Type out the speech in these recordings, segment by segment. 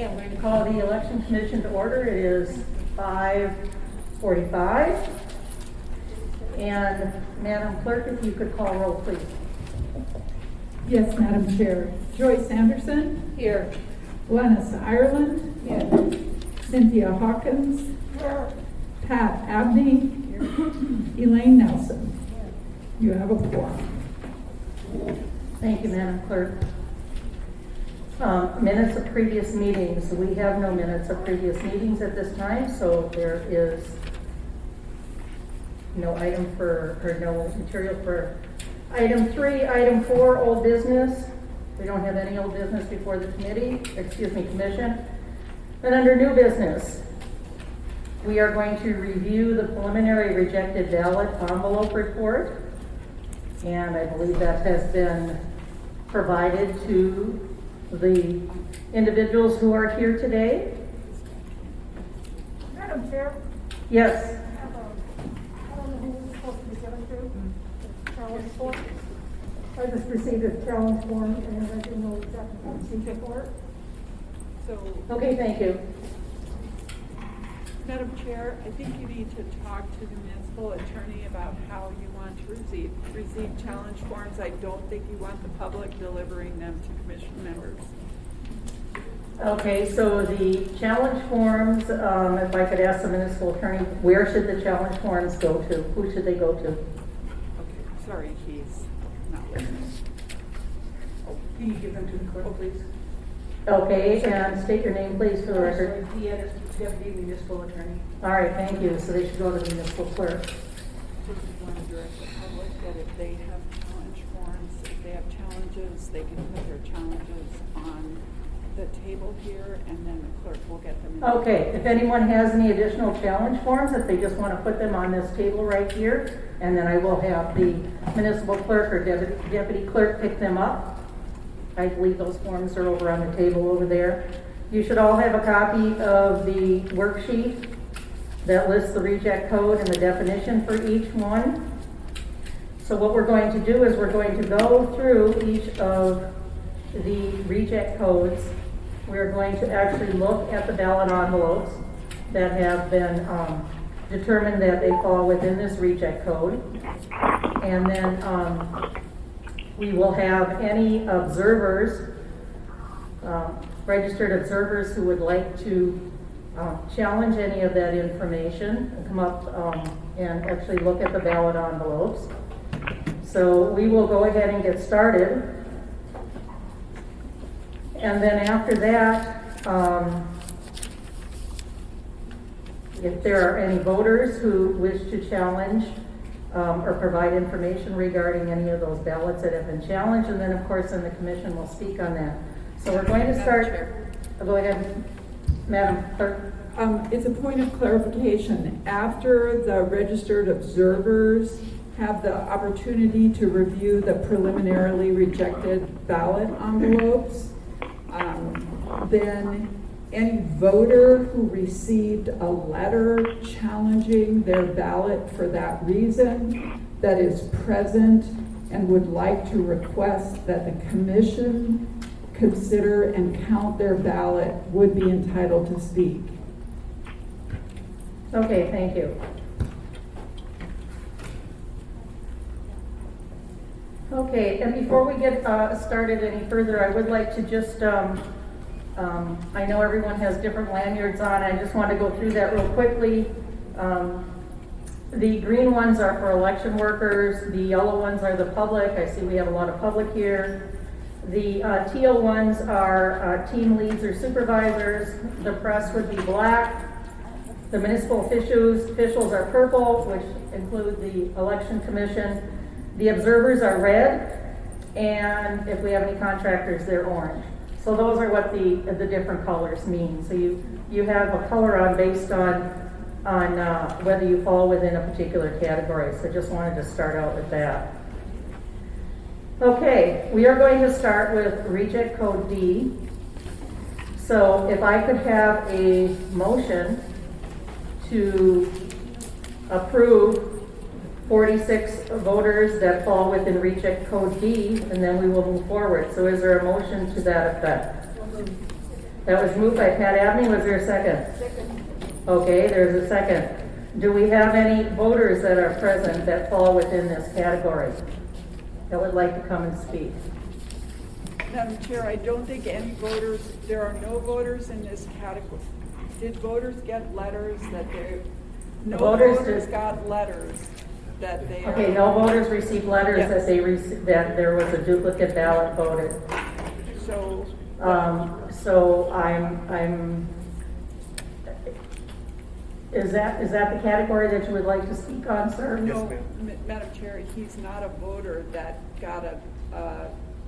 Okay, I'm going to call the Election Commission to order. It is 5:45. And Madam Clerk, if you could call roll, please. Yes, Madam Chair. Joyce Anderson. Here. Glennis Ireland. Here. Cynthia Hawkins. Here. Pat Abney. Elaine Nelson. You have a quorum. Thank you, Madam Clerk. Minutes of previous meetings. We have no minutes of previous meetings at this time, so there is no item for, or no material for item 3. Item 4, old business. We don't have any old business before the commission. Then under new business, we are going to review the preliminary rejected ballot envelope report. And I believe that has been provided to the individuals who are here today. Madam Chair, Yes. I don't know who we're supposed to be given to. Challenge form. I just received a challenge form and I didn't know exactly what to procedure for it. So, Okay, thank you. Madam Chair, I think you need to talk to the municipal attorney about how you want to receive challenge forms. I don't think you want the public delivering them to commission members. Okay, so the challenge forms, if I could ask the municipal attorney, where should the challenge forms go to? Who should they go to? Okay, sorry, he's not listening. Can you give them to the clerk, please? Okay, and state your name, please, for the record. Deanna, Deputy Municipal Attorney. All right, thank you. So they should go to the municipal clerk. Just want to direct the public that if they have challenge forms, if they have challenges, they can put their challenges on the table here, and then the clerk will get them in. Okay, if anyone has any additional challenge forms, if they just want to put them on this table right here, and then I will have the municipal clerk or deputy clerk pick them up. I believe those forms are over on the table over there. You should all have a copy of the worksheet that lists the reject code and the definition for each one. So what we're going to do is we're going to go through each of the reject codes. We're going to actually look at the ballot envelopes that have been determined that they fall within this reject code. And then we will have any observers, registered observers who would like to challenge any of that information and come up and actually look at the ballot envelopes. So we will go ahead and get started. And then after that, if there are any voters who wish to challenge or provide information regarding any of those ballots that have been challenged, and then of course then the commission will speak on that. So we're going to start. Go ahead, Madam Clerk. It's a point of clarification. After the registered observers have the opportunity to review the preliminarily rejected ballot envelopes, then any voter who received a letter challenging their ballot for that reason that is present and would like to request that the commission consider and count their ballot would be entitled to speak. Okay, thank you. Okay, and before we get started any further, I would like to just, I know everyone has different lanyards on. I just want to go through that real quickly. The green ones are for election workers. The yellow ones are the public. I see we have a lot of public here. The teal ones are team leads or supervisors. The press would be black. The municipal officials are purple, which include the election commission. The observers are red. And if we have any contractors, they're orange. So those are what the different colors mean. So you have a color on based on whether you fall within a particular category. So just wanted to start out with that. Okay, we are going to start with reject code D. So if I could have a motion to approve 46 voters that fall within reject code D, and then we will move forward. So is there a motion to that effect? That was moved by Pat Abney. Was there a second? Second. Okay, there's a second. Do we have any voters that are present that fall within this category that would like to come and speak? Madam Chair, I don't think any voters, there are no voters in this category. Did voters get letters that they, no Voters voters did- got letters that they are. Okay, no voters received letters Yes. that that there was a duplicate ballot voted. So, So is that the category that you would like to speak on, sir? no, Madam Chair, he's not a voter that got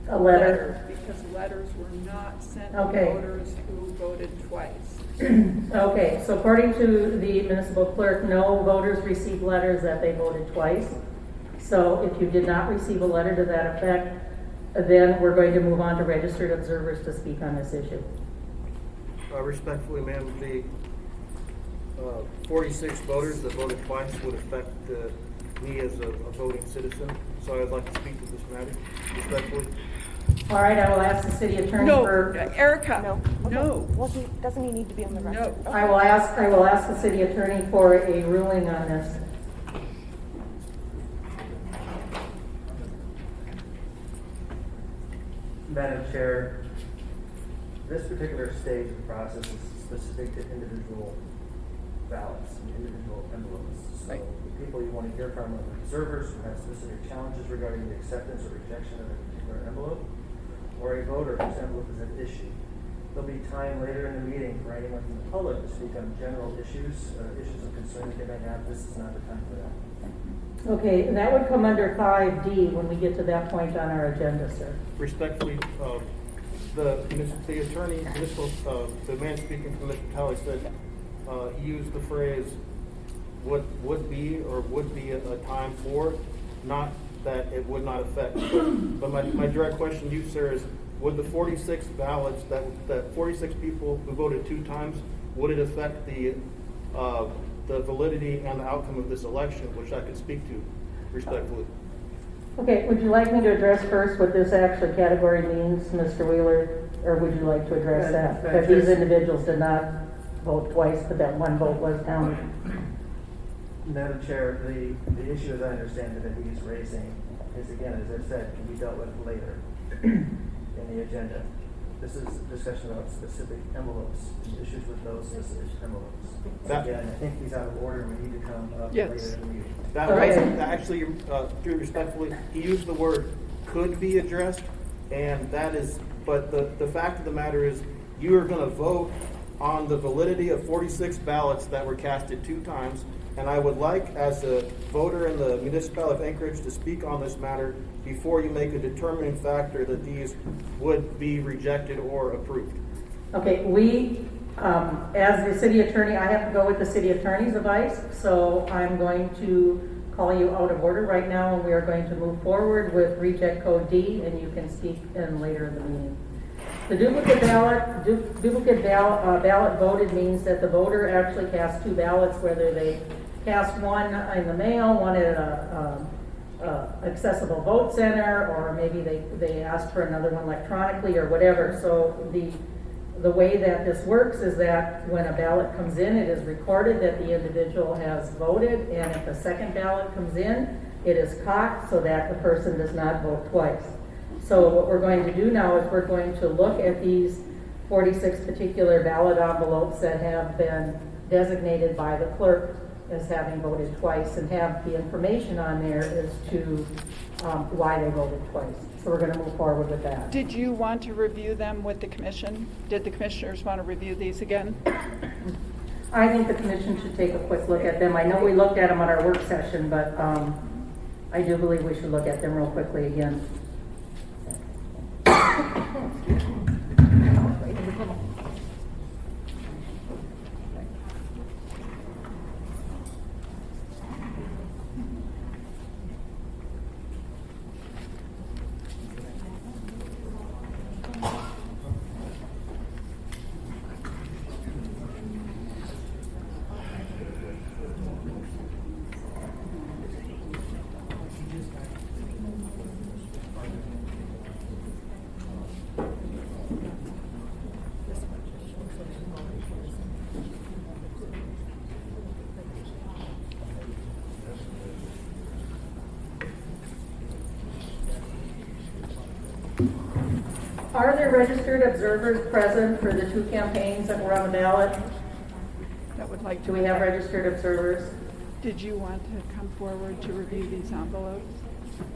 A letter? because letters were not sent to Okay. voters who voted twice. Okay, so according to the municipal clerk, no voters received letters that they voted twice. So if you did not receive a letter to that effect, then we're going to move on to registered observers to speak on this issue. Respectfully, ma'am, the 46 voters that voted twice would affect me as a voting citizen, so I'd like to speak to this matter respectfully. All right, I will ask the city attorney No, for, Erica, No. Okay. no, Well, doesn't he need to be on the record? no. I will ask the city attorney for a ruling on this. Madam Chair, this particular stage of the process is specific to individual ballots and individual envelopes. So Right. the people you want to hear from are observers who have specific challenges regarding the acceptance or rejection of a particular envelope, or a voter whose envelope is at issue. There'll be time later in the meeting for anyone from the public to speak on general issues, issues of concern that they may have. This is not the time for that. Okay, that would come under 5D when we get to that point on our agenda, sir. Respectfully, the attorney, the man speaking from Municipality said, he used the phrase, would be a time for, not that it would not affect. But my direct question to you, sir, is would the 46 ballots, that 46 people who voted 2 times, would it affect the validity and the outcome of this election, which I could speak to respectfully? Okay, would you like me to address first what this actual category means, Mr. Wheeler? Or would you like to address that? That these individuals did not vote twice, but that one vote was counted. Madam Chair, the issue, as I understand it, that he's raising is, again, as I said, can be dealt with later in the agenda. This is a discussion about specific envelopes, and issues with those specific envelopes. Again, I think he's out of order, and we need to come up Yes. later in the meeting. That All right. was actually, through respectfully, he used the word could be addressed, and that is, but the fact of the matter is, you are gonna vote on the validity of 46 ballots that were casted 2 times, and I would like, as a voter in the municipality of Anchorage, to speak on this matter before you make a determining factor that these would be rejected or approved. Okay, as the city attorney, I have to go with the city attorney's advice, so I'm going to call you out of order right now, and we are going to move forward with reject code D, and you can speak in later in the meeting. The duplicate ballot voted means that the voter actually cast 2 ballots, whether they cast one in the mail, one at a accessible vote center, or maybe they asked for another one electronically or whatever. So the way that this works is that when a ballot comes in, it is recorded that the individual has voted, and if a second ballot comes in, it is caught so that the person does not vote twice. So what we're going to do now is we're going to look at these 46 particular ballot envelopes that have been designated by the clerk as having voted twice, and have the information on there as to why they voted twice. So we're going to move forward with that. Did you want to review them with the commission? Did the commissioners want to review these again? I think the commission should take a quick look at them. I know we looked at them on our work session, but I do believe we should look at them real quickly again. Are there registered observers present for the 2 campaigns that were on the ballot? That would like to. Do we have registered observers? Did you want to come forward to review these envelopes?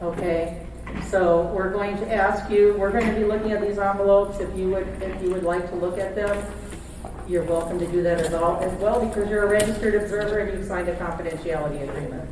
Okay, so we're going to ask you, we're going to be looking at these envelopes. If you would like to look at them, you're welcome to do that as well because you're a registered observer and you've signed a confidentiality agreement.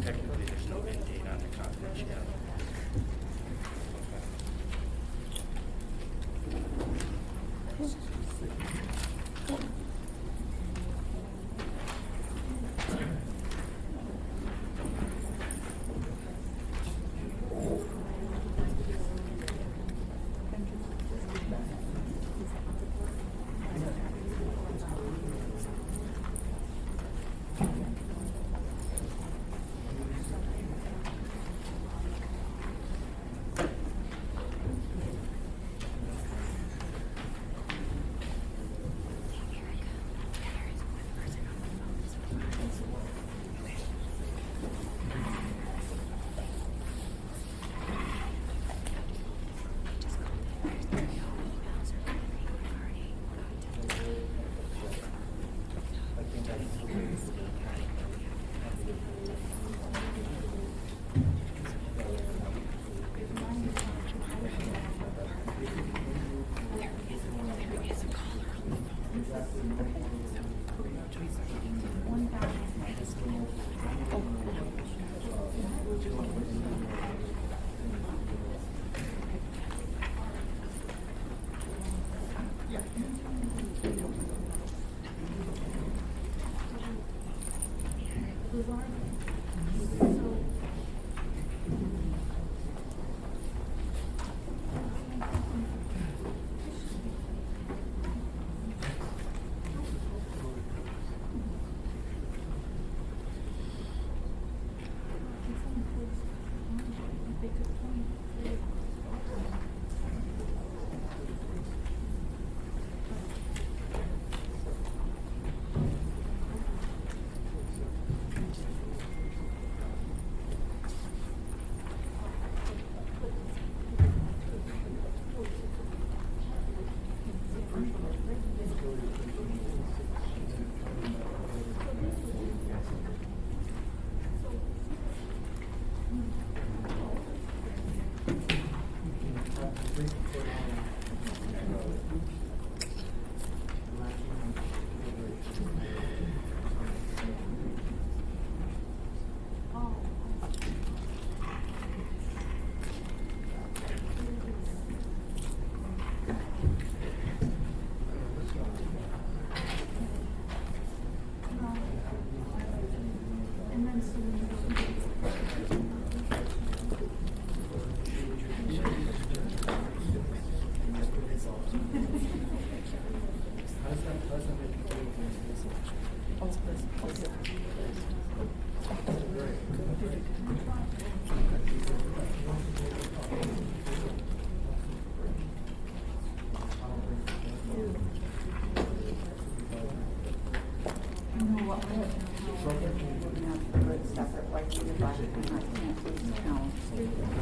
Technically, there's no end date on the confidentiality.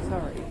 Sorry.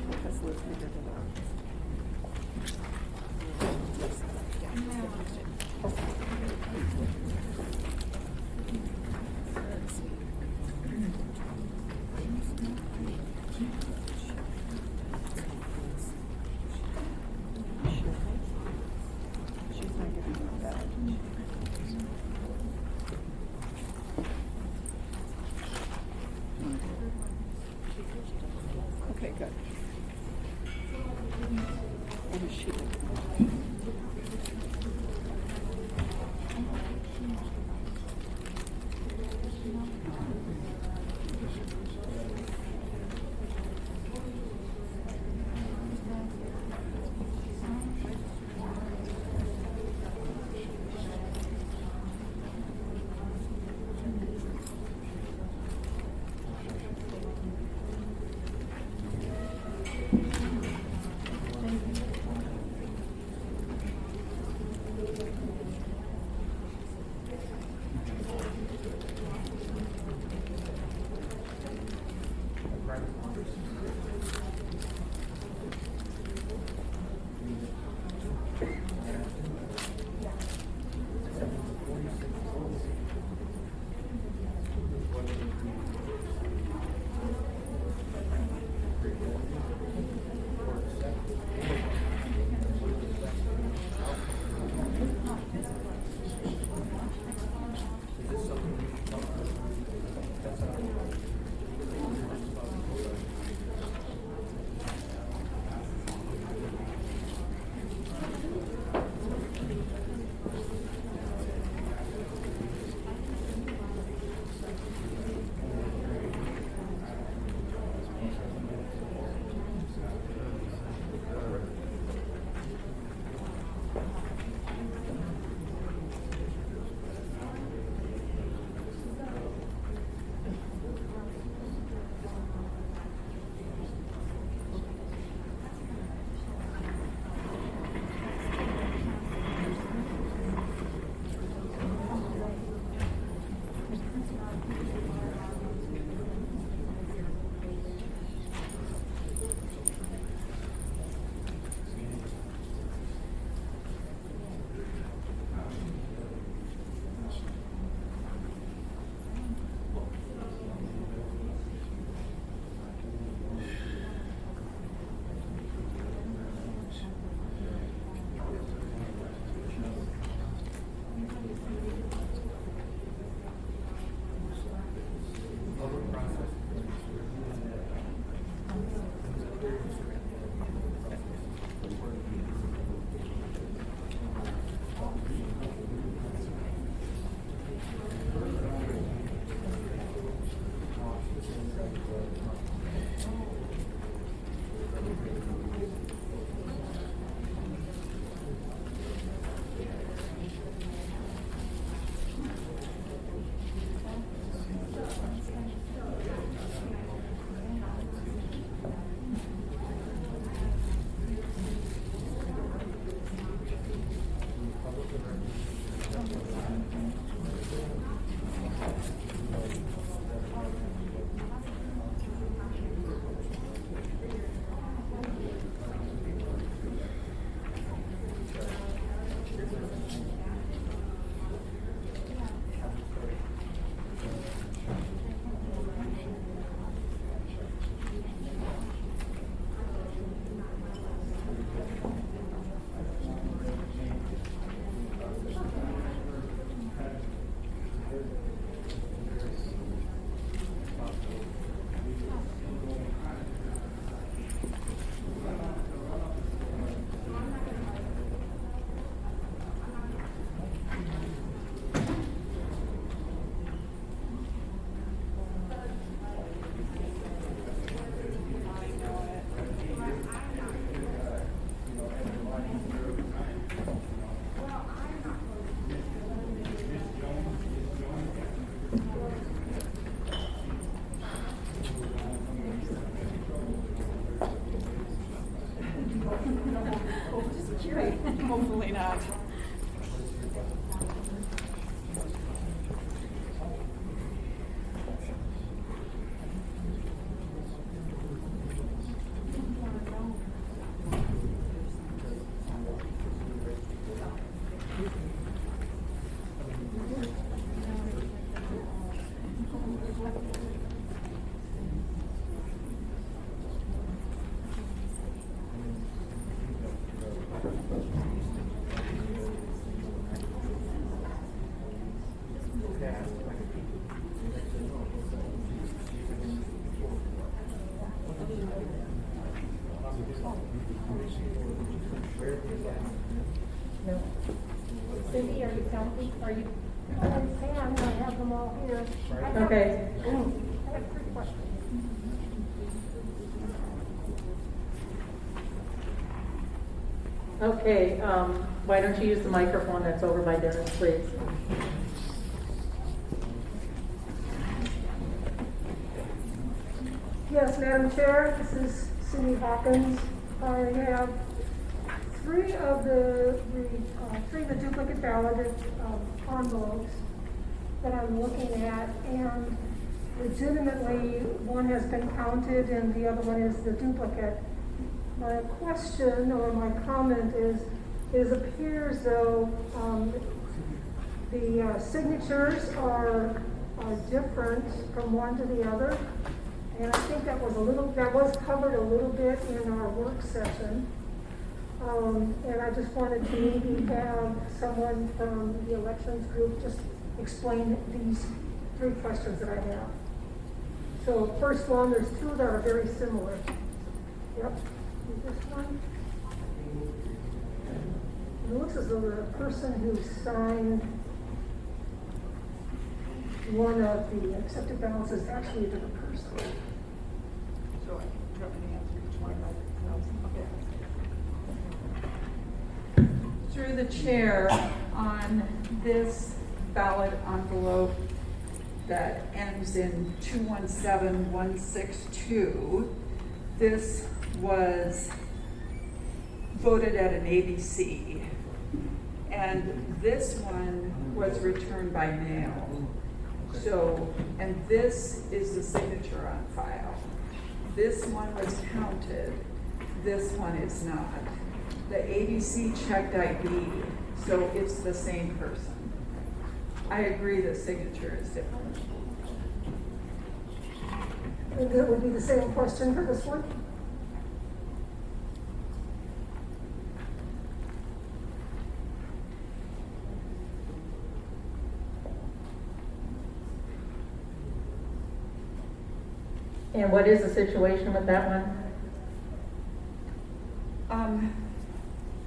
Because Liz figured it out. She's not giving me that. Okay, good. And she did. Hopefully not. No. Cindy, are you counting? Are you? I understand, I have them all here. Okay. I have 3 questions. Okay, why don't you use the microphone that's over by Dennis, please? Yes, Madam Chair, this is Cindy Hawkins. I have three of the duplicate ballot envelopes that I'm looking at, and legitimately, one has been counted and the other one is the duplicate. My question or my comment is, it appears though the signatures are different from one to the other. And I think that was covered a little bit in our work session. And I just wanted to maybe have someone from the elections group just explain these 3 questions that I have. So first one, there's 2 that are very similar. Yep, this one. It looks as though the person who signed one of the accepted ballots is actually a different person. So I can drop an answer each one. Okay. Through the chair, on this ballot envelope that ends in 217162, this was voted at an ABC. And this one was returned by mail. So, and this is the signature on file. This one was counted, this one is not. The ABC checked ID, so it's the same person. I agree the signature is different. And it would be the same question for this one? And what is the situation with that one?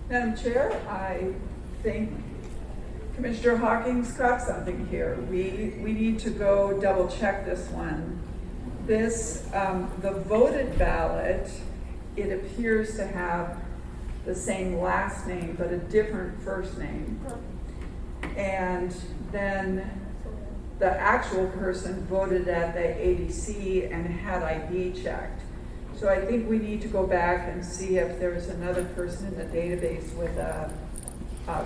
Madam Chair, I think Commissioner Hawkins got something here. We need to go double check this one. This, the voted ballot, it appears to have the same last name, but a different first name. And then the actual person voted at the ABC and had ID checked. So I think we need to go back and see if there's another person in the database with a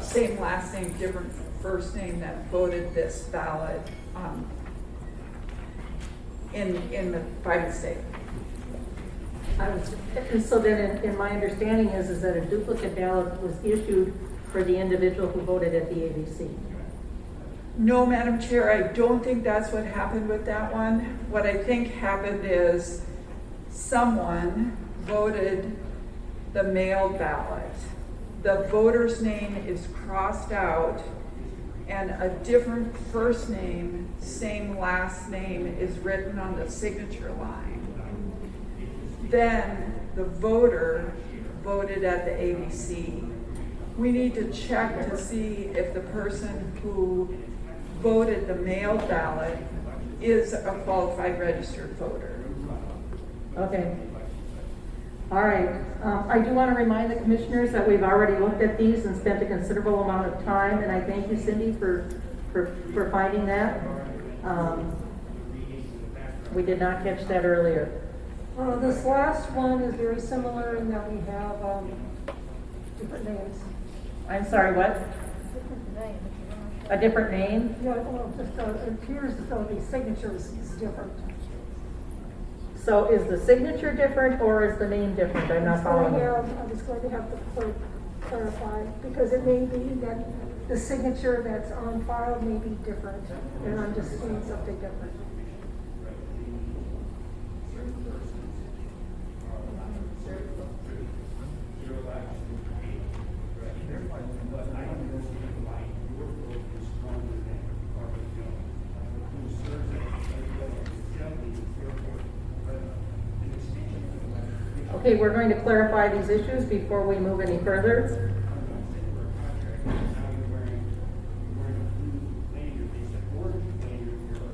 same last name, different first name that voted this ballot by mistake. And so then, in my understanding is that a duplicate ballot was issued for the individual who voted at the ABC. No, Madam Chair, I don't think that's what happened with that one. What I think happened is someone voted the mailed ballot. The voter's name is crossed out and a different first name, same last name is written on the signature line. Then the voter voted at the ABC. We need to check to see if the person who voted the mailed ballot is a qualified registered voter. Okay. All right. I do want to remind the commissioners that we've already looked at these and spent a considerable amount of time, and I thank you, Cindy, for finding that. We did not catch that earlier. This last one is very similar in that we have different names. I'm sorry, what? Different name, if you want to- A different name? Yeah, well, just, it appears as though the signatures is different. So is the signature different or is the name different? I'm not following you. I was going to have the clerk clarify, because it may be that the signature that's on file may be different, and I'm just seeing something different. Okay, we're going to clarify these issues before we move any further.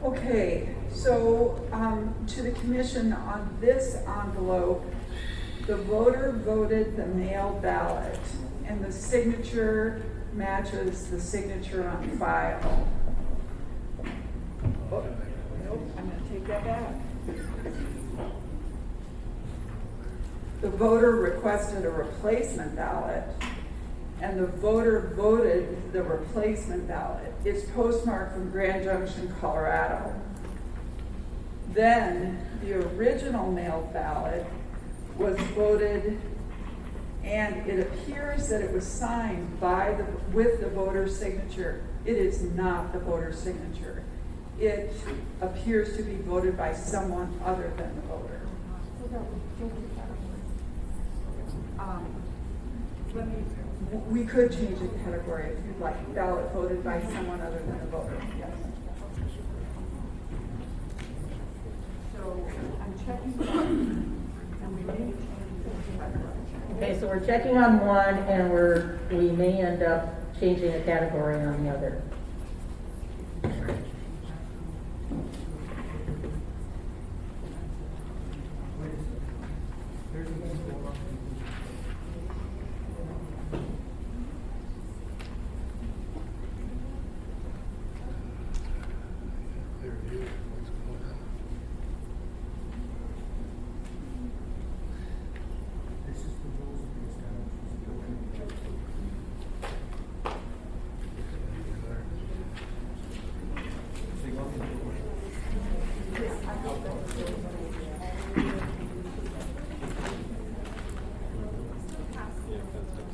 Okay, so, to the commission on this envelope, the voter voted the mail ballot, and the signature matches the signature on file. Oh, nope, I'm gonna take that back. The voter requested a replacement ballot, and the voter voted the replacement ballot. It's postmarked from Grand Junction, Colorado. Then the original mail ballot was voted, and it appears that it was signed by with the voter's signature. It is not the voter's signature. It appears to be voted by someone other than the voter. We could change the category if you'd like. Ballot voted by someone other than the voter, yes. So I'm checking one, and we may change the category. Okay, so we're checking on one and we may end up changing a category on the other.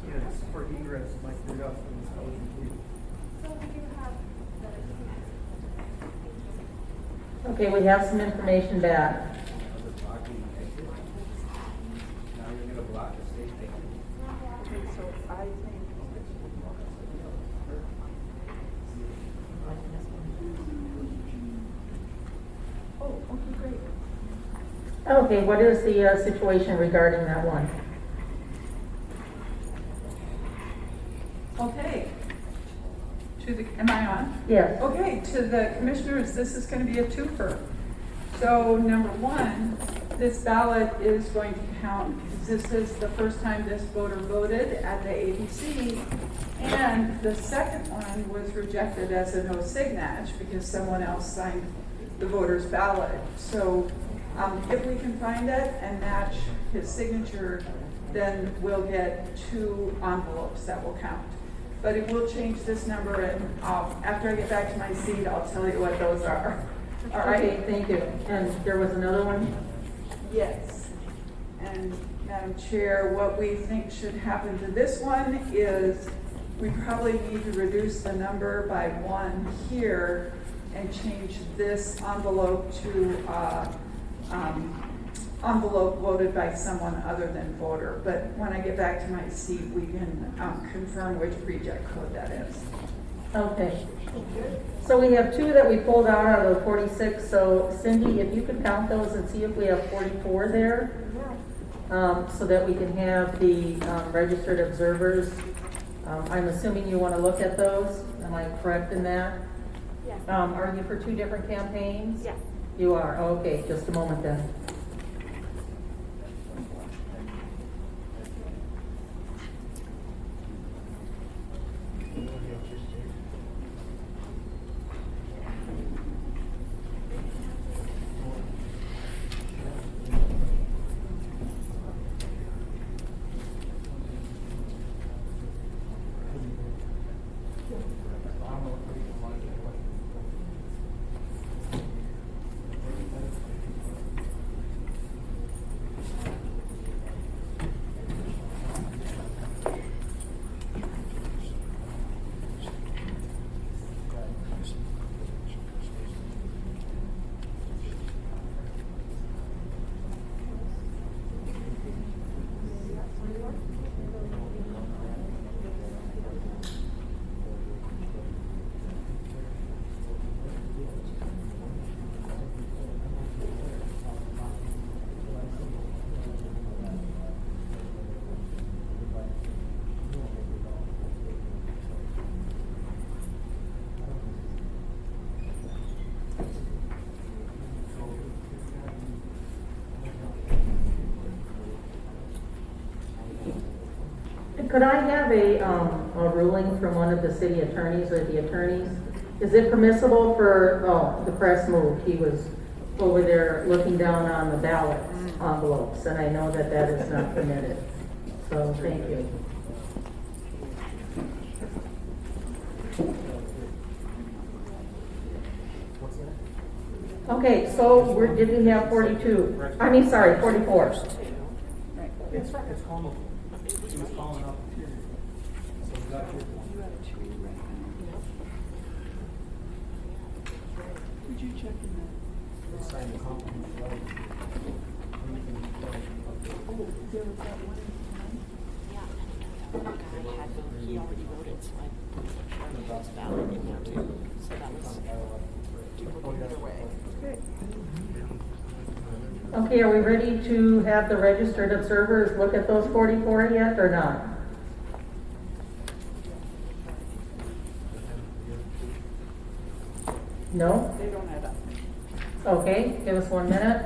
Yes, for egress, like Runoff and Okay, we have some information back. Okay, so I think. Oh, okay, great. Okay, what is the situation regarding that one? Okay. Am I on? Yes. Okay, to the commissioners, this is going to be a twofer. So number one, this ballot is going to count because this is the first time this voter voted at the ABC. And the second one was rejected as a no signatch because someone else signed the voter's ballot. So if we can find it and match his signature, then we'll get 2 envelopes that will count. But it will change this number, and after I get back to my seat, I'll tell you what those are. All right? Okay, thank you. And there was another one? Yes. And Madam Chair, what we think should happen to this one is we probably need to reduce the number by 1 here and change this envelope to envelope voted by someone other than voter. But when I get back to my seat, we can confirm which reject code that is. Okay. So we have 2 that we pulled out of the 46. So Cindy, if you could count those and see if we have 44 there, so that we can have the registered observers. I'm assuming you want to look at those. Am I correct in that? Yes. Are you for 2 different campaigns? Yes. You are. Okay, just a moment then. Could I have a ruling from one of the city attorneys or the attorneys? Is it permissible for, oh, the press moved, he was over there looking down on the ballot envelopes, and I know that that is not permitted. So, thank you. Okay, so did we have 42? I mean, sorry, 44. It's calm. He was calling up. So we got here. You have two right now. Would you check in that? Sign the compliment letter. Oh, there was that one in time? He already voted, so I put his ballot in there too. So that was doable either way. Okay. Okay, are we ready to have the registered observers look at those 44 yet, or not? No? They don't add up. Okay, give us 1 minute.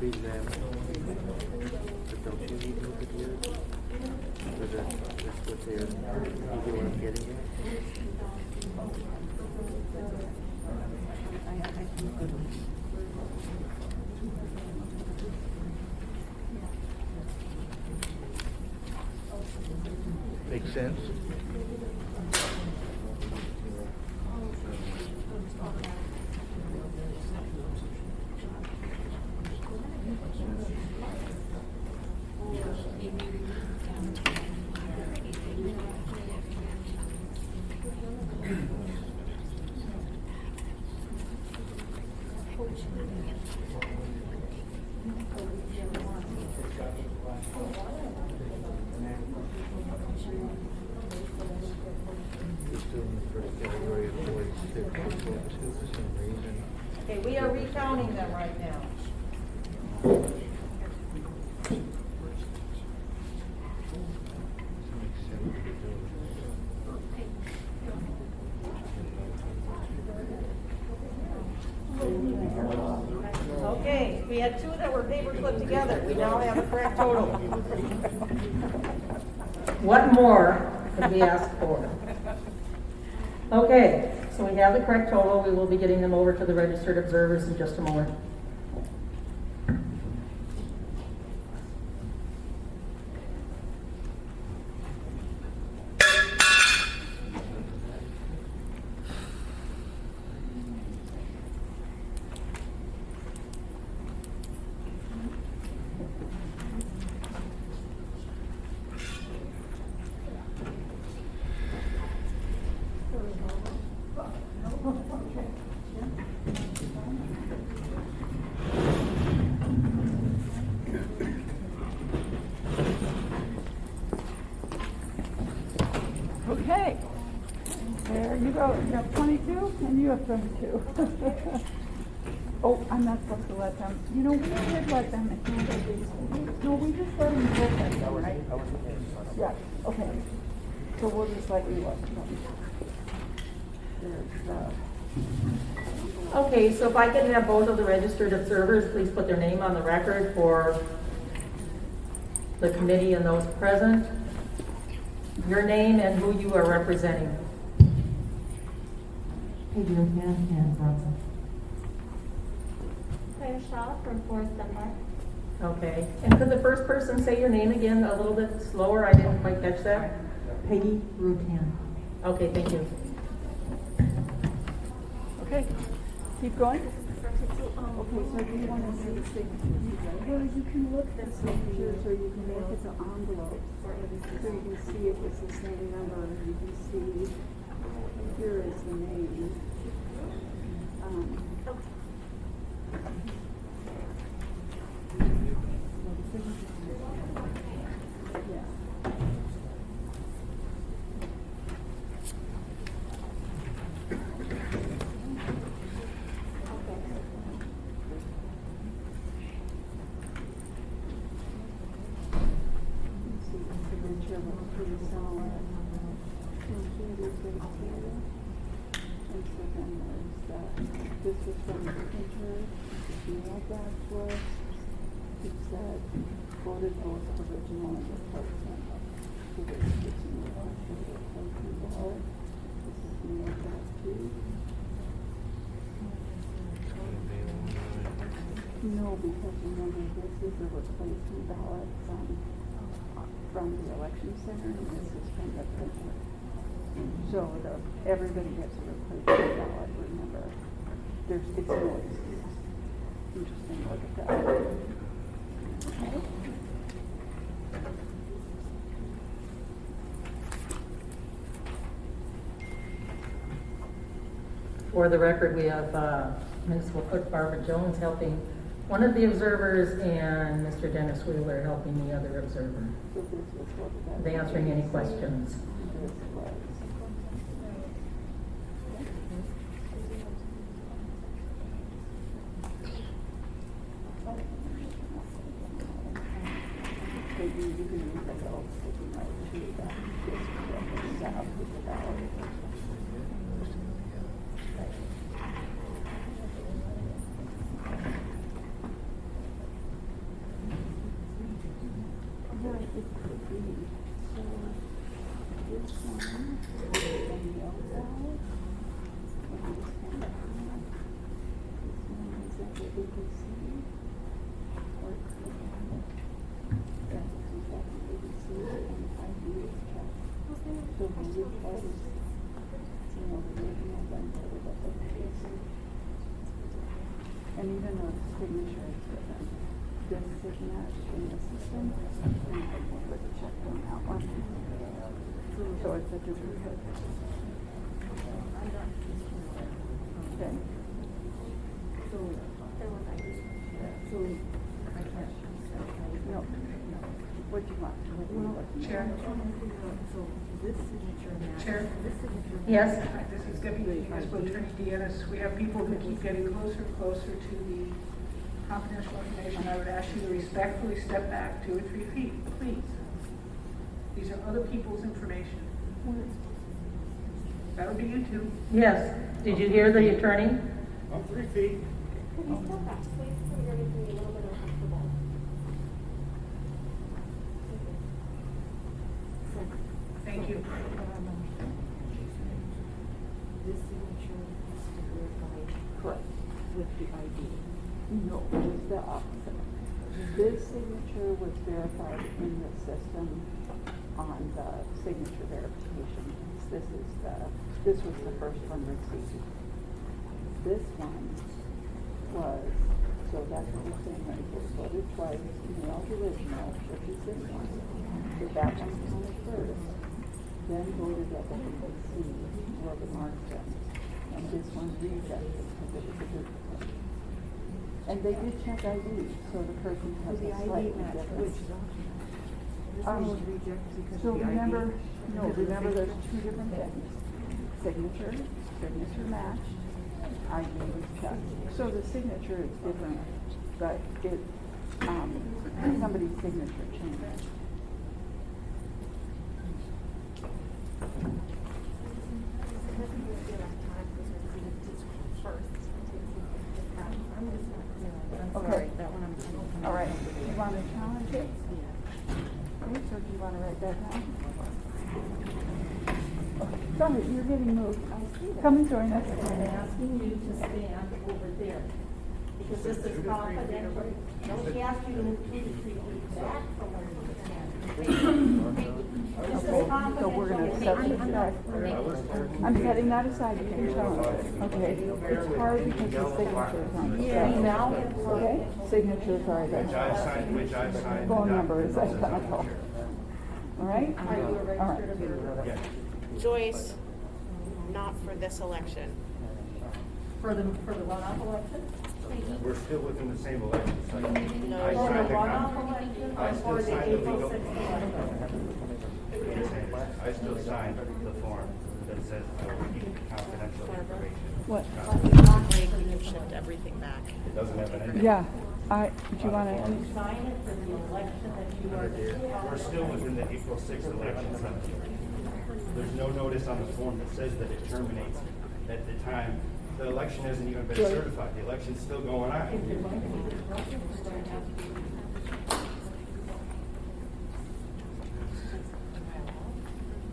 Read them. But don't you need to look at yours? Because that's what they're, you know what I'm getting at? Makes sense? Just doing the first category of 46, for some reason. Okay, we are recounting them right now. Okay, we had two that were paper clipped together. We now have a correct total. What more could we ask for? Okay, so we have the correct total. We will be getting them over to the registered observers in just a moment. Okay. There you go. You have 22 and you have 22. Oh, I'm not supposed to let them. You know, we did let them. No, we just let them vote that though, right? Yeah. Okay. So we'll just let you look. Okay, so if I can have both of the registered observers, please put their name on the record for the committee and those present. Your name and who you are representing. Hey, Ruth, and Bronson. Claire Shaw from Forest Denmark. Okay, and could the first person say your name again a little bit slower? I didn't quite catch that. Peggy Rutan. Okay, thank you. Okay. Keep going. Okay. so do you want to see the signatures? Well, you can look at the signatures or you can look at the envelopes. So you can see if it's the same number. You can see, here is the name. Yeah. Signature was pretty solid. And here is the here. And so then there's that. This was from the printer. The email back to us. It said, voted both original and replacement. So there's this in the replacement ballot. This is mailed back to. No, because remember, this is the replacement ballot from the election center, and this is from the printer. So everybody gets a replacement ballot, remember. It's noise. Interesting, look at that. Okay. For the record, we have Municipal Clerk Barbara Jones helping one of the observers and Mr. Dennis Wheeler helping the other observer. So this was what that. They answering any questions. This was. So you can use that little sticky note too, that this is south of the valley. Yeah, it could be. So this one is the mail ballot. And this one is at the ABC. Or it could be. That's exactly ABC and ID is checked. So the root part is, the original, then put it up at the ABC. And even though the signature is different, this is matched in the system, and I will put a check on that one. So it's a duplicate. Okay. No. What do you want? Chair. So this signature matches. Chair. This signature. Yes? This is Deputy Municipal Attorney Deanna. We have people who keep getting closer and closer to the confidential information. I would ask you to respectfully step back 2 or 3 feet, please. These are other people's information. That would be you two. Yes. Did you hear the attorney? I'm 3 feet. Could you step back, please, so you're making me a little bit uncomfortable? Thank you. This signature has to verify Correct. with the ID. No, it was the opposite. This signature was verified in the system on the signature verification. This was the first one received. This one was, so that's what we're saying right here, voted twice, mailed original, which is this one. So that one counted first, then voted at the ABC, where the marks them. And this one rejected because it was a duplicate. And they did check ID, so the person has So the a ID slightly match different. which document? This one was rejected because So of the ID. remember, there's two different things. Signature matched, ID was checked. So the signature is different, but somebody's signature changed. Okay. That one I'm. All right, you want to challenge it? Okay, so do you want to write that down? Okay, sorry, you're getting moved. Come and join us. I'm asking you to stand over there. because this is confidential. Nobody asked you to move 2 to 3 feet back from where you stand. This is confidential. So we're gonna set this aside. I'm setting that aside, you can challenge it, okay? It's hard because the signatures on the Yeah, now, okay? Signatures are Which I've the signed. phone number is identical. All right? are you a All right. registered voter? Yeah. Joyce, not for this election. For the runoff election? We're still within the same election cycle. No. I For the signed the runoff con- election I or still for the signed the April legal- 6th election? I still signed the form that says that we keep confidential information. What? Great, we can shift everything back. It doesn't have an end. Yeah, do you want Can to? you sign it for the election that you are? We're still within the April 6th election cycle. There's no notice on the form that says that it terminates at the time. The election hasn't even been certified. The election's still going on.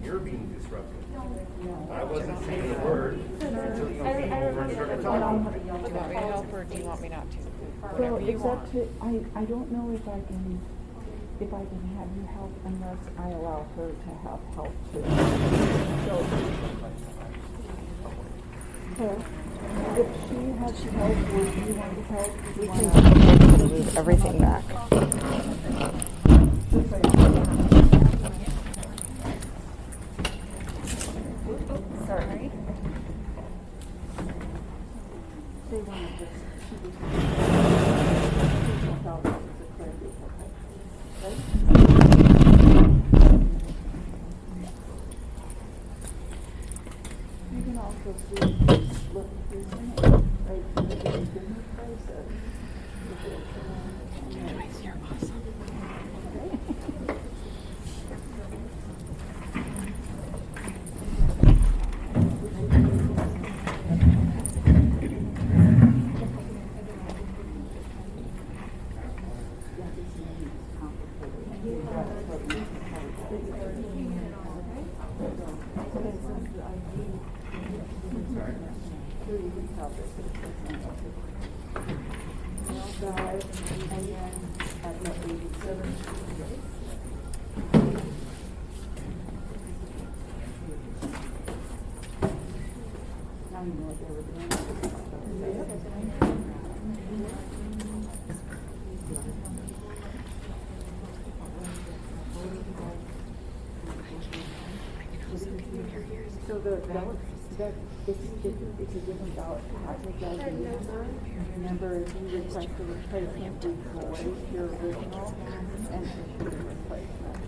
You're being disruptive. I wasn't saying a word until you came over and started talking. Do you want me to help or do you want me not to? Well, Whatever you it's want. up to, I don't know if I can have you help unless I allow her to have help too. So, Claire, if she has help, would you want to help? We can move everything back. Sorry. They want to just, she just. You can also see, look through some, right, the business process. Joyce, you're awesome. Now you know what they were doing. So the ballot, it's a different ballot package as you remember, if you request a replacement, we will erase your original and issue a replacement.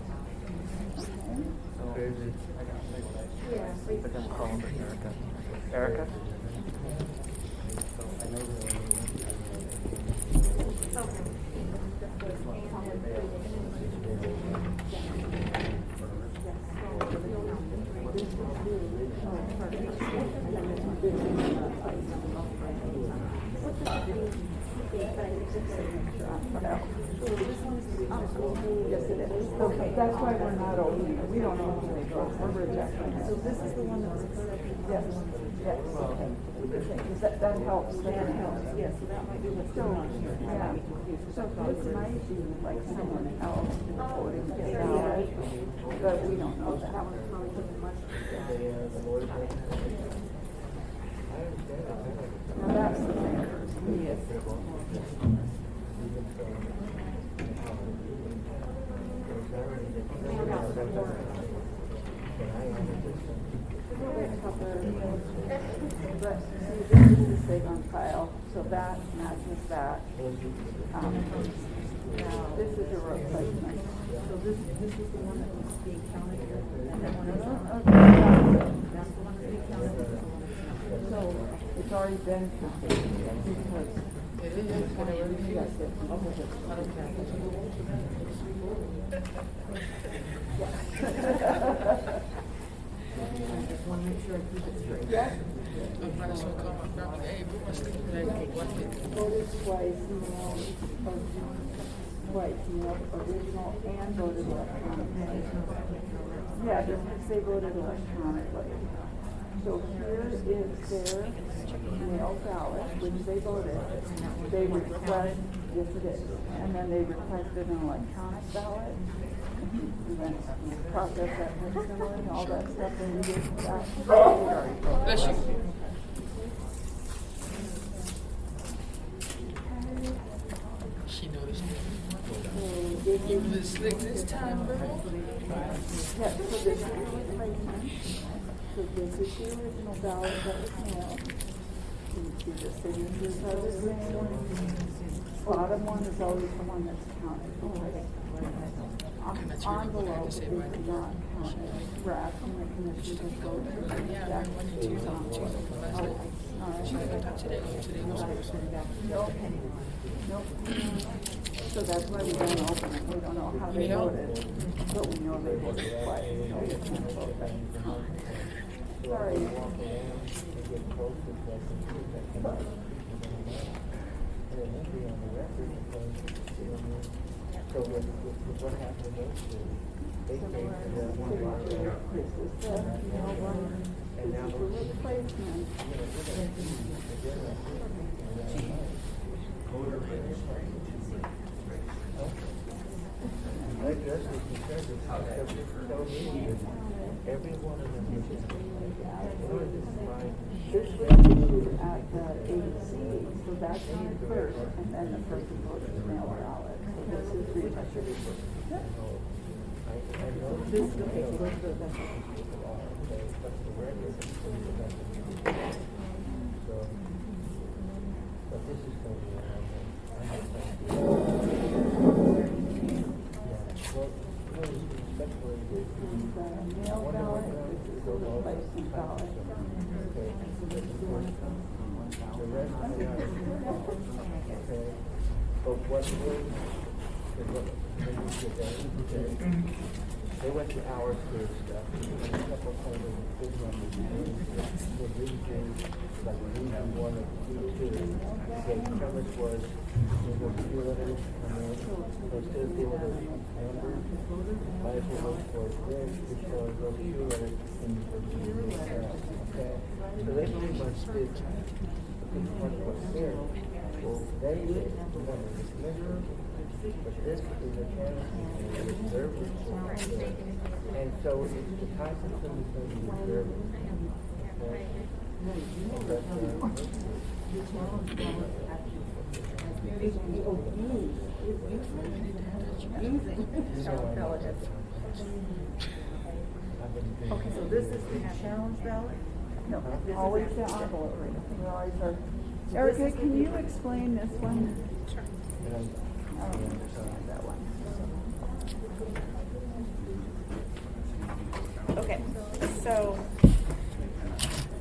But then call over Erica. Erica? Yes, it is. Okay, that's why we're not opening it. We don't know who they go. We're rejecting it. So this is the one that's accepted? Yes, yes. Okay. That helps. That helps, yes. So that might be what's going on here. Yeah. So this might be like someone else voting this out, but we don't know that. Now that's the thing. Yes. But see, this is the state on file, so that matches that. This is a replacement. So this is the one that was being counted here, and that one is that's the one that's being counted. So it's already been counted because it is whatever you guys did. I just want to make sure I keep it straight. Yeah. Voted twice, original and voted electronically. Yeah, just say voted electronically. So here is their mail ballot, which they voted. They request, yes it is, and then they requested an electronic ballot. And then process that personally, all that stuff, and we did that. Bless you. She noticed me. You was slick this time, girl. Yeah, so this is the replacement. So this is the original ballot that was mailed. You see the signatures are the same. Bottom one is always the one that's counted. Envelope is not counted. Wrapped in the commission just go to the back. Nope. So that's why we don't open it. We don't know how they voted, but we know they voted twice. So we can't vote that. Sorry. So what happened was they came to the This is the mail one. This is the replacement. Every one of them is This was issued at the ABC, so that's the first, and then the person voted the mail ballot. So this is registered. This is mail ballot, this is the replacement ballot. But what they went to hours for stuff. And a couple of times they did the regions, like region 1 or 2. The premise was there were few letters, and then instead of people that numbers, might as well look for this, because those few letters in the okay. So they pretty much did what's there. Well, they did remember the commissioner. But this is a chance to observe it. And so it's the time system is going to be observed. Okay, so this is the challenge ballot? No, always the envelope. We always are. Erica, can you explain this one? Sure. I don't understand that one. Okay, so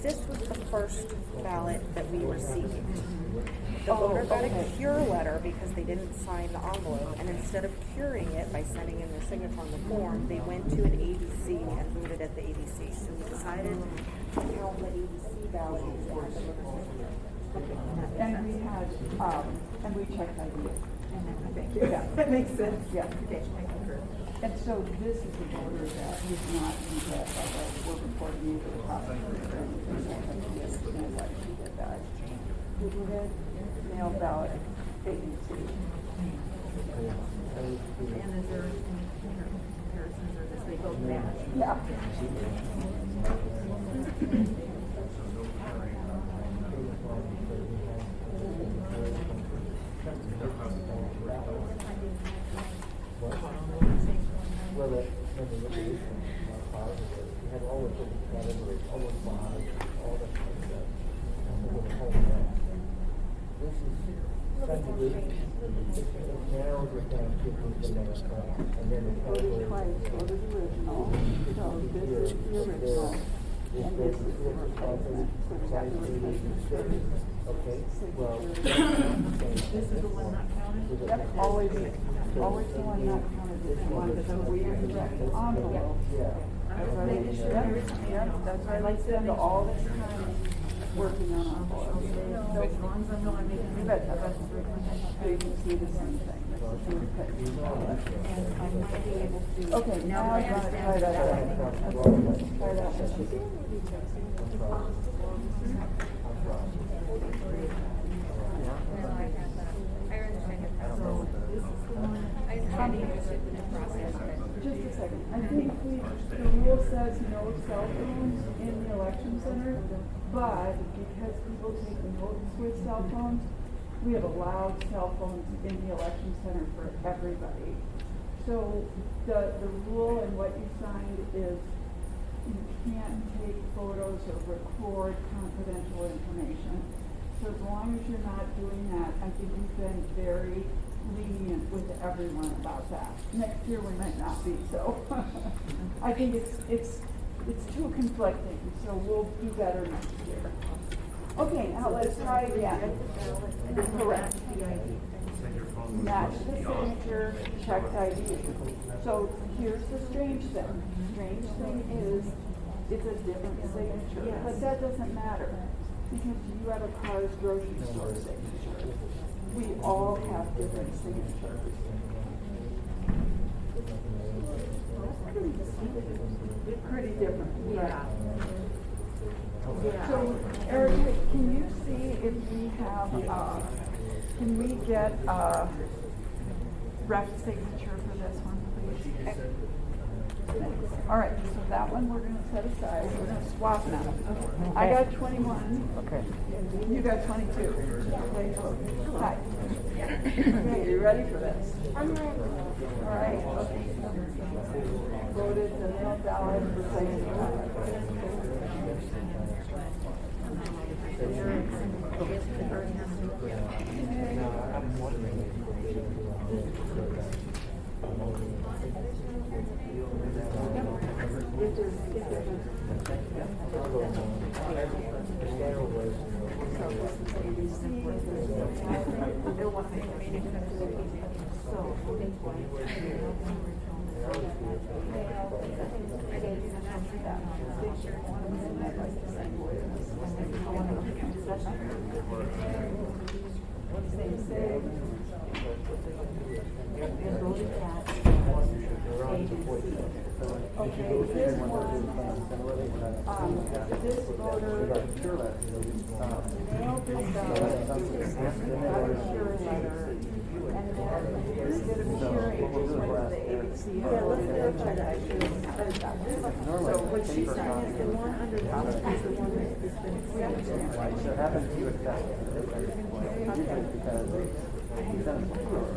this was the first ballot that we received. The voter got a cure letter because they didn't sign the envelope, and instead of curing it by sending in their signature on the form, they went to an ABC and voted at the ABC. So we decided to count the ABC ballot as And we had, and we checked ideas. Thank you. Yeah. That makes sense. Yeah. Okay, thank you for. And so this is a voter that is not in that, we're reporting either the prosecutor or anything like that. We understand why she did that. We did mail ballot ABC. And is there any comparisons or does they both match? Yeah. Well, the resolution, we had all the different categories, all the bonds, all the stuff, and we were holding that. This is subdivision, it narrows it down to the next one, and then the category. Twice, go to the original. So this is the original. And this is the replacement. So we got the replacement. Okay, well. This is the one not counted? Yep, always the one not counted is the one that's a weird direct envelope. Yeah. That's why I like to spend all this time working on envelopes. As long as I know I'm making. You bet, so you can see the same thing. And I might be able to. Okay, now I want to try that again. Try that again. Just a second, I think the rule says no cell phones in the election center, but because people take notes with cell phones, we have allowed cell phones in the election center for everybody. So the rule and what you signed is you can't take photos or record confidential information. So as long as you're not doing that, I think we've been very lenient with everyone about that. Next year we might not be, so I think it's too conflicting, so we'll do better next year. Okay, now let's try again. Correct. Match the signature, checked ID. So here's the strange thing. Strange thing is it's a different signature, but that doesn't matter because you have a Carr's grocery store signature. We all have different signatures. Pretty different. Yeah. So, Erica, can you see if we have, can we get a ref signature for this one, please? All right, so that one we're going to set aside. We're going to swap now. I got 21. Okay. You got 22. Hi. Okay, you ready for this? I'm ready. All right. Voted the mail ballot for this voter mailed this ballot, got a cure letter, and then instead of curing, it just went to the ABC. Yeah, let's verify that. So what she's saying is the one under the other is the one that's been. We understand. So it happens to accept it. Usually because he's done it before.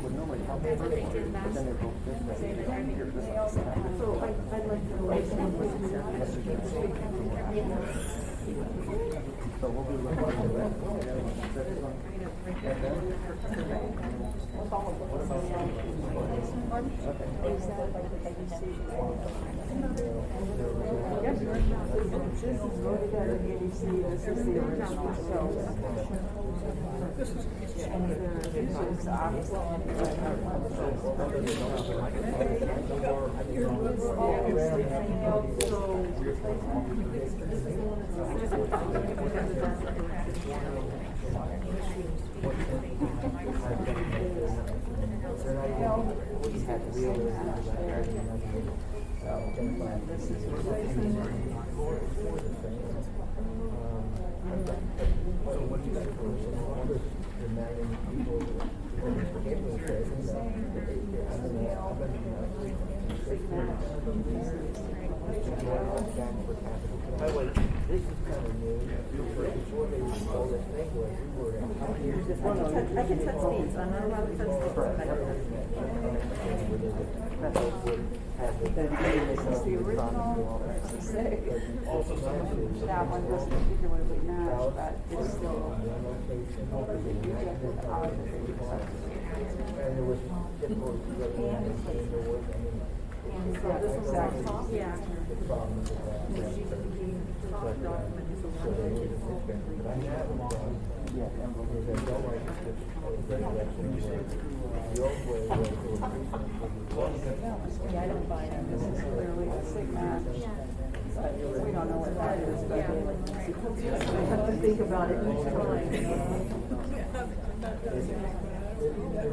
Would normally help the first one, but then they both this way. So I'd like to listen up with you. So we'll be looking at that. Yes, this is voted at the ABC, this is the original, so. This is obviously. By the way, this is kind of new. Before they installed this thing, where we were. I can touch these, I'm not allowed to touch these. This is the original, that one doesn't particularly match, but it's still. And it was difficult to get in and change the work. So this is exactly. Yeah. The problem is that. Yeah, and because they don't like to just the old way was it was Yeah, I don't buy them. This is clearly a sig match. But we don't know what that is, but I have to think about it each time. This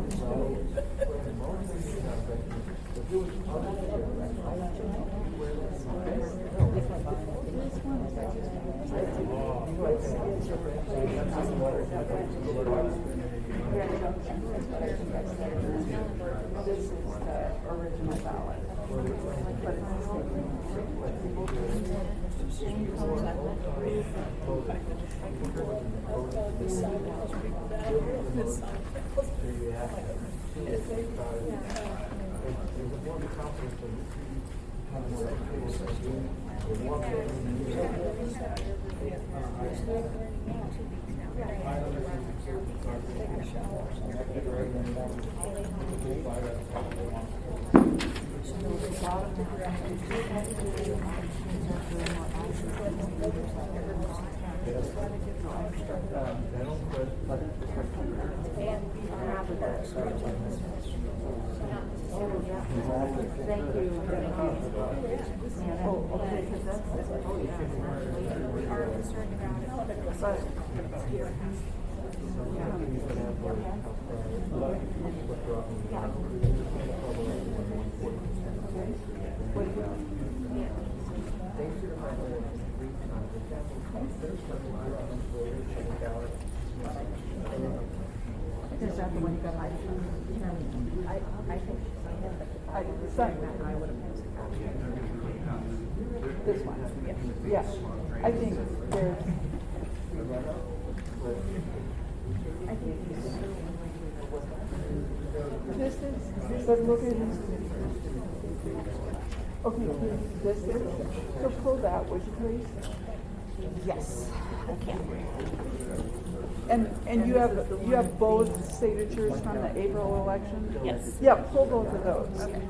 is the original ballot. But is that the one you got? I think I would have passed it. This one, yes. I think there's. This is, but look at this. Okay, this is, so pull that, would you please? Yes, I can. And you have both signatures from the April election? Yes. Yeah, pull both of those. Okay.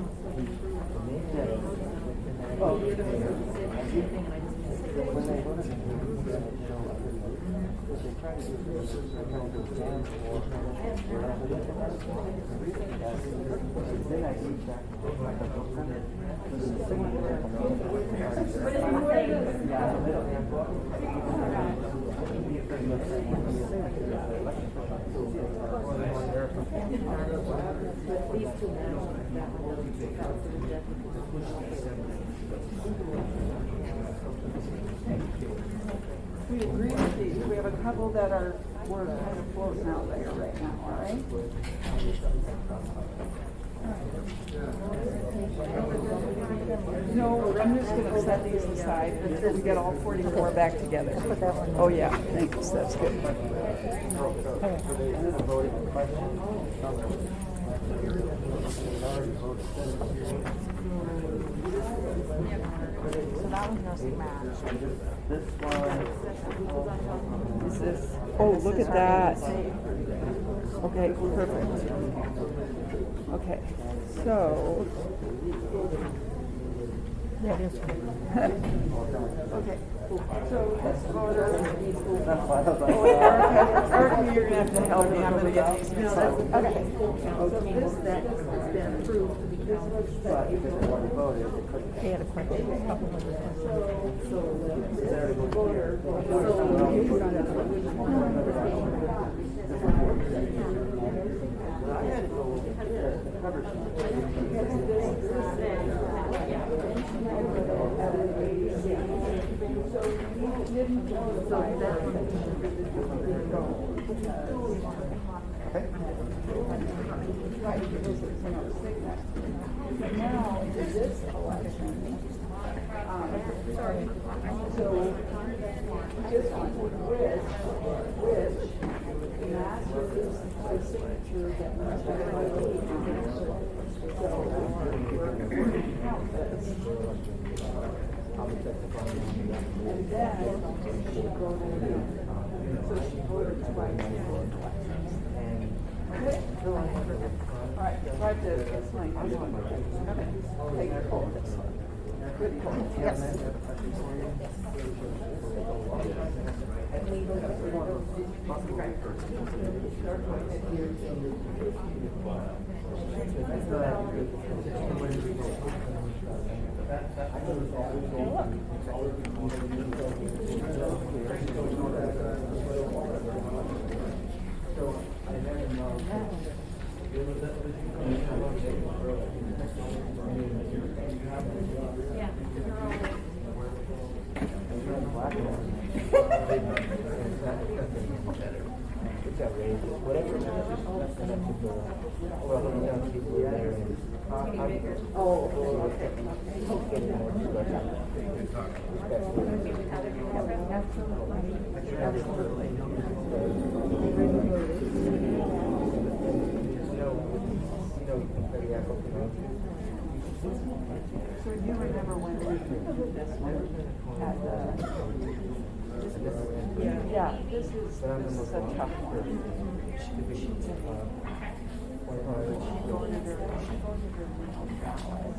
We agree with these. We have a couple that are, we're kind of floating out there right now, all right? No, I'm just gonna set these aside until we get all 44 back together. Oh, yeah, thanks, that's good. So that one doesn't match. Is this, oh, look at that. Okay, perfect. Okay, so. Yeah, it is. Okay, so this voter. Oh, Erica, you're gonna have to help me, I'm gonna get these mixed up. Okay. So this that has been approved. They had a question. But now, in this election, so this one, which matches the signature that must be and then she voted, so she voted twice in both elections. Okay? All right, try to explain this one. Okay, take a hold of this one. Good call. Yes. It's outrageous. Whatever, just messing up people. Well, people are there and. Oh, okay. Getting more discussion. Absolutely. So do you remember when we did this one at the, yeah, this is a tough one. She voted her mail ballot,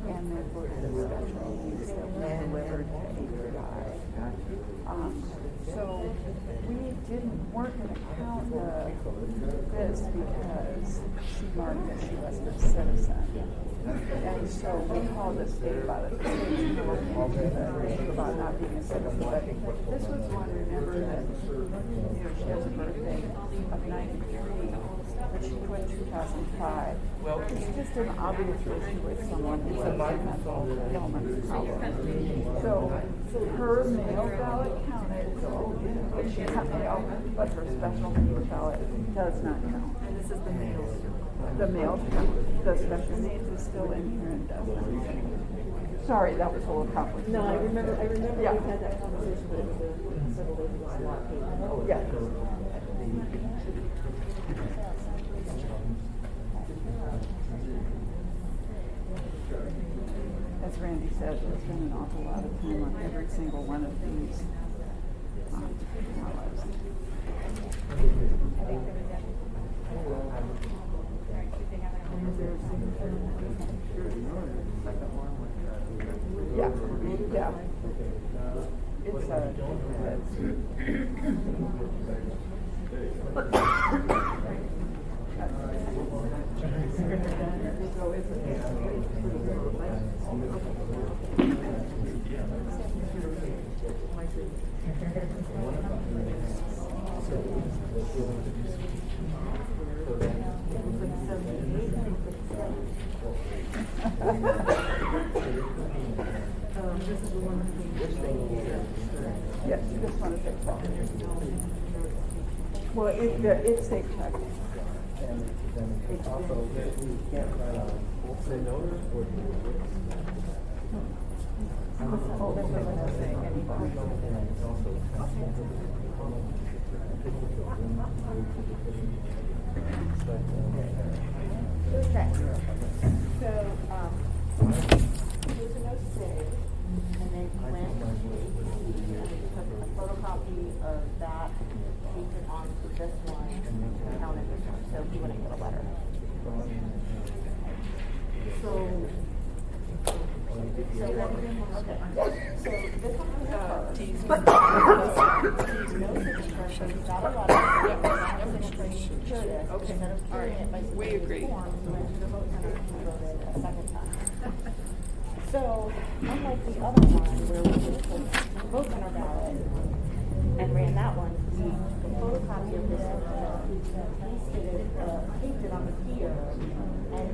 and then voted a special needs that were delivered to API. So weren't gonna count this because she marked that she was a citizen. And so we called the state about it. The state's working about not being a citizen. But this was one, remember, that, she has a birthday of 93, but she quit 2005. Well, it's just an obvious issue with someone who's a mental illness problem. So her mail ballot counted, but she got mail, but her special needs ballot does not count. And this is the mail. The mail, the special needs is still in here and doesn't. Sorry, that was a little complicated. No, I remember Yeah. we had that conversation, but it was several days ago. Yeah. As Randy said, there's been an awful lot of time on every single one of these. Yeah, yeah. It's This is the one yes, this one is accepted. Well, it's accepted. And then also, we can't write a wholesale notice or. Oh, that's what I was saying, anybody. Okay. So, here's a note today, and then he went, and he took a photocopy of that, taped it onto this one, and counted this one, so he wouldn't get a letter. So okay. So this one was T's no signature, so he got a letter, not a signature, he secured it. Okay. Instead of All right. curing it by We submitting agree. the form, he went to the vote center and voted a second time. So, unlike the other one where we just took the vote center ballot and ran that one, the photocopy of this one, pasted it, taped it on the here and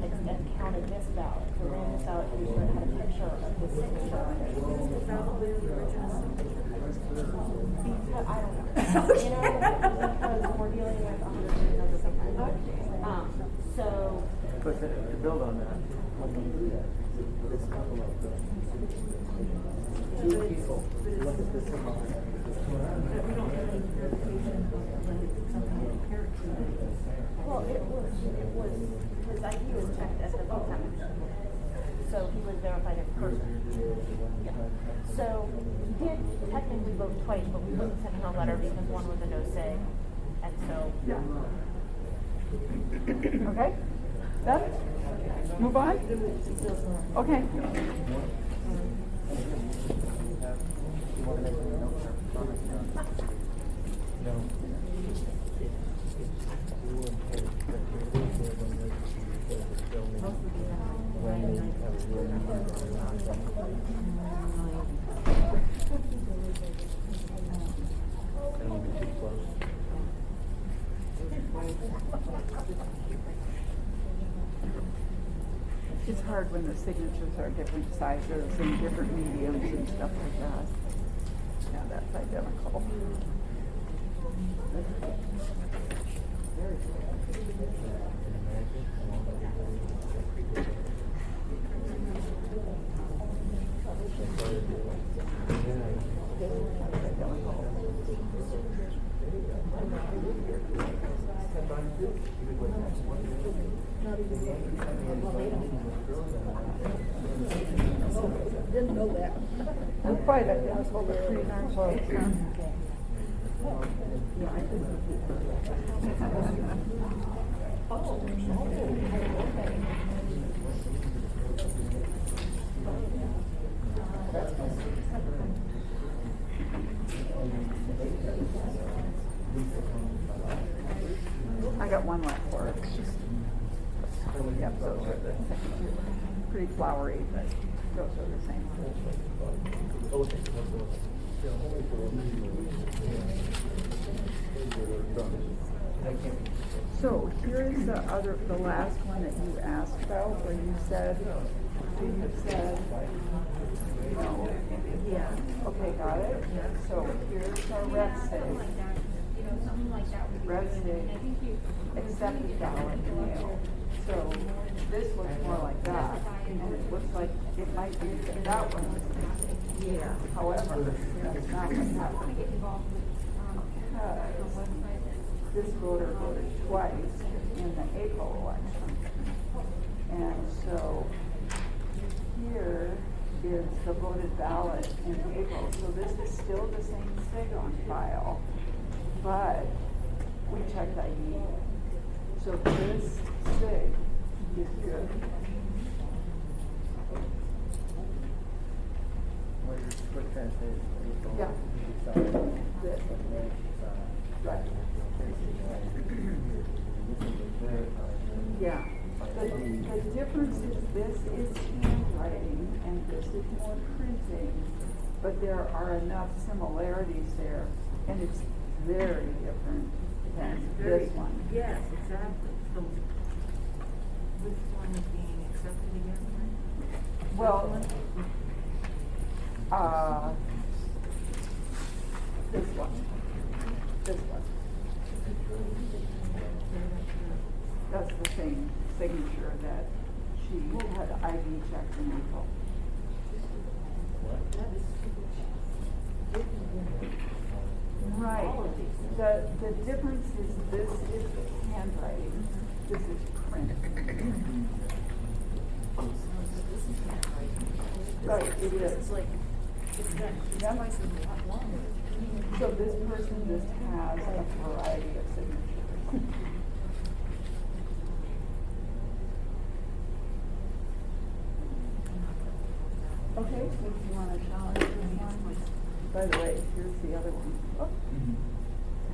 counted this ballot. So ran this out, we had a picture of his signature on it. Because, I don't know. You know, because we're dealing with 100 of the same kind. So, But to build on that, this couple of two people look at this. well, it was, his ID was checked at the vote center. So he was verified in person. Yeah. So he did technically vote twice, but we wouldn't send her a letter because one was a no say. And so. Yeah. Okay? Done? Move on? Okay. It's hard when the signatures are different sizes and different mediums and stuff like that. Yeah, that's identical. Didn't know that. They're quite identical, but pretty darn close. I got one left for it. Yep, those are the same. Pretty flowery, but those are the same. So here is the last one that you asked about, where you said, no. Yeah. Okay, got it. So here's our red state. Red state, accepted ballot mail. So this looks more like that, and it looks like it might be that one. Yeah. However, that's not what's happening. This voter voted twice in the April election. And so here is the voted ballot in April. So this is still the same SIG on file, but we checked ID. So this SIG is good. Yeah. This. Right. Yeah. The difference is this is handwriting and this is more printing, but there are enough similarities there, and it's very different than this one. Yes, exactly. So which one is being accepted again? Well, this one. This one. That's the same signature that she had ID checked in April. Right. The difference is this is handwriting, this is print. Right, it is. It's like, it's got twice as lot longer. So this person just has a variety of signatures. Okay, so if you want to challenge this one, by the way, here's the other one. Oh.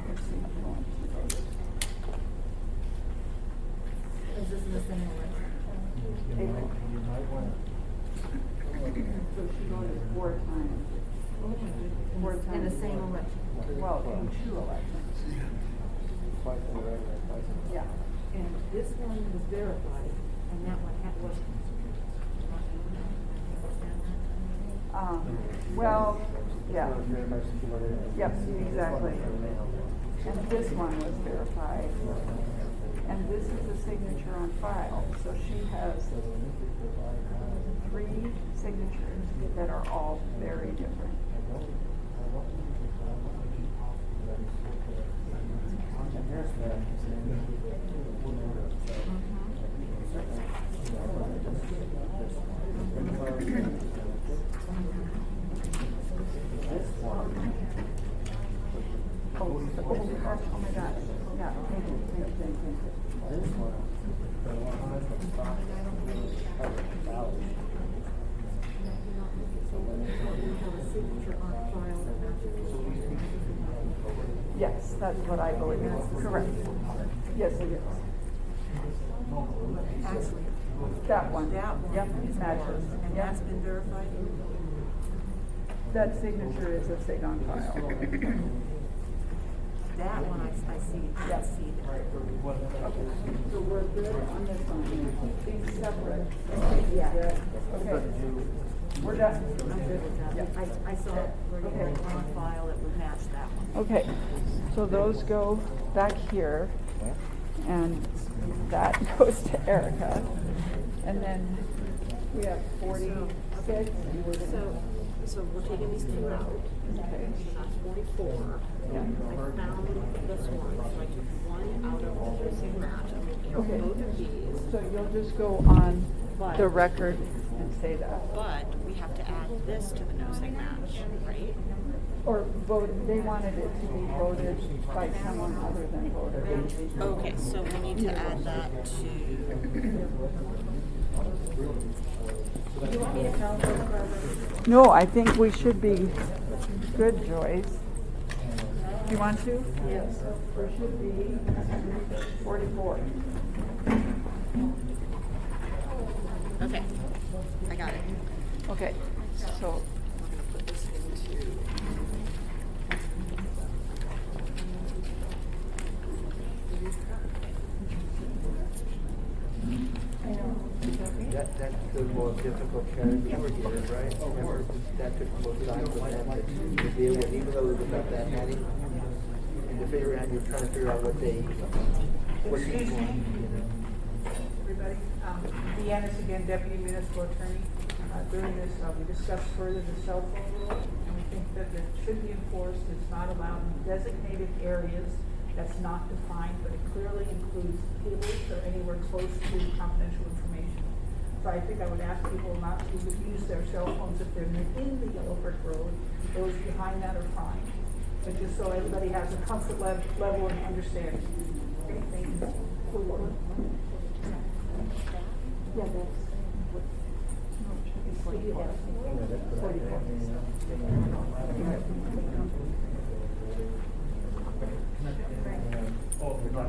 Let's see if you want to vote it. Is this in the same election? April. So she voted 4 times. Four times. In the same election? Well, in 2 elections. Yeah. And this one was verified, and that one wasn't. Well, yeah. Yep, exactly. And this one was verified. And this is a signature on file. So she has 3 signatures that are all very different. Oh my gosh. Yeah, thank you. This one, the one that's the box, ballot. Yes, that's what I believe. Correct. Yes, it is. Actually, That one. that one Yep, is matches. ours, and Yep. that's been verified? That signature is a SIG on file. That one I see, I Yes. see that. Okay, so we're good on this one, keep things separate. Yeah. Okay, we're done. I'm good with that. Yeah. I saw it, Okay. on file that would match that one. Okay, so those go back here, and that goes to Erica. And then we have 46. So we're taking these two out. Okay. That's 44. I found this one, so I took one out of the missing match. I'm gonna count Okay. both of these. So you'll just go on the record and say that. But we have to add this to the nosing match, right? Or vote, they wanted it to be voted by someone other than voters. Okay, so we need to add that to. Do you want me to count those forever? No, I think we should be good, Joyce. Do you want to? Yes. There should be 44. Okay, I got it. Okay, so, Put this into. That's the more difficult challenge we were here, right? Remember, that took both sides of that to deal with, even though it was about that many. And to figure out, you're trying to figure out what they, what each Excuse me? one. Everybody, Deanna's again, Deputy Municipal Attorney. During this, we discussed further the cell phone rule, and we think that it should be enforced. It's not allowed in designated areas. That's not defined, but it clearly includes tables or anywhere close to confidential information. So I think I would ask people not to use their cell phones if they're in the yellow brick road. Those behind that are fine. But just so everybody has a comfort level and understanding. Okay, thank you. yeah, that's. It's 44. 44. Oh, we're not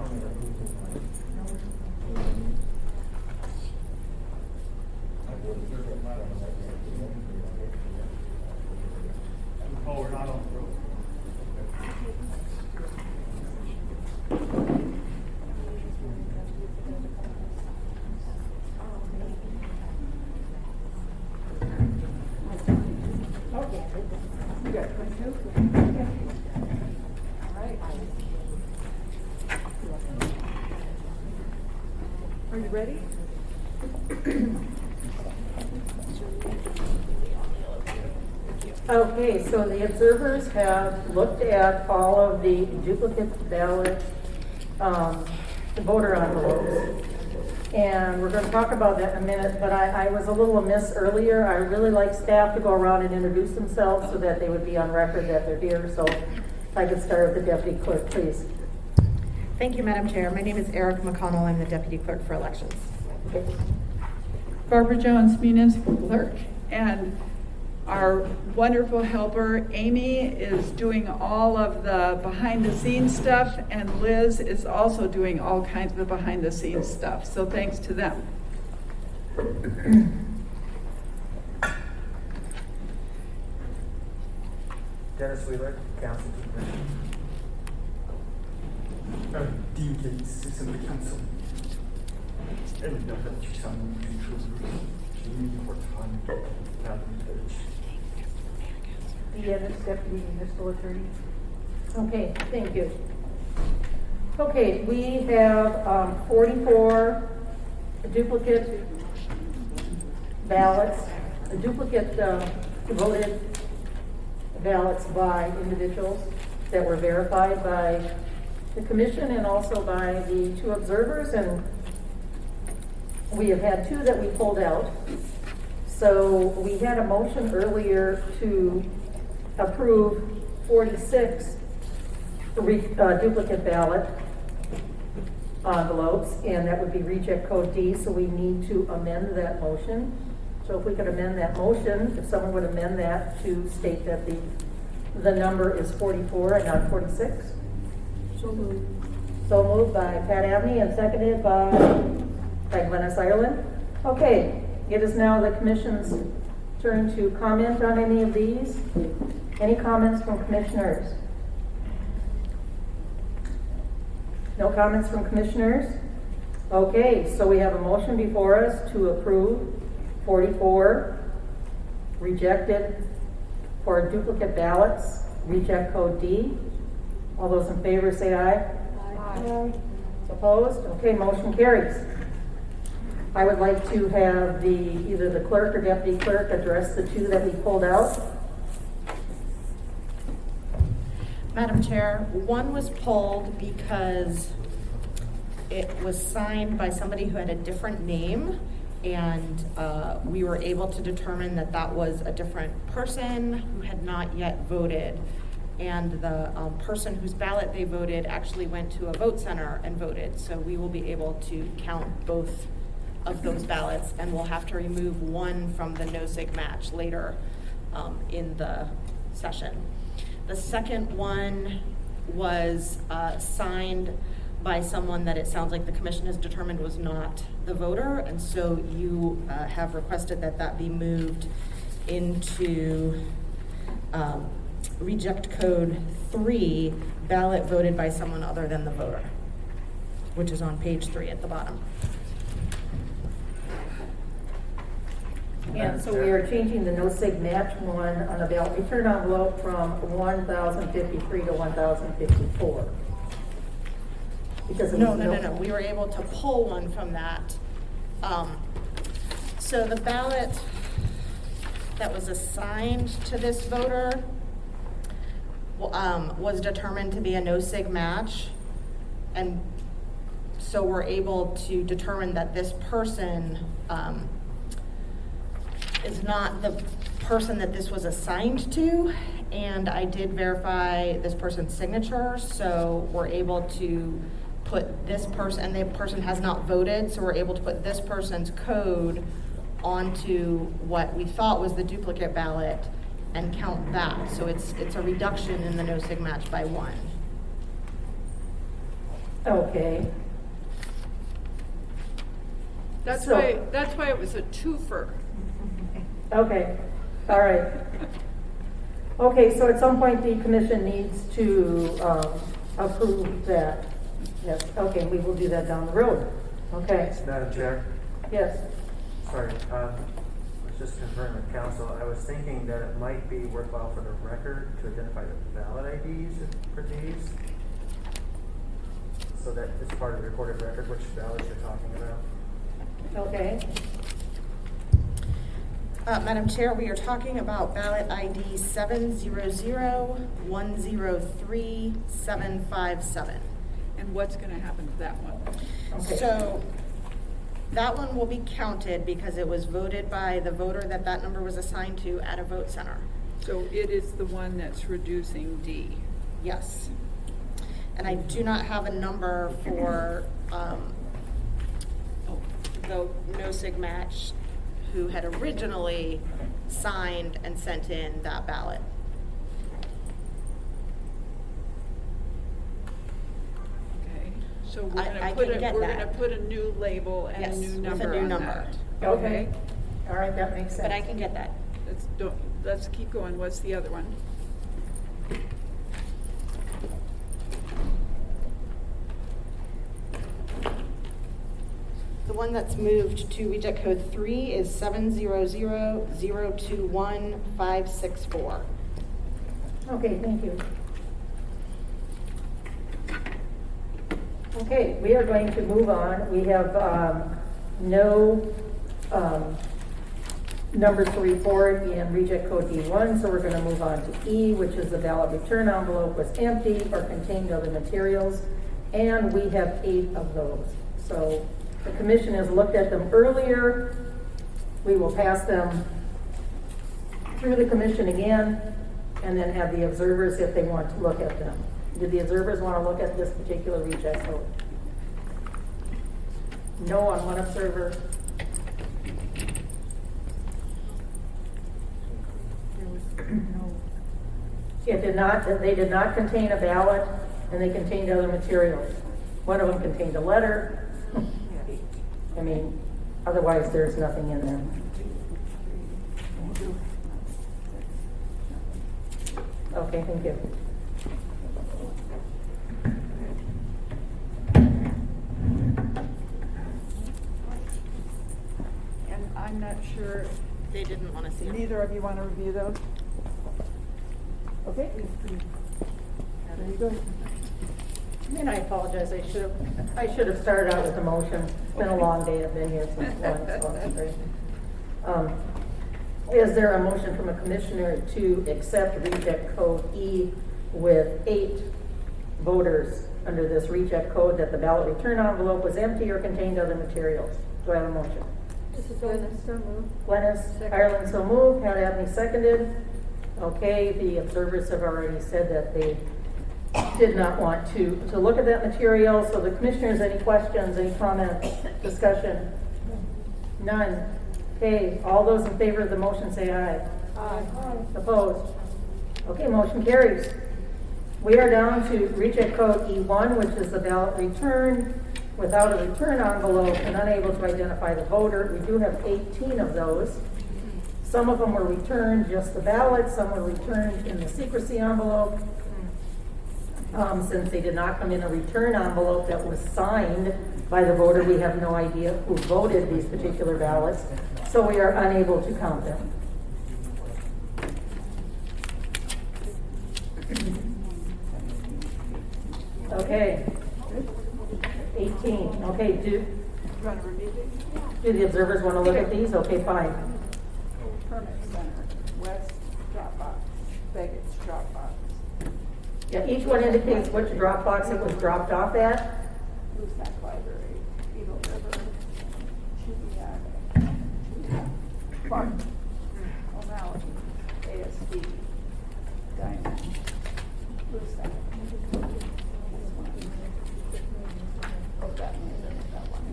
on the road. You got 22? All right. Are you ready? Okay, so the observers have looked at all of the duplicate ballot voter envelopes. And we're going to talk about that in a minute, but I was a little amiss earlier. I really like staff to go around and introduce themselves so that they would be on record that they're here. So if I could start with the deputy clerk, please. Thank you, Madam Chair. My name is Erica McConnell. I'm the Deputy Clerk for Elections. Barbara Jones, Municipal Clerk. And our wonderful helper, Amy, is doing all of the behind-the-scenes stuff, and Liz is also doing all kinds of behind-the-scenes stuff. So thanks to them. Dennis Wheeler, Council to Commission. Dean Gates, Assembly Council. And John Deanna's Deputy Municipal Attorney. Okay, thank you. Okay, we have 44 duplicate ballots, duplicate voted ballots by individuals that were verified by the commission and also by the two observers, and we have had two that we pulled out. So we had a motion earlier to approve 46 duplicate ballot envelopes, and that would be reject code D, so we need to amend that motion. So if we could amend that motion, if someone would amend that to state that the number is 44 and not 46. So moved. So moved by Pat Abney and seconded by Glennis Ireland. Okay, it is now the commission's turn to comment on any of these. Any comments from commissioners? No comments from commissioners? Okay, so we have a motion before us to approve 44 rejected for duplicate ballots, reject code D. All those in favor say aye. Aye. Opposed? Okay, motion carries. I would like to have either the clerk or deputy clerk address the two that we pulled out. Madam Chair, one was pulled because it was signed by somebody who had a different name, and we were able to determine that that was a different person who had not yet voted. And the person whose ballot they voted actually went to a vote center and voted. So we will be able to count both of those ballots, and we'll have to remove one from the no-sig match later in the session. The second one was signed by someone that it sounds like the commission has determined was not the voter, and so you have requested that that be moved into reject code 3, ballot voted by someone other than the voter, which is on page 3 at the bottom. And so we are changing the no-sig match one on a ballot return envelope from 1,053 to 1,054. Because No. We were able to pull one from that. So the ballot that was assigned to this voter was determined to be a no-sig match. And so we're able to determine that this person is not the person that this was assigned to. And I did verify this person's signature, so we're able to put this person, and the person has not voted, so we're able to put this person's code onto what we thought was the duplicate ballot and count that. So it's a reduction in the no-sig match by 1. Okay. That's So- why it was a twofer. Okay, all right. Okay, so at some point the commission needs to approve that. Yes, okay, we will do that down the road. Okay, Madam Chair, yes. sorry, I was just confirming with council, I was thinking that it might be worthwhile for the record to identify the ballot IDs for these, so that it's part of the recorded record which ballots you're talking about. Okay, Madam Chair, we are talking about ballot ID 700-103-757. And what's gonna happen to that one? okay. So that one will be counted because it was voted by the voter that number was assigned to at a vote center. So it is the one that's reducing D. Yes. And I do not have a number for the no-sig match who had originally signed and sent in that ballot. Okay, so we're I gonna can get we're that. gonna put a new label and Yes, a new with a number new on number. that. Okay, all right, that makes sense. But I can get that. Let's keep going. What's the other one? The one that's moved to reject code 3 is 700-021-564. Okay, thank you. Okay, we are going to move on. We have no numbers to report in reject code D1, so we're going to move on to E, which is the ballot return envelope was empty or contained other materials, and we have 8 of those. So the commission has looked at them earlier. We will pass them through the commission again, and then have the observers if they want to look at them. Did the observers want to look at this particular reject code? No on one observer. They did not contain a ballot, and they contained other materials. One of them contained a letter. I mean, otherwise there's nothing in there. Okay, thank you. I'm not sure, They didn't want to see them. neither of you want to review those? Okay. There you go. And I apologize, I should have started out with the motion. It's been a long day, I've been here since 1, so I'm sorry. Is there a motion from a commissioner to accept reject code E with 8 voters under this reject code that the ballot return envelope was empty or contained other materials? Do I have a motion? This is Glennis, so moved. Glennis, Ireland so moved, Pat Abney seconded. Okay, the observers have already said that they did not want to look at that material. So the commissioners, any questions, any comments, discussion? None. Okay, all those in favor of the motion say aye. Aye. Opposed? Okay, motion carries. We are down to reject code E1, which is the ballot returned without a return envelope and unable to identify the voter. We do have 18 of those. Some of them were returned just the ballot, some were returned in the secrecy envelope. Since they did not come in a return envelope that was signed by the voter, we have no idea who voted these particular ballots, so we are unable to count them. Okay. 18. Okay, do the observers want to look at these? Okay, fine. Permit Center, West Dropbox, Baggett's Dropbox, Yeah, each one indicates which Dropbox it was dropped off at. Gooseneck Library, Eagle River, Chibiac, Martin, O'Malley, ASD, Diamond, Gooseneck. Oh, that one, that one.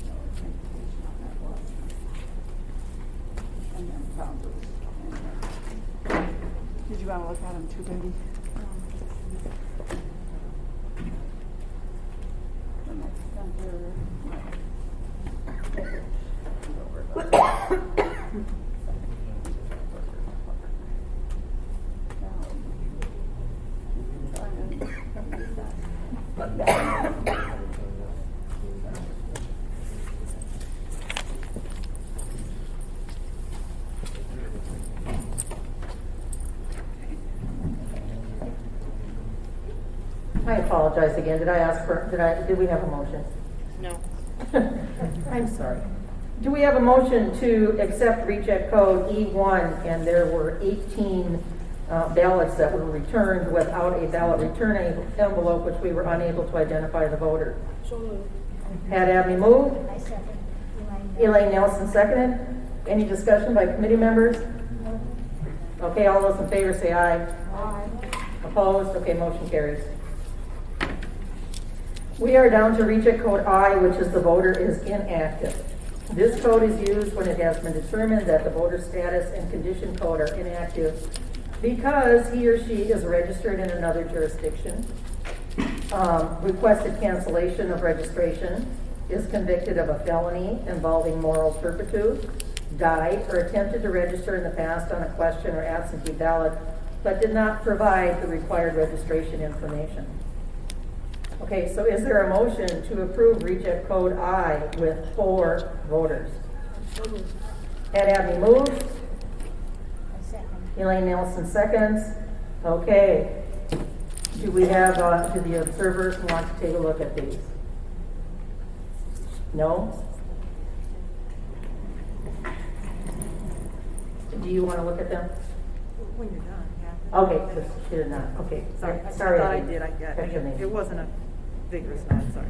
No information on that one. And then Founders. Did you want to look at them too, baby? The next center. I apologize again. Did we have a motion? No. I'm sorry. Do we have a motion to accept reject code E1, and there were 18 ballots that were returned without a ballot return envelope, which we were unable to identify the voter? So moved. Pat Abney moved. I second. Elaine Nelson seconded. Any discussion by committee members? Okay, all those in favor say aye. Aye. Opposed? Okay, motion carries. We are down to reject code I, which is the voter is inactive. This code is used when it has been determined that the voter status and condition code are inactive because he or she is registered in another jurisdiction, requested cancellation of registration, is convicted of a felony involving moral turpitude, died or attempted to register in the past on a question or absentee ballot, but did not provide the required registration information. Okay, so is there a motion to approve reject code I with 4 voters? Pat Abney moves. I second. Elaine Nelson seconds. Okay. Do we have, do the observers want to take a look at these? No? Do you want to look at them? When you're done, yeah. Okay, she did not. Okay, Sorry, sorry. I thought I did, Catch your name. it wasn't a vigorous nod, sorry.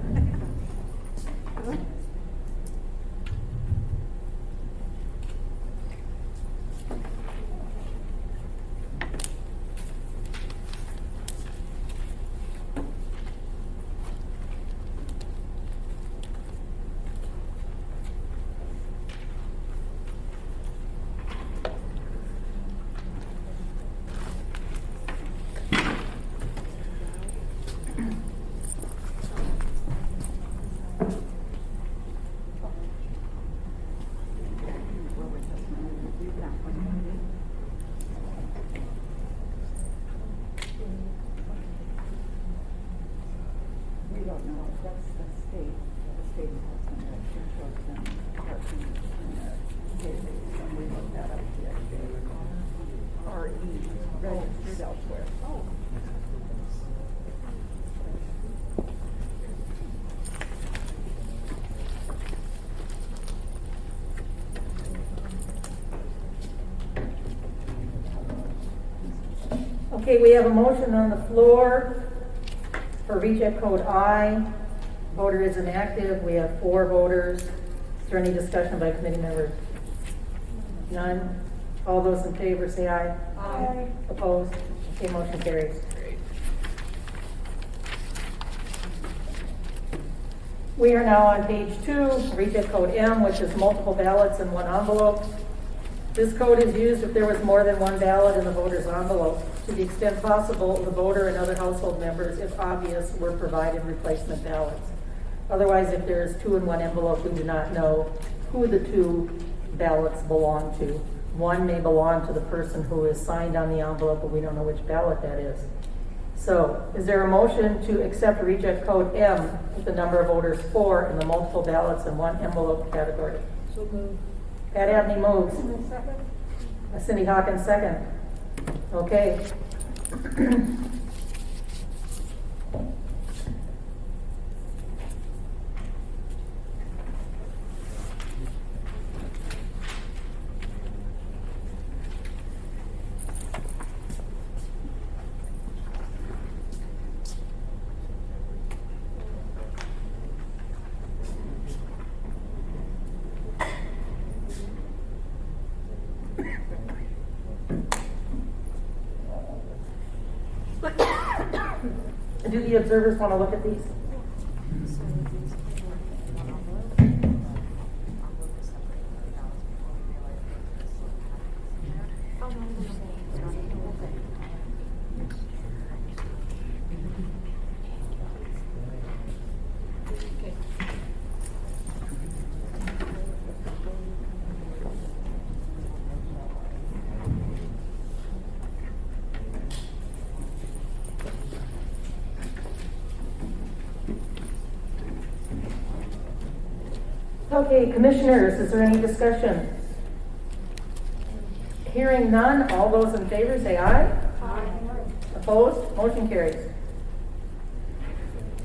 Okay, we have a motion on the floor for reject code I. Voter is inactive. We have 4 voters. Is there any discussion by committee members? None? All those in favor say aye. Aye. Opposed? Okay, motion carries. We are now on page 2, reject code M, which is multiple ballots in one envelope. This code is used if there was more than one ballot in the voter's envelope. To the extent possible, the voter and other household members, if obvious, were provided replacement ballots. Otherwise, if there is 2 in one envelope, we do not know who the 2 ballots belong to. One may belong to the person who is signed on the envelope, but we don't know which ballot that is. So, is there a motion to accept reject code M with the number of voters 4 in the multiple ballots in one envelope category? So moved. Pat Abney moves. Second? Cindy Hawkins second. Okay. Do the observers want to look at these? Okay, commissioners, is there any discussion? Hearing none, all those in favor say aye. Aye. Opposed? Motion carries.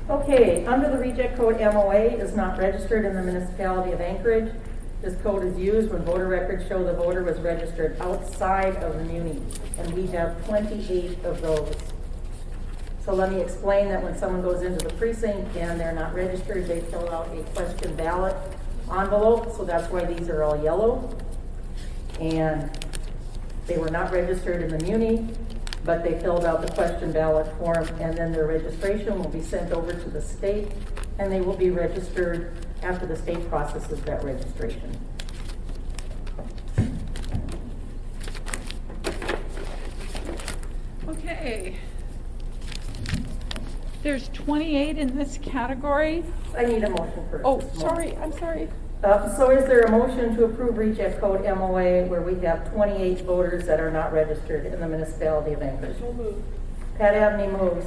Okay, under the reject code, MOA is not registered in the municipality of Anchorage. This code is used when voter records show the voter was registered outside of the muni, and we have 28 of those. So let me explain that when someone goes into the precinct and they're not registered, they fill out a question ballot envelope, so that's why these are all yellow. And they were not registered in the muni, but they filled out the question ballot form, and then their registration will be sent over to the state, and they will be registered after the state processes that registration. Okay. There's 28 in this category. I need a motion first. Oh, sorry, I'm sorry. So is there a motion to approve reject code MOA where we have 28 voters that are not registered in the municipality of Anchorage? So moved. Pat Abney moves.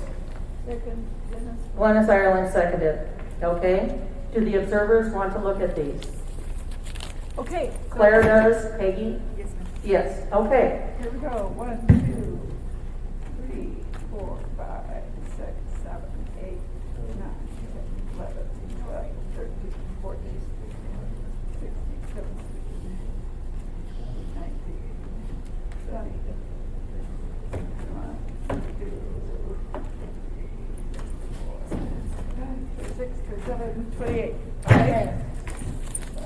Second, Dennis. Glennis Ireland seconded. Okay. Do the observers want to look at these? Okay. so- Claire does. Peggy? Yes, ma'am. Yes. Okay. Here we go. 1, 2, 3, 4, 5, 6, 7, 8, 9, 10, 11, 12, 13, 14, 16, 17, 19, 20, 1, 2, 3, 4, 5, 6, 7, 28. Okay.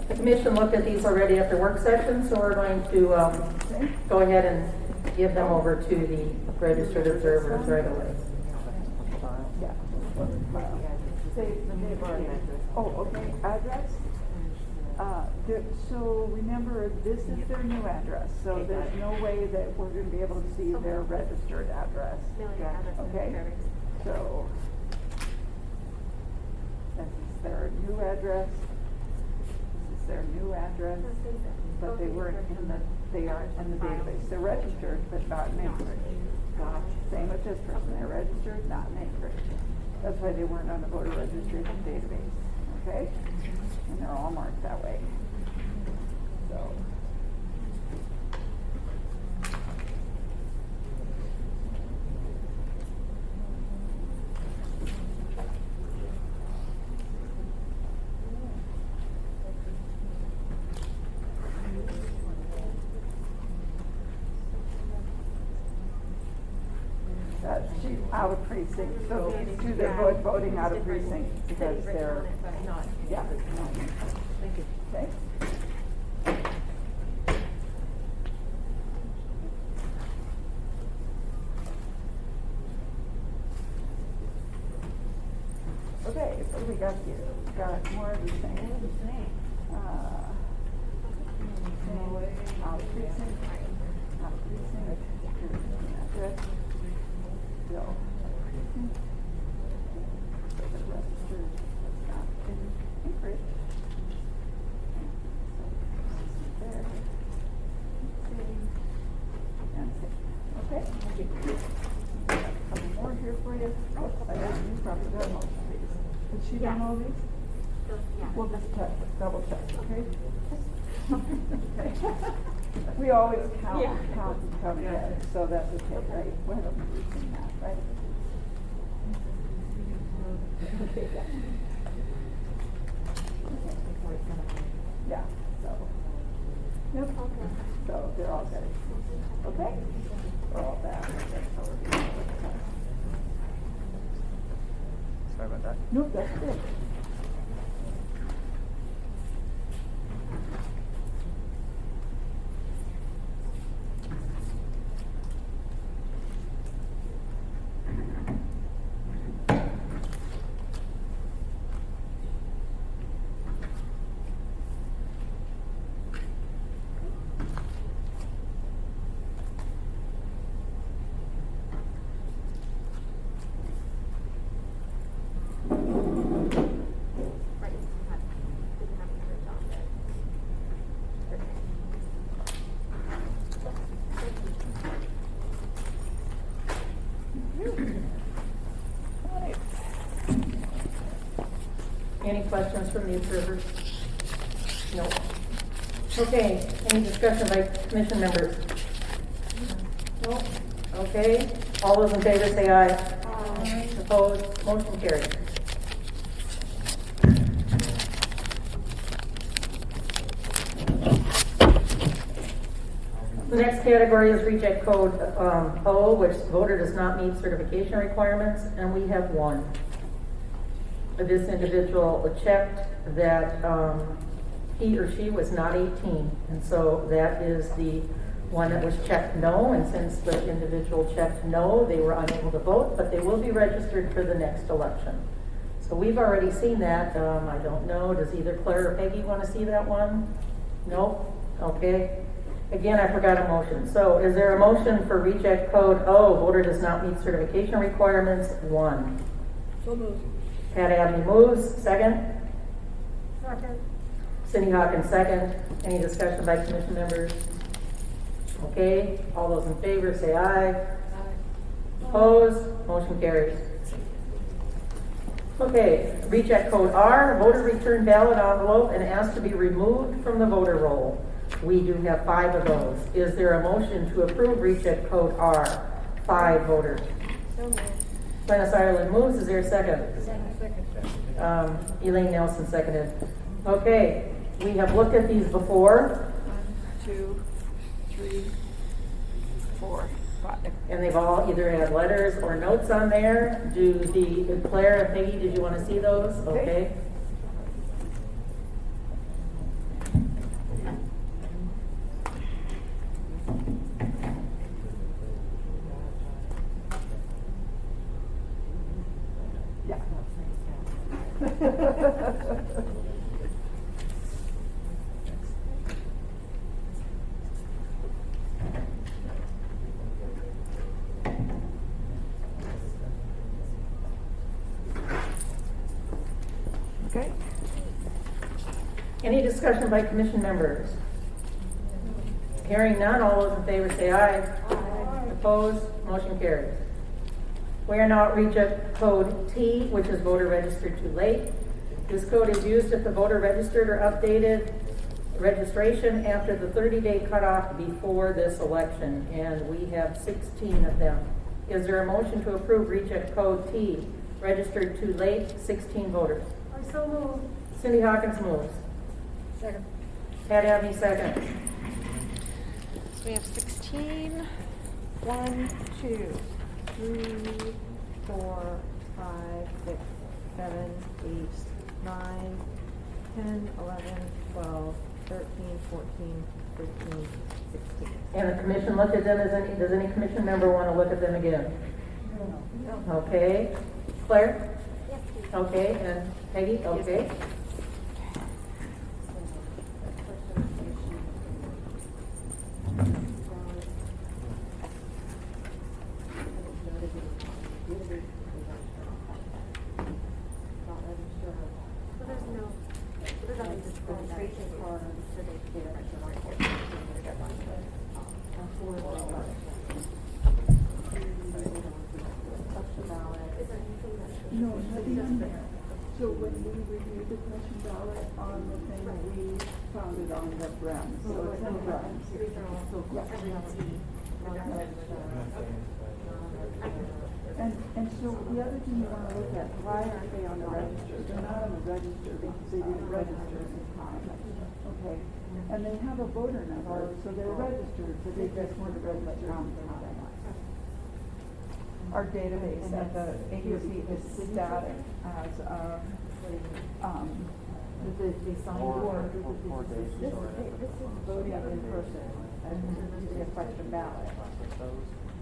The commission looked at these already after work session, so we're going to go ahead and give them over to the registered observers right away. Oh, okay, address? So remember, this is their new address, so there's no way that we're gonna be able to see their registered address. Okay, so this is their new address. This is their new address, but they weren't in the, they aren't in the database. They're registered, but not in Anchorage. Same with this person, they're registered, not in Anchorage. That's why they weren't on the voter registration database, okay? And they're all marked that way. So. out of precinct, so do their voting out of precinct because they're, yeah. Thank you. Okay. Okay, what do we got here? We got more of the same. Out of precinct. Out of precinct. Address. Bill. So the registered was not in Anchorage. There. And okay. A couple more here for you. Oh, I got you probably got most of these. Did she done all these? Yeah. We'll just check, double check, okay? Okay. We always count and count ahead, so that's okay, right? When are we using that, right? Okay, yeah, so. Yep. So they're all good. Okay? They're all bad. That's how we're doing it. Sorry about that. Nope, that's good. Any questions from the observers? No. Okay, any discussion by commission members? No? Okay, all those in favor say aye. Aye. Opposed, motion carried. The next category is reject code O, which voter does not meet certification requirements, and we have one. This individual checked that he or she was not 18, and so that is the one that was checked no, and since the individual checked no, they were unable to vote, but they will be registered for the next election. So we've already seen that. I don't know, does either Claire or Peggy want to see that one? Nope. Okay. Again, I forgot a motion. So is there a motion for reject code O, voter does not meet certification requirements, 1? So moved. Pat Abney moves, second. Second. Cindy Hawkins, second. Any discussion by commission members? Okay, all those in favor say aye. Aye. Opposed, motion carries. Okay, reject code R, voter return ballot envelope and ask to be removed from the voter roll. We do have 5 of those. Is there a motion to approve reject code R? 5 voters. So moved. Glennis Ireland moves, is there a second? Second. Elaine Nelson seconded. Okay, we have looked at these before, 1, 2, 3, 4, 5. and they've all either had letters or notes on there. Claire and Peggy, did you want to see those? Okay. Yeah. Okay. Any discussion by commission members? Hearing none, all those in favor say aye. Aye. Opposed, motion carries. We are now at reject code T, which is voter registered too late. This code is used if the voter registered or updated registration after the 30-day cutoff before this election, and we have 16 of them. Is there a motion to approve reject code T, registered too late, 16 voters? I so moved. Cindy Hawkins moves. Second. Pat Abney second. So we have 16. 1, 2, 3, 4, 5, 6, 7, 8, 9, 10, 11, 12, 13, 14, 15, 16. And the commission looked at them, does any commission member want to look at them again? Okay. Claire? Yes, please. Okay, and Peggy? Okay. So there's nothing to registration card, so they can get a registered Is there anything that? No, nothing on there. So when we reviewed the question ballot on the thing, we found it on the Brems. So it's in the Brems. These are also everything. And so the other thing you want to look at, why aren't they on the register? They're not on the register because they didn't register in time. Okay. And they have a voter number, so they're registered, but they just weren't registered on time. Our database at the agency is static as of, they signed for. This is voting in person, and this is a question ballot.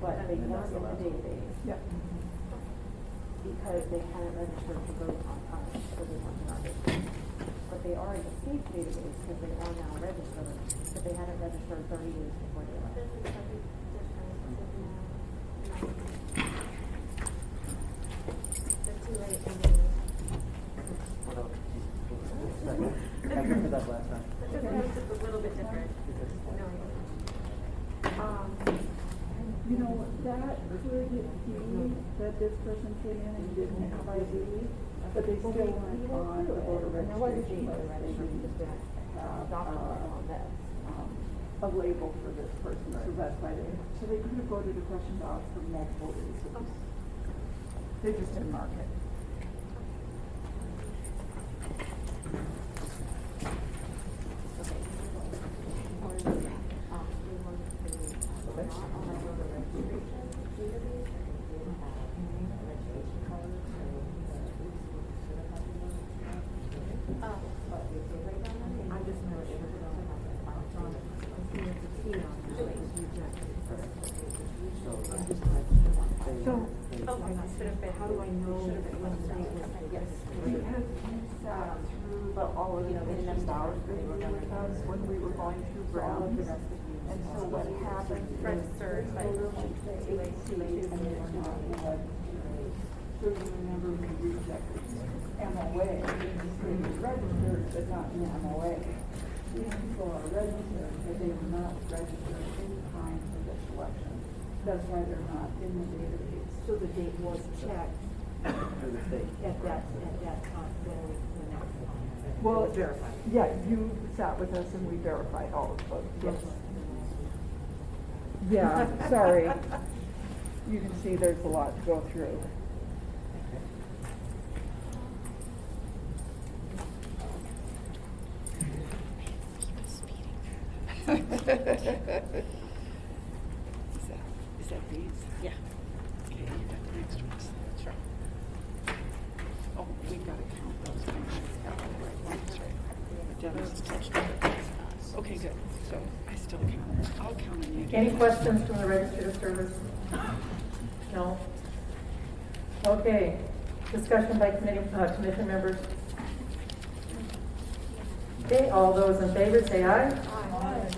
But they weren't in the database. Yep. Because they hadn't registered to vote on time, so they weren't in our database. But they are in the state database because they are now registered, but they hadn't registered 30 days before the election. This is something They're too late. I remember that last time. It's just a little bit different. No. You know, that could be that this person came in and didn't have ID, but they still weren't on the voter registration list. They didn't have a label for this person, so that's why they could have voted a question ballot for multiple reasons. They just didn't mark it. How do I know when they was, yes, Because you sat through all of the issues with us when we were going through Browns. And so what happened is Registered, but too late, and they were not in the registry. So you remember we rejected MOA, they were registered, but not in MOA. These people are registered, but they were not registered in time for this election. That's why they're not in the database. so the date was checked at that time, the next one. Well, Verified. yeah, you sat with us and we verified all of those. Yes. Yeah, sorry. You can see there's a lot to go through. Is that these? Yeah. Okay, you got the next ones. Sure. Oh, we gotta count those things. That's right. Dennis is supposed to. Okay, good. So I still count. I'll count on you. Any questions from the registered of service? No? Okay. Discussion by commission members? Okay, all those in favor say aye. Aye.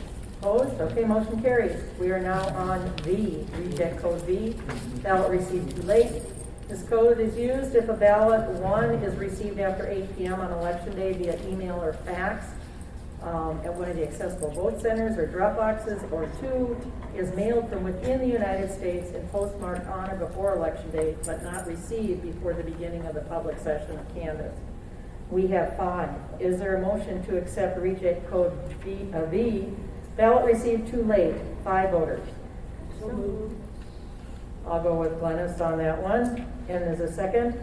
Opposed? Okay, motion carries. We are now on V, reject code V, ballot received too late. This code is used if a ballot, 1, is received after 8 p.m. on election day via email or fax at one of the accessible vote centers or drop boxes, or 2, is mailed from within the United States and postmarked on or before election day, but not received before the beginning of the public session of canvass. We have 5. Is there a motion to accept reject code V, ballot received too late, 5 voters? So moved. I'll go with Glennis on that one. And there's a second?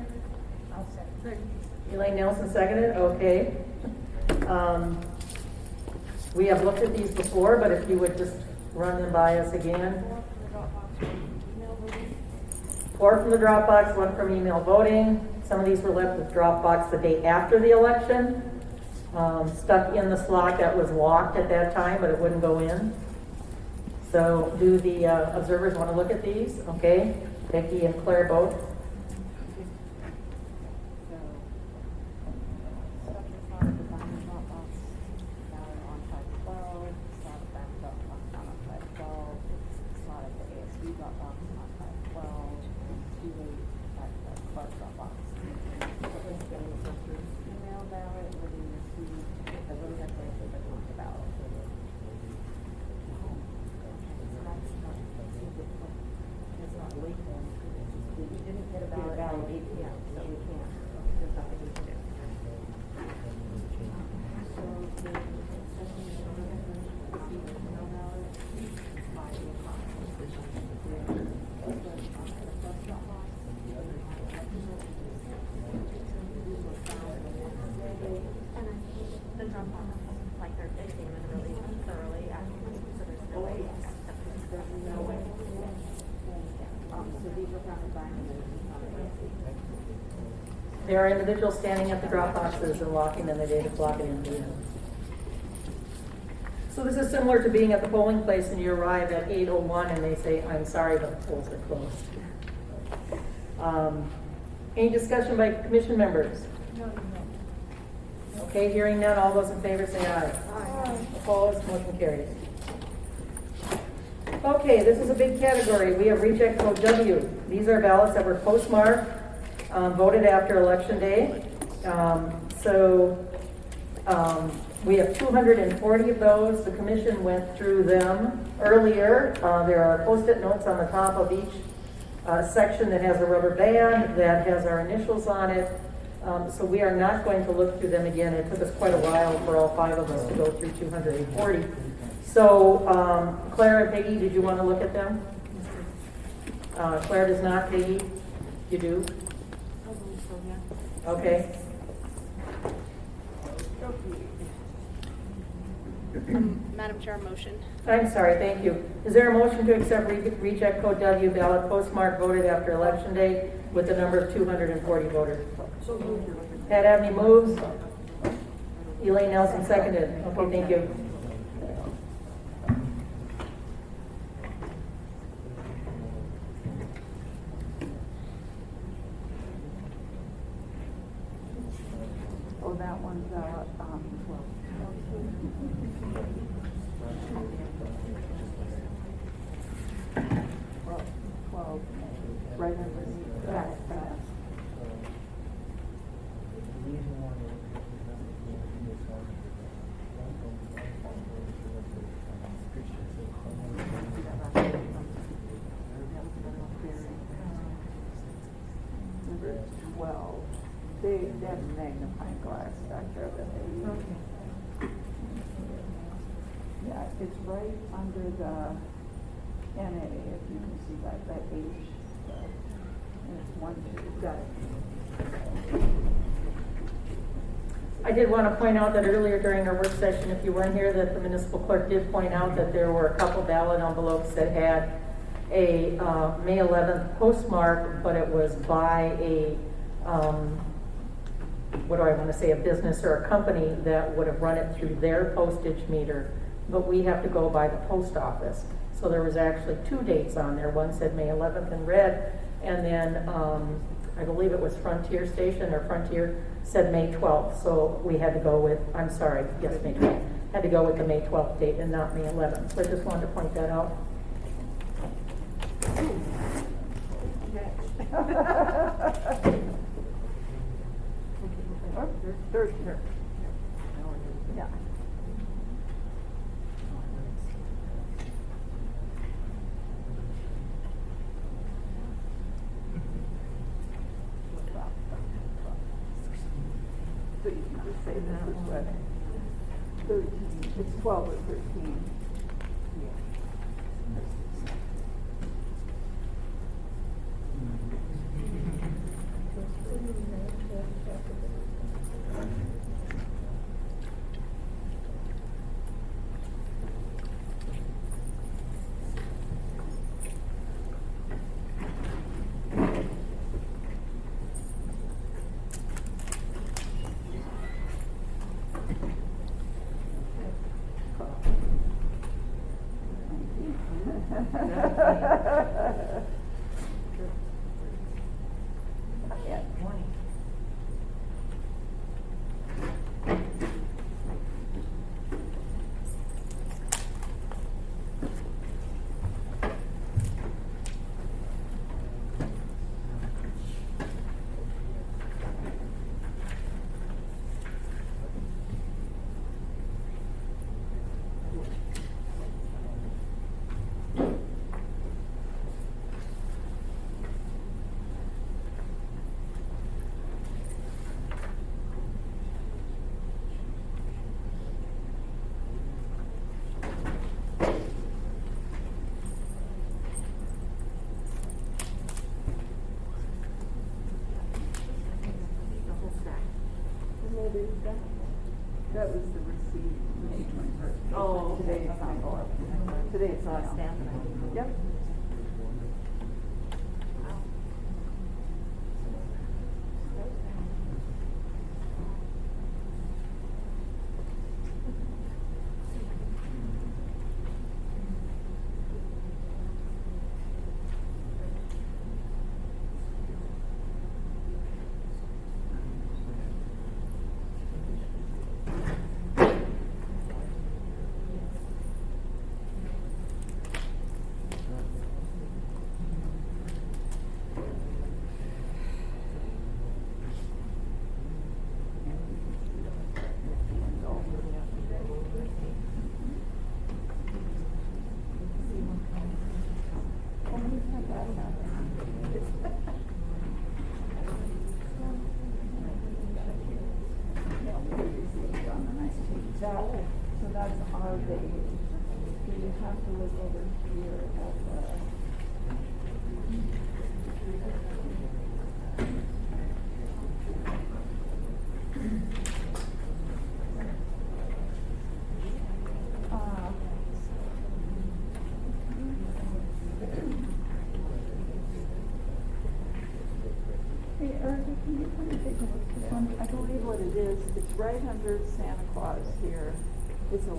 I'll second. Elaine Nelson seconded, okay. We have looked at these before, but if you would just run them by us again. 4 from the Dropbox, 1 from email voting. Some of these were left with Dropbox the day after the election, stuck in the slot that was locked at that time, but it wouldn't go in. So do the observers want to look at these? Okay, Becky and Claire both. So, stuff is not at the diamond Dropbox, ballot on 512, slot at that Dropbox not on 512, slot at the ASB Dropbox on 512, and too late at the Clark Dropbox. So it's getting the email ballot, where they received the voter declaration, but not the ballot. It's not late then, you didn't get a ballot at 8 PM, so we can't, there's nothing we can do. So the session is over, receive the email ballot by 8 o'clock. And I think the Dropbox, like they're examined really thoroughly afterwards, so there's no way There's no way. So these were found by There are individuals standing at the drop boxes and locking them, the data blocking in. So this is similar to being at the polling place and you arrive at 8:01 and they say, I'm sorry, but the polls are closed. Any discussion by commission members? Okay, hearing none, all those in favor say aye. Aye. Opposed, motion carries. Okay, this is a big category. We have reject code W. These are ballots that were postmarked, voted after Election Day. We have 240 of those. The commission went through them earlier. There are Post-it notes on the top of each section that has a rubber band that has our initials on it. So we are not going to look through them again. It took us quite a while for all 5 of us to go through 240. So Claire and Peggy, did you want to look at them? Claire does not. Peggy, you do? Okay. Madam Chair, motion. I'm sorry, thank you. Is there a motion to accept reject code W ballot postmark voted after Election Day with the number of 240 voters? Pat Abney moves. Elaine Nelson seconded. Okay, thank you. Oh, that one's, 12. 12, right underneath that. Number 12. They have a magnifying glass back there that they use. Yeah, it's right under the NA, if you can see that H. And it's 1, 2. Got it. I did want to point out that earlier during our work session, if you weren't here, that the municipal clerk did point out that there were a couple ballot envelopes that had a May 11th postmark, but it was by a, what do I want to say, a business or a company that would have run it through their postage meter, but we have to go by the post office. So there was actually 2 dates on there. One said May 11th in red, and then I believe it was Frontier Station or Frontier said May 12th. So we had to go with, I'm sorry, yes, May 12th. Had to go with the May 12th date and not May 11th. So I just wanted to point that out. There's here. Yeah. So you can just say this is what, 13, it's 12 or 13. That was the receipt, May 21st. Oh, Today it's envelope. Today it's not Stamp. Yep. So that's our date. Do you have to look over here at the? Hey, Erica, can you come and take a look at this one? I believe what it is, it's right under Santa Claus here. It's a 1-2.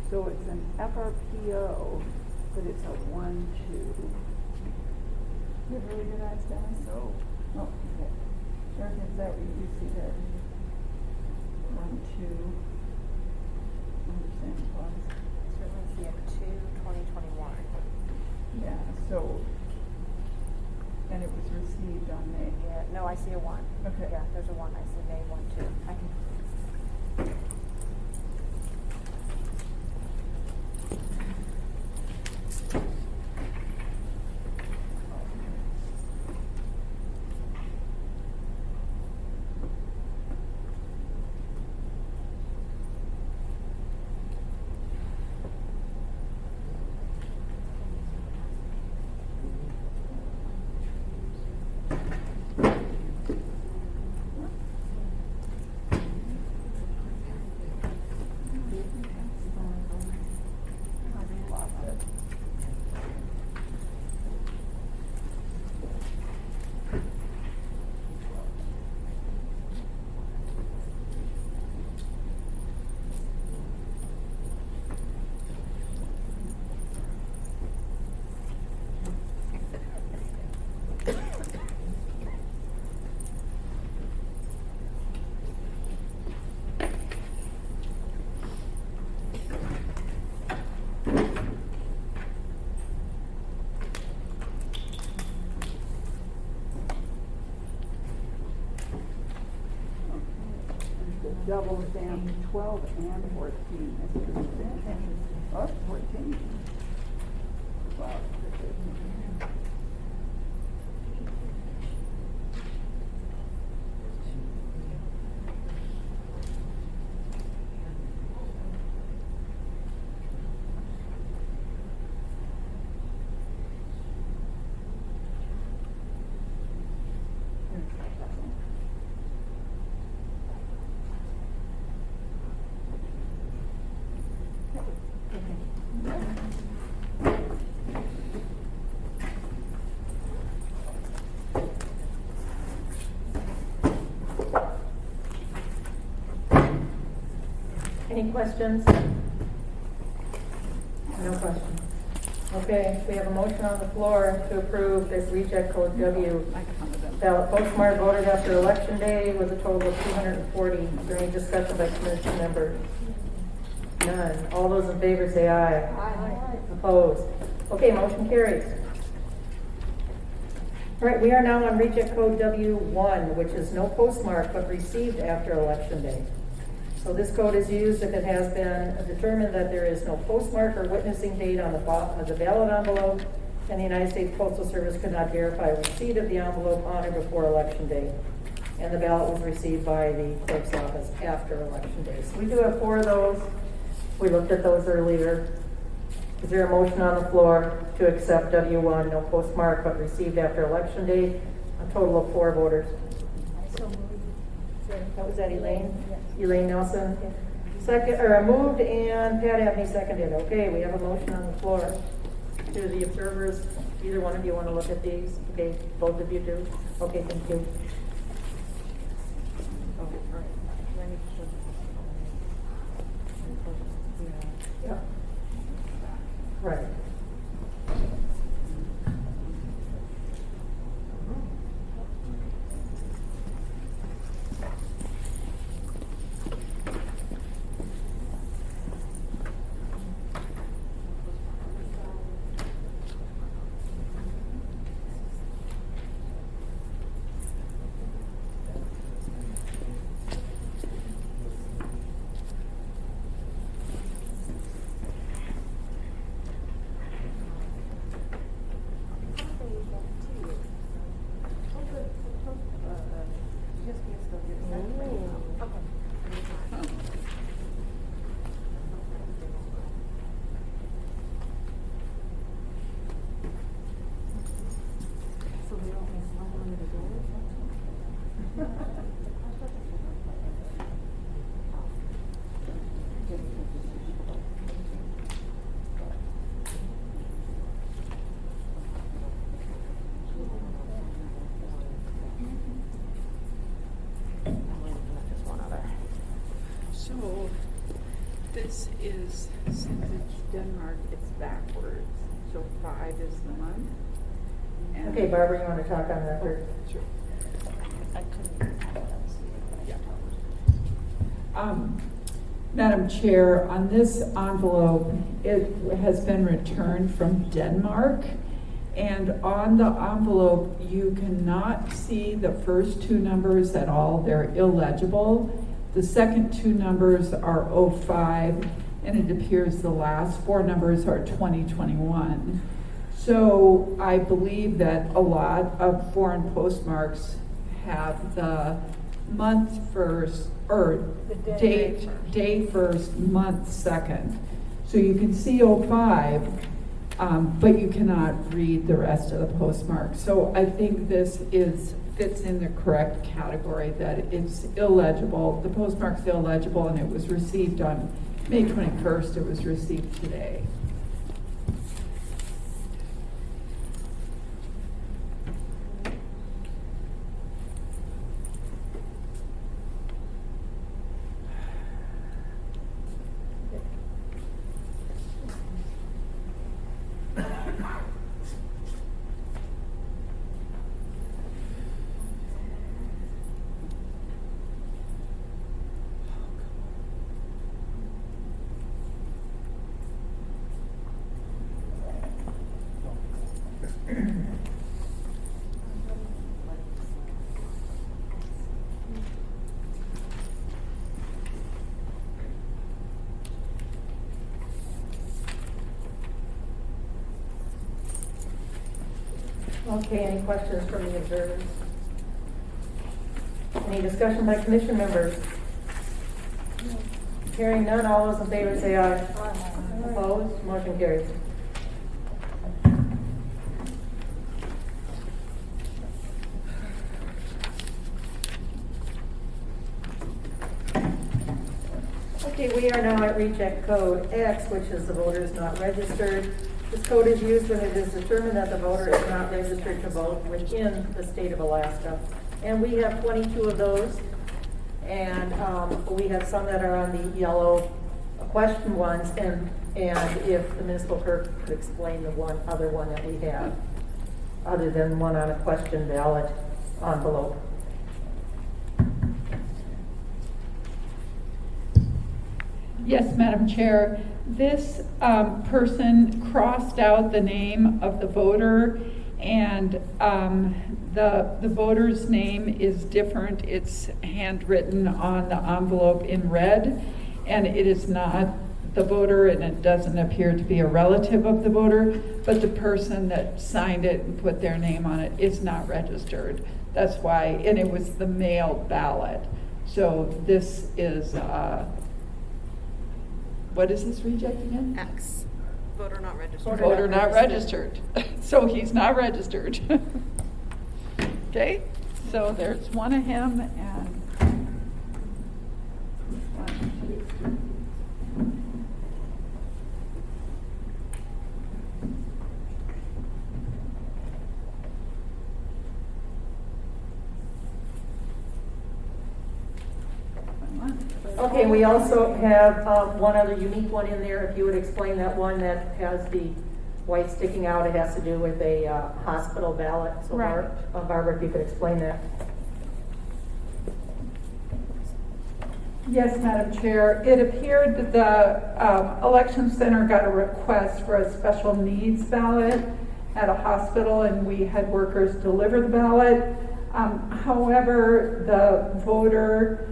So it's an FRPO, but it's a 1-2. You have really good eyes, Dennis? No. Oh, okay. Erica, is that what you see there? 1-2. Under Santa Claus. Certainly see a 2/2021. Yeah, so, and it was received on May. Yeah, no, I see a 1. Okay. Yeah, there's a 1. I see May 1/2. I can. Double stamp 12 and 14. Oh, 14. Wow. Any questions? No question. Okay, we have a motion on the floor to approve this reject code W ballot postmark voted after election day with a total of 240. Is there any discussion by commission members? None. All those in favor say aye. Aye. Opposed? Okay, motion carries. All right, we are now on reject code W1, which is no postmark but received after election day. So this code is used if it has been determined that there is no postmark or witnessing date on the ballot envelope, and the United States Postal Service could not verify receipt of the envelope on or before election day. And the ballot was received by the clerk's office after election day. So we do have 4 of those. We looked at those earlier. Is there a motion on the floor to accept W1, no postmark, but received after election day? A total of 4 voters. That was that Elaine? Elaine Nelson? Second, or moved, and Pat Abney seconded. Okay, we have a motion on the floor. Do the observers, either one of you want to look at these? Okay, both of you do? Okay, thank you. Okay, all right. Do I need to show the- Yeah. Right. So, this is, since it's Denmark, it's backwards. So 5 is the month. And- Okay, Barbara, you want to talk on record? Sure. I couldn't. Yeah. Madam Chair, on this envelope, it has been returned from Denmark. And on the envelope, you cannot see the first 2 numbers at all. They're illegible. The second 2 numbers are 05, and it appears the last 4 numbers are 2021. So I believe that a lot of foreign postmarks have the month first, or day first, month second. So you can see 05, but you cannot read the rest of the postmark. So I think this fits in the correct category, that it's illegible. The postmark's illegible, and it was received on May 21st. It was received today. Okay, any questions from the observers? Any discussion by commission members? Hearing none, all those in favor say aye. Opposed? Motion carries. Okay, we are now at reject code X, which is the voter is not registered. This code is used when it is determined that the voter is not registered to vote within the state of Alaska. And we have 22 of those. And we have some that are on the yellow question ones, and if the municipal clerk could explain the other one that we have, other than one on a question ballot envelope. Yes, Madam Chair. This person crossed out the name of the voter, and the voter's name is different. It's handwritten on the envelope in red, and it is not the voter, and it doesn't appear to be a relative of the voter, but the person that signed it and put their name on it is not registered. That's why, and it was the mailed ballot. So this is, what is this reject again? X, voter not registered. Voter not registered. So he's not registered. Okay, so there's one of him and Okay, we also have one other unique one in there. If you would explain that one that has the white sticking out, it has to do with a hospital ballot. So Right. Barbara, if you could explain that. Yes, Madam Chair. It appeared that the election center got a request for a special needs ballot at a hospital, and we had workers deliver the ballot. However, the voter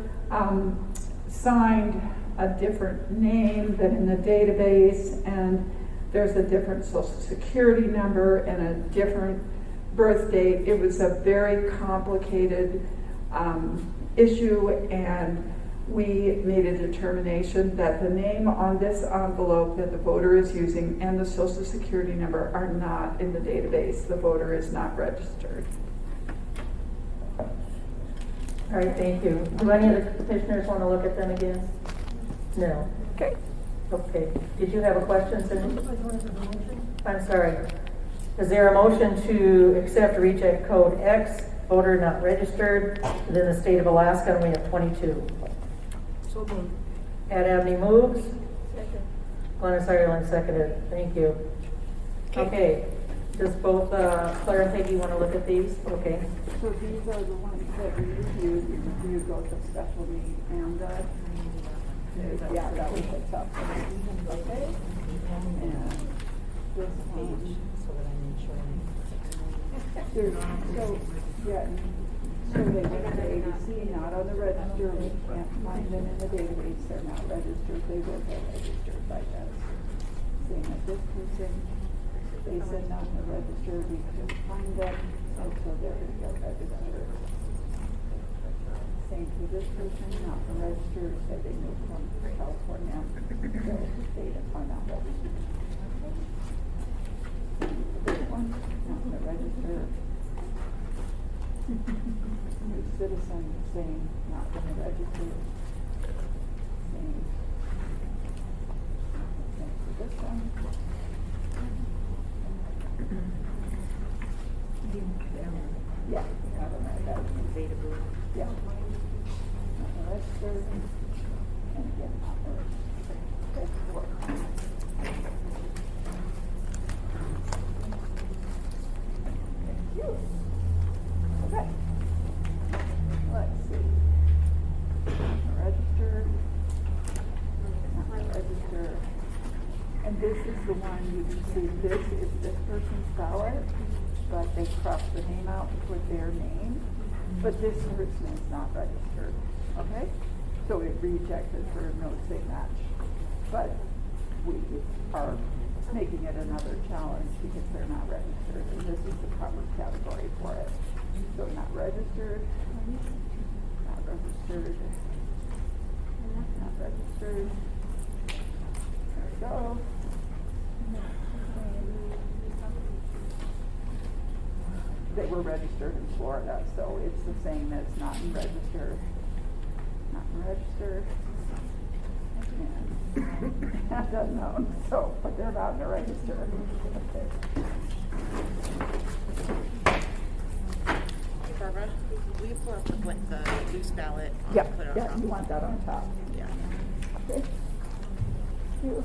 signed a different name than in the database, and there's a different social security number and a different birth date. It was a very complicated issue, and we made a determination that the name on this envelope that the voter is using and the social security number are not in the database. The voter is not registered. All right, thank you. Do any of the petitioners want to look at them again? No. Okay. Okay. Did you have a question, Cindy? I'm sorry. Is there a motion to accept reject code X, voter not registered, within the state of Alaska, and we have 22? So moved. Ed Abney moves. Glennis Ireland seconded. Thank you. Okay. Does both Claire and Peggy want to look at these? Okay. So these are the ones that we reviewed both the special need and yeah, that was the tough one. Okay? And this page. So, yeah, so they went to ABC, not on the register, we can't find them in the database, they're not registered, they will get registered by us. Same as this person, they said not in the register, we couldn't find them, and so they're gonna get registered. Same for this person, not the register, said they moved from California, so they are not registered. This one, not in the register. New citizen, same, not in the register. Same. Same for this one. Yeah, I don't know, that was beta blue. Yeah. Not registered, and again, not registered. Okay, four. Thank you. Okay. Let's see. Registered. Not registered. And this is the one you can see, this is this person's ballot, but they crossed the name out and put their name, but this person is not registered, okay? So it rejected for no say match, but we are making it another challenge because they're not registered, and this is the proper category for it. So not registered, not registered, not registered. There we go. They were registered in Florida, so it's the same as not in registered. Not in registered. And unknown, so, but they're not in the register. Okay. Barbara, will you pull up the loose ballot? Yeah, Put it on yeah, top? you want that on top. Yeah. Okay. you.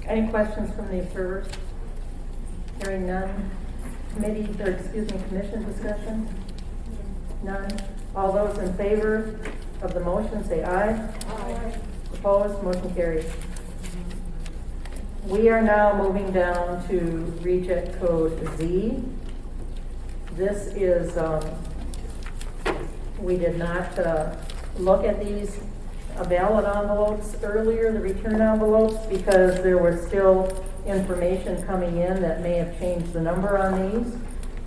Any questions from the observers? Hearing none. Commission discussion? None. All those in favor of the motion say aye. Aye. Opposed, motion carries. We are now moving down to reject code Z. This is, we did not look at these ballot envelopes earlier, the return envelopes, because there was still information coming in that may have changed the number on these.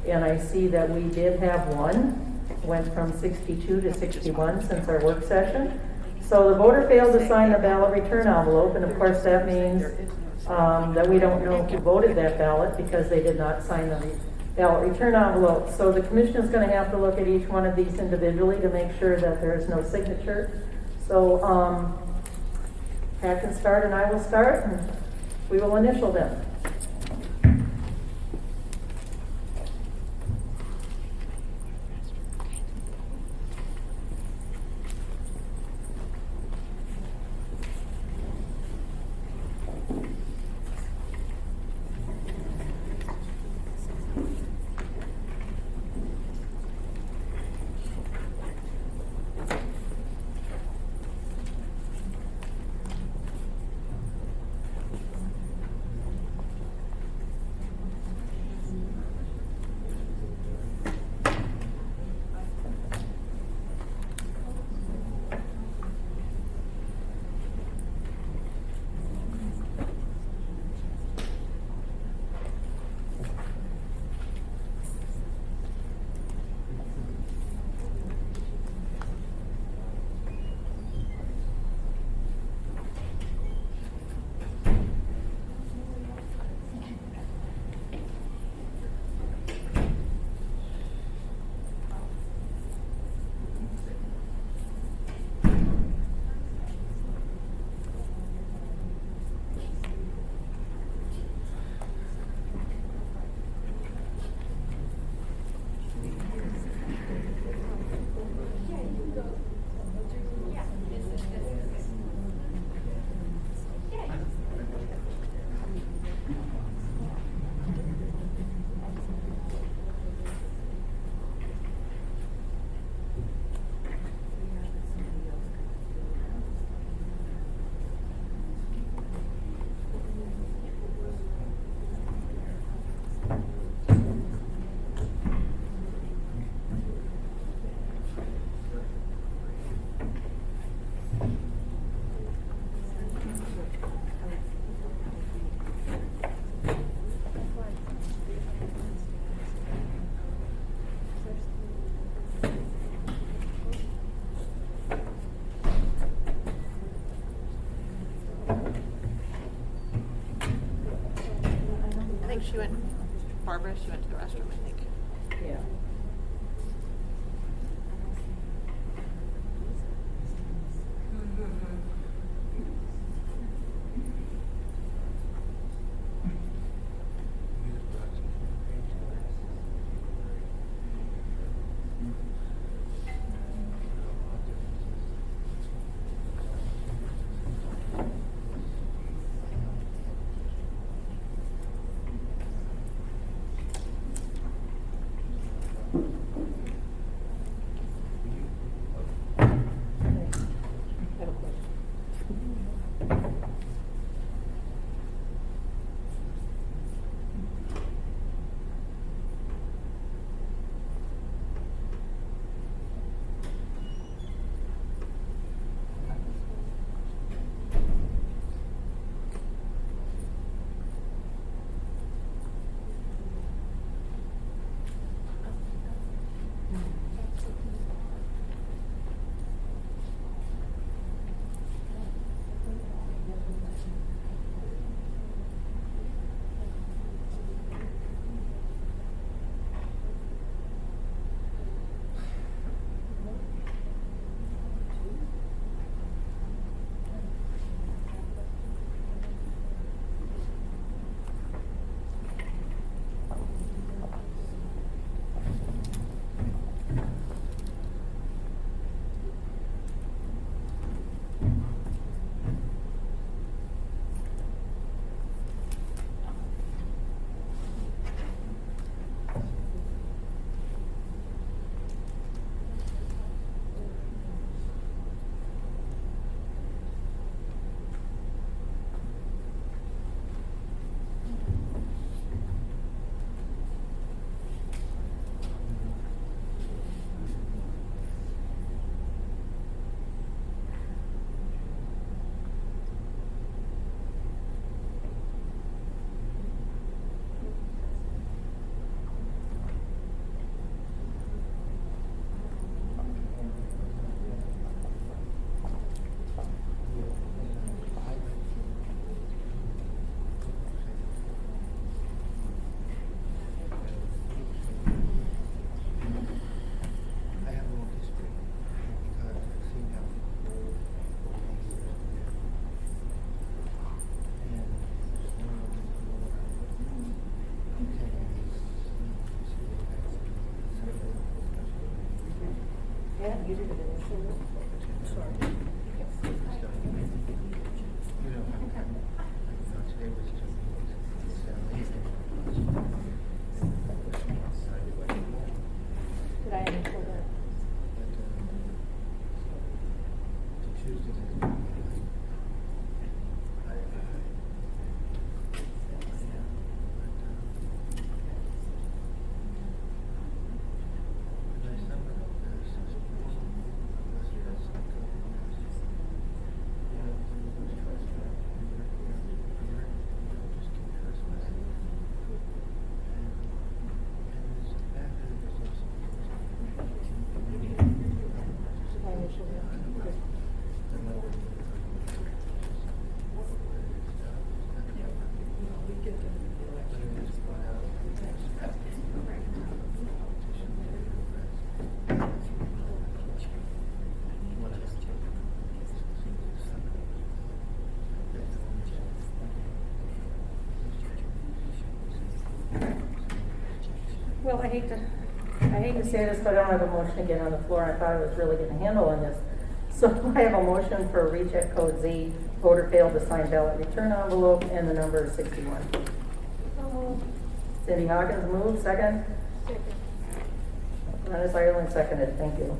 And I see that we did have one, went from 62 to 61 since our work session. So the voter failed to sign the ballot return envelope, and of course that means that we don't know who voted that ballot because they did not sign the ballot return envelope. So the commission is going to have to look at each one of these individually to make sure that there is no signature. So Pat can start and I will start, and we will initial them. She went, Barbara, she went to the restroom, I think. Yeah. You did it initially. Did I initial that? Did I initial that? Well, I hate to say this, but I don't have a motion again on the floor. I thought I was really getting a handle on this. So I have a motion for recheck code Z, voter failed to sign ballot return envelope, and the number is 61. Cindy Hawkins moved, second. Dennis Ireland seconded, thank you.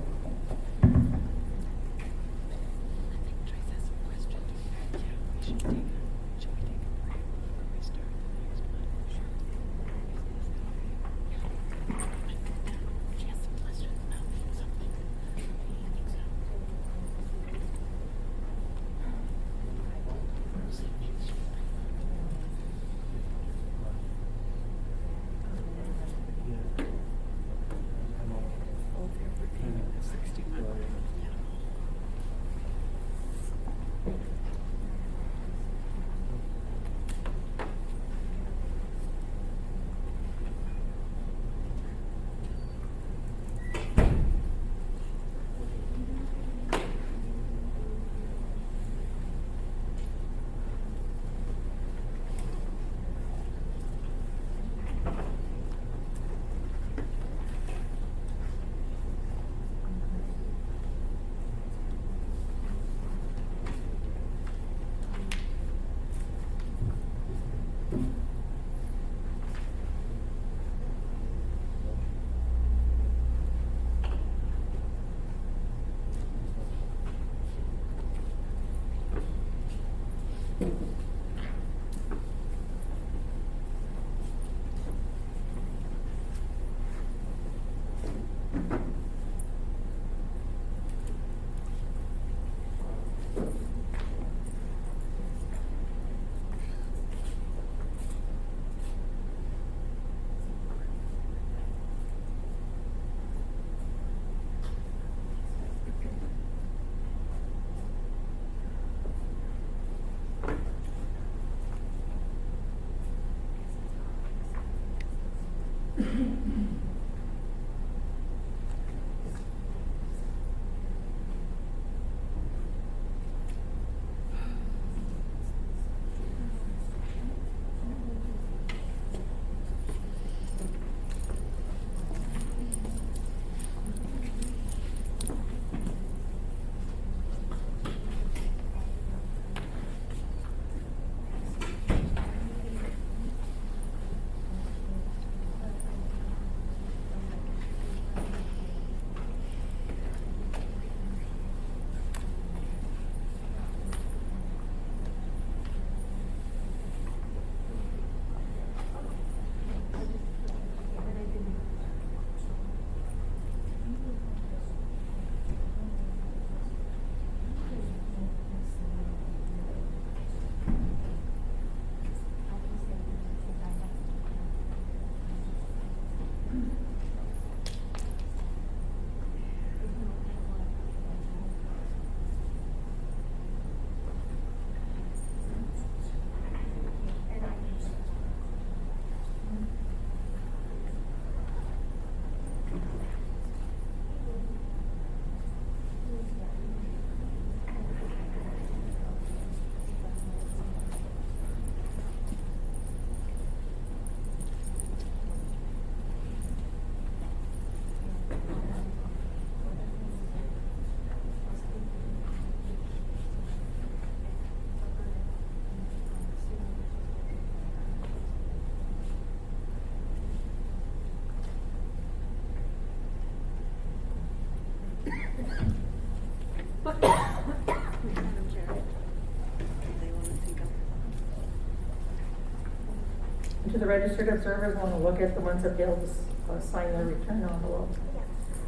Each of the registered observers want to look at the ones that failed to sign their return envelope.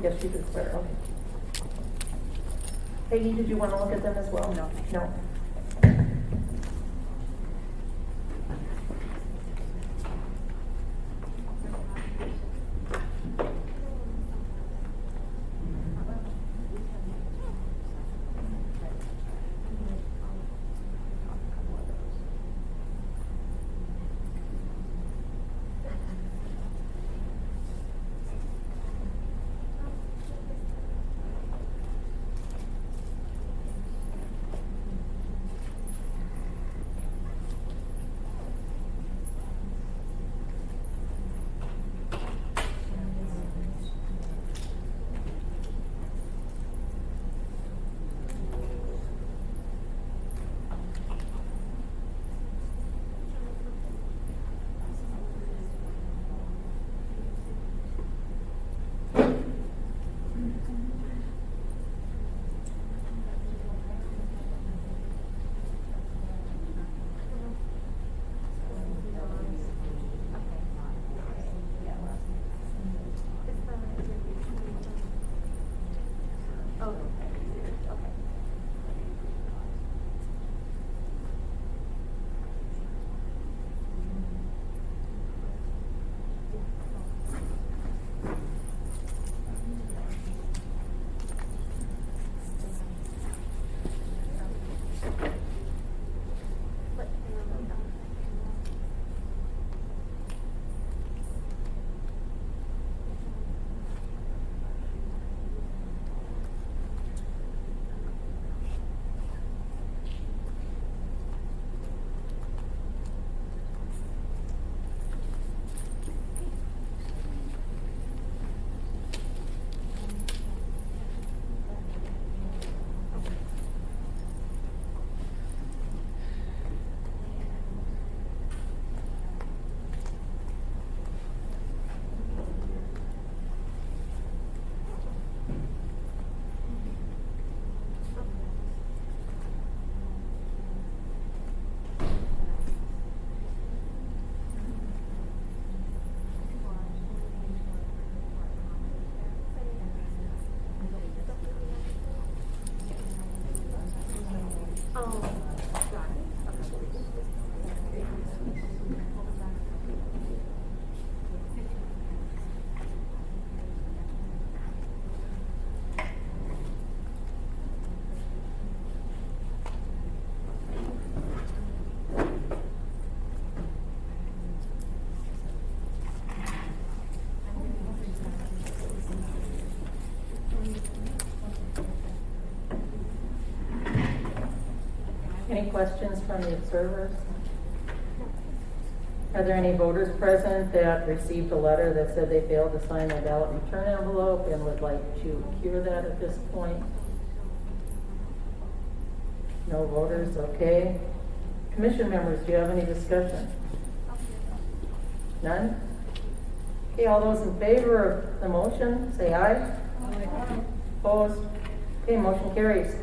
Yes, you did, Claire, okay. Peggy, did you want to look at them as well? No. No. Any questions from the observers? Are there any voters present that received a letter that said they failed to sign their ballot return envelope and would like to cure that at this point? No voters, okay. Commission members, do you have any discussion? None? Okay, all those in favor of the motion, say aye. Aye. Opposed? Okay, motion carries.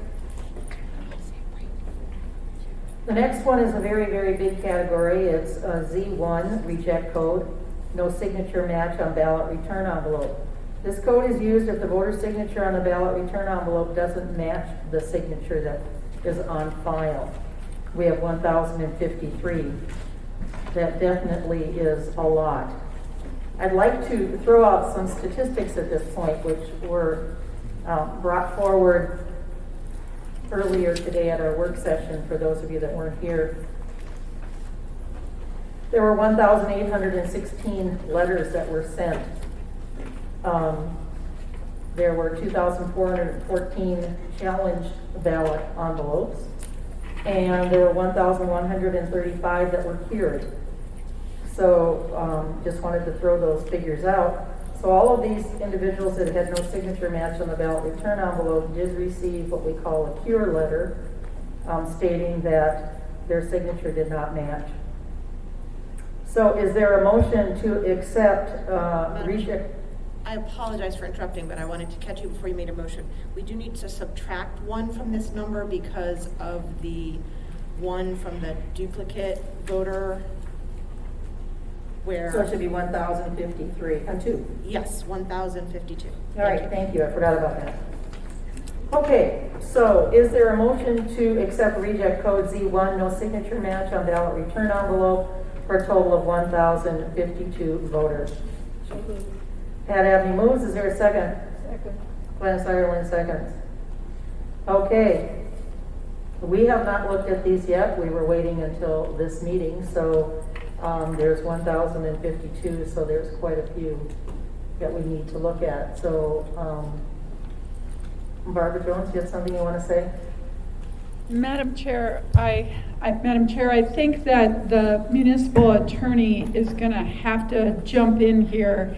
The next one is a very, very big category. It's Z1, reject code, no signature match on ballot return envelope. This code is used if the voter's signature on the ballot return envelope doesn't match the signature that is on file. We have 1,053. That definitely is a lot. I'd like to throw out some statistics at this point, which were brought forward earlier today at our work session for those of you that weren't here. There were 1,816 letters that were sent. There were 2,414 challenged ballot envelopes, and there were 1,135 that were cured. So just wanted to throw those figures out. So all of these individuals that had no signature match on the ballot return envelope did receive what we call a cure letter, stating that their signature did not match. So is there a motion to accept reject? I apologize for interrupting, but I wanted to catch you before you made a motion. We do need to subtract one from this number because of the one from the duplicate voter where. So it should be 1,053, 2. Yes, 1,052. All right, thank you, I forgot about that. Okay, so is there a motion to accept reject code Z1, no signature match on ballot return envelope for a total of 1,052 voters? Pat Abney moves, is there a second? Second. Glennis Ireland seconds. Okay, we have not looked at these yet, we were waiting until this meeting, so there's 1,052, so there's quite a few that we need to look at. So, Barbara Jones, you have something you want to say? Madam Chair, I think that the municipal attorney is going to have to jump in here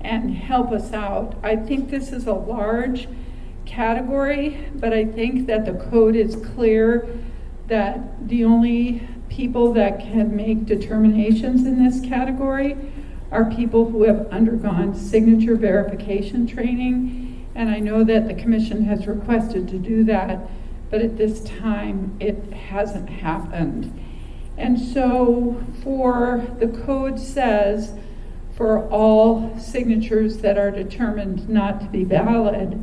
and help us out. I think this is a large category, but I think that the code is clear that the only people that can make determinations in this category are people who have undergone signature verification training. And I know that the commission has requested to do that, but at this time it hasn't happened. And so the code says for all signatures that are determined not to be valid,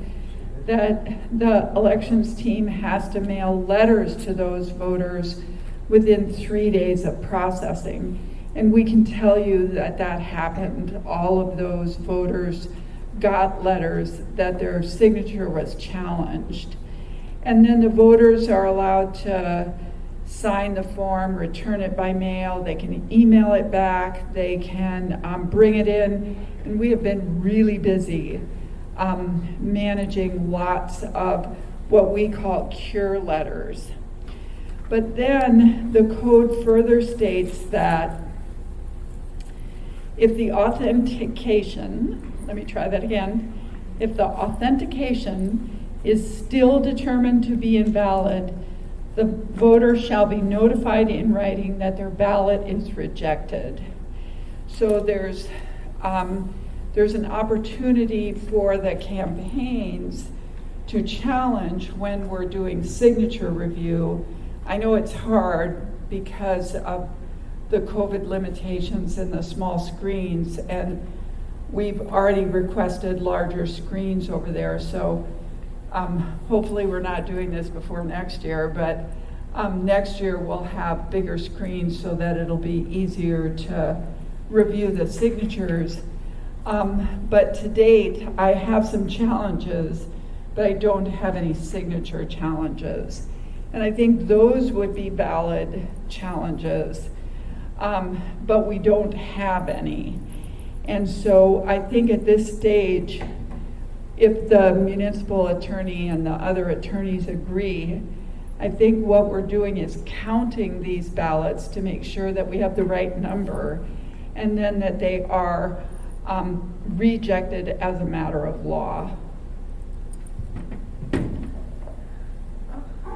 that the elections team has to mail letters to those voters within 3 days of processing. And we can tell you that that happened. All of those voters got letters that their signature was challenged. And then the voters are allowed to sign the form, return it by mail, they can email it back, they can bring it in, and we have been really busy managing lots of what we call cure letters. But then the code further states that if the authentication, let me try that again, if the authentication is still determined to be invalid, the voter shall be notified in writing that their ballot is rejected. So there's an opportunity for the campaigns to challenge when we're doing signature review. I know it's hard because of the COVID limitations and the small screens, and we've already requested larger screens over there, so hopefully we're not doing this before next year, but next year we'll have bigger screens so that it'll be easier to review the signatures. But to date, I have some challenges, but I don't have any signature challenges. And I think those would be valid challenges, but we don't have any. And so I think at this stage, if the municipal attorney and the other attorneys agree, I think what we're doing is counting these ballots to make sure that we have the right number, and then that they are rejected as a matter of law.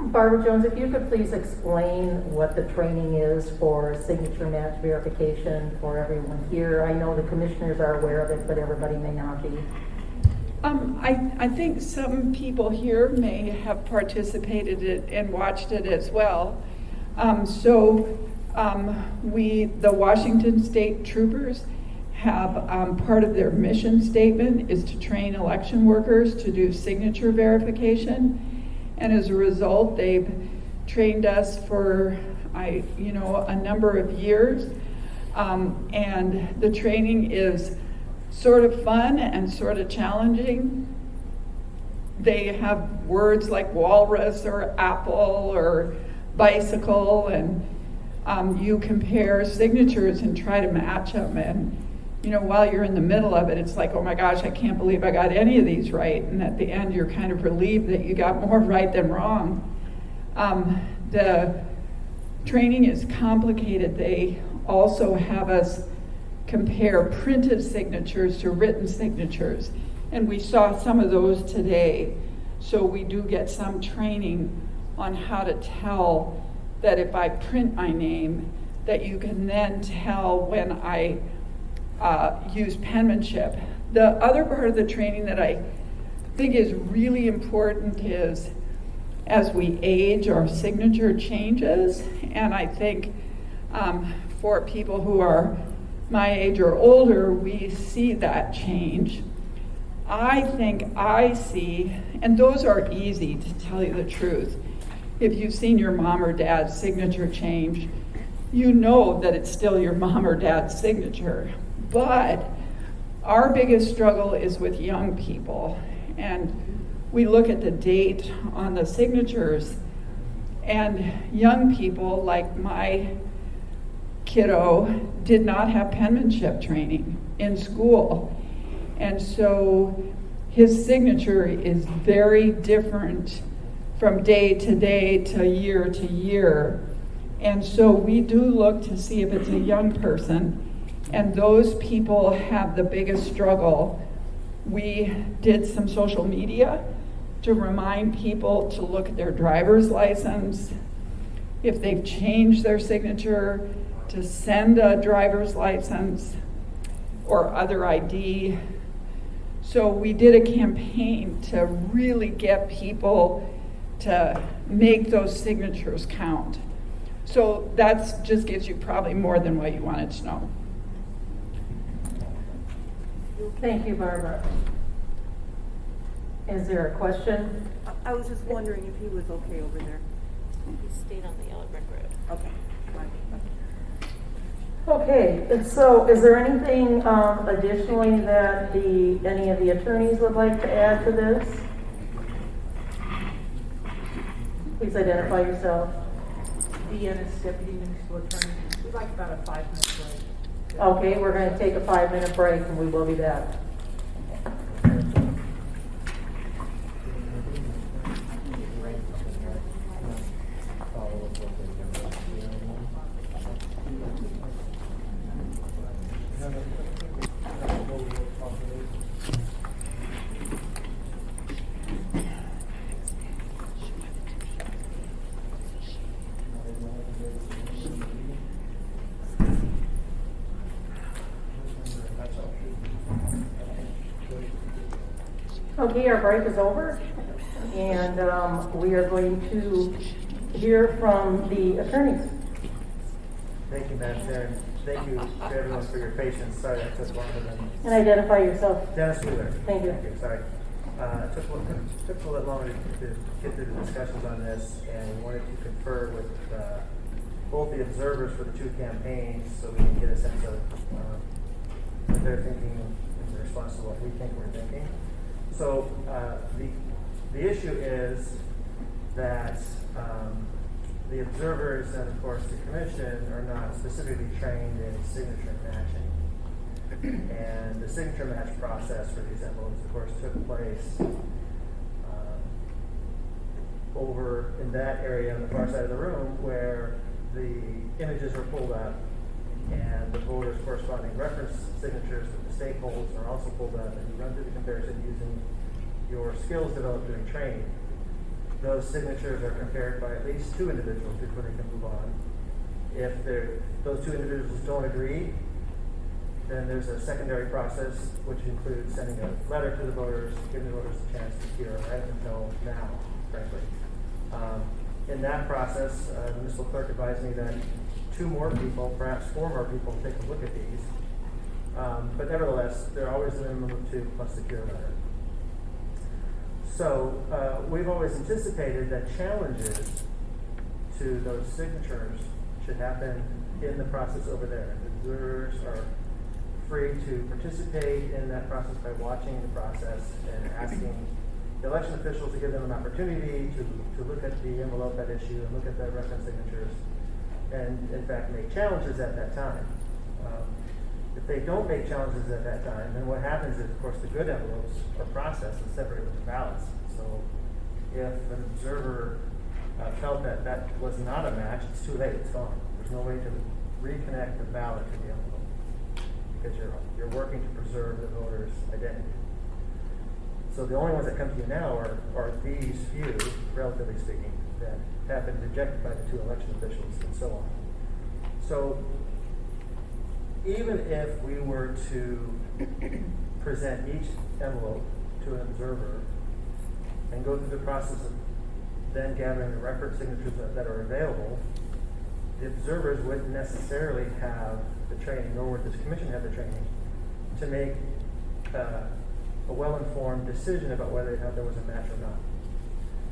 Barbara Jones, if you could please explain what the training is for signature match verification for everyone here. I know the commissioners are aware of it, but everybody may not be. I think some people here may have participated in it and watched it as well. The Washington State Troopers have part of their mission statement is to train election workers to do signature verification. And as a result, they've trained us for a number of years. And the training is sort of fun and sort of challenging. They have words like walrus or apple or bicycle, and you compare signatures and try to match them. And while you're in the middle of it, it's like, oh my gosh, I can't believe I got any of these right. And at the end, you're kind of relieved that you got more right than wrong. The training is complicated. They also have us compare printed signatures to written signatures. And we saw some of those today. So we do get some training on how to tell that if I print my name, that you can then tell when I use penmanship. The other part of the training that I think is really important is as we age, our signature changes. And I think for people who are my age or older, we see that change. I think I see, and those are easy to tell you the truth. If you've seen your mom or dad's signature change, you know that it's still your mom or dad's signature. But our biggest struggle is with young people. And we look at the date on the signatures, and young people, like my kiddo, did not have penmanship training in school. And so his signature is very different from day to day to year. And so we do look to see if it's a young person, and those people have the biggest struggle. We did some social media to remind people to look at their driver's license. If they've changed their signature, to send a driver's license or other ID. So we did a campaign to really get people to make those signatures count. So that just gives you probably more than what you wanted to know. Thank you, Barbara. Is there a question? I was just wondering if he was okay over there. He stayed on the yellow brick road. Okay. Okay, so is there anything additionally that any of the attorneys would like to add to this? Please identify yourself. Deanna's Deputy Municipal Attorney. We'd like about a 5-minute break. Okay, we're going to take a 5-minute break and we will be back. Okay, our break is over, and we are going to hear from the attorneys. Thank you, Madam Chair. Thank you to everyone for your patience. Sorry that took longer than. And identify yourself. Dennis Wheeler. Thank you. Sorry. Took a little bit longer to get through the discussions on this, and we wanted to confer with both the observers for the two campaigns so we can get a sense of what they're thinking in response to what we think we're thinking. So the issue is that the observers and, of course, the commission are not specifically trained in signature matching. And the signature match process for these envelopes, of course, took place over in that area on the far side of the room where the images are pulled up and the voters' corresponding reference signatures that the state holds are also pulled up, and you run through the comparison using your skills developed during training. Those signatures are compared by at least 2 individuals before they can move on. If those 2 individuals don't agree, then there's a secondary process which includes sending a letter to the voters, giving the voters a chance to hear right until now, frankly. In that process, the municipal clerk advised me that 2 more people, perhaps 4 more people, take a look at these. But nevertheless, they're always a minimum of 2 plus the cure letter. So we've always anticipated that challenges to those signatures should happen in the process over there. The observers are free to participate in that process by watching the process and asking the election officials to give them an opportunity to look at the envelope at issue and look at the reference signatures and, in fact, make challenges at that time. If they don't make challenges at that time, then what happens is, of course, the good envelopes are processed and separated with the ballots. So if an observer felt that that was not a match, it's too late, it's gone. There's no way to reconnect the ballot to the envelope because you're working to preserve the voter's identity. So the only ones that come to you now are these few, relatively speaking, that have been rejected by the 2 election officials and so on. So even if we were to present each envelope to an observer and go through the process of then gathering the record signatures that are available, the observers wouldn't necessarily have the training, nor would this commission have the training, to make a well-informed decision about whether or not there was a match or not.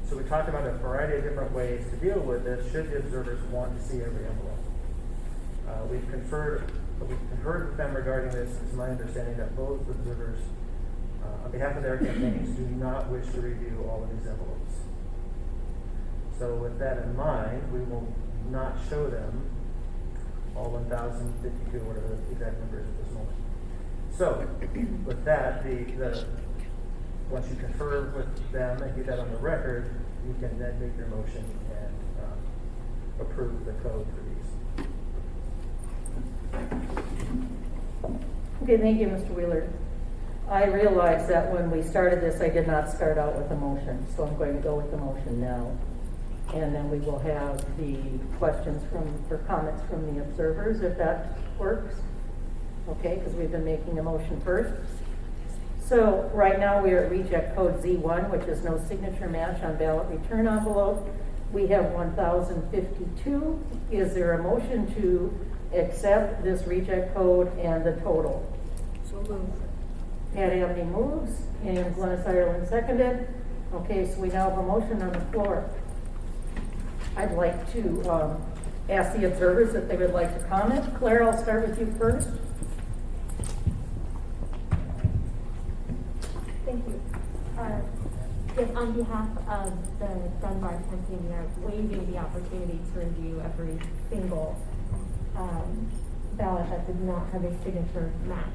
So we talked about a variety of different ways to deal with this should the observers want to see every envelope. We've conferred with them regarding this. It's my understanding that both observers, on behalf of their campaigns, do not wish to review all of these envelopes. So with that in mind, we will not show them all 1,052, whatever the exact number is at this moment. So with that, once you confer with them and get that on the record, you can then make your motion and approve the code for these. Okay, thank you, Mr. Wheeler. I realize that when we started this, I did not start out with a motion, so I'm going to go with the motion now. And then we will have the questions or comments from the observers, if that works. Okay, because we've been making a motion first. So right now we are at reject code Z1, which is no signature match on ballot return envelope. We have 1,052. Is there a motion to accept this reject code and the total? So moved. Pat Abney moves and Glennis Ireland seconded. Okay, so we now have a motion on the floor. I'd like to ask the observers if they would like to comment. Claire, I'll start with you first. Thank you. Yes, on behalf of the Dunbar campaign, we are waiving the opportunity to review every single ballot that did not have a signature match.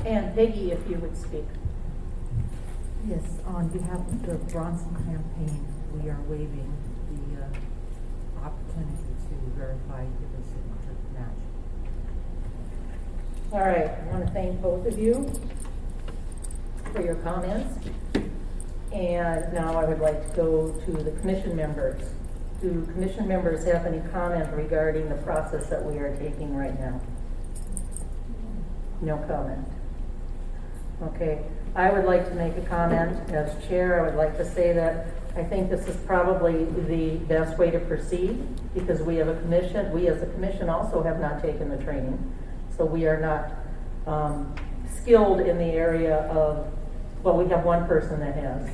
And Peggy, if you would speak. Yes, on behalf of the Bronson campaign, we are waiving the opportunity to verify if a signature match. All right, I want to thank both of you for your comments. And now I would like to go to the commission members. Do commission members have any comment regarding the process that we are taking right now? No comment. Okay, I would like to make a comment as chair. I would like to say that I think this is probably the best way to proceed because we have a commission. We as a commission also have not taken the training. So we are not skilled in the area of, well, we have one person that has.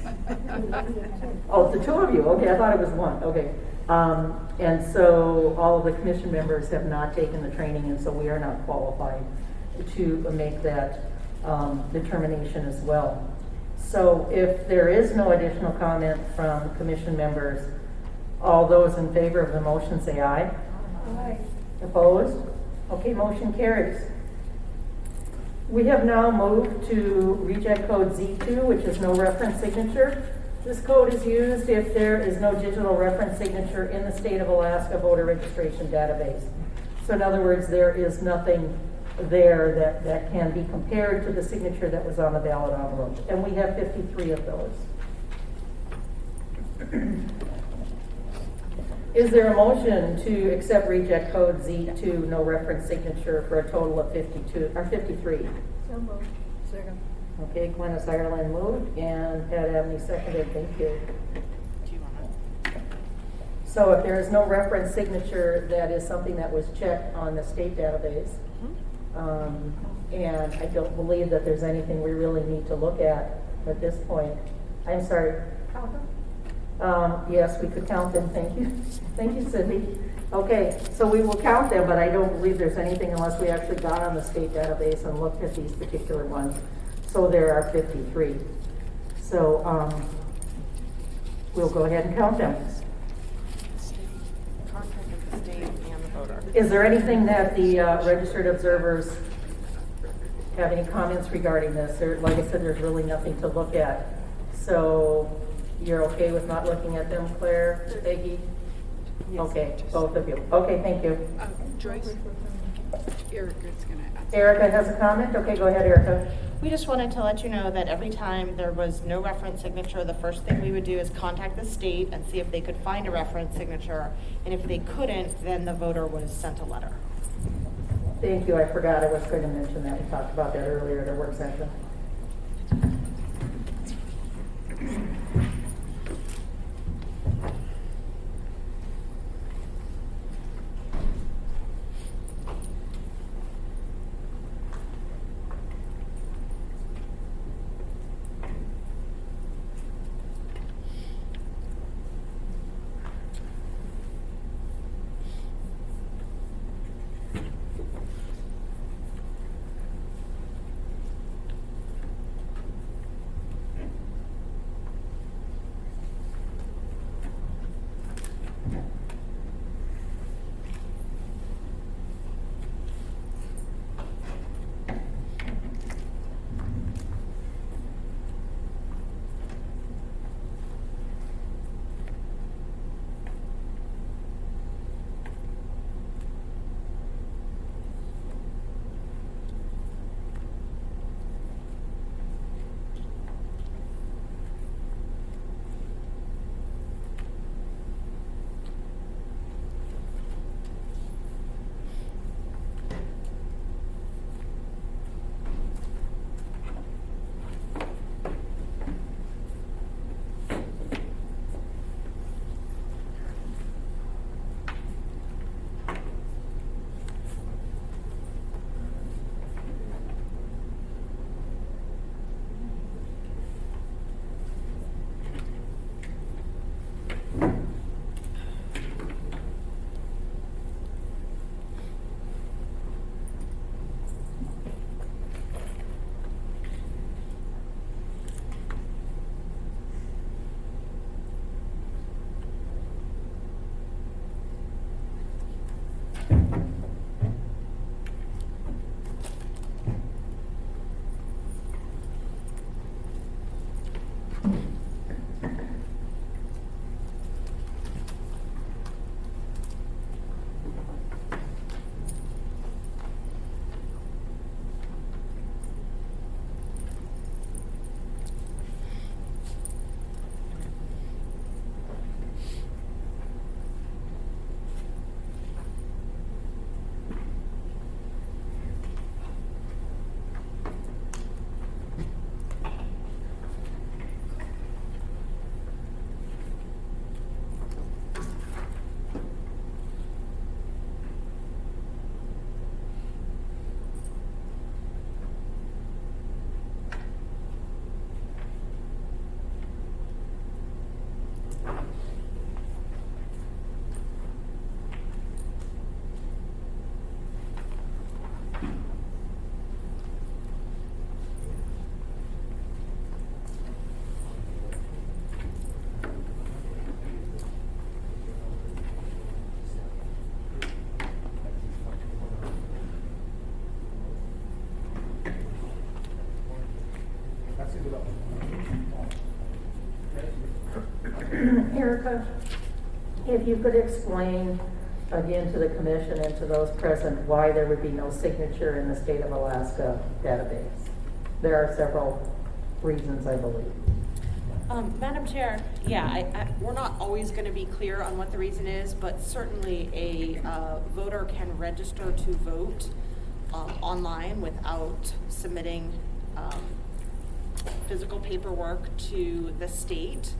Oh, it's the two of you. Okay, I thought it was one. Okay. And so all of the commission members have not taken the training, and so we are not qualified to make that determination as well. So if there is no additional comment from commission members, all those in favor of the motion say aye. Aye. Opposed? Okay, motion carries. We have now moved to reject code Z2, which is no reference signature. This code is used if there is no digital reference signature in the state of Alaska voter registration database. So in other words, there is nothing there that can be compared to the signature that was on the ballot envelope. And we have 53 of those. Is there a motion to accept reject code Z2, no reference signature, for a total of 53? So moved. Second. Okay, Glennis Ireland moved and Pat Abney seconded. Thank you. So if there is no reference signature, that is something that was checked on the state database. And I don't believe that there's anything we really need to look at this point. I'm sorry. Count them? Yes, we could count them. Thank you. Thank you, Cindy. Okay, so we will count them, but I don't believe there's anything unless we actually got on the state database and looked at these particular ones. So there are 53. So we'll go ahead and count them. Contact of the state and the voter. Is there anything that the registered observers have any comments regarding this? Like I said, there's really nothing to look at. So you're okay with not looking at them, Claire, Peggy? Okay, both of you. Okay, thank you. Joyce? Erica's gonna ask. Erica has a comment? Okay, go ahead, Erica. We just wanted to let you know that every time there was no reference signature, the first thing we would do is contact the state and see if they could find a reference signature. And if they couldn't, then the voter was sent a letter. Thank you. I forgot I was going to mention that. We talked about that earlier at our work session. Erica, if you could explain again to the commission and to those present why there would be no signature in the state of Alaska database. There are several reasons, I believe. Madam Chair, we're not always going to be clear on what the reason is, but certainly a voter can register to vote online without submitting physical paperwork to the state.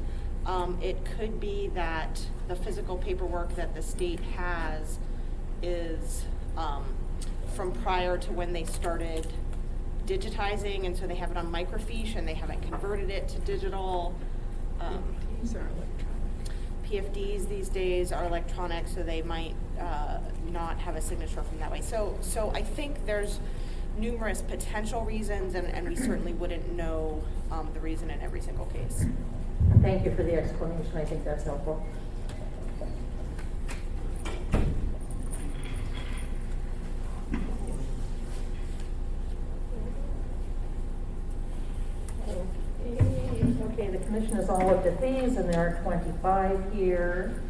It could be that the physical paperwork that the state has is from prior to when they started digitizing, and so they have it on microfiche and they haven't converted it to digital. These are electronic. PFDs these days are electronic, so they might not have a signature from that way. So I think there's numerous potential reasons, and we certainly wouldn't know the reason in every single case. Thank you for the explanation. I think that's helpful. Okay, the commission has all looked at these, and there are 25 here.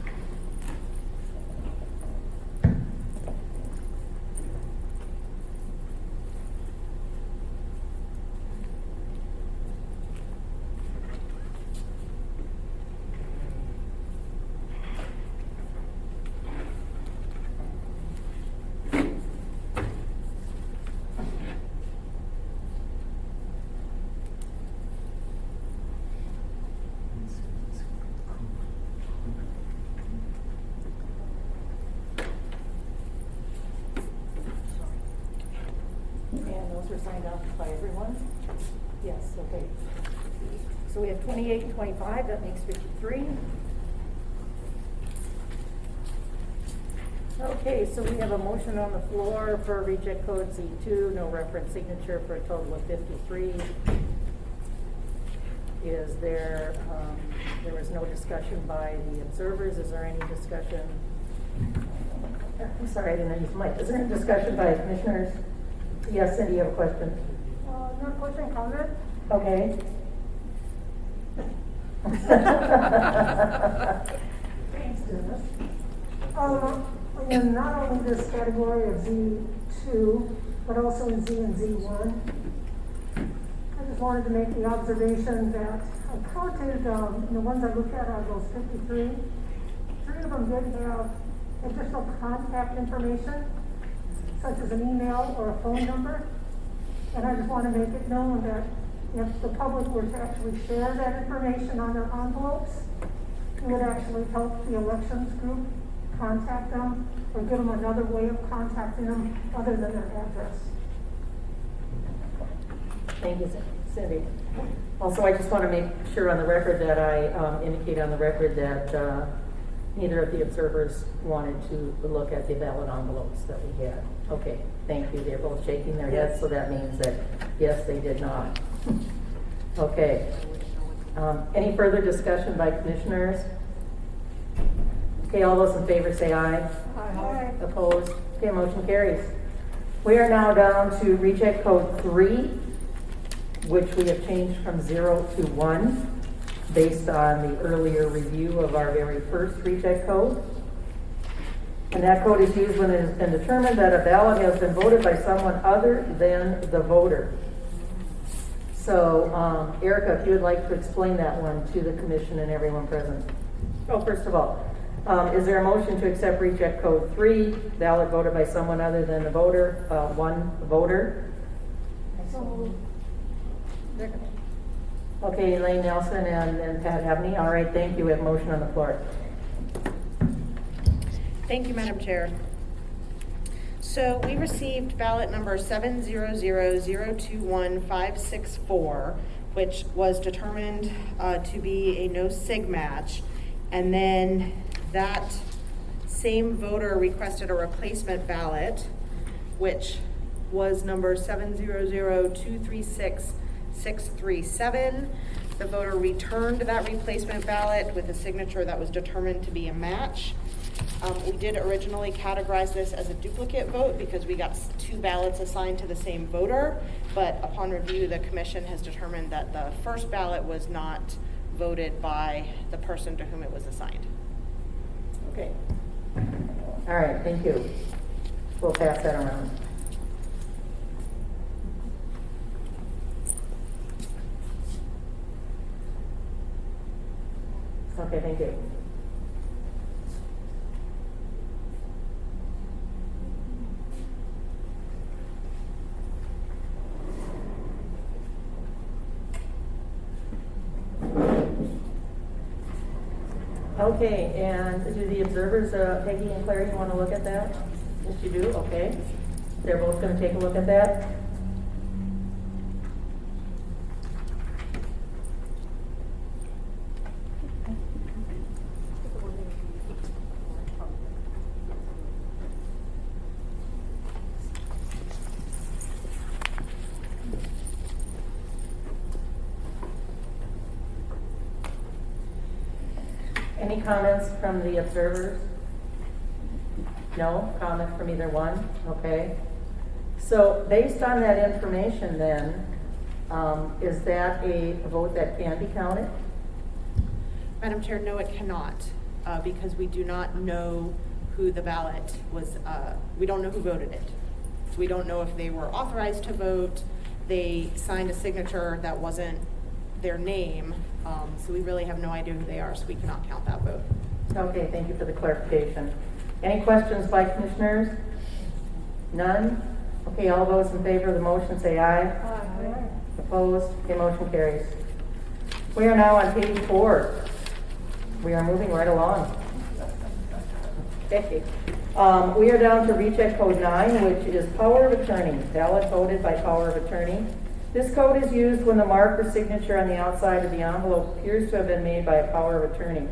And those are signed off by everyone? Yes, okay. So we have 28 and 25, that makes 53. Okay, so we have a motion on the floor for reject code C2, no reference signature, for a total of 53. Is there, there was no discussion by the observers, is there any discussion? I'm sorry, I didn't use the mic. Is there any discussion by commissioners? Yes, Cindy, you have a question? No question, comment? Okay. Thanks, Dennis. In not only this category of Z2, but also in Z and Z1, I just wanted to make the observation that I counted, the ones I looked at are those 53. 3 of them did have additional contact information, such as an email or a phone number. And I just want to make it known that if the public were to actually share that information on their envelopes, it would actually help the elections group contact them or give them another way of contacting them other than their address. Thank you, Cindy. Also, I just want to make sure on the record that I indicate on the record that neither of the observers wanted to look at the ballot envelopes that we had. Okay, thank you. They're both shaking their heads, so that means that, yes, they did not. Okay. Any further discussion by commissioners? Okay, all those in favor say aye. Aye. Opposed? Okay, motion carries. We are now down to reject code 3, which we have changed from 0 to 1 based on the earlier review of our very first reject code. And that code is used when it has been determined that a ballot has been voted by someone other than the voter. So, Erica, if you would like to explain that one to the commission and everyone present. Oh, first of all, is there a motion to accept reject code 3, ballot voted by someone other than the voter, one voter? So, Okay, Elaine Nelson and Pat Abney. All right, thank you. We have a motion on the floor. Thank you, Madam Chair. So we received ballot number 700021564, which was determined to be a no sig match. And then that same voter requested a replacement ballot, which was number 700236637. The voter returned that replacement ballot with a signature that was determined to be a match. We did originally categorize this as a duplicate vote because we got 2 ballots assigned to the same voter, but upon review, the commission has determined that the first ballot was not voted by the person to whom it was assigned. Okay. All right, thank you. We'll pass that around. Okay, thank you. Okay, and do the observers, Peggy and Claire, you want to look at that? Yes, you do, okay. They're both going to take a look at that? Any comments from the observers? No comment from either one? Okay. So based on that information then, is that a vote that can be counted? Madam Chair, no, it cannot, because we do not know who the ballot was, we don't know who voted it. So we don't know if they were authorized to vote, they signed a signature that wasn't their name, so we really have no idea who they are, so we cannot count that vote. Okay, thank you for the clarification. Any questions by commissioners? None? Okay, all those in favor of the motion say aye. Aye. Opposed? Okay, motion carries. We are now on page 4. We are moving right along. Okay. We are down to recheck code 9, which is power of attorney, ballot voted by power of attorney. This code is used when the mark or signature on the outside of the envelope appears to have been made by a power of attorney.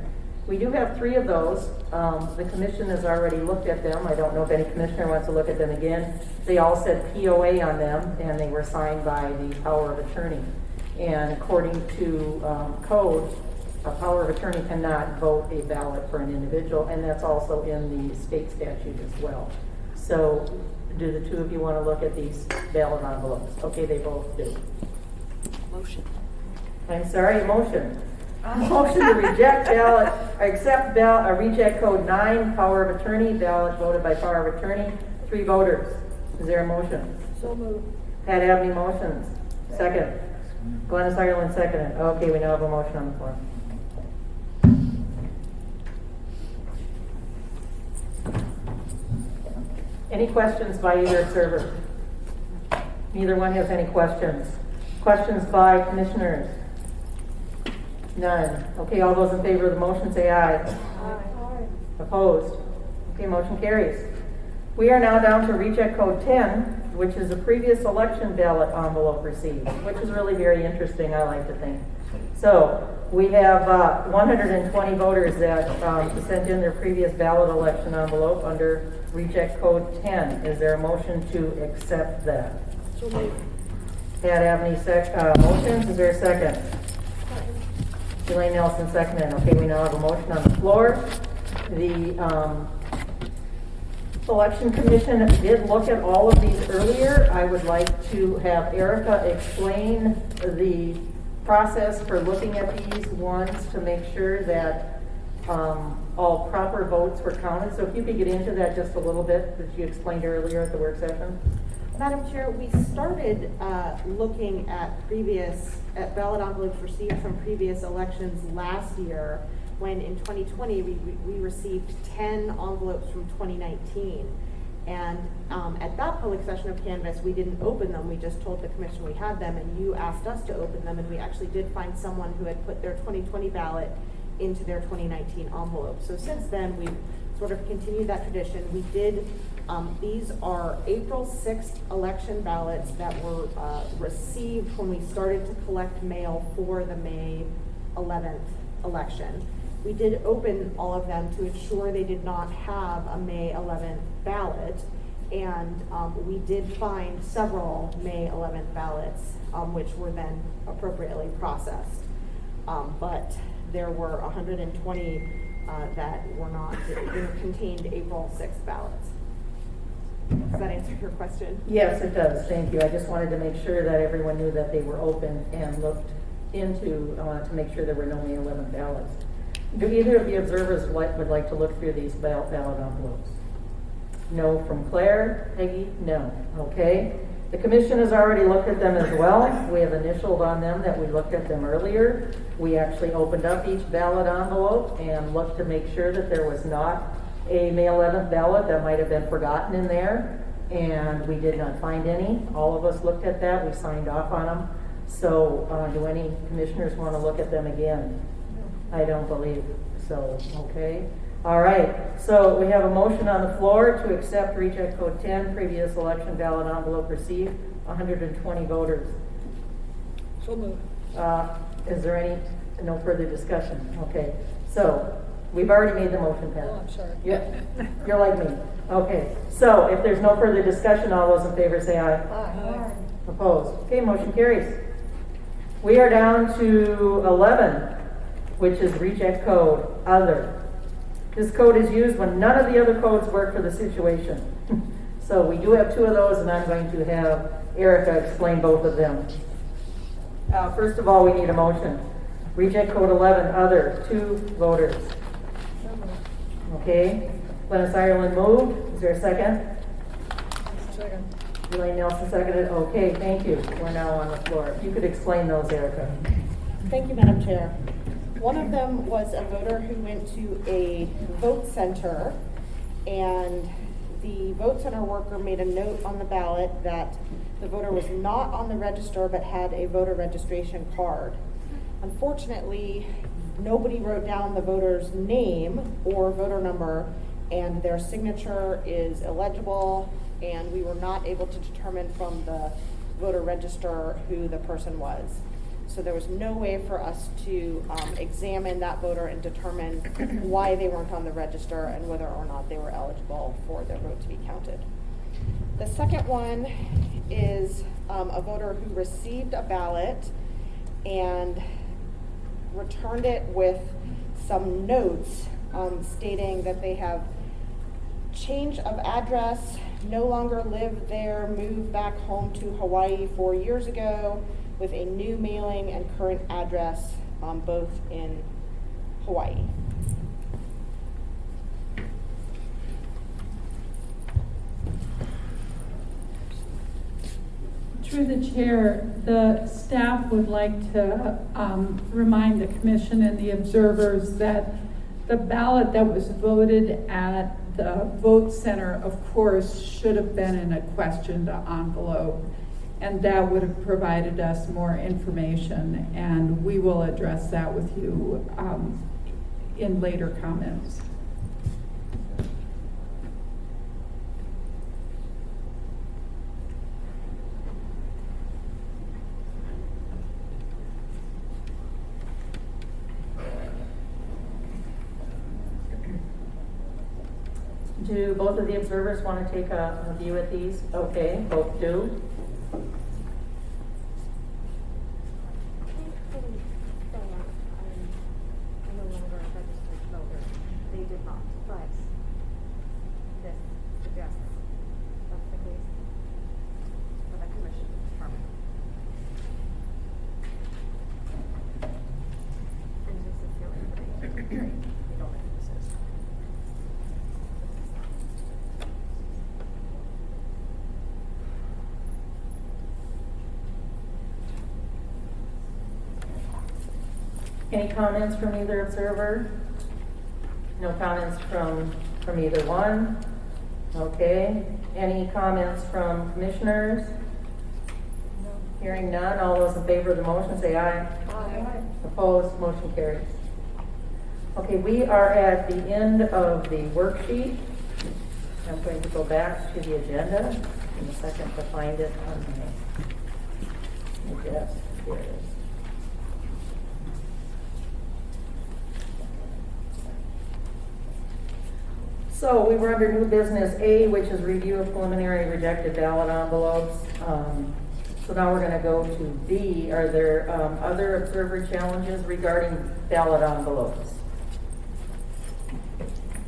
We do have 3 of those. The commission has already looked at them. I don't know if any commissioner wants to look at them again. They all said POA on them, and they were signed by the power of attorney. And according to code, a power of attorney cannot vote a ballot for an individual, and that's also in the state statute as well. So do the 2 of you want to look at these ballot envelopes? Okay, they both do. Motion. I'm sorry, motion. Motion to reject ballot, accept ballot, reject code 9, power of attorney, ballot voted by power of attorney, 3 voters. Is there a motion? So moved. Pat Abney motions. Second. Glennis Ireland seconded. Okay, we now have a motion on the floor. Any questions by either server? Neither one has any questions. Questions by commissioners? None. Okay, all those in favor of the motion say aye. Aye. Opposed? Okay, motion carries. We are now down to recheck code 10, which is a previous election ballot envelope received, which is really very interesting, I like to think. So we have 120 voters that sent in their previous ballot election envelope under recheck code 10. Is there a motion to accept that? So moved. Pat Abney motions. Is there a second? Elaine Nelson seconded. Okay, we now have a motion on the floor. The Election Commission did look at all of these earlier. I would like to have Erica explain the process for looking at these ones to make sure that all proper votes were counted. So if you could get into that just a little bit, that you explained earlier at the work session. Madam Chair, we started looking at ballot envelopes received from previous elections last year, when in 2020 we received 10 envelopes from 2019. And at that public session of canvass, we didn't open them. We just told the commission we had them, and you asked us to open them, and we actually did find someone who had put their 2020 ballot into their 2019 envelope. So since then, we've sort of continued that tradition. We did, these are April 6th election ballots that were received when we started to collect mail for the May 11th election. We did open all of them to ensure they did not have a May 11th ballot, and we did find several May 11th ballots, which were then appropriately processed. But there were 120 that were not, contained April 6th ballots. Does that answer your question? Yes, it does. Thank you. I just wanted to make sure that everyone knew that they were open and looked into, to make sure there were no May 11 ballots. Do either of the observers would like to look through these ballot envelopes? No from Claire, Peggy, no, okay. The commission has already looked at them as well. We have initialed on them that we looked at them earlier. We actually opened up each ballot envelope and looked to make sure that there was not a May 11th ballot that might have been forgotten in there, and we did not find any. All of us looked at that, we signed off on them. So do any commissioners want to look at them again? I don't believe so, okay. All right, so we have a motion on the floor to accept reject code 10, previous election ballot envelope received, 120 voters. So moved. Is there no further discussion? Okay, so we've already made the motion, Pat. Oh, I'm sorry. Yeah, you're like me. Okay, so if there's no further discussion, all those in favor say aye. Aye. Opposed? Okay, motion carries. We are down to 11, which is reject code other. This code is used when none of the other codes work for the situation. So we do have two of those, and I'm going to have Erica explain both of them. First of all, we need a motion. Reject code 11, other, 2 voters. Okay, Glennis Ireland moved. Is there a second? Second. Elaine Nelson seconded. Okay, thank you. We're now on the floor. If you could explain those, Erica. Thank you, Madam Chair. One of them was a voter who went to a vote center, and the vote center worker made a note on the ballot that the voter was not on the register but had a voter registration card. Unfortunately, nobody wrote down the voter's name or voter number, and their signature is illegible, and we were not able to determine from the voter register who the person was. So there was no way for us to examine that voter and determine why they weren't on the register and whether or not they were eligible for their vote to be counted. The second one is a voter who received a ballot and returned it with some notes stating that they have change of address, no longer live there, moved back home to Hawaii 4 years ago, with a new mailing and current address, both in Hawaii. Through the chair, the staff would like to remind the commission and the observers that the ballot that was voted at the vote center, of course, should have been in a questioned envelope. And that would have provided us more information, and we will address that with you in later comments. Do both of the observers want to take a view at these? Okay, both do. No longer a registered voter. They did not, but this suggests that's the case for the commission to determine. And this is your information. We don't know who this is. Any comments from either observer? No comments from either one? Okay. Any comments from commissioners? No. Hearing none, all those in favor of the motion say aye. Aye. Opposed, motion carries. Okay, we are at the end of the worksheet. I'm going to go back to the agenda in a second to find it on my desk. Here it is. So we were under new business A, which is review of preliminary rejected ballot envelopes. So now we're going to go to B. Are there other observer challenges regarding ballot envelopes?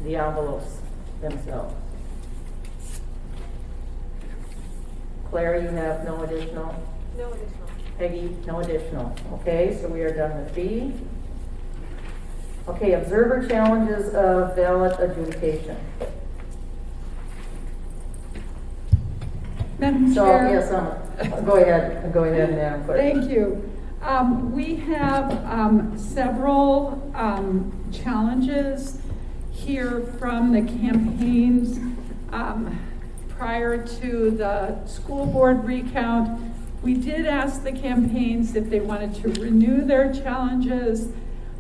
The envelopes themselves. Claire, you have no additional? No additional. Peggy, no additional. Okay, so we are done with B. Okay, observer challenges of ballot adjudication. Madam So, Chair? yes, go ahead, Madam Clerk. Thank you. We have several challenges here from the campaigns prior to the school board recount. We did ask the campaigns if they wanted to renew their challenges.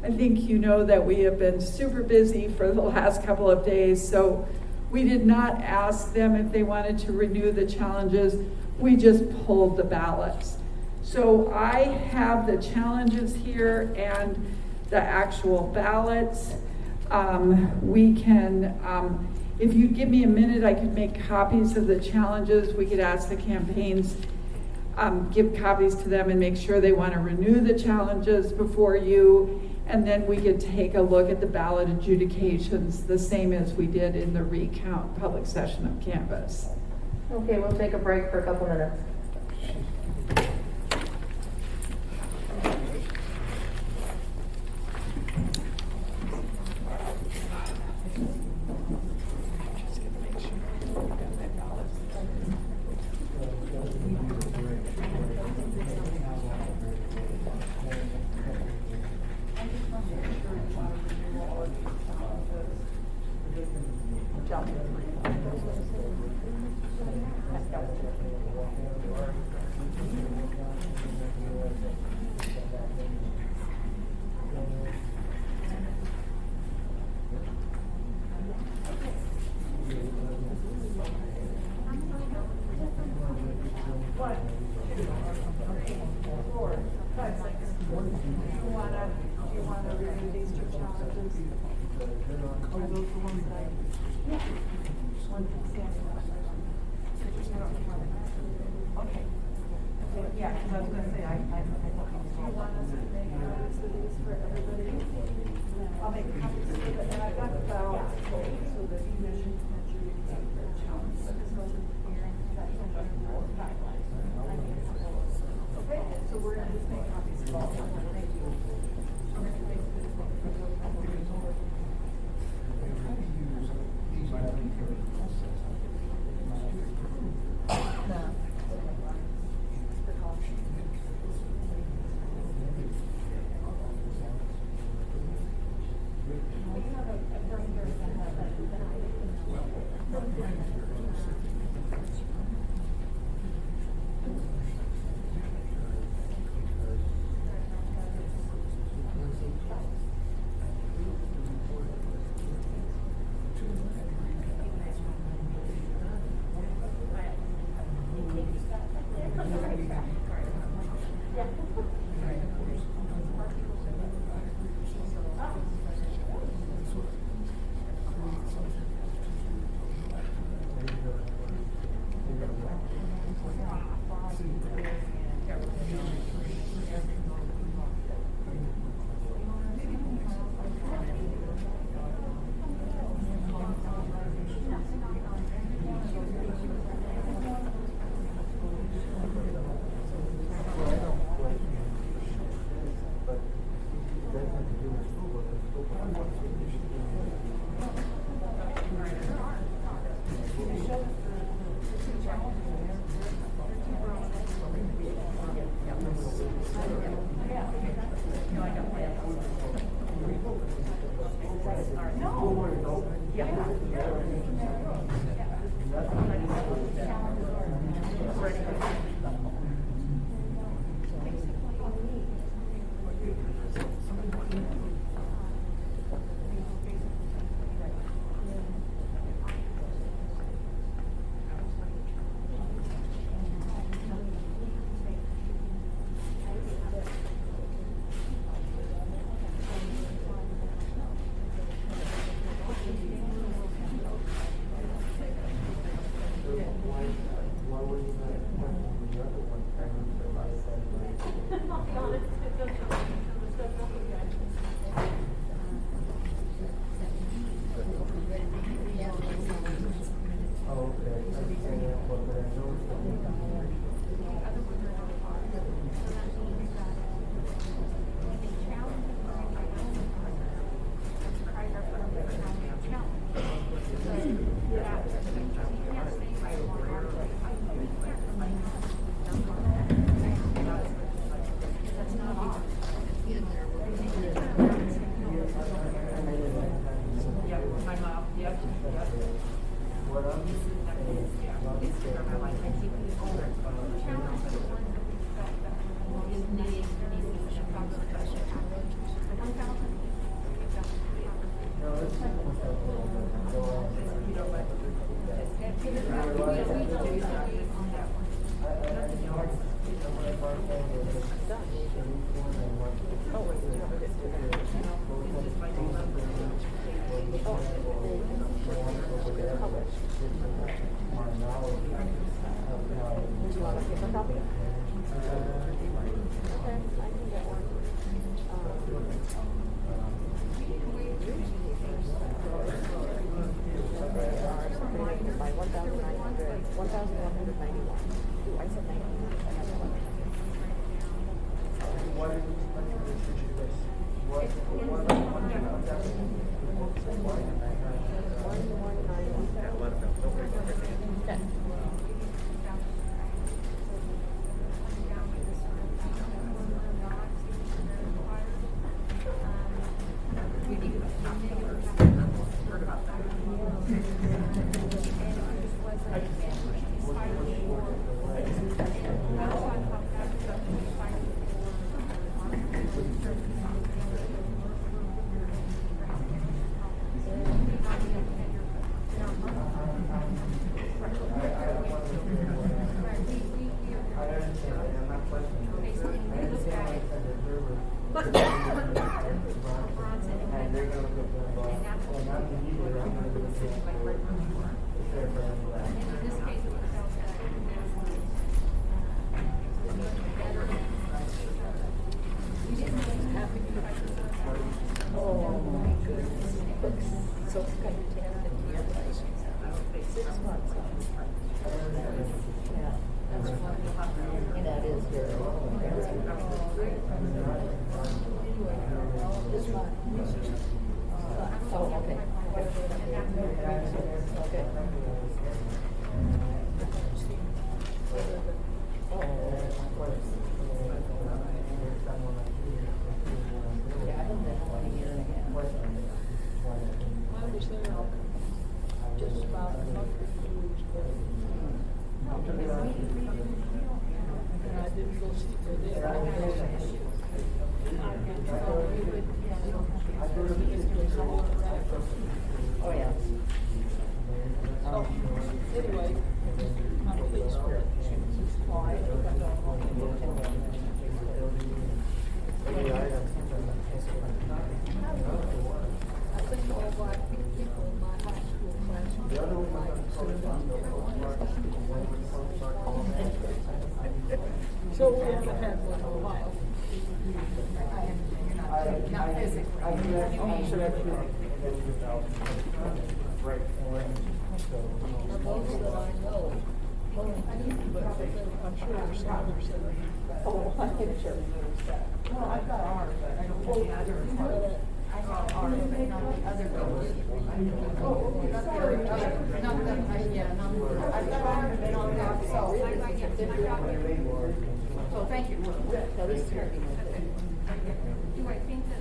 I think you know that we have been super busy for the last couple of days, so we did not ask them if they wanted to renew the challenges. We just pulled the ballots. So I have the challenges here and the actual ballots. We can, if you give me a minute, I could make copies of the challenges. We could ask the campaigns, give copies to them and make sure they want to renew the challenges before you. And then we could take a look at the ballot adjudications, the same as we did in the recount public session of canvass. Okay, we'll take a break for a couple minutes. What I'm saying is, So we haven't had one in a while. Not physically. The most that I know, but I'm sure there's some others that are. Oh, I'm sure. Well, I've got ours, but I don't know the others. I got ours, but not the other ones. Oh, not the other, not the, yeah, not the, I've got ours, but not that, so thank you. So this is gonna be my thing. Do I think that,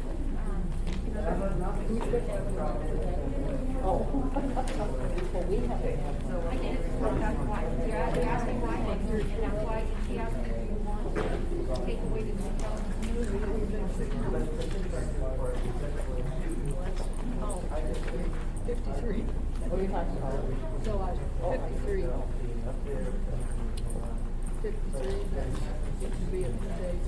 Oh. Well, we have to have. I get it, that's why, you asked me why, and that's why, she asked me if you want to take away the details. Oh, 53. What are you talking about? So I, 53. 53, that it could be a few days.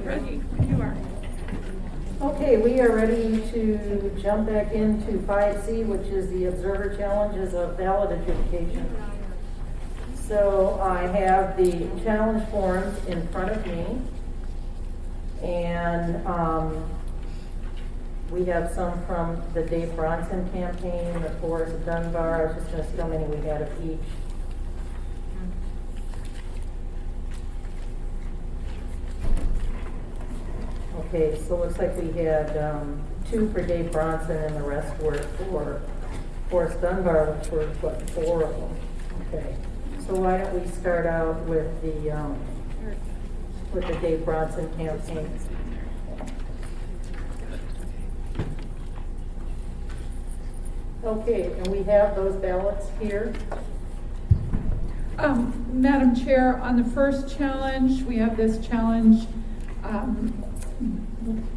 ready when you are. Okay, we are ready to jump back into 5C, which is the observer challenges of ballot adjudication. So I have the challenge forms in front of me, and we have some from the Dave Bronson campaign, the Forrest Dunbar. I was just going to see how many we had of each. Okay, so it looks like we had 2 for Dave Bronson, and the rest were for Forrest Dunbar, which were, what, 4 of them. Okay, so why don't we start out with the Dave Bronson campaign? Okay, and we have those ballots here. Madam Chair, on the first challenge, we have this challenge,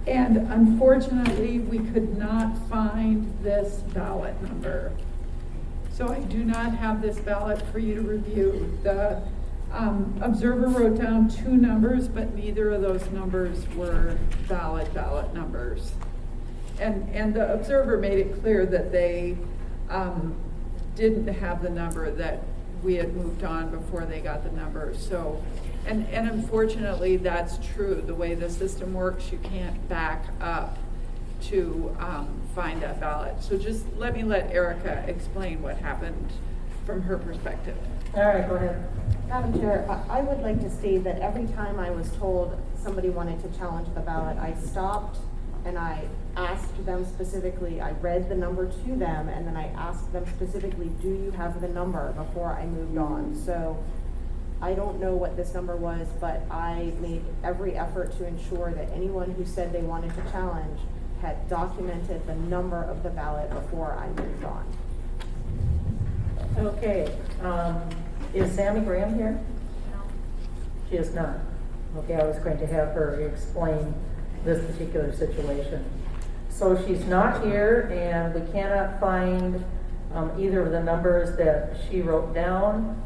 and unfortunately, we could not find this ballot number. So I do not have this ballot for you to review. The observer wrote down 2 numbers, but neither of those numbers were valid ballot numbers. And the observer made it clear that they didn't have the number that we had moved on before they got the number. So, and unfortunately, that's true. The way the system works, you can't back up to find that ballot. So just let Erica explain what happened from her perspective. All right, go ahead. Madam Chair, I would like to state that every time I was told somebody wanted to challenge the ballot, I stopped and I asked them specifically, I read the number to them, and then I asked them specifically, do you have the number, before I moved on. So I don't know what this number was, but I made every effort to ensure that anyone who said they wanted to challenge had documented the number of the ballot before I moved on. Okay, is Sammy Graham here? No. She is not. Okay, I was going to have her explain this particular situation. So she's not here, and we cannot find either of the numbers that she wrote down.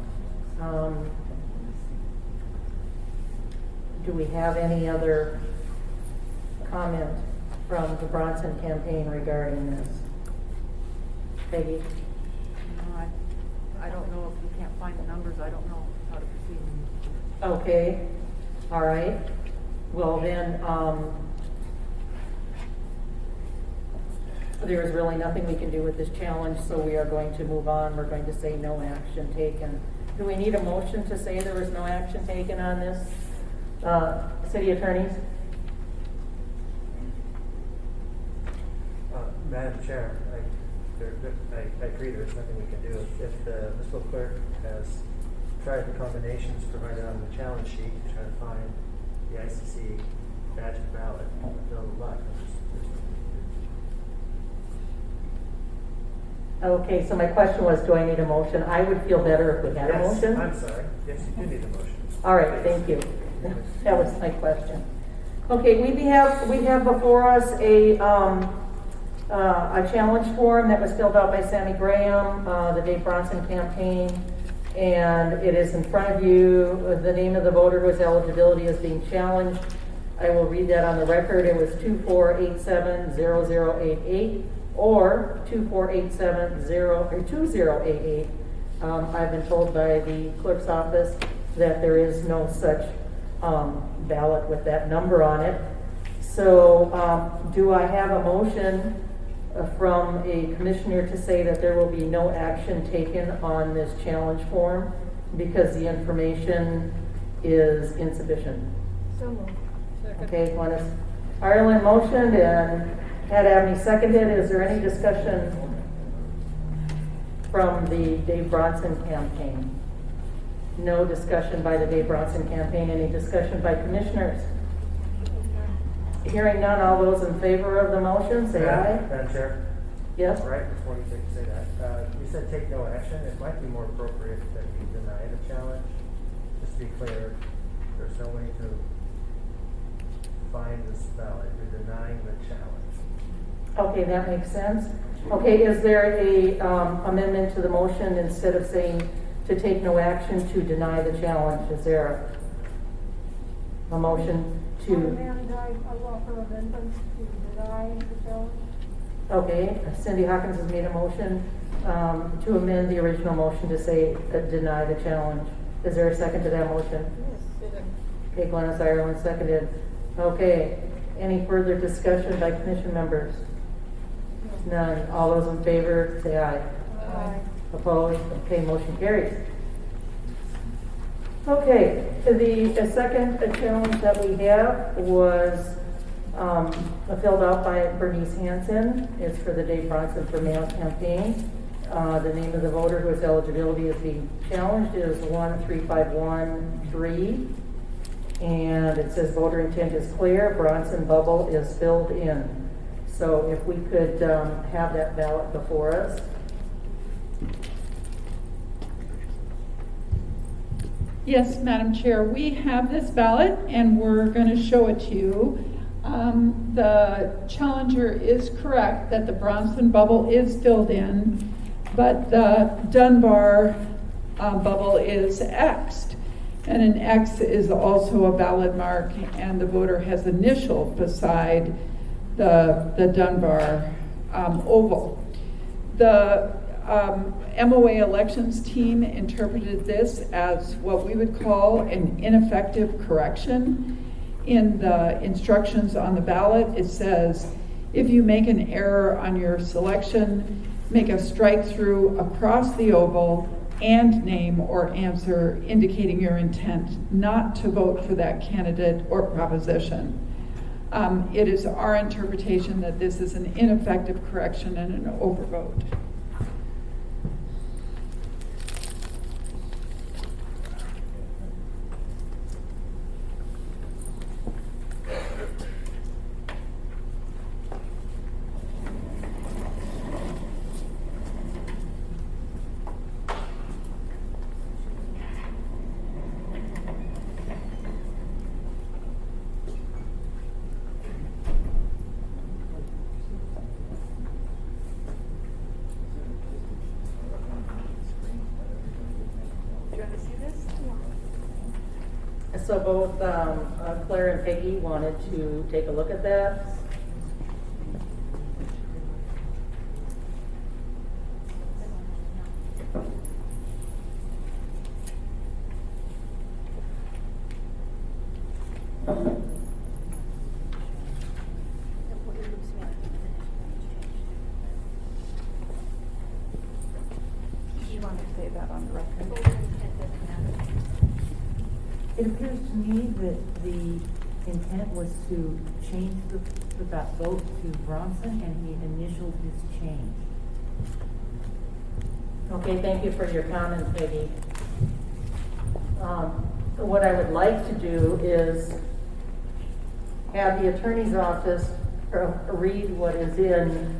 Do we have any other comment from the Bronson campaign regarding this? Peggy? No, I don't know if you can't find the numbers, I don't know how to proceed. Okay, all right. Well then, there is really nothing we can do with this challenge, so we are going to move on. We're going to say no action taken. Do we need a motion to say there was no action taken on this? City attorneys? Madam Chair, I agree there's nothing we can do. If the municipal clerk has tried the combinations provided on the challenge sheet to try to find the ICC badge ballot, no luck. Okay, so my question was, do I need a motion? I would feel better if we had a motion. I'm sorry. Yes, you do need a motion. All right, thank you. That was my question. Okay, we have before us a challenge form that was filled out by Sammy Graham, the Dave Bronson campaign, and it is in front of you. The name of the voter whose eligibility is being challenged. I will read that on the record. It was 24870088 or 2088. I've been told by the clerk's office that there is no such ballot with that number on it. So do I have a motion from a commissioner to say that there will be no action taken on this challenge form because the information is insufficient? So moved. Okay, Ireland motioned and Pat Abney seconded. Is there any discussion from the Dave Bronson campaign? No discussion by the Dave Bronson campaign. Any discussion by commissioners? Hearing none, all those in favor of the motion, say aye. Madam Chair? Yes? Right before you say that, you said take no action. It might be more appropriate that you deny the challenge. Just to be clear, there's no way to find this ballot. You're denying the challenge. Okay, that makes sense. Okay, is there a amendment to the motion instead of saying to take no action to deny the challenge? Is there a motion to, And I offer amendments to deny the challenge. okay, Cindy Hawkins has made a motion to amend the original motion to say deny the challenge. Is there a second to that motion? Yes. Okay, Glennis Ireland seconded. Okay, any further discussion by commission members? None. All those in favor, say aye. Aye. Opposed? Okay, motion carries. Okay, the second challenge that we have was filled out by Bernice Hansen. It's for the Dave Bronson for Mail campaign. The name of the voter whose eligibility is being challenged is 13513. And it says voter intent is clear, Bronson bubble is filled in. So if we could have that ballot before us. Yes, Madam Chair, we have this ballot and we're going to show it to you. The challenger is correct that the Bronson bubble is filled in, but the Dunbar bubble is X'd. And an X is also a valid mark, and the voter has initialed beside the Dunbar oval. The MOA elections team interpreted this as what we would call an ineffective correction. In the instructions on the ballot, it says, if you make an error on your selection, make a strike through across the oval and name or answer indicating your intent not to vote for that candidate or proposition. It is our interpretation that this is an ineffective correction and an overvote. So both Claire and Peggy wanted to take a look at that. You want to say that on the record? It appears to me that the intent was to change that vote to Bronson, and he initialed his change. Okay, thank you for your comment, Peggy. What I would like to do is have the attorney's office read what is in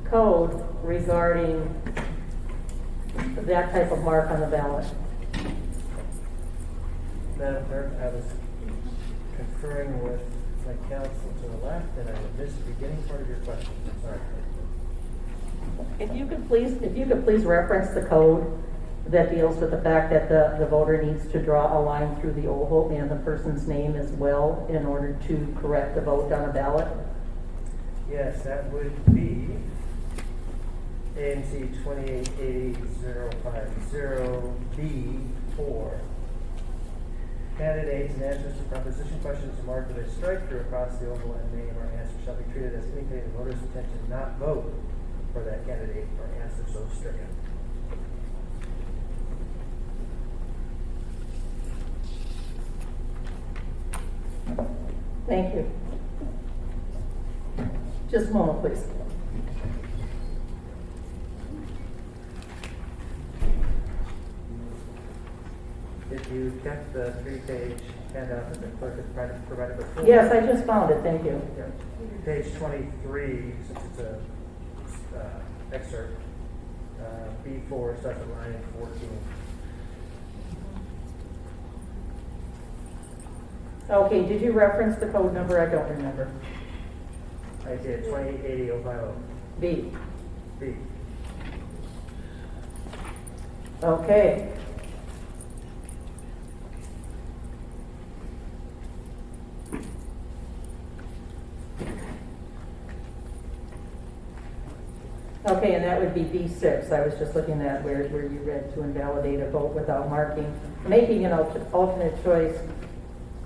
code regarding that type of mark on the ballot. Madam Clerk, I was conferring with my counsel to the left, and I missed the beginning part of your question. I'm sorry. If you could please reference the code that deals with the fact that the voter needs to draw a line through the oval and the person's name as well in order to correct the vote on a ballot. Yes, that would be ANC 288050B4. Candidates and answers to proposition questions are marked with a strike through across the oval, and name or answer shall be treated as indicating the voter's intention to not vote for that candidate or answer so stricken. Thank you. Just a moment, please. Did you get the 3-page handout that the clerk had provided before? Yes, I just found it, thank you. Yeah. Page 23, since it's a excerpt, B4 starts at line 14. Okay, did you reference the code number? I don't remember. I did, 288050. B. B. Okay, and that would be B6. I was just looking at where you read to invalidate a vote without marking. Making an alternate choice,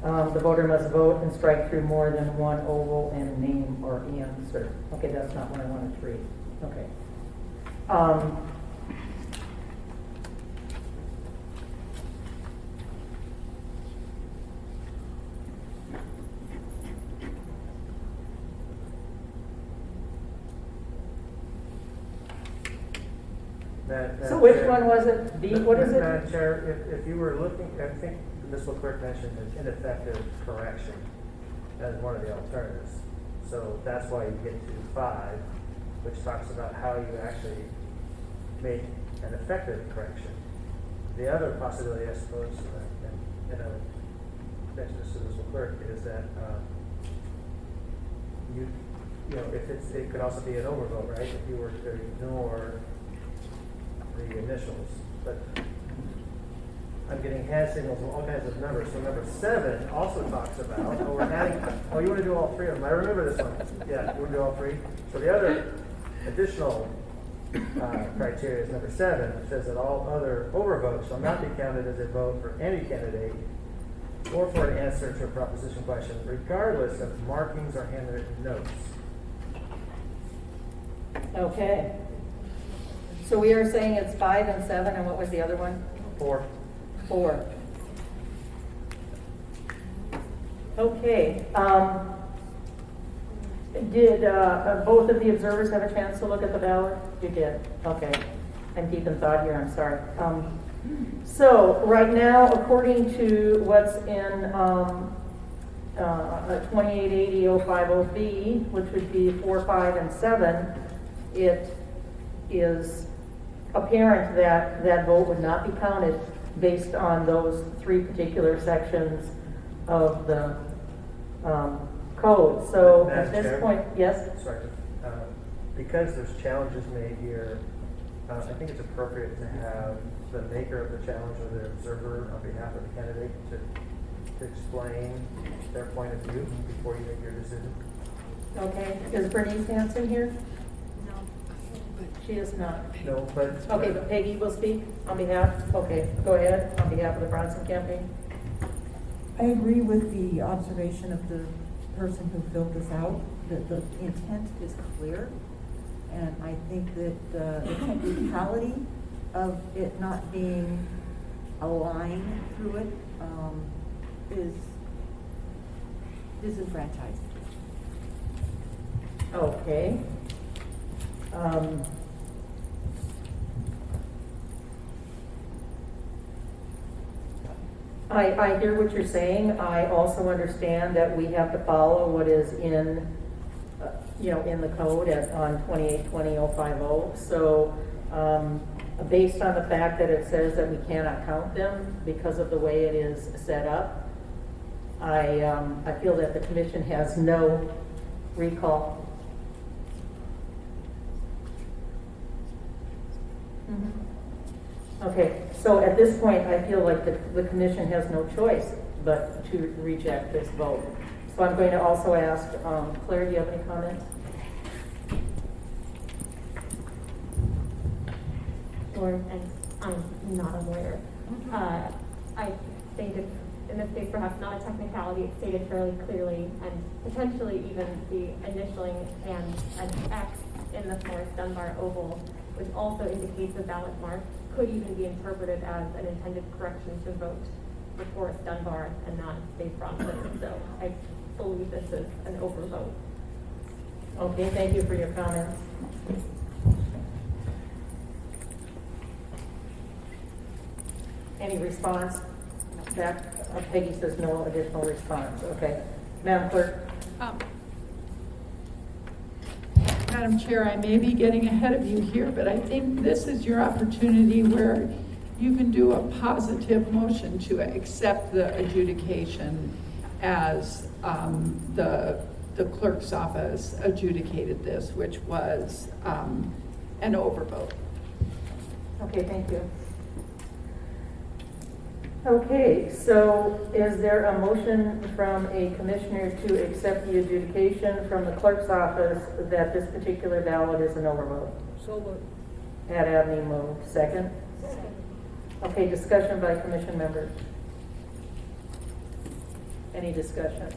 the voter must vote and strike through more than one oval and name or answer. Okay, that's not what I wanted to read. Okay. So which one was it? B, what is it? Madam Chair, if you were looking, I think the municipal clerk mentioned an ineffective correction as one of the alternatives. So that's why you get to 5, which talks about how you actually make an effective correction. The other possibility, I suppose, and I mentioned this to the municipal clerk, is that you know, if it could also be an overvote, right? If you were to ignore the initials, but I'm getting hand signals from all kinds of numbers. So number 7 also talks about, oh, we're adding, oh, you want to do all 3 of them. I remember this one. Yeah, you want to do all 3? So the other additional criteria is number 7, which says that all other overvotes shall not be counted as a vote for any candidate or for an answer to a proposition question, regardless of markings or handwritten notes. Okay. So we are saying it's 5 and 7, and what was the other one? 4. 4. Okay. Did both of the observers have a chance to look at the ballot? You did. Okay. I'm deep in thought here. I'm sorry. So right now, according to what's in 2880-050B, which would be 4, 5, and 7, it is apparent that that vote would not be counted based on those 3 particular sections of the code. So at this Chair, point, yes? Sorry. Because there's challenges made here, I think it's appropriate to have the maker of the challenge or the observer on behalf of the candidate to explain their point of view before you make your decision. Okay. Is Bernice Hanson here? She is not. No, but. Okay, but Peggy will speak on behalf? Okay, go ahead, on behalf of the Bronson campaign. I agree with the observation of the person who filled this out, that the intent is clear. And I think that the technicality of it not being a line through it is disenfranchised. Okay. I hear what you're saying. I also understand that we have to follow what is in, in the code on 2820-050. So, based on the fact that it says that we cannot count them because of the way it is set up, I feel that the commission has no recall. Okay, so at this point, I feel like the commission has no choice but to reject this vote. So I'm going to also ask, Claire, do you have any comments? Or, and I'm not a lawyer. I think it's, in this case, perhaps not a technicality. It's stated fairly clearly, and potentially even the initialing and an X in the Forrest Dunbar oval, which also indicates a ballot mark, could even be interpreted as an intended correction to vote for Forrest Dunbar and not Dave Bronson. So I believe this is an overvote. Okay, thank you for your comments. Any response? Back, Peggy says no additional response. Okay. Madam Clerk? Madam Chair, I may be getting ahead of you here, but I think this is your opportunity where you can do a positive motion to accept the adjudication as the clerk's office adjudicated this, which was an overvote. Okay, thank you. Okay, so is there a motion from a commissioner to accept the adjudication from the clerk's office that this particular ballot is an overvote? So moved. Pat Abney moved. Second? Okay, discussion by commission members. Any discussion?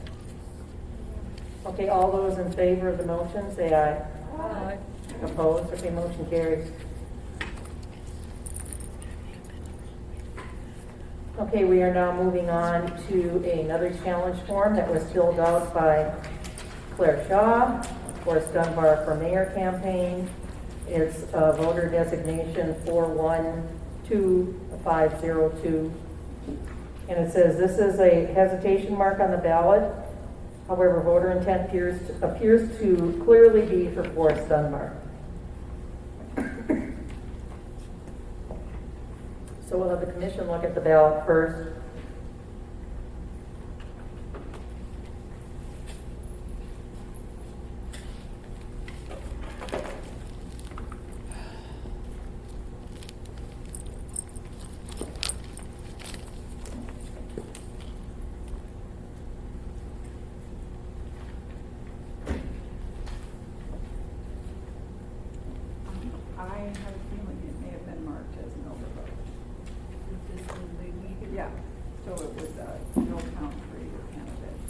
Okay, all those in favor of the motion, say aye. Aye. Opposed? Okay, motion carries. Okay, we are now moving on to another challenge form that was filled out by Claire Shaw for Dunbar for Mayor campaign. It's voter designation 412502. And it says this is a hesitation mark on the ballot. However, voter intent appears to clearly be for Forrest Dunbar. So we'll have the commission look at the ballot first. I have a feeling it may have been marked as an overvote. Yeah, so it would, no count for either candidate.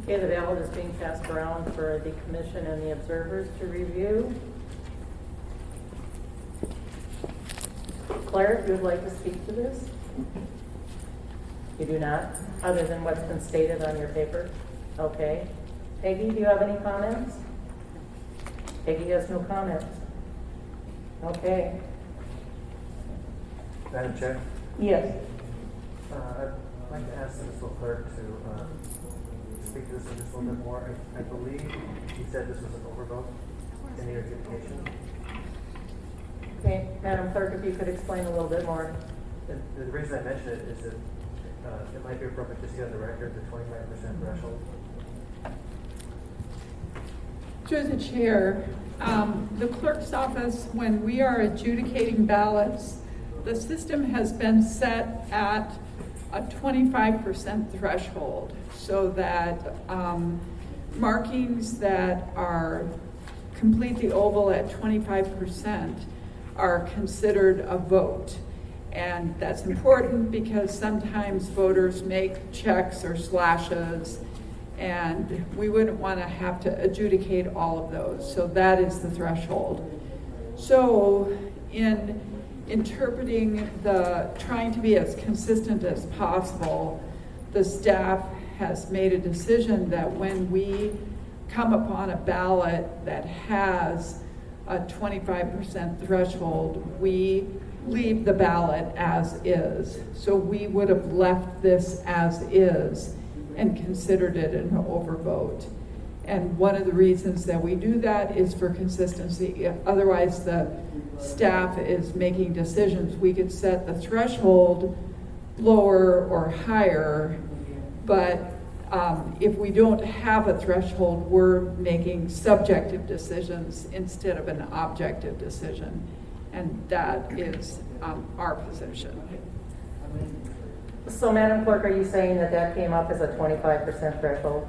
Okay, the ballot is being passed around for the commission and the observers to review. Claire, if you would like to speak to this? You do not, other than what's been stated on your paper? Okay. Peggy, do you have any comments? Peggy has no comments. Okay. Madam Chair, Yes. I'd like to ask the municipal clerk to speak to this just a little bit more. I believe he said this was an overvote in the adjudication. Okay, Madam Clerk, if you could explain a little bit more. The reason I mention it is that it might be appropriate to see on the record the 25% threshold. Through the chair, the clerk's office, when we are adjudicating ballots, the system has been set at a 25% threshold so that markings that are complete the oval at 25% are considered a vote. And that's important because sometimes voters make checks or slashes, and we wouldn't want to have to adjudicate all of those. So that is the threshold. So in interpreting trying to be as consistent as possible, the staff has made a decision that when we come upon a ballot that has a 25% threshold, we leave the ballot as is. So we would have left this as is and considered it an overvote. And one of the reasons that we do that is for consistency. Otherwise, the staff is making decisions. We could set the threshold lower or higher, but if we don't have a threshold, we're making subjective decisions instead of an objective decision. And that is our position. So, Madam Clerk, are you saying that that came up as a 25% threshold?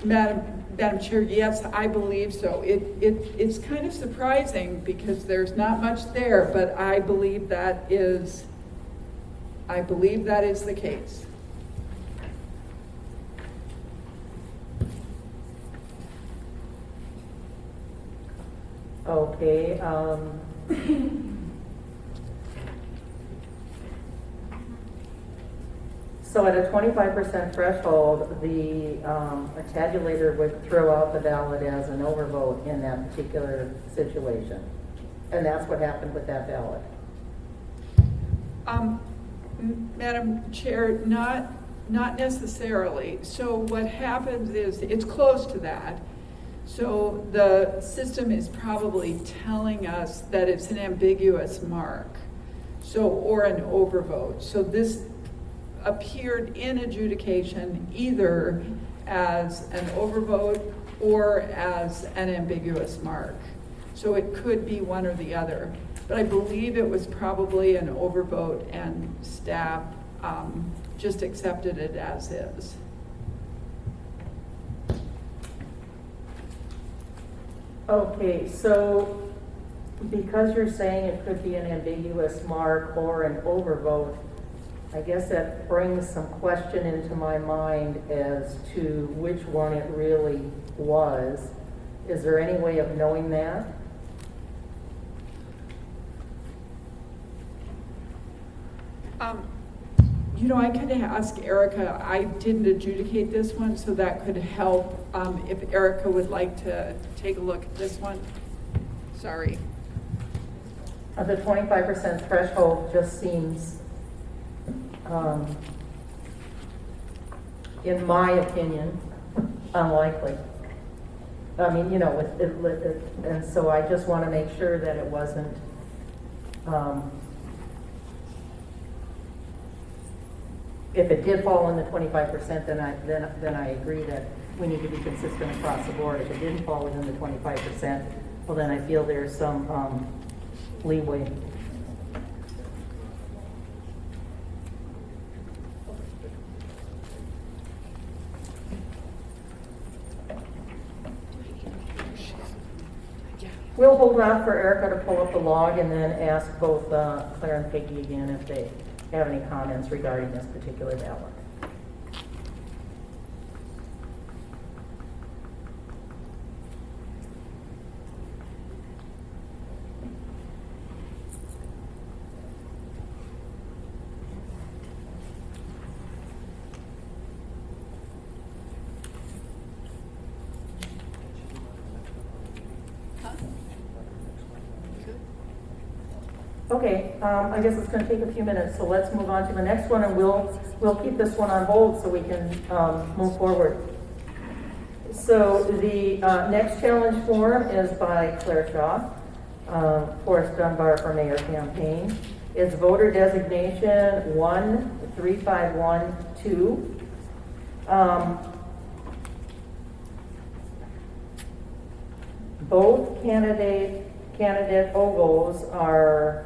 Madam Chair, yes, I believe so. It's kind of surprising because there's not much there, but I believe that is the case. Okay. So at a 25% threshold, the tabulator would throw out the ballot as an overvote in that particular situation. And that's what happened with that ballot. Madam Chair, not necessarily. So what happens is, it's close to that. So the system is probably telling us that it's an ambiguous mark, so, or an overvote. So this appeared in adjudication either as an overvote or as an ambiguous mark. So it could be one or the other. But I believe it was probably an overvote, and staff just accepted it as is. Okay, so because you're saying it could be an ambiguous mark or an overvote, I guess that brings some question into my mind as to which one it really was. Is there any way of knowing that? I could ask Erica. I didn't adjudicate this one, so that could help if Erica would like to take a look at this one. Sorry. The 25% threshold just seems, in my opinion, unlikely. I mean, and so I just want to make sure that it wasn't, if it did fall in the 25%, then I agree that we need to be consistent across the board. If it didn't fall within the 25%, well, then I feel there's some leeway. We'll hold off for Erica to pull up the log and then ask both Claire and Peggy again if they have any comments regarding this particular ballot. Okay, I guess it's going to take a few minutes, so let's move on to the next one, and we'll keep this one on hold so we can move forward. So the next challenge form is by Claire Shaw, Forrest Dunbar for Mayor campaign. It's voter designation 13512. Both candidate ovals are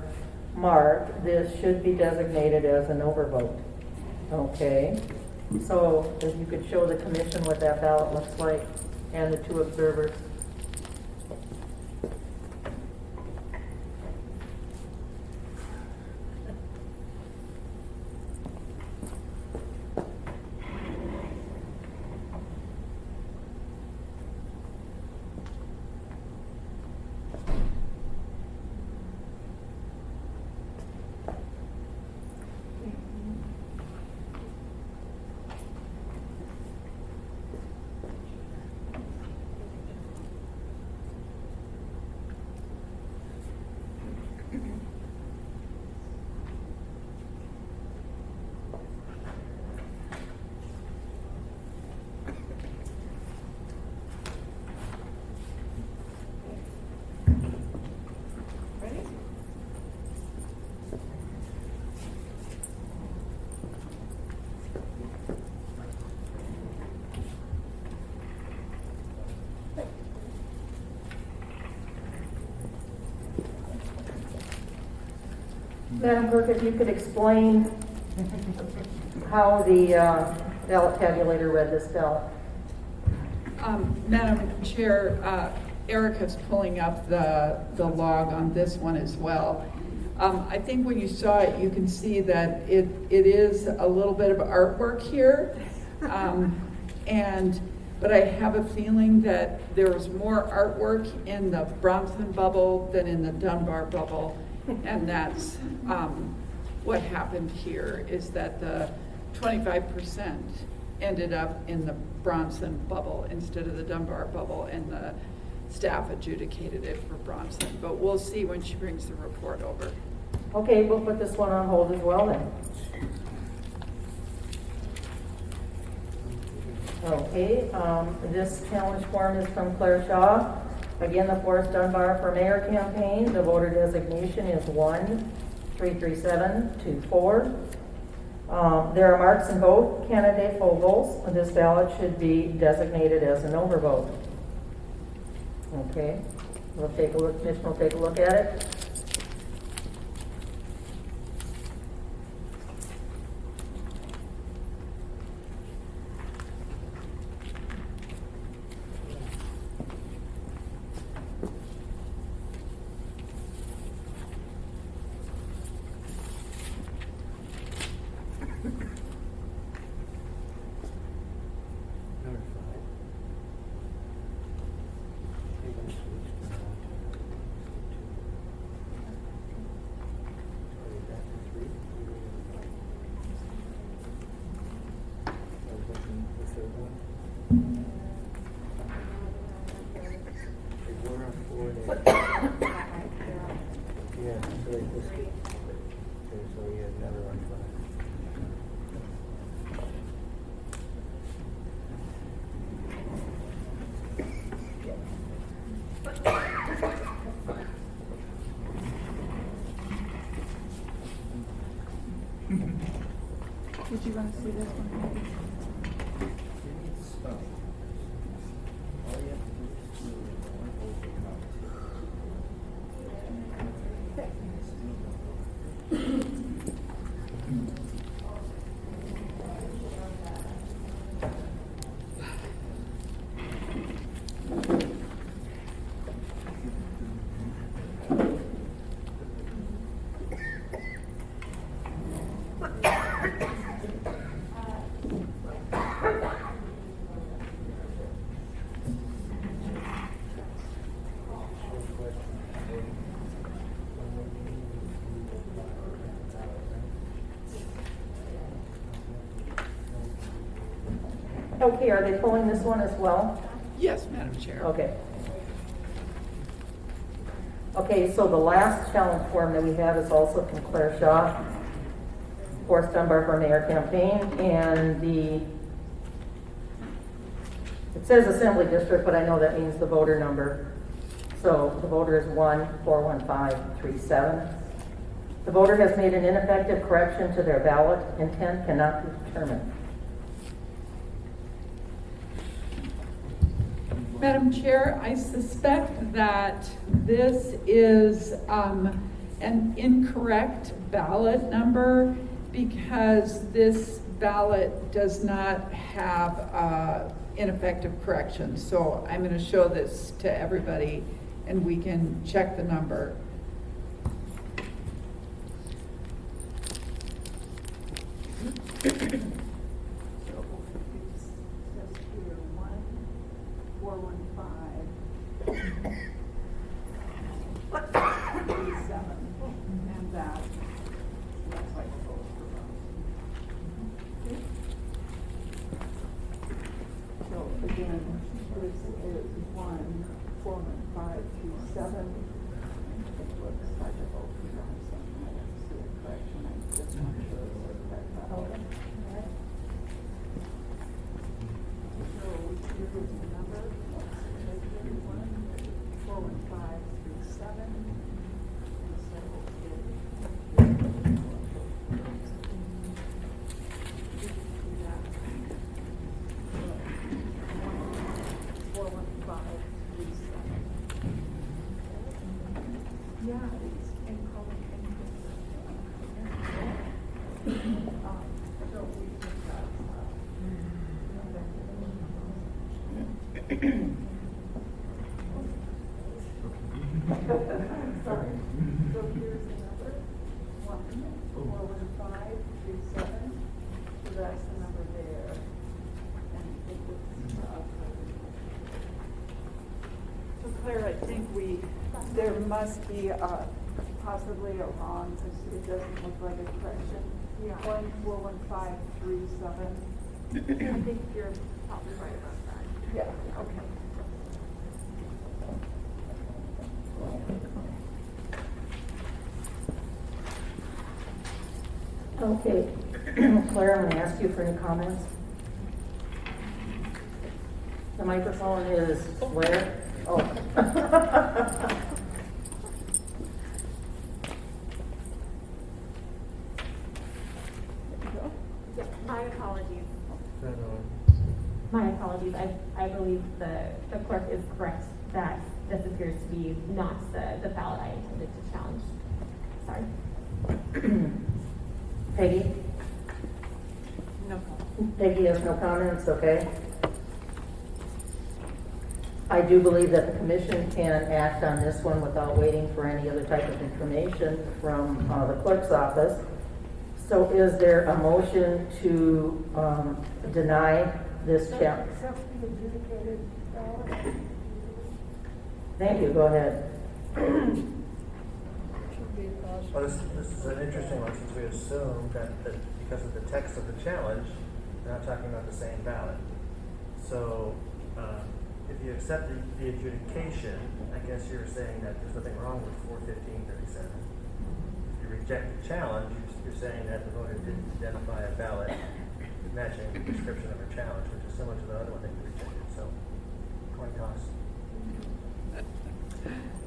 marked. This should be designated as an overvote. Okay, so if you could show the commission what that ballot looks like and the two observers. Madam Clerk, if you could explain how the ballot tabulator read this ballot. Madam Chair, Erica's pulling up the log on this one as well. I think when you saw it, you can see that it is a little bit of artwork here. But I have a feeling that there was more artwork in the Bronson bubble than in the Dunbar bubble. And that's what happened here, is that the 25% ended up in the Bronson bubble instead of the Dunbar bubble, and the staff adjudicated it for Bronson. But we'll see when she brings the report over. Okay, we'll put this one on hold as well then. Okay, this challenge form is from Claire Shaw. Again, the Forrest Dunbar for Mayor campaign, the voter designation is 1-337-24. There are marks in both candidate ovals. This ballot should be designated as an overvote. Okay, we'll take a look, Commissioner will take a look at it. Did you want to see this one? Okay, are they pulling this one as well? Yes, Madam Chair. Okay. Okay, so the last challenge form that we have is also from Claire Shaw, Forrest Dunbar for Mayor campaign, and it says Assembly District, but I know that means the voter number. So the voter is 1-41537. The voter has made an ineffective correction to their ballot. Intent cannot be determined. Madam Chair, I suspect that this is an incorrect ballot number because this ballot does not have ineffective correction. So I'm going to show this to everybody and we can check the number. Claire, I think there must be possibly a wrong, because it doesn't look like a correction. Yeah. 1-415-37. I think you're probably right about that. Yeah, okay. Okay, Claire, I'm gonna ask you for any comments. The microphone is where? Oh. Yeah, my apologies. My apologies. I believe the clerk is correct that this appears to be not the ballot I intended to challenge. Sorry. Peggy? No. Peggy has no comments, okay? I do believe that the commission can act on this one without waiting for any other type of information from the clerk's office. So is there a motion to deny this challenge? Accept the adjudicated ballot. Thank you, go ahead. Well, this is an interesting one, since we assume that because of the text of the challenge, we're not talking about the same ballot. So, if you accept the adjudication, I guess you're saying that there's nothing wrong with 41537. If you reject the challenge, you're saying that the voter didn't identify a ballot matching the description of her challenge, which is similar to the other one that you rejected. So, coin toss.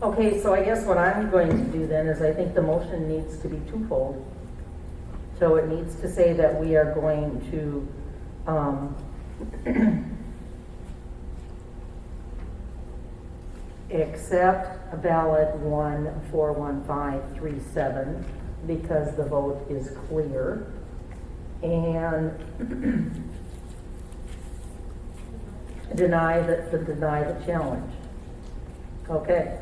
Okay, so I guess what I'm going to do then is I think the motion needs to be twofold. So it needs to say that we are going to accept ballot 141537 because the vote is clear, and deny the challenge. Okay,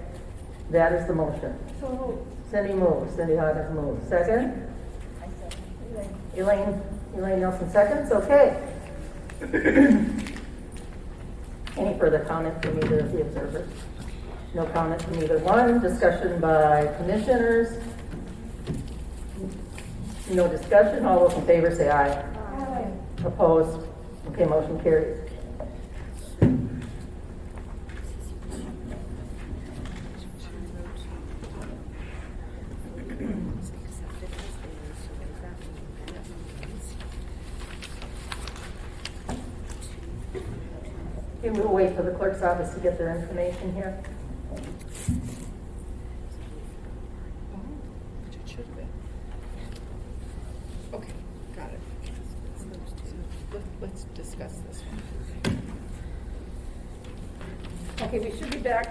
that is the motion. So, Cindy moves. Cindy Hoggins moves. Second? Elaine Nelson seconds. Okay. Any further comment from either of the observers? No comment from either one. Discussion by commissioners? No discussion. All those in favor say aye. aye. Opposed? Okay, motion carries. Okay, we'll wait for the clerk's office to get their information here. Which it should have been. Okay, got it. Let's discuss this one. Okay, we should be back.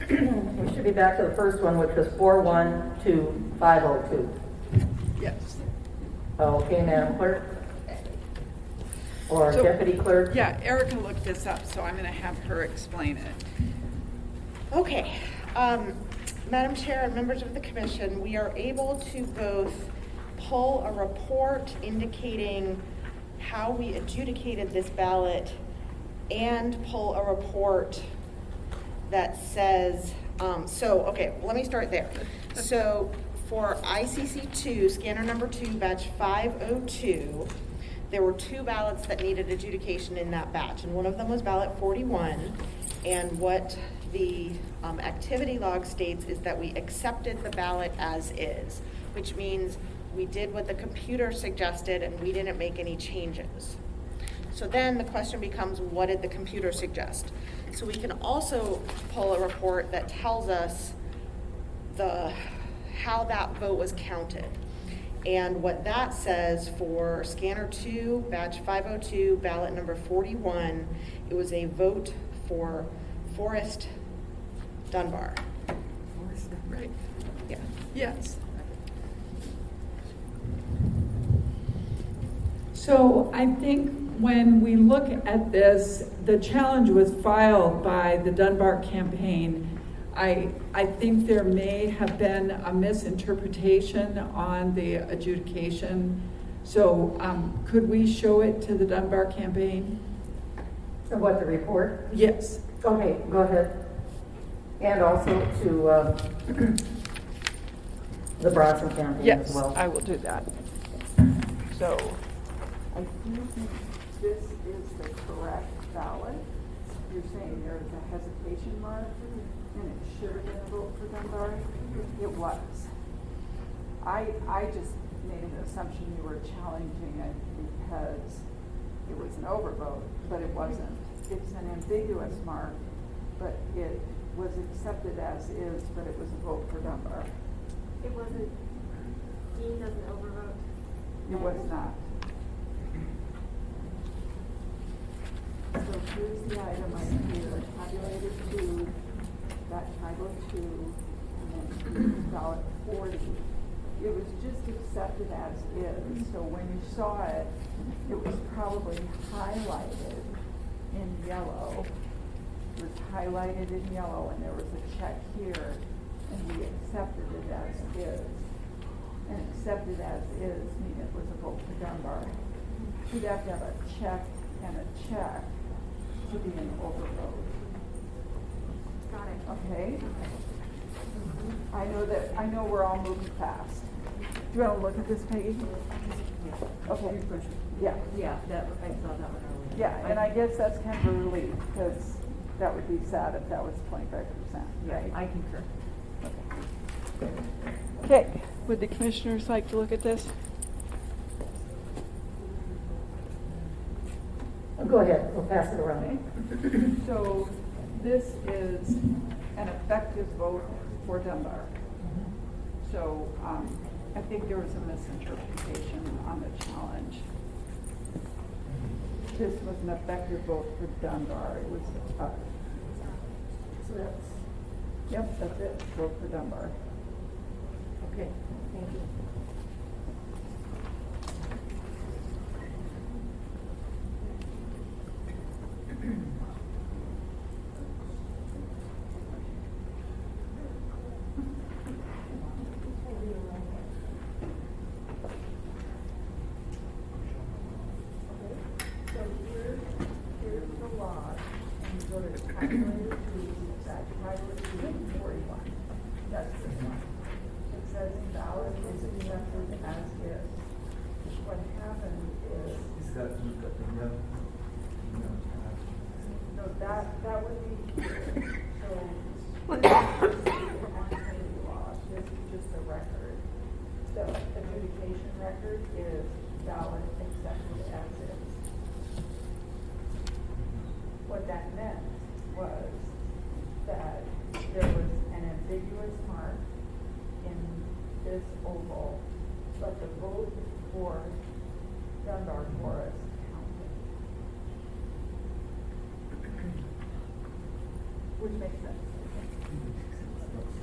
We should be back to the first one, which was 412502. Yes. Okay, Madam Clerk? Or So- Deputy Clerk? Yeah, Erica looked this up, so I'm gonna have her explain it. Okay, Madam Chair and members of the commission, we are able to both pull a report indicating how we adjudicated this ballot and pull a report that says, okay, let me start there. So for ICC2, scanner number 2, batch 502, there were 2 ballots that needed adjudication in that batch, and one of them was ballot 41. And what the activity log states is that we accepted the ballot as is, which means we did what the computer suggested and we didn't make any changes. So then the question becomes, what did the computer suggest? So we can also pull a report that tells us how that vote was counted. And what that says for scanner 2, batch 502, ballot number 41, it was a vote for Forrest Dunbar. Right. Yeah. Yes. So I think when we look at this, the challenge was filed by the Dunbar campaign. I think there may have been a misinterpretation on the adjudication. So could we show it to the Dunbar campaign? Or what, the report? Yes. Okay, go ahead. And also to the Bronson campaign as well. I will do that. So, I do think this is the correct ballot. You're saying there is a hesitation mark, and it should have been a vote for Dunbar. It was. I just made an assumption you were challenging it because it was an overvote, but it wasn't. It's an ambiguous mark, but it was accepted as is, but it was a vote for Dunbar. It wasn't deemed as an overvote. It was not. So here's the item right here, tabulated 2, got title 2, and then ballot 40. It was just accepted as is, so when you saw it, it was probably highlighted in yellow. It was highlighted in yellow, and there was a check here, and we accepted it as is. And accepted as is mean it was a vote for Dunbar. You'd have to have a check and a check to be an overvote. Got it. Okay? I know we're all moving fast. Do you want to look at this, Peggy? Okay. Yeah. Yeah, that, I saw that one earlier. Yeah, and I guess that's kind of a relief, because that would be sad if that was 25%, right? I concur. Okay, would the commissioners like to look at this? Go ahead, we'll pass it around. So this is an effective vote for Dunbar. So I think there was a misinterpretation on the challenge. This was an effective vote for Dunbar. It was, So that's, yep, that's it, vote for Dunbar. okay, thank you. So here's the law, and you go to the calculator 2, that calculator 241. That's this one. It says ballot is accepted as is. What happened is, no, that would be, so, this is the law, this is just a record. The adjudication record is ballot accepted as is. What that meant was that there was an ambiguous mark in this oval, but the vote for Dunbar Forest counted. Which makes sense.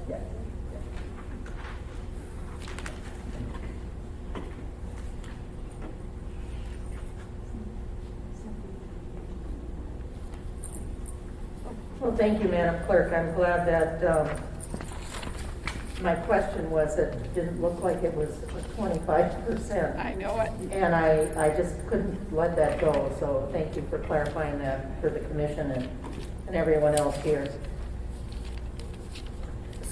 Yes. Well, thank you, Madam Clerk. I'm glad that my question was, it didn't look like it was 25%. I know it. And I just couldn't let that go, so thank you for clarifying that for the commission and everyone else here.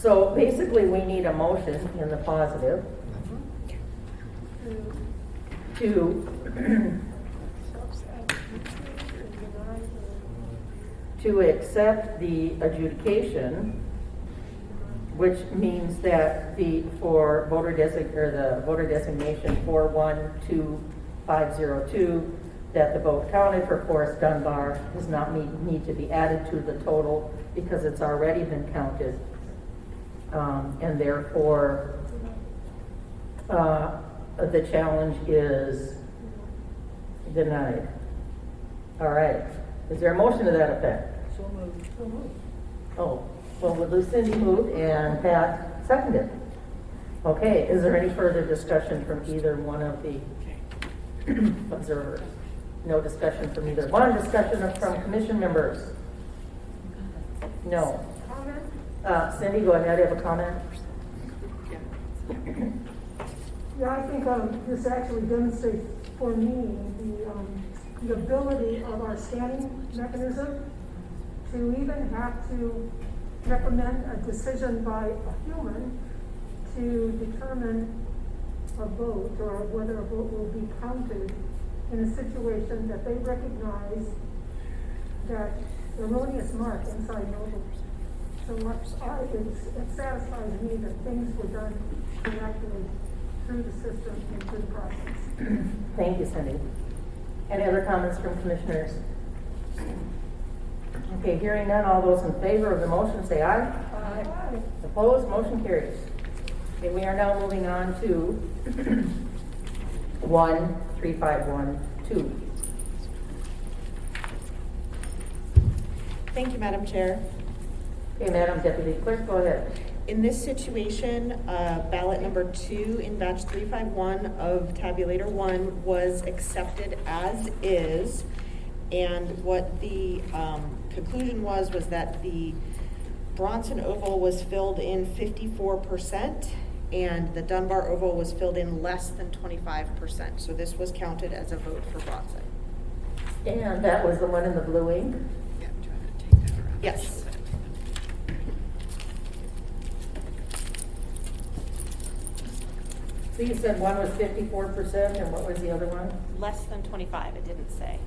So basically, we need a motion in the positive to accept the adjudication, which means that the voter designation 412502, that the vote counted for Forrest Dunbar does not need to be added to the total because it's already been counted, and therefore the challenge is denied. All right. Is there a motion to that effect? So moved. Oh, well, Lucindy moved and Pat seconded. Okay, is there any further discussion from either one of the observers? No discussion from either one. Discussion from commission members? No. Comment? Cindy, go ahead. Have a comment? Yeah, I think this actually demonstrates for me the ability of our scanning mechanism to even have to recommend a decision by a human to determine a vote or whether a vote will be counted in a situation that they recognize that erroneous mark inside Noble. So it satisfies me that things were done correctly through the system into the process. Thank you, Cindy. Any other comments from commissioners? Okay, hearing none, all those in favor of the motion say aye. Aye. Opposed, motion carries. Okay, we are now moving on to 13512. Thank you, Madam Chair. Okay, Madam Deputy Clerk, go ahead. In this situation, ballot number 2 in batch 351 of tabulator 1 was accepted as is. And what the conclusion was that the Bronson Oval was filled in 54% and the Dunbar Oval was filled in less than 25%. So this was counted as a vote for Bronson. And that was the one in the blue ink? Yes. So you said one was 54% and what was the other one? Less than 25, it didn't say.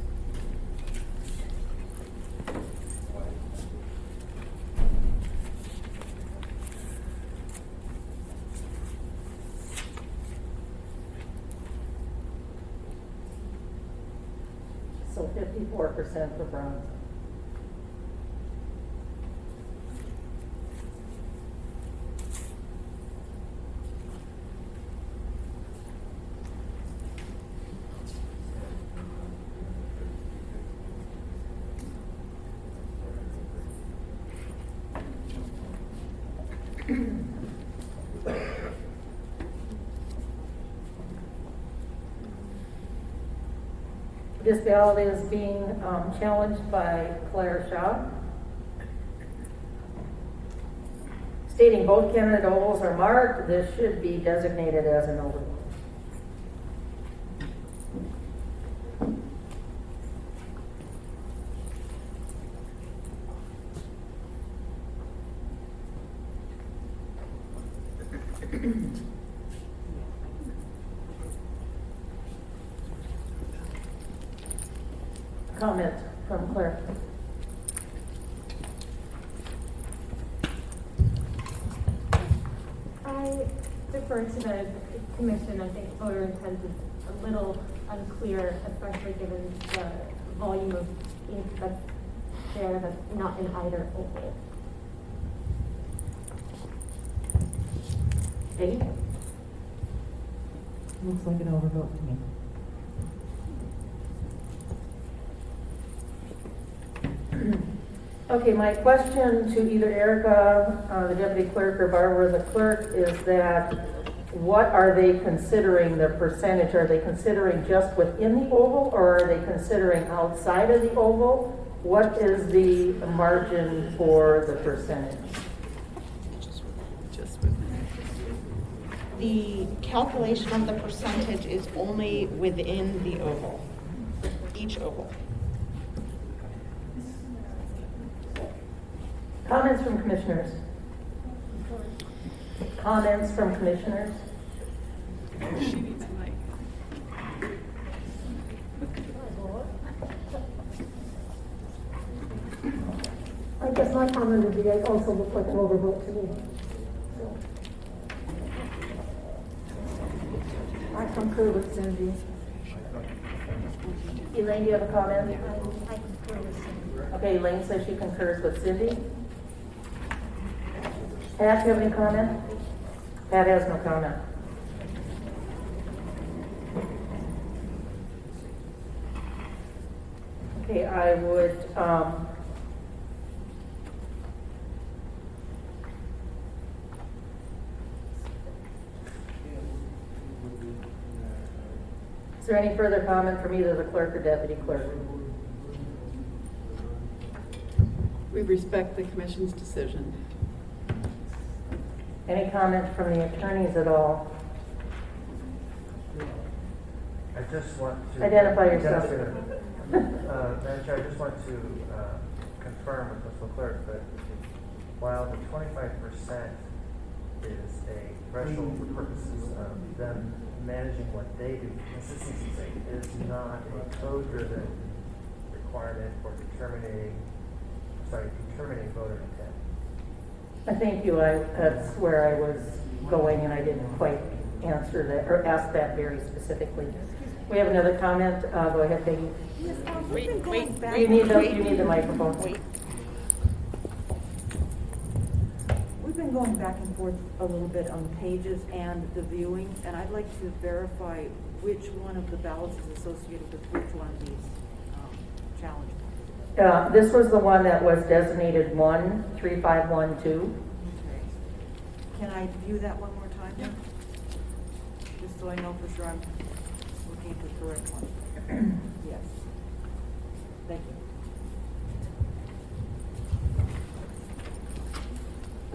So 54% for Bronson. This ballot is being challenged by Claire Shaw, stating both candidate ovals are marked. This should be designated as an oval. Comment from Claire. I defer to the commission. I think voter intent is a little unclear, especially given the volume of ink that's there that's not in either oval. Eddie? Looks like an overvote to me. Okay, my question to either Erica, the deputy clerk, or Barbara, the clerk, is that what are they considering the percentage? Are they considering just within the oval, or are they considering outside of the oval? What is the margin for the percentage? The calculation of the percentage is only within the oval, each oval. Comments from commissioners? Comments from commissioners? I guess my comment would be, it also looked like an overvote to me. So, I concur with Cindy. Elaine, do you have a comment? I concur with Cindy. Okay, Elaine says she concurs with Cindy. Pat, do you have any comment? Pat has no comment. Okay, I would, is there any further comment from either the clerk or deputy clerk? We respect the commission's decision. Any comment from the attorneys at all? I just want to. Identify yourself. Madam Chair, I just want to confirm with Mr. Clerk that while the 25% is a threshold for purposes of them managing what they do, consistency's sake, is not a code-driven requirement for determining voter intent. Thank you. That's where I was going and I didn't quite answer that, or ask that very specifically. We have another comment, go ahead, Peggy. You need the microphone. Wait. We've been going back and forth a little bit on the pages and the viewing, and I'd like to verify which one of the ballots is associated with which one of these challenge points. This was the one that was designated 13512. Okay. Can I view that one more time? Yeah. Just so I know for sure I'm looking at the correct one. Yes. Thank you.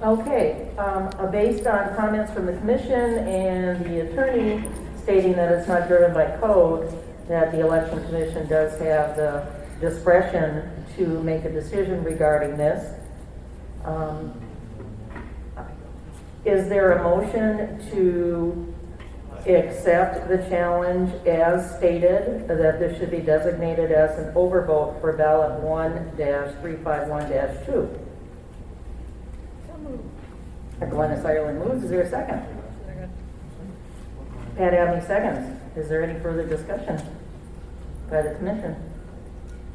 Okay, based on comments from the commission and the attorney stating that it's not driven by code, that the election commission does have the discretion to make a decision regarding this. Is there a motion to accept the challenge as stated, that this should be designated as an overvote for ballot 1-351-2? Glennis Ireland moves. Is there a second? Pat Abney seconds. Is there any further discussion by the commission?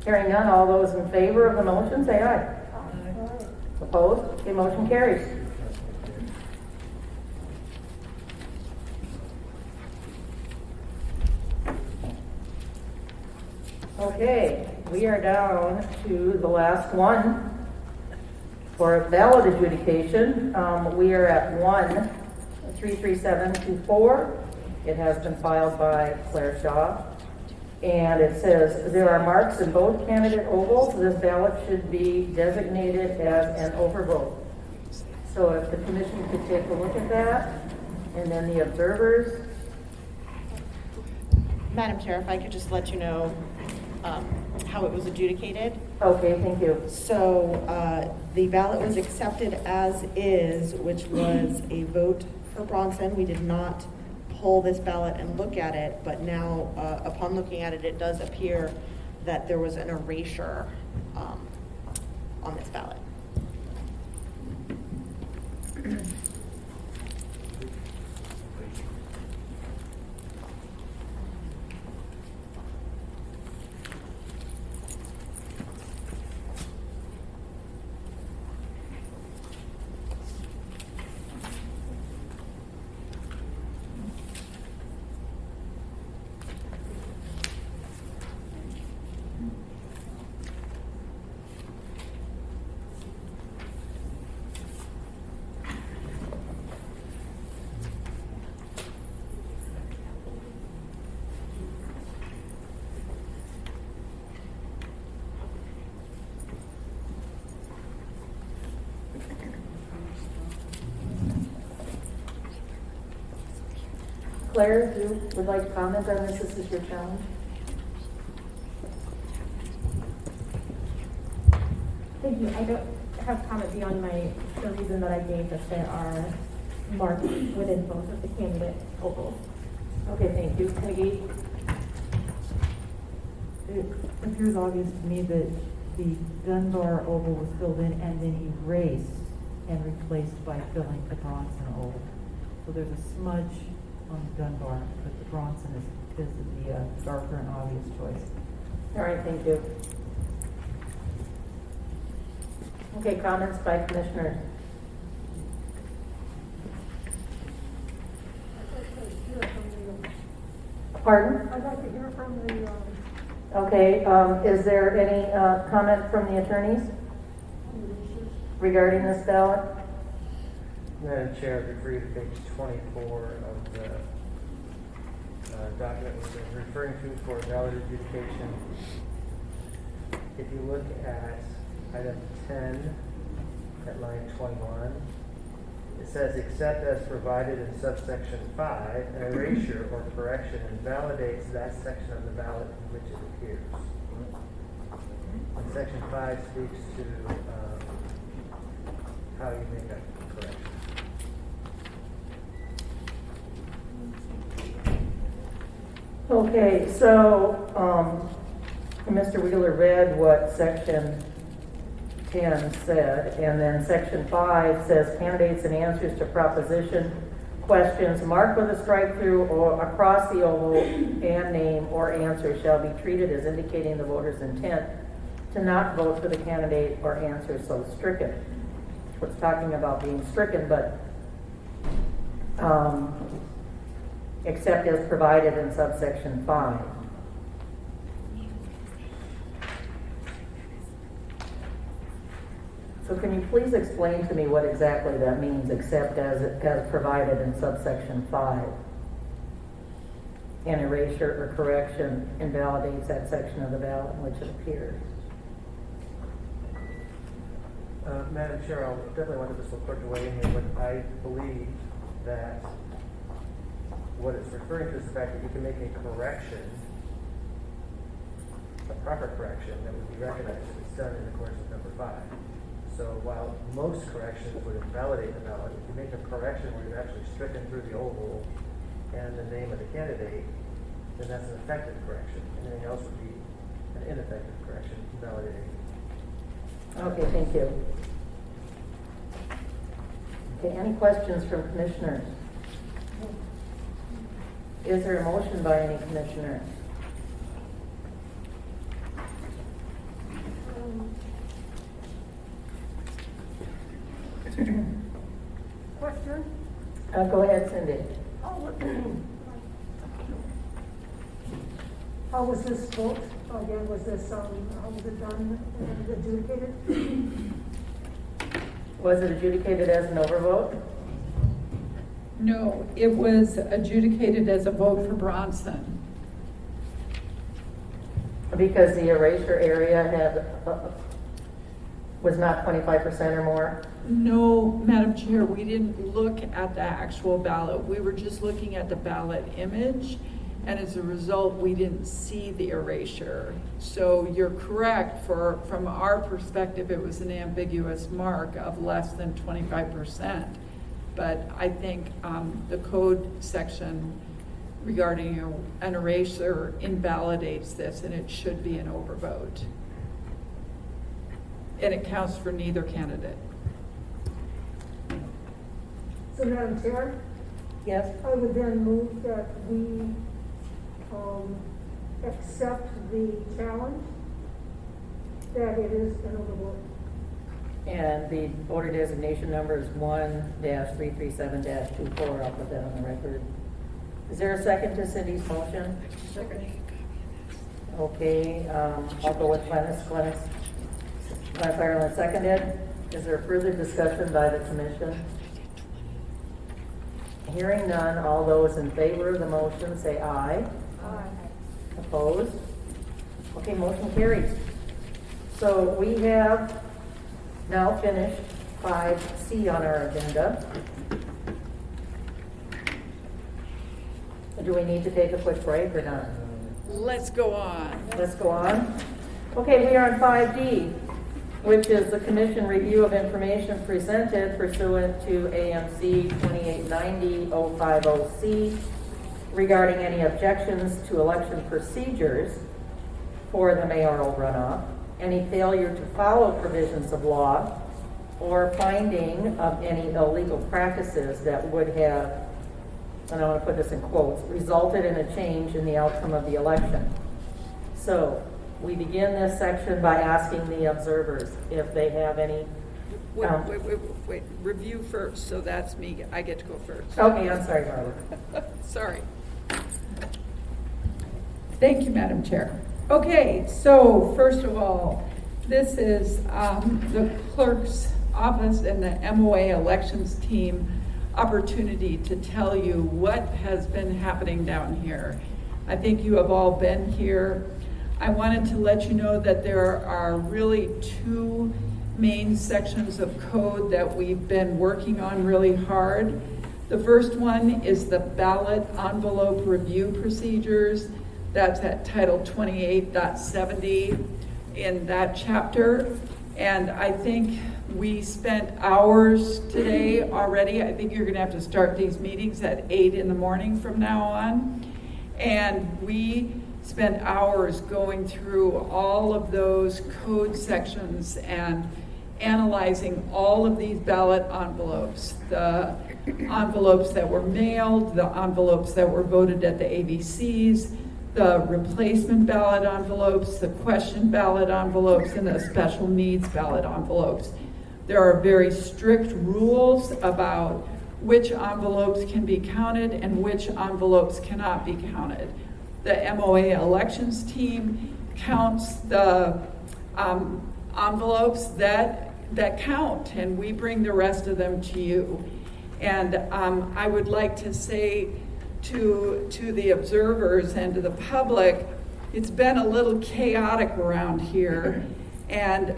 Hearing none, all those in favor of the motion say aye. Aye. Opposed? The motion carries. Okay, we are down to the last one for ballot adjudication. We are at 1-33724. It has been filed by Claire Shaw. And it says, there are marks in both candidate ovals. This ballot should be designated as an overvote. So if the commission could take a look at that, and then the observers. Madam Chair, if I could just let you know how it was adjudicated. Okay, thank you. So the ballot was accepted as is, which was a vote for Bronson. We did not pull this ballot and look at it, but now upon looking at it, it does appear that there was an erasure on this ballot. Claire, if you would like to comment on this, this is your challenge. Thank you. I don't have comment beyond the reason that I gave, that there are marks within both of the candidate ovals. Okay, thank you. Peggy? It appears obvious to me that the Dunbar oval was filled in and then erased and replaced by filling the Bronson oval. So there's a smudge on the Dunbar, but the Bronson is the darker and obvious choice. All right, thank you. Okay, comments by commissioners. Pardon? I'd like to hear from the, Okay, is there any comment from the attorneys regarding this ballot? Madam Chair, I'd refer you to page 24 of the document which I'm referring to for ballot adjudication. If you look at item 10 at line 21, it says, except as provided in subsection 5, an erasure or correction invalidates that section of the ballot in which it appears. And section 5 speaks to how you make a correction. Okay, so Mr. Wheeler read what section 10 said, and then section 5 says candidates and answers to proposition questions marked with a strike through or across the oval and name or answer shall be treated as indicating the voter's intent to not vote for the candidate or answer so stricken. It's talking about being stricken, but except as provided in subsection 5. So can you please explain to me what exactly that means, except as provided in subsection 5? An erasure or correction invalidates that section of the ballot in which it appears. Madam Chair, I'll definitely want the municipal clerk to weigh in here, but I believe that what it's referring to is the fact that you can make a correction, a proper correction that would be recognized if it's done in accordance with number 5. So while most corrections would invalidate the ballot, if you make a correction where you've actually stricken through the oval and the name of the candidate, then that's an effective correction. Anything else would be an ineffective correction, invalidating. Okay, thank you. Okay, any questions from commissioners? Is there a motion by any commissioner? Question? Go ahead, Cindy. How was this vote? Again, was this, how was it done and adjudicated? Was it adjudicated as an overvote? No, it was adjudicated as a vote for Bronson. Because the erasure area had, was not 25% or more? No, Madam Chair, we didn't look at the actual ballot. We were just looking at the ballot image, and as a result, we didn't see the erasure. So you're correct, from our perspective, it was an ambiguous mark of less than 25%. But I think the code section regarding an eraser invalidates this, and it should be an overvote. And it counts for neither candidate. So Madam Chair, Yes? I would then move that we accept the challenge, that it is an overvote. And the voter designation number is 1-337-24. I'll put that on the record. Is there a second to Cindy's motion? Second. Okay, I'll go with Glennis. Glennis Ireland seconded. Is there further discussion by the commission? Hearing none, all those in favor of the motion say aye. Aye. Opposed? Okay, motion carries. So we have now finished 5C on our agenda. Do we need to take a quick break or not? Let's go on. Let's go on. Okay, we are on 5D, which is the commission review of information presented pursuant to AMC 2890-050C regarding any objections to election procedures for the mayoral runoff, any failure to follow provisions of law, or finding of any illegal practices that would have, and I want to put this in quotes, resulted in a change in the outcome of the election. So we begin this section by asking the observers if they have any. Wait. Review first, so that's me. I get to go first. Okay, I'm sorry, Barbara. Sorry. Thank you, Madam Chair. Okay, so first of all, this is the clerk's office and the MOA elections team opportunity to tell you what has been happening down here. I think you have all been here. I wanted to let you know that there are really two main sections of code that we've been working on really hard. The first one is the ballot envelope review procedures. That's at Title 28.70 in that chapter. And I think we spent hours today already. I think you're gonna have to start these meetings at 8 in the morning from now on. And we spent hours going through all of those code sections and analyzing all of these ballot envelopes, the envelopes that were mailed, the envelopes that were voted at the ABCs, the replacement ballot envelopes, the question ballot envelopes, and the special needs ballot envelopes. There are very strict rules about which envelopes can be counted and which envelopes cannot be counted. The MOA elections team counts the envelopes that count, and we bring the rest of them to you. And I would like to say to the observers and to the public, it's been a little chaotic around here, and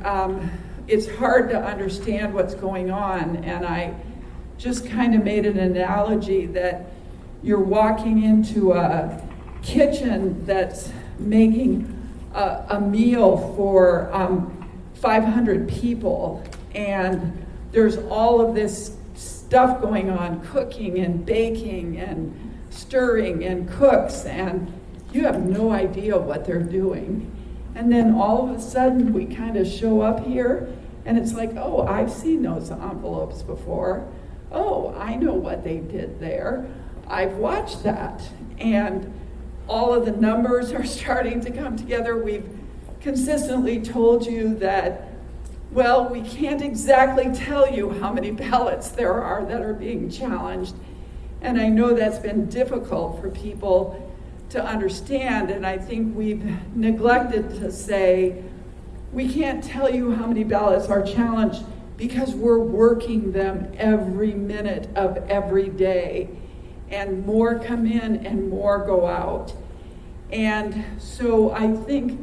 it's hard to understand what's going on. And I just kind of made an analogy that you're walking into a kitchen that's making a meal for 500 people, and there's all of this stuff going on, cooking and baking and stirring and cooks, and you have no idea what they're doing. And then all of a sudden we kind of show up here and it's like, oh, I've seen those envelopes before. Oh, I know what they did there. I've watched that. And all of the numbers are starting to come together. We've consistently told you that, well, we can't exactly tell you how many ballots there are that are being challenged. And I know that's been difficult for people to understand, and I think we've neglected to say, we can't tell you how many ballots are challenged because we're working them every minute of every day. And more come in and more go out. And so I think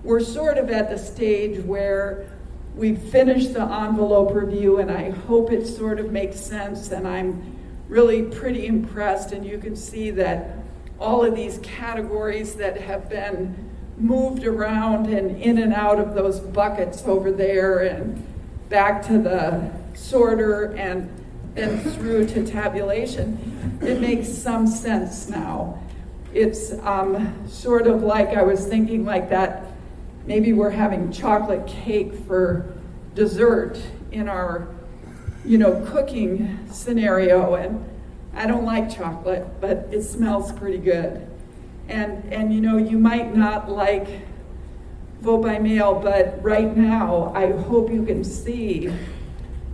we're sort of at the stage where we've finished the envelope review, and I hope it sort of makes sense, and I'm really pretty impressed. And you can see that all of these categories that have been moved around and in and out of those buckets over there and back to the sorter and then through to tabulation, it makes some sense now. It's sort of like I was thinking like that, maybe we're having chocolate cake for dessert in our cooking scenario, and I don't like chocolate, but it smells pretty good. And you might not like vote by mail, but right now I hope you can see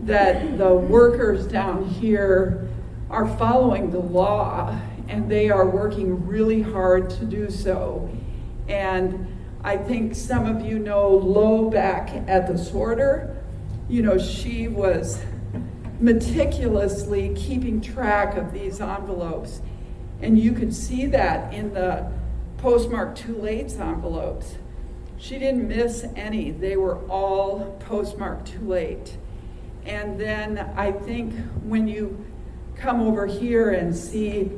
that the workers down here are following the law, and they are working really hard to do so. And I think some of you know Lo back at the sorter. She was meticulously keeping track of these envelopes. And you could see that in the postmarked too late envelopes. She didn't miss any. They were all postmarked too late. And then I think when you come over here and see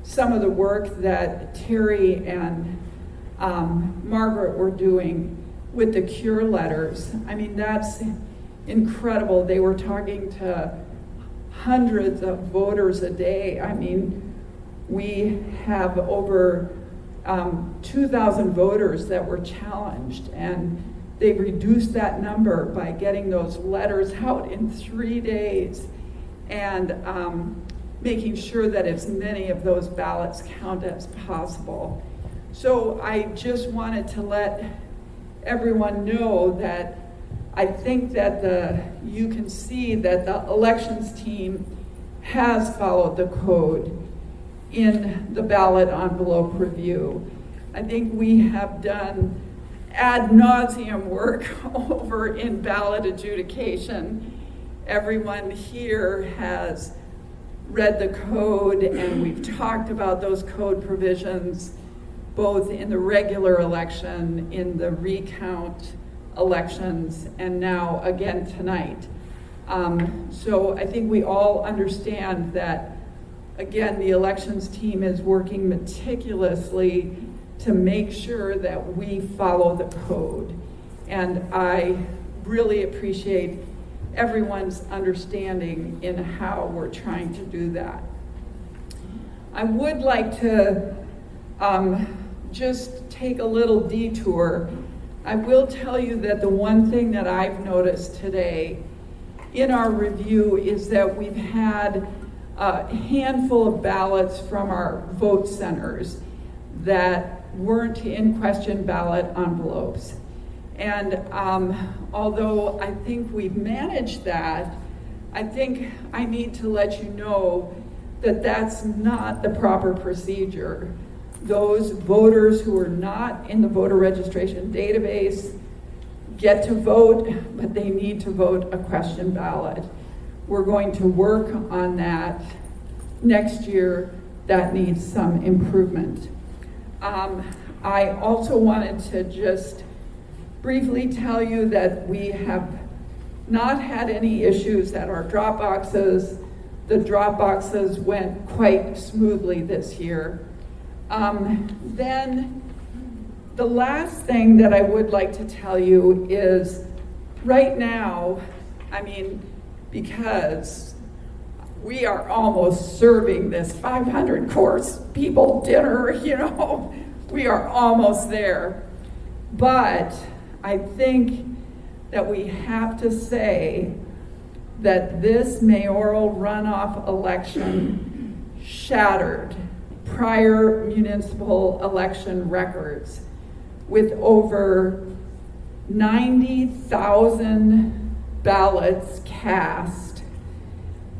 some of the work that Terry and Margaret were doing with the cure letters, I mean, that's incredible. They were talking to hundreds of voters a day. I mean, we have over 2,000 voters that were challenged, and they reduced that number by getting those letters out in 3 days and making sure that as many of those ballots count as possible. So I just wanted to let everyone know that I think that you can see that the elections team has followed the code in the ballot envelope review. I think we have done ad nauseum work over in ballot adjudication. Everyone here has read the code, and we've talked about those code provisions both in the regular election, in the recount elections, and now again tonight. So I think we all understand that, again, the elections team is working meticulously to make sure that we follow the code. And I really appreciate everyone's understanding in how we're trying to do that. I would like to just take a little detour. I will tell you that the one thing that I've noticed today in our review is that we've had a handful of ballots from our vote centers that weren't in question ballot envelopes. And although I think we've managed that, I think I need to let you know that that's not the proper procedure. Those voters who are not in the voter registration database get to vote, but they need to vote a question ballot. We're going to work on that next year. That needs some improvement. I also wanted to just briefly tell you that we have not had any issues at our drop boxes. The drop boxes went quite smoothly this year. Then the last thing that I would like to tell you is right now, because we are almost serving this 500 course people dinner, we are almost there. But I think that we have to say that this mayoral runoff election shattered prior municipal election records with over 90,000 ballots cast.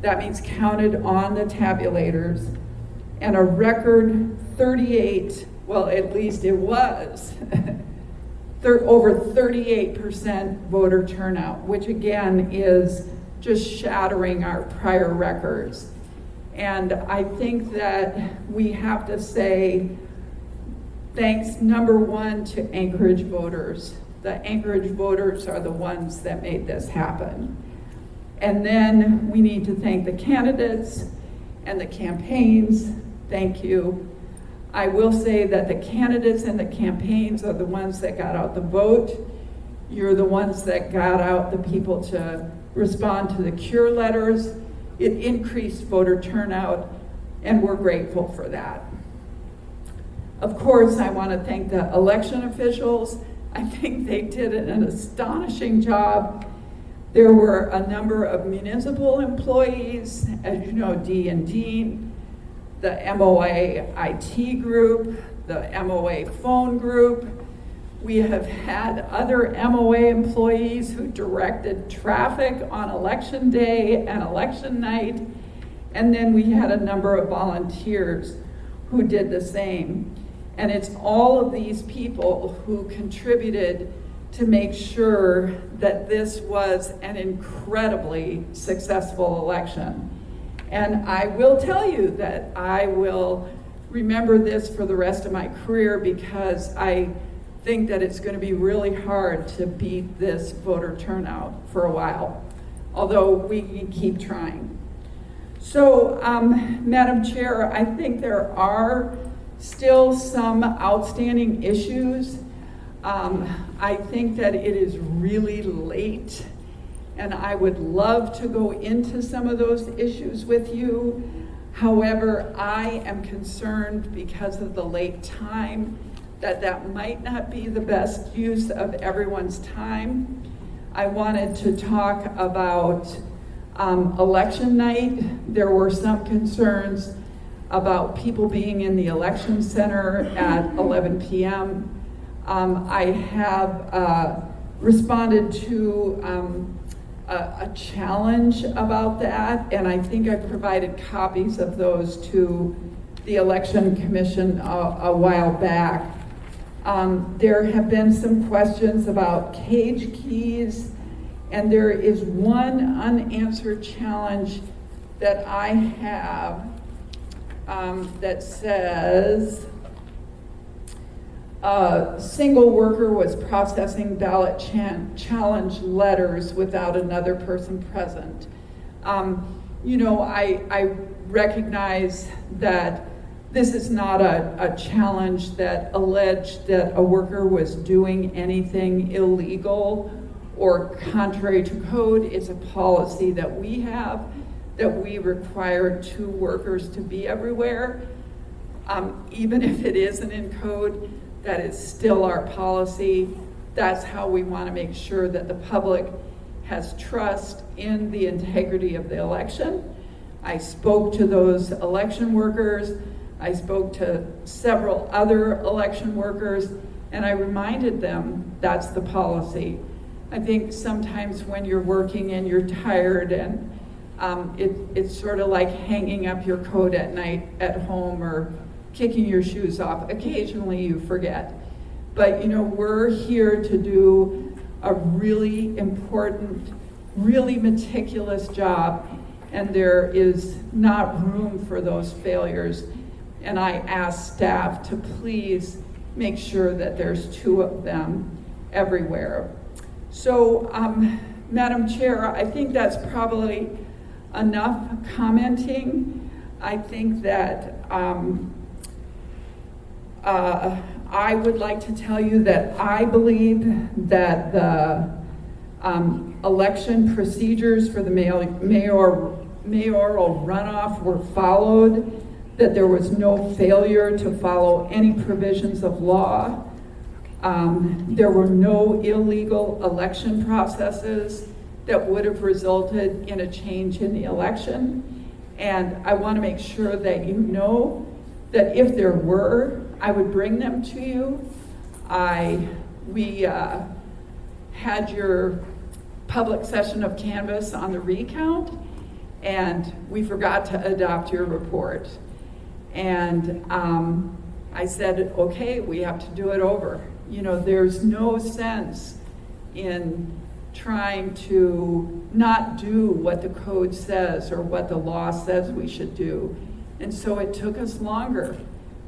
That means counted on the tabulators, and a record 38, well, at least it was, over 38% voter turnout, which again is just shattering our prior records. And I think that we have to say thanks, number one, to Anchorage voters. The Anchorage voters are the ones that made this happen. And then we need to thank the candidates and the campaigns. Thank you. I will say that the candidates and the campaigns are the ones that got out the vote. You're the ones that got out the people to respond to the cure letters. It increased voter turnout, and we're grateful for that. Of course, I want to thank the election officials. I think they did an astonishing job. There were a number of municipal employees, as you know, Dee and Dean, the MOA IT group, the MOA phone group. We have had other MOA employees who directed traffic on election day and election night. And then we had a number of volunteers who did the same. And it's all of these people who contributed to make sure that this was an incredibly successful election. And I will tell you that I will remember this for the rest of my career, because I think that it's going to be really hard to beat this voter turnout for a while, although we can keep trying. So, Madam Chair, I think there are still some outstanding issues. I think that it is really late, and I would love to go into some of those issues with you. However, I am concerned because of the late time that might not be the best use of everyone's time. I wanted to talk about election night. There were some concerns about people being in the election center at 11 p.m. I have responded to a challenge about that, and I think I provided copies of those to the Election Commission a while back. There have been some questions about cage keys, and there is one unanswered challenge that I have that says a single worker was processing ballot challenge letters without another person present. I recognize that this is not a challenge that alleged that a worker was doing anything illegal or contrary to code. It's a policy that we have, that we require 2 workers to be everywhere. Even if it isn't in code, that is still our policy. That's how we want to make sure that the public has trust in the integrity of the election. I spoke to those election workers. I spoke to several other election workers, and I reminded them that's the policy. I think sometimes when you're working and you're tired and it's sort of like hanging up your coat at night at home or kicking your shoes off. Occasionally you forget. But we're here to do a really important, really meticulous job, and there is not room for those failures. And I ask staff to please make sure that there's 2 of them everywhere. So, Madam Chair, I think that's probably enough commenting. I think that I would like to tell you that I believe that the election procedures for the mayoral runoff were followed, that there was no failure to follow any provisions of law. There were no illegal election processes that would have resulted in a change in the election. And I want to make sure that you know that if there were, I would bring them to you. We had your public session of canvass on the recount, and we forgot to adopt your report. And I said, okay, we have to do it over. There's no sense in trying to not do what the code says or what the law says we should do. And so it took us longer.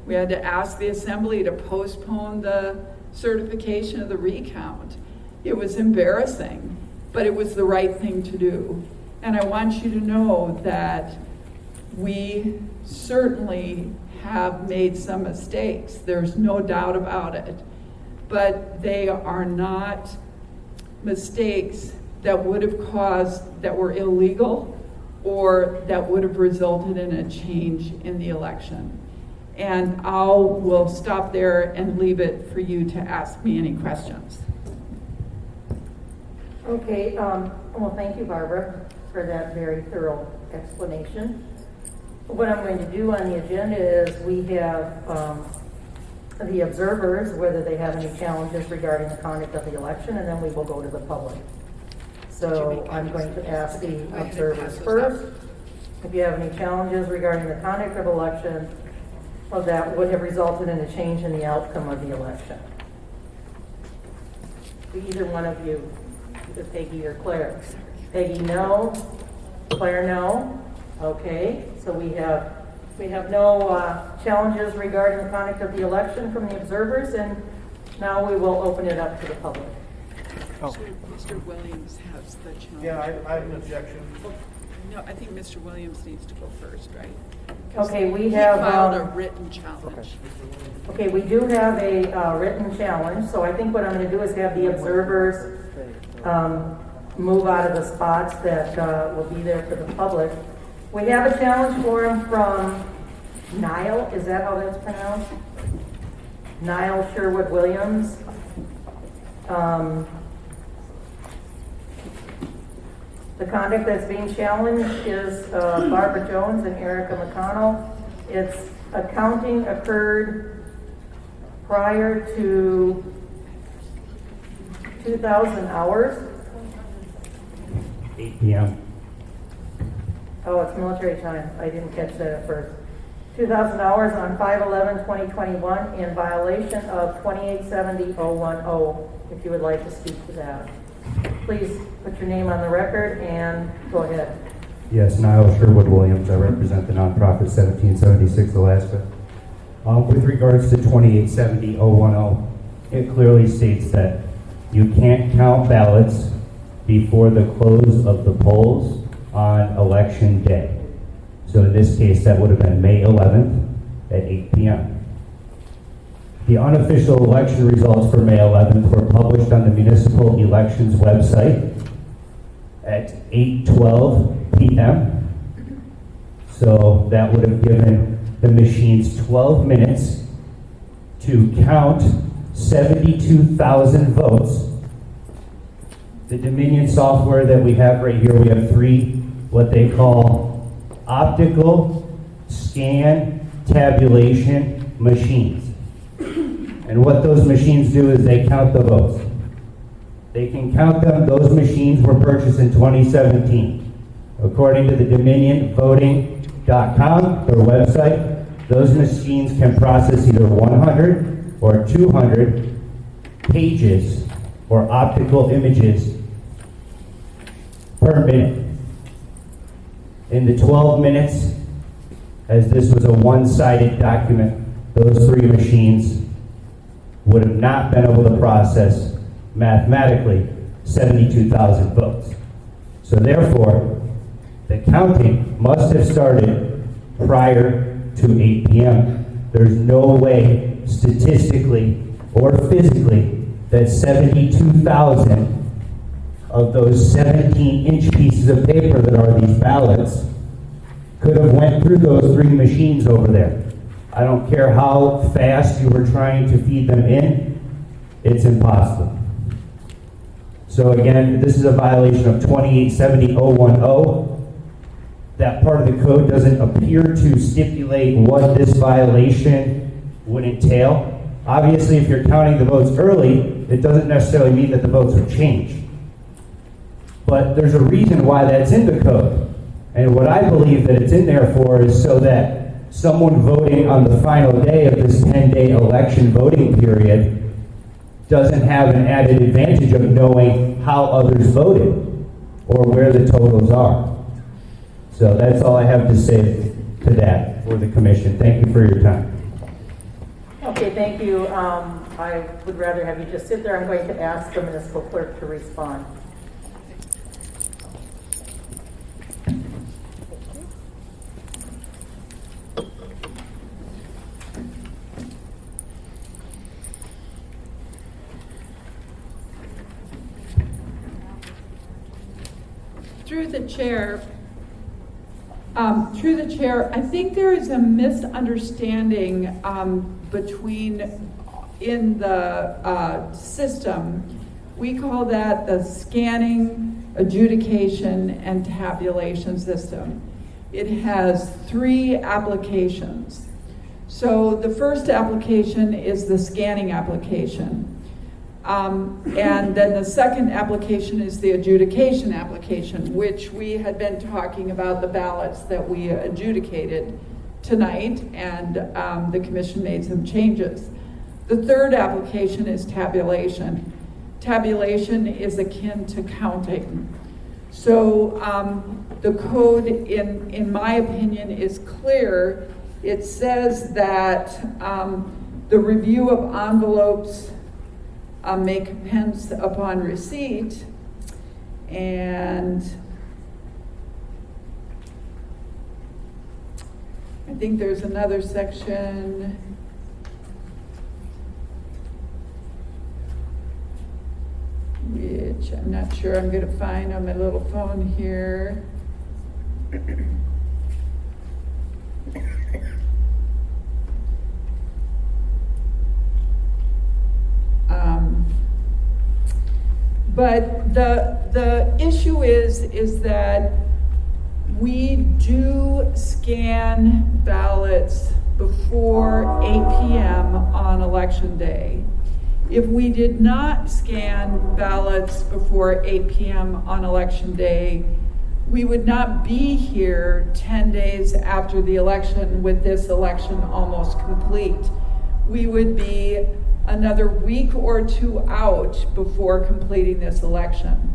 We had to ask the assembly to postpone the certification of the recount. It was embarrassing, but it was the right thing to do. And I want you to know that we certainly have made some mistakes. There's no doubt about it. But they are not mistakes that would have caused, that were illegal or that would have resulted in a change in the election. And we'll stop there and leave it for you to ask me any questions. Okay, well, thank you, Barbara, for that very thorough explanation. What I'm going to do on the agenda is we have the observers, whether they have any challenges regarding the conduct of the election, and then we will go to the public. So I'm going to ask the observers first. If you have any challenges regarding the conduct of election, well, that would have resulted in a change in the outcome of the election. Either one of you, either Peggy or Claire. Peggy, no. Claire, no. Okay, so we have no challenges regarding the conduct of the election from the observers, and now we will open it up to the public. So Mr. Williams has the challenge. Yeah, I have an objection. No, I think Mr. Williams needs to go first, right? Okay, we He have filed a written challenge. Okay, we do have a written challenge, so I think what I'm going to do is have the observers move out of the spots that will be there for the public. We have a challenge form from Niall, is that how that's pronounced? Niall Sherwood Williams. The conduct that's being challenged is Barbara Jones and Erica McConnell. Its accounting occurred prior to 2,000 hours. 8 p.m. Oh, it's military time. I didn't catch that at first. 2,000 hours on 5/11/2021 in violation of 2870-010, if you would like to speak to that. Please put your name on the record and go ahead. Yes, Niall Sherwood Williams. I represent the nonprofit 1776 Alaska. With regards to 2870-010, it clearly states that you can't count ballots before the close of the polls on election day. So in this case, that would have been May 11th at 8 p.m. The unofficial election results for May 11th were published on the municipal elections website at 8:12 p.m. So that would have given the machines 12 minutes to count 72,000 votes The Dominion software that we have right here, we have three, what they call optical scan tabulation machines. And what those machines do is they count the votes. They can count them. Those machines were purchased in 2017. According to the DominionVoting.com, their website, those machines can process either 100 or 200 pages or optical images per minute. In the 12 minutes, as this was a one-sided document, those three machines would have not been able to process mathematically 72,000 votes. So therefore, the counting must have started prior to 8 p.m. There's no way statistically or physically that 72,000 of those 17-inch pieces of paper that are these ballots could have went through those three machines over there. I don't care how fast you were trying to feed them in, it's impossible. So again, this is a violation of 2870.010. That part of the code doesn't appear to stipulate what this violation would entail. Obviously, if you're counting the votes early, it doesn't necessarily mean that the votes are changed. But there's a reason why that's in the code. And what I believe that it's in there for is so that someone voting on the final day of this 10-day election voting period doesn't have an added advantage of knowing how others voted or where the totals are. So that's all I have to say to that for the commission. Thank you for your time. Okay, thank you. I would rather have you just sit there. I'm going to ask the municipal clerk to respond. Through the chair, I think there is a misunderstanding in the system. We call that the scanning, adjudication, and tabulation system. It has three applications. So the first application is the scanning application. And then the second application is the adjudication application, which we had been talking about the ballots that we adjudicated tonight, and the commission made some changes. The third application is tabulation. Tabulation is akin to counting. So the code, in my opinion, is clear. It says that the review of envelopes may commence upon receipt, and I think there's another section which I'm not sure I'm going to find on my little phone here. But the issue is that we do scan ballots before 8 p.m. on election day. If we did not scan ballots before 8 p.m. on election day, we would not be here 10 days after the election with this election almost complete. We would be another week or two out before completing this election.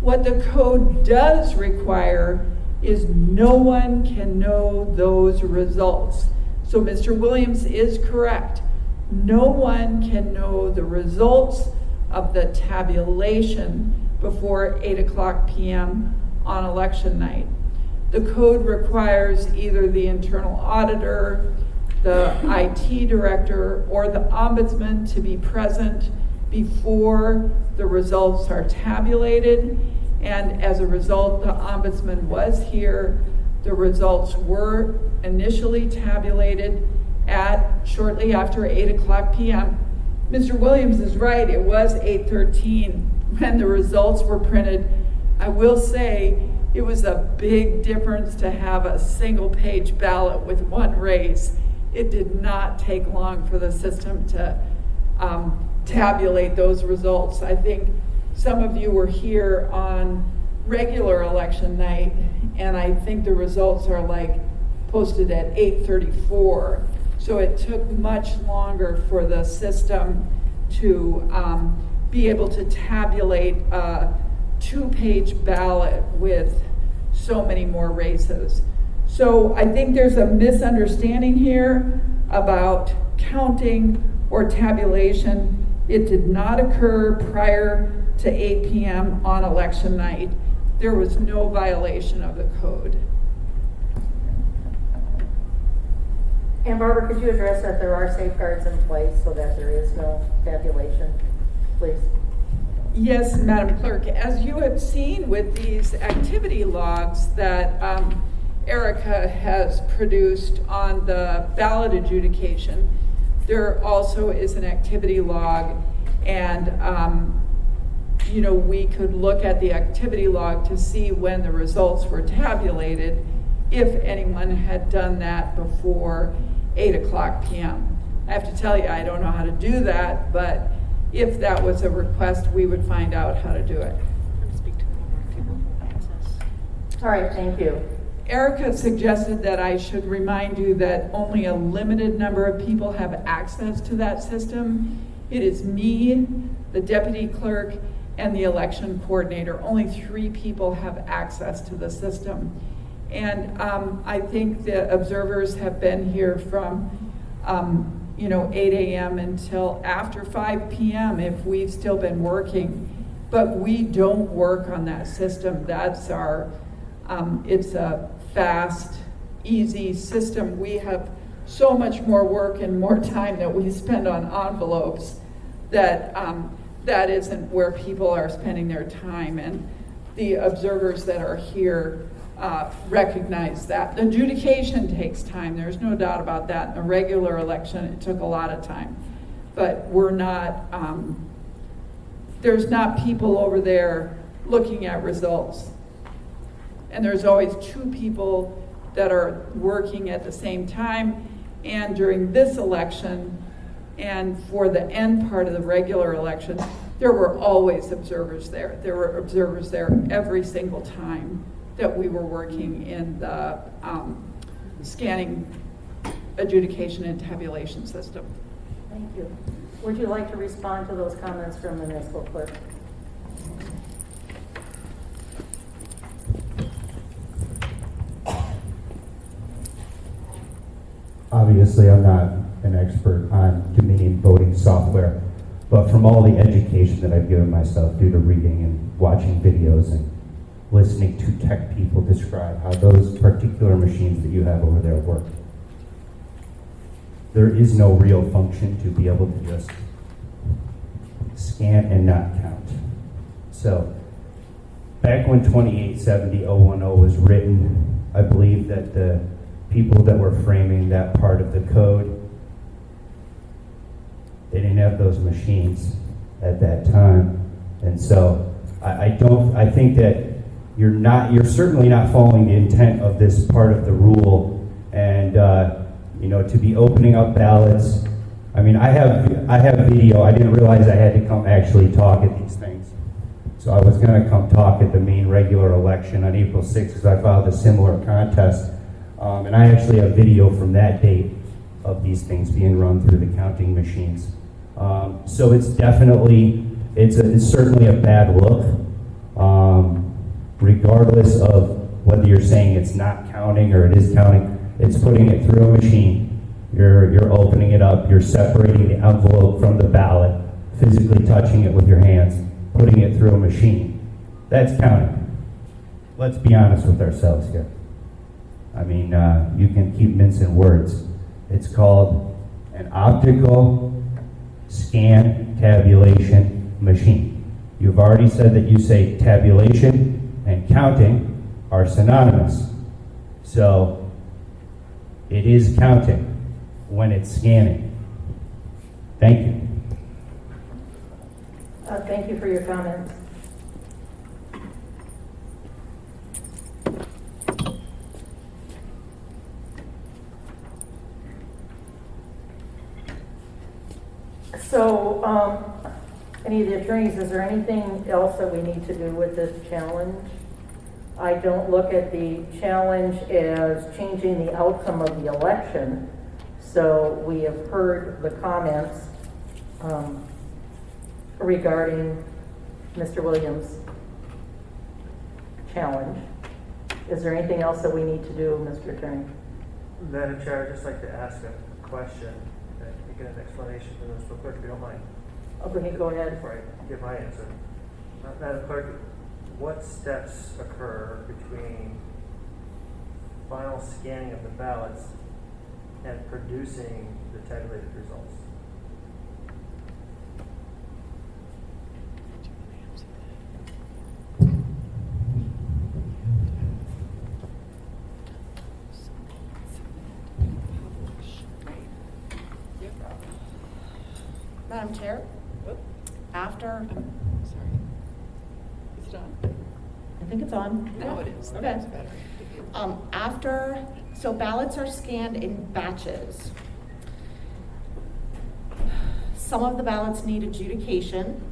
What the code does require is no one can know those results. So Mr. Williams is correct. No one can know the results of the tabulation before 8 o'clock p.m. on election night. The code requires either the internal auditor, the IT director, or the ombudsman to be present before the results are tabulated. And as a result, the ombudsman was here. The results were initially tabulated at shortly after 8 o'clock p.m. Mr. Williams is right, it was 8:13 when the results were printed, I will say it was a big difference to have a single-page ballot with one race. It did not take long for the system to tabulate those results. I think some of you were here on regular election night, and I think the results are like posted at 8:34. So it took much longer for the system to be able to tabulate a two-page ballot with so many more races. So I think there's a misunderstanding here about counting or tabulation. It did not occur prior to 8 p.m. on election night. There was no violation of the code. And Barbara, could you address that there are safeguards in place so that there is no tabulation, please? Yes, Madam Clerk. As you have seen with these activity logs that Erica has produced on the ballot adjudication, there also is an activity log, and we could look at the activity log to see when the results were tabulated if anyone had done that before 8 o'clock p.m. I have to tell you, I don't know how to do that, but if that was a request, we would find out how to do it. All right, thank you. Erica suggested that I should remind you that only a limited number of people have access to that system. It is me, the deputy clerk, and the election coordinator. Only 3 people have access to the system. And I think the observers have been here from 8 a.m. until after 5 p.m. if we've still been working. But we don't work on that system. That's our, it's a fast, easy system. We have so much more work and more time that we spend on envelopes that that isn't where people are spending their time. And the observers that are here recognize that. The adjudication takes time. There's no doubt about that. In a regular election, it took a lot of time. But we're not, there's not people over there looking at results. And there's always 2 people that are working at the same time. And during this election, and for the end part of the regular election, there were always observers there. There were observers there every single time that we were working in the scanning, adjudication, and tabulation system. Thank you. Would you like to respond to those comments from the municipal clerk? Obviously, I'm not an expert on Dominion voting software, but from all the education that I've given myself due to reading and watching videos and listening to tech people describe how those particular machines that you have over there work, there is no real function to be able to just scan and not count. So back when 2870.010 was written, I believe that the people that were framing that part of the code, they didn't have those machines at that time. And so I think that you're certainly not following the intent of this part of the rule. And to be opening up ballots. I mean, I have video. I didn't realize I had to come actually talk at these things. So I was going to come talk at the main regular election on April 6th because I filed a similar contest. And I actually have video from that date of these things being run through the counting machines. So it's definitely, it's certainly a bad look. Regardless of whether you're saying it's not counting or it is counting, it's putting it through a machine. You're opening it up, you're separating the envelope from the ballot, physically touching it with your hands, putting it through a machine. That's counting. Let's be honest with ourselves here. I mean, you can keep mincing words. It's called an optical scan tabulation machine. You've already said that you say tabulation and counting are synonymous. So it is counting when it's scanning. Thank you. Thank you for your comments. So, any of the attorneys, is there anything else that we need to do with this challenge? I don't look at the challenge as changing the outcome of the election. So we have heard the comments regarding Mr. Williams' challenge. Is there anything else that we need to do, Mr. Attorney? Madam Chair, I'd just like to ask a question and get an explanation from the municipal clerk, if you don't mind. Okay, go ahead. Before I give my answer. Madam Clerk, what steps occur between final scanning of the ballots and producing the tabulated results? Madam Chair, after, Sorry. Is it on? I think it's on. No, it is. Okay. It's better. So ballots are scanned in batches. Some of the ballots need adjudication.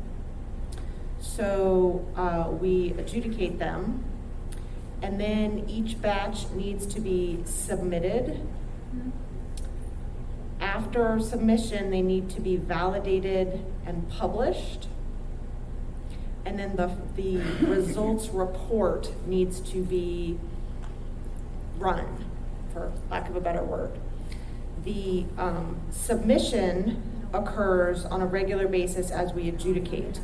So we adjudicate them. And then each batch needs to be submitted. After submission, they need to be validated and published. And then the results report needs to be run, for lack of a better word. The submission occurs on a regular basis as we adjudicate.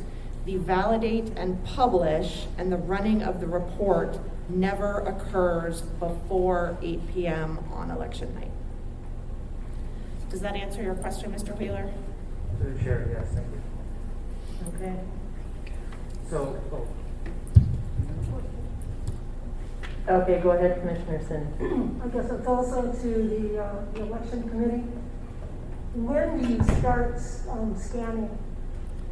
The validate and publish and the running of the report never occurs before 8 p.m. on election night. Does that answer your question, Mr. Wheeler? To the chair, yes, thank you. Okay. So, Okay, go ahead, Commissioner Sin. I guess it's also to the election committee. When do you start scanning,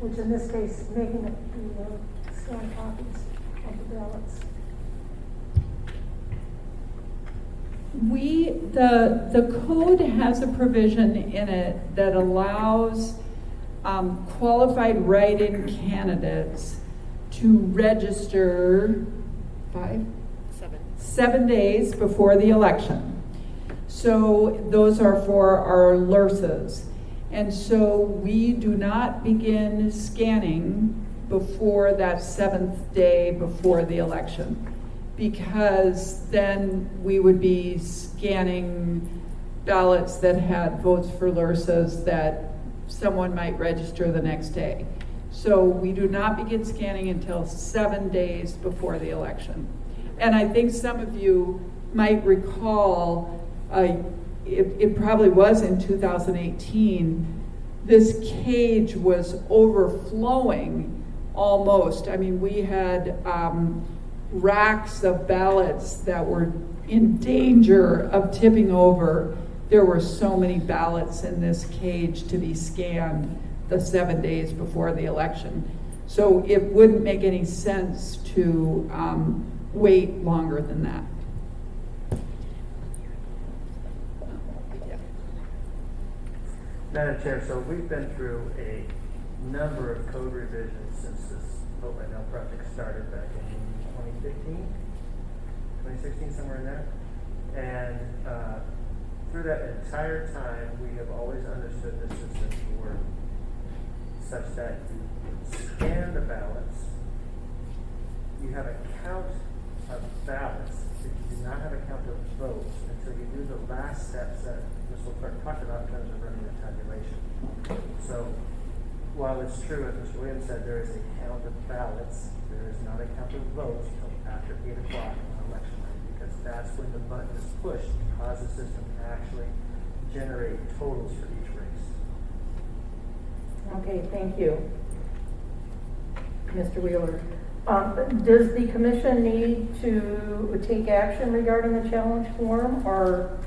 which in this case, making it the scanned copies of the ballots? The code has a provision in it that allows qualified write-in candidates to register 7 days before the election. So those are for our LRSAs. And so we do not begin scanning before that 7th day before the election, because then we would be scanning ballots that had votes for LRSAs that someone might register the next day. So we do not begin scanning until 7 days before the election. And I think some of you might recall, it probably was in 2018, this cage was overflowing almost. I mean, we had racks of ballots that were in danger of tipping over. There were so many ballots in this cage to be scanned the 7 days before the election. So it wouldn't make any sense to wait longer than that. Madam Chair, so we've been through a number of code revisions since this Vote Right Now project started back in 2016, somewhere in there. And through that entire time, we have always understood the system to work such that you scan the ballots, you have a count of ballots, but you do not have a count of votes until you do the last steps that Mr. Clerk talked about in terms of running the tabulation. So while it's true, as Mr. Williams said, there is a count of ballots, there is not a count of votes until after 8 o'clock on election night, because that's when the button is pushed to cause the system to actually generate totals for each race. Okay, thank you. Mr. Wheeler. Does the commission need to take action regarding the challenge form, or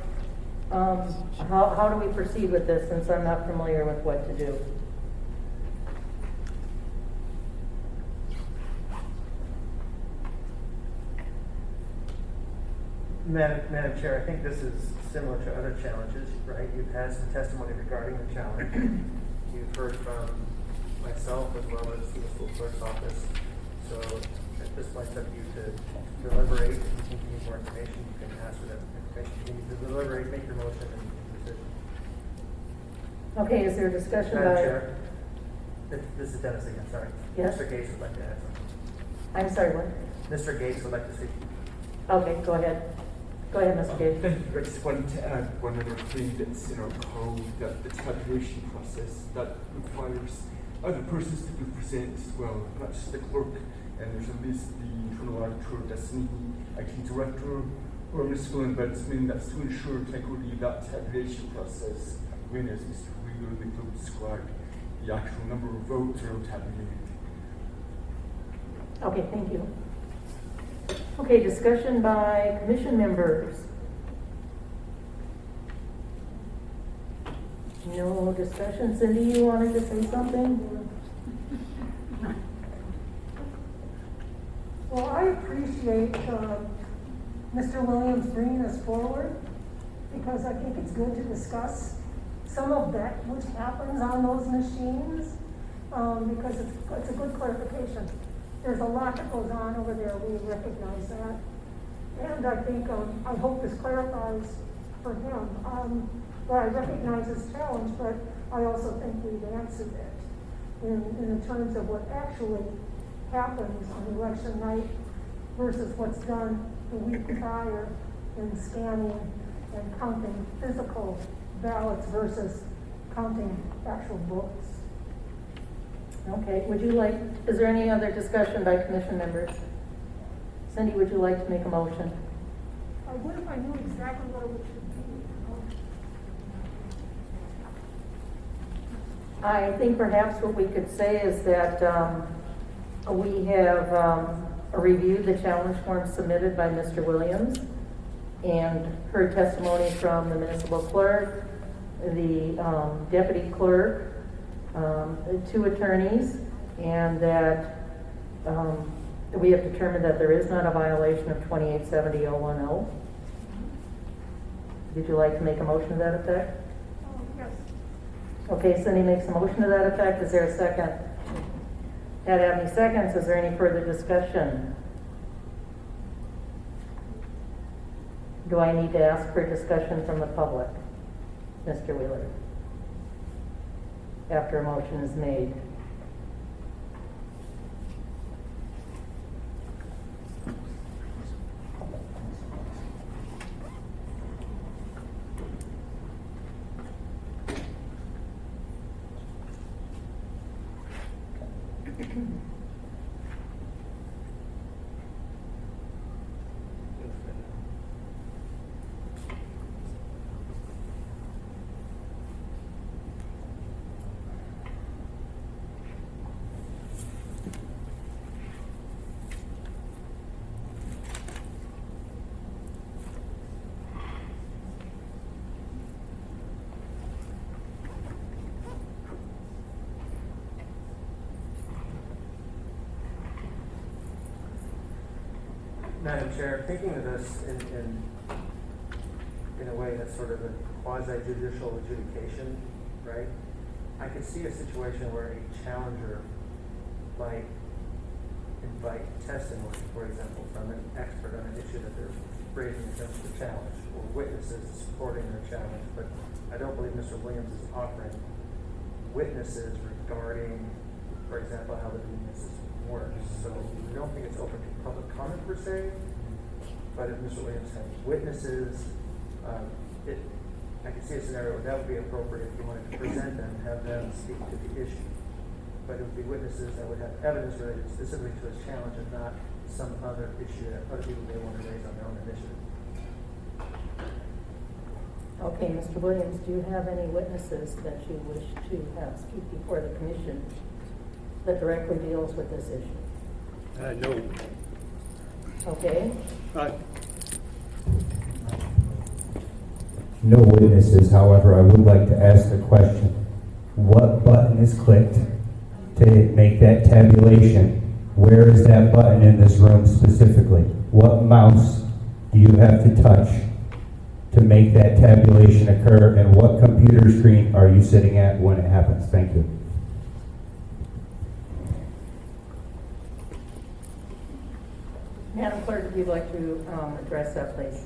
how do we proceed with this, since I'm not familiar with what to do? Madam Chair, I think this is similar to other challenges, right? You've had some testimony regarding the challenge. you've heard from myself as well as the school clerk's office. So at this point, it's up to you to deliberate. If you think you need more information, you can ask for that information. You need to deliberate, make your motion, and decision. Okay, is there discussion Madam by? Chair, this is Dennis again, sorry. Yes? Mr. Gates would like to add something. I'm sorry, what? Mr. Gates would like to speak. Okay, go ahead. Go ahead, Mr. Gates. Thank you. I just wanted to add one other thing that's in our code, that the tabulation process that requires other persons to be present as well, not just the clerk. And there's a list, the internal auditor, designee, IT director, or Ms. Williams, but it's mean that's to ensure integrity of that tabulation process when, as Mr. Wheeler described, the actual number of votes are tabulated. Okay, thank you. Okay, discussion by commission members. No discussion. Cindy, you wanted to say something? Well, I appreciate Mr. Williams bringing us forward, because I think it's good to discuss some of that which happens on those machines, because it's a good clarification. There's a lot that goes on over there, we recognize that. And I think, I hope this clarifies for him. Well, I recognize his challenge, but I also think we've answered it in terms of what actually happens on election night versus what's done the week prior in scanning and counting physical ballots versus counting actual votes. Okay, would you like, is there any other discussion by commission members? Cindy, would you like to make a motion? I would if I knew exactly what it would be. I think perhaps what we could say is that we have reviewed the challenge form submitted by Mr. Williams and heard testimony from the municipal clerk, the deputy clerk, the two attorneys, and that we have determined that there is not a violation of 2870.010. Would you like to make a motion to that effect? Yes. Okay, Cindy makes a motion to that effect. Is there a second? At Abney seconds. Is there any further discussion? Do I need to ask for discussion from the public, Mr. Wheeler? After a motion is made. Madam Chair, thinking of this in a way that's sort of a quasi-judicial adjudication, right? I could see a situation where a challenger might invite testimony, for example, from an expert on an issue that they're raising against the challenge, or witnesses supporting their challenge, but I don't believe Mr. Williams is offering witnesses regarding, for example, how the meeting system works. So we don't think it's open to public comment per se, but if Mr. Williams has witnesses, I can see a scenario where that would be appropriate if you wanted to present them, have them speak to the issue. But it would be witnesses that would have evidence related specifically to his challenge and not some other issue that other people may want to raise on their own initiative. Okay, Mr. Williams, do you have any witnesses that you wish to have speak before the commission that directly deals with this issue? No. Okay. No witnesses, however, I would like to ask the question, what button is clicked to make that tabulation? Where is that button in this room specifically? What mouse do you have to touch to make that tabulation occur, and what computer screen are you sitting at when it happens? Thank you. Madam Clerk, if you'd like to address that, please.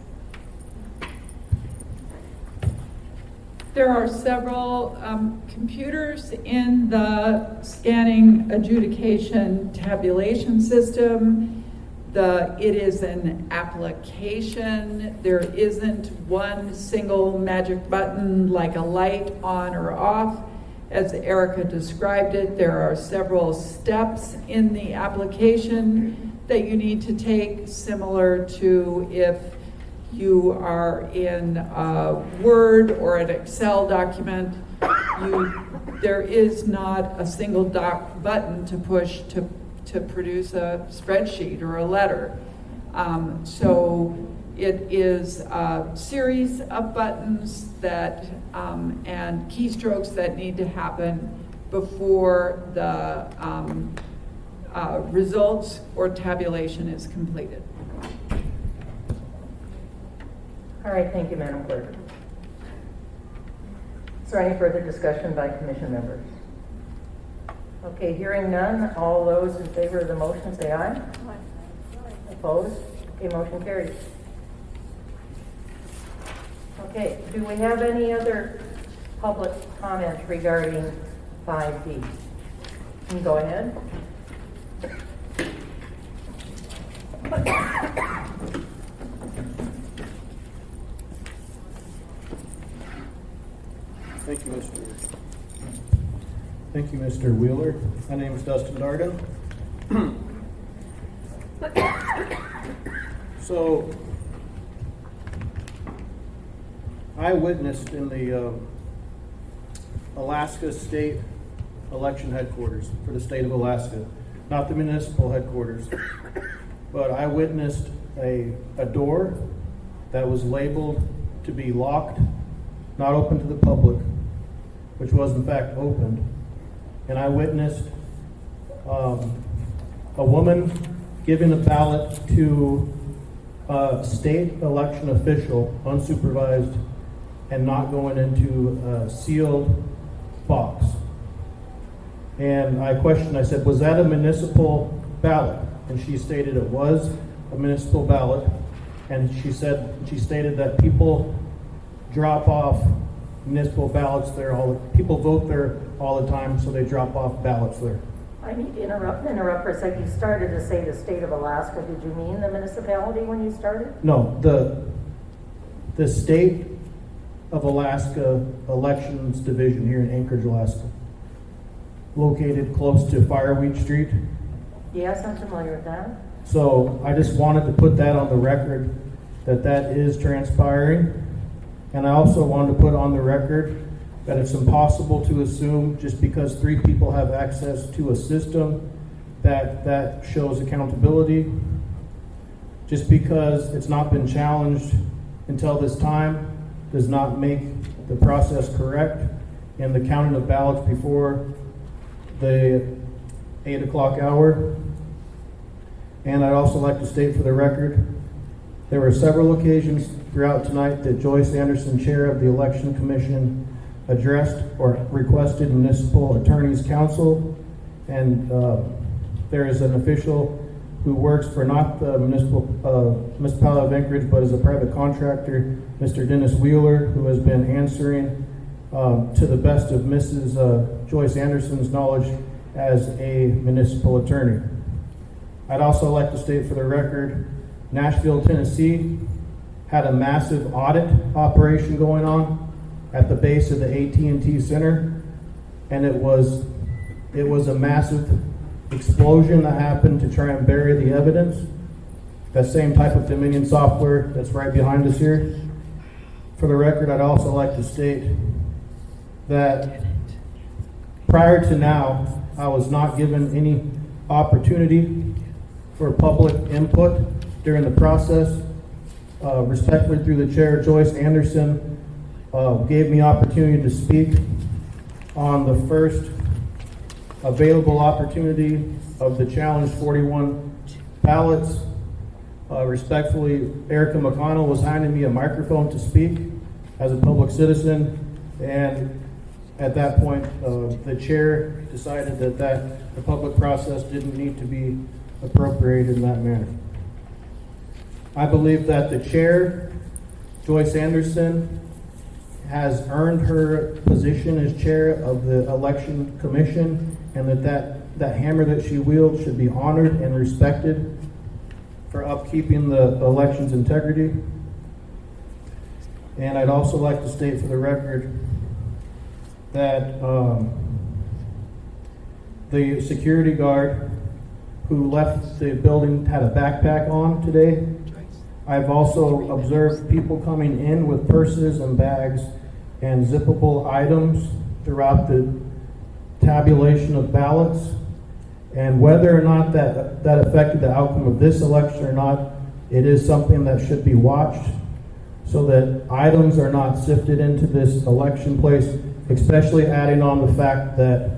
There are several computers in the scanning adjudication tabulation system. It is an application. There isn't one single magic button like a light on or off. As Erica described it, there are several steps in the application that you need to take, similar to if you are in a Word or an Excel document. There is not a single button to push to produce a spreadsheet or a letter. So it is a series of buttons that and keystrokes that need to happen before the results or tabulation is completed. All right, thank you, Madam Clerk. Is there any further discussion by commission members? Okay, hearing none, all those in favor of the motion say aye. Aye. Opposed? Okay, motion carries. Okay, do we have any other public comments regarding 5B? You can go ahead. Thank you, Mr. Wheeler. My name is Dustin Darden. So, I witnessed in the Alaska State Election Headquarters for the state of Alaska, not the municipal headquarters, but I witnessed a door that was labeled to be locked, not open to the public, which was in fact opened. And I witnessed a woman giving a ballot to a state election official, unsupervised, and not going into a sealed box. And I questioned, I said, was that a municipal ballot? And she stated it was a municipal ballot. And she stated that people drop off municipal ballots there, people vote there all the time, so they drop off ballots there. I need to interrupt for a second. You started to say the state of Alaska. Did you mean the municipality when you started? No, the state of Alaska Elections Division here in Anchorage, Alaska, located close to Fireweed Street. Yes, I'm familiar with that. So I just wanted to put that on the record that is transpiring. And I also wanted to put on the record that it's impossible to assume just because 3 people have access to a system that shows accountability. Just because it's not been challenged until this time does not make the process correct in the counting of ballots before the 8 o'clock hour. And I'd also like to state for the record, there were several occasions throughout tonight that Joyce Anderson, chair of the Election Commission, addressed or requested municipal attorney's counsel, and there is an official who works for not the municipality of Anchorage, but as a private contractor, Mr. Dennis Wheeler, who has been answering to the best of Mrs. Joyce Anderson's knowledge as a municipal attorney. I'd also like to state for the record, Nashville, Tennessee had a massive audit operation going on at the base of the AT&T Center, and it was a massive explosion that happened to try and bury the evidence. That same type of Dominion software that's right behind us here. For the record, I'd also like to state that prior to now, I was not given any opportunity for public input during the process. Respectfully, through the chair, Joyce Anderson gave me opportunity to speak on the first available opportunity of the challenged 41 ballots. Respectfully, Erica McConnell was handing me a microphone to speak as a public citizen, and at that point, the chair decided that the public process didn't need to be appropriated in that manner. I believe that the chair, Joyce Anderson, has earned her position as chair of the election commission, and that hammer that she wields should be honored and respected for upkeeping the election's integrity. And I'd also like to state for the record that the security guard who left the building had a backpack on today. I've also observed people coming in with purses and bags and zippable items throughout the tabulation of ballots. And whether or not that affected the outcome of this election or not, it is something that should be watched so that items are not sifted into this election place, especially adding on the fact that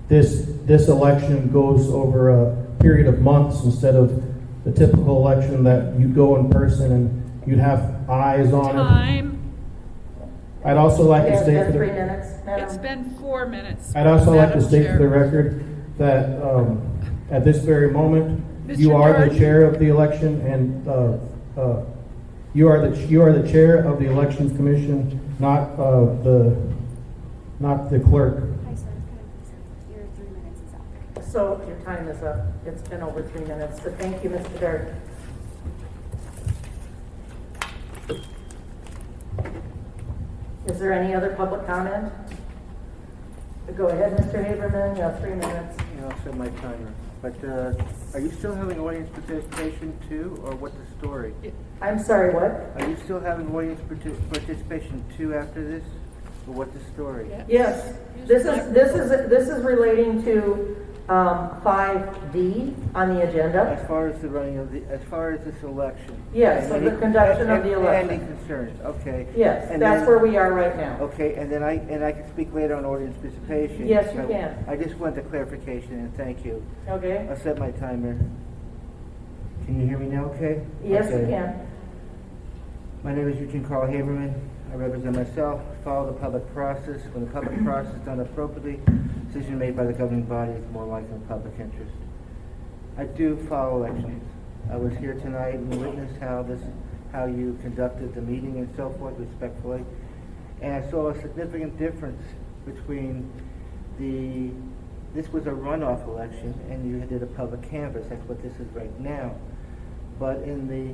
this election goes over a period of months instead of the typical election that you go in person and you'd have eyes on it. I'd also like to state for the 3 minutes. It's been 4 minutes. I'd also like to Madam state Chair. for the record that at this very moment, Mr. you are the Jordan. chair of the election, and you are the chair of the elections commission, not the clerk. Hi, sir. Your 3 minutes is up. So your time is up. It's been over 3 minutes, so thank you, Mr. Dart. Is there any other public comment? Go ahead, Mr. Haberman, you have 3 minutes. Yeah, I'll set my timer. But are you still having audience participation too, or what's the story? I'm sorry, what? Are you still having audience participation too after this, or what's the story? Yes, this is relating to 5D on the agenda. As far as the running of as far as this election. Yes, And so the conduction of the and election. any concerns, okay. Yes, And that's then- where we are right now. Okay, and then I can speak later on audience participation. Yes, you So can. I just wanted a clarification, and thank you. Okay? I'll set my timer. Can you hear me now, okay? Yes, you Okay. can. My name is Eugene Carl Haberman. I represent myself, follow the public process. When the public process is done appropriately, decision made by the governing body is more likely in the public interest. I do follow elections. I was here tonight and witnessed how you conducted the meeting and so forth respectfully. And I saw a significant difference between this was a runoff election and you did a public canvass. That's what this is right now. But in the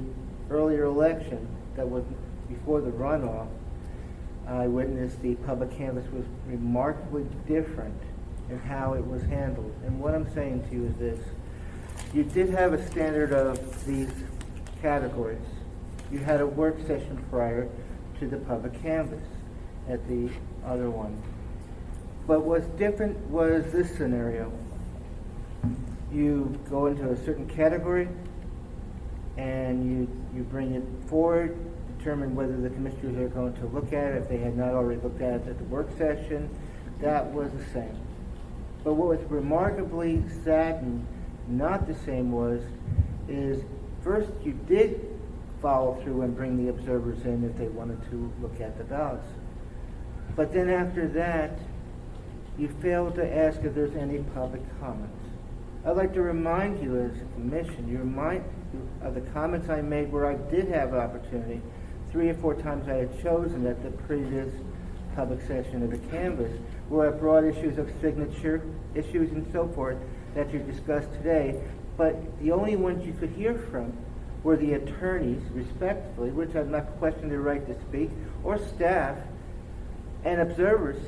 earlier election that was before the runoff, I witnessed the public canvass was remarkably different in how it was handled. And what I'm saying to you is this. You did have a standard of these categories. You had a work session prior to the public canvass at the other one. But what's different was this scenario. You go into a certain category and you bring it forward, determine whether the commissioners are going to look at it. If they had not already looked at it at the work session, that was the same. But what was remarkably sad and not the same is first you did follow through and bring the observers in if they wanted to look at the ballots. But then after that, you failed to ask if there's any public comments. I'd like to remind you as a commission, of the comments I made where I did have an opportunity. 3 or 4 times I had chosen at the previous public session of the canvass, where I brought issues of signature, issues and so forth that you discussed today, but the only ones you could hear from were the attorneys, respectfully, which I've not questioned their right to speak, or staff, and observers.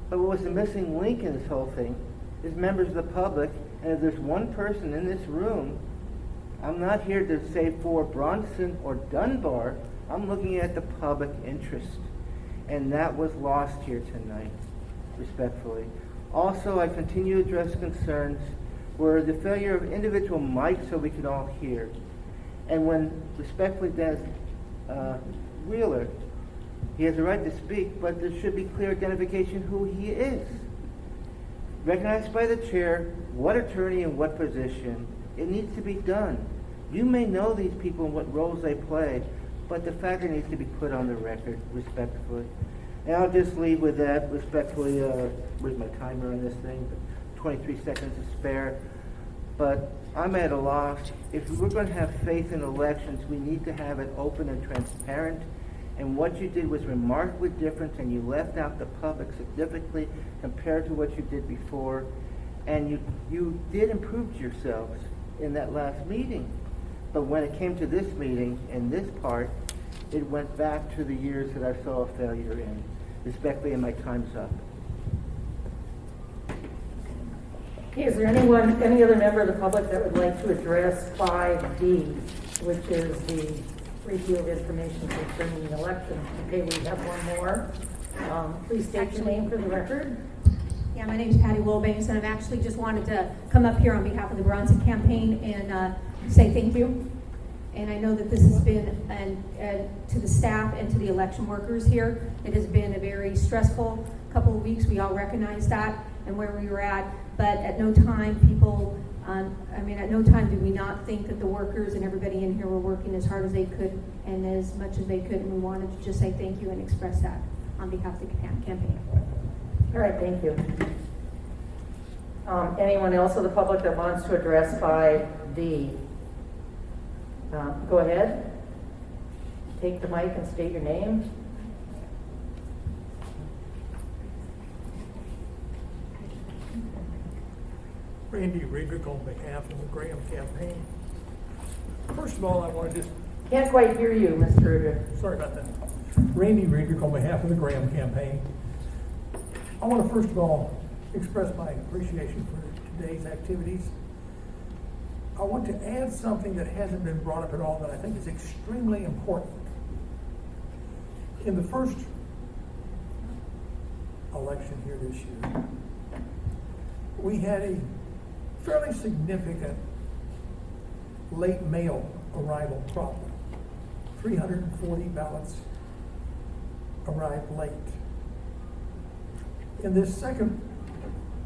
But what was the missing link in this whole thing is members of the public, and if there's one person in this room, I'm not here to say for Bronson or Dunbar, I'm looking at the public interest. And that was lost here tonight, respectfully. Also, I continue to address concerns where the failure of individual mics so we can all hear. And when, respectfully, Dennis Wheeler, he has a right to speak, but there should be clear identification who he is. Recognized by the chair, what attorney and what position, it needs to be done. You may know these people and what roles they play, but the fact needs to be put on the record respectfully. And I'll just leave with that respectfully. Where's my timer on this thing? 23 seconds to spare. But I'm at a loss. If we're going to have faith in elections, we need to have it open and transparent. And what you did was remarkably different, and you left out the public significantly compared to what you did before. And you did improve yourselves in that last meeting. But when it came to this meeting and this part, it went back to the years that I saw a failure in. Respectfully, and my time's up. Okay, is there any other member of the public that would like to address 5D, which is the review of information concerning the election? Okay, we have one more. Please state your name for the record. Yeah, my name is Patty Wilbanks, and I've actually just wanted to come up here on behalf of the Bronson campaign and say thank you. And I know that this has been, to the staff and to the election workers here, it has been a very stressful couple of weeks. We all recognize that and where we were at, but at no time at no time did we not think that the workers and everybody in here were working as hard as they could and as much as they could, and we wanted to just say thank you and express that on behalf of the campaign. All right, thank you. Anyone else of the public that wants to address 5D? Go ahead. Take the mic and state your name. Randy Riedrich on behalf of the Graham campaign. First of all, I want to just... Can't quite hear you, Mr. Riedrich. Sorry about that. Randy Riedrich on behalf of the Graham campaign. I want to first of all express my appreciation for today's activities. I want to add something that hasn't been brought up at all that I think is extremely important. In the first election here this year, we had a fairly significant late mail arrival problem. 340 ballots arrived late. In this second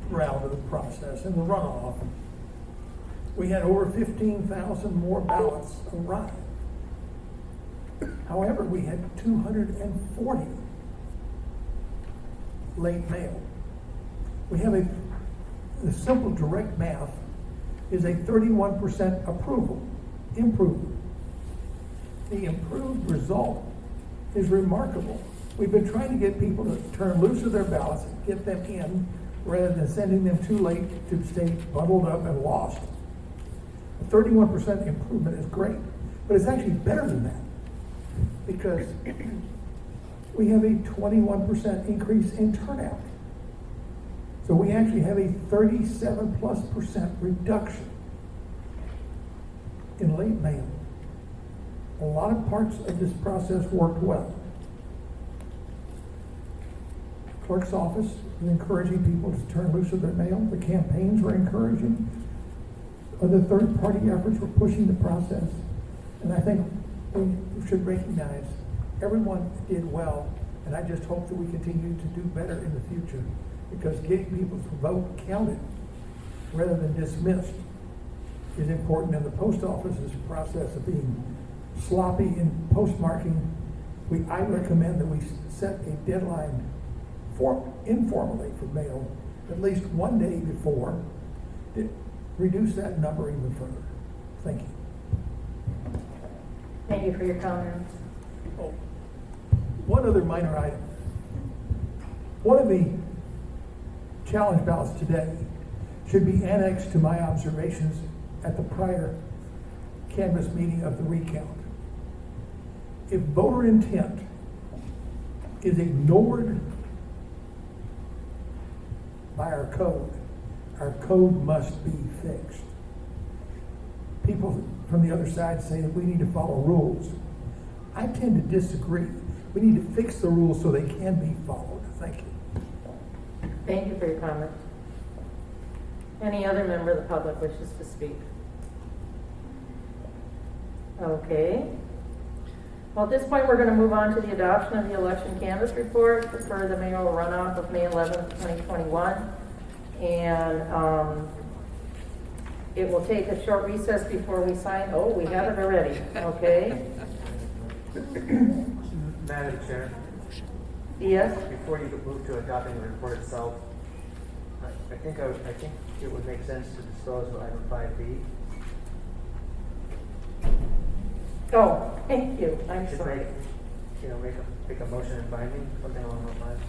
round of the process, in the runoff, we had over 15,000 more ballots arrive. However, we had 240 late mail. We have the simple direct math is a 31% improvement. The improved result is remarkable. We've been trying to get people to turn loose of their ballots and get them in rather than sending them too late to stay bundled up and lost. A 31% improvement is great, but it's actually better than that because we have a 21% increase in turnout. So we actually have a 37+% reduction in late mail. A lot of parts of this process worked well. Clerk's office is encouraging people to turn loose of their mail. The campaigns were encouraging. Other third-party efforts were pushing the process. And I think we should recognize everyone did well, and I just hope that we continue to do better in the future because getting people to vote counted rather than dismissed is important. And the post office's process of being sloppy in postmarking, I recommend that we set a deadline informally for mail at least one day before to reduce that number even further. Thank you. Thank you for your comments. Oh, one other minor item. One of the challenge ballots today should be annexed to my observations at the prior canvass meeting of the recount. If voter intent is ignored by our code must be fixed. People from the other side say that we need to follow rules. I tend to disagree. We need to fix the rules so they can be followed. Thank you. Thank you for your comment. Any other member of the public wishes to speak? Okay. Well, at this point, we're going to move on to the adoption of the election canvass report for the mayoral runoff of May 11th, 2021. And it will take a short recess before we sign. Oh, we have it already, okay? Madam Chair, Yes? before you move to adopting the report itself, I think it would make sense to dispose of item 5B. Oh, thank you, I'm Should sorry. make a motion in binding, something along those lines.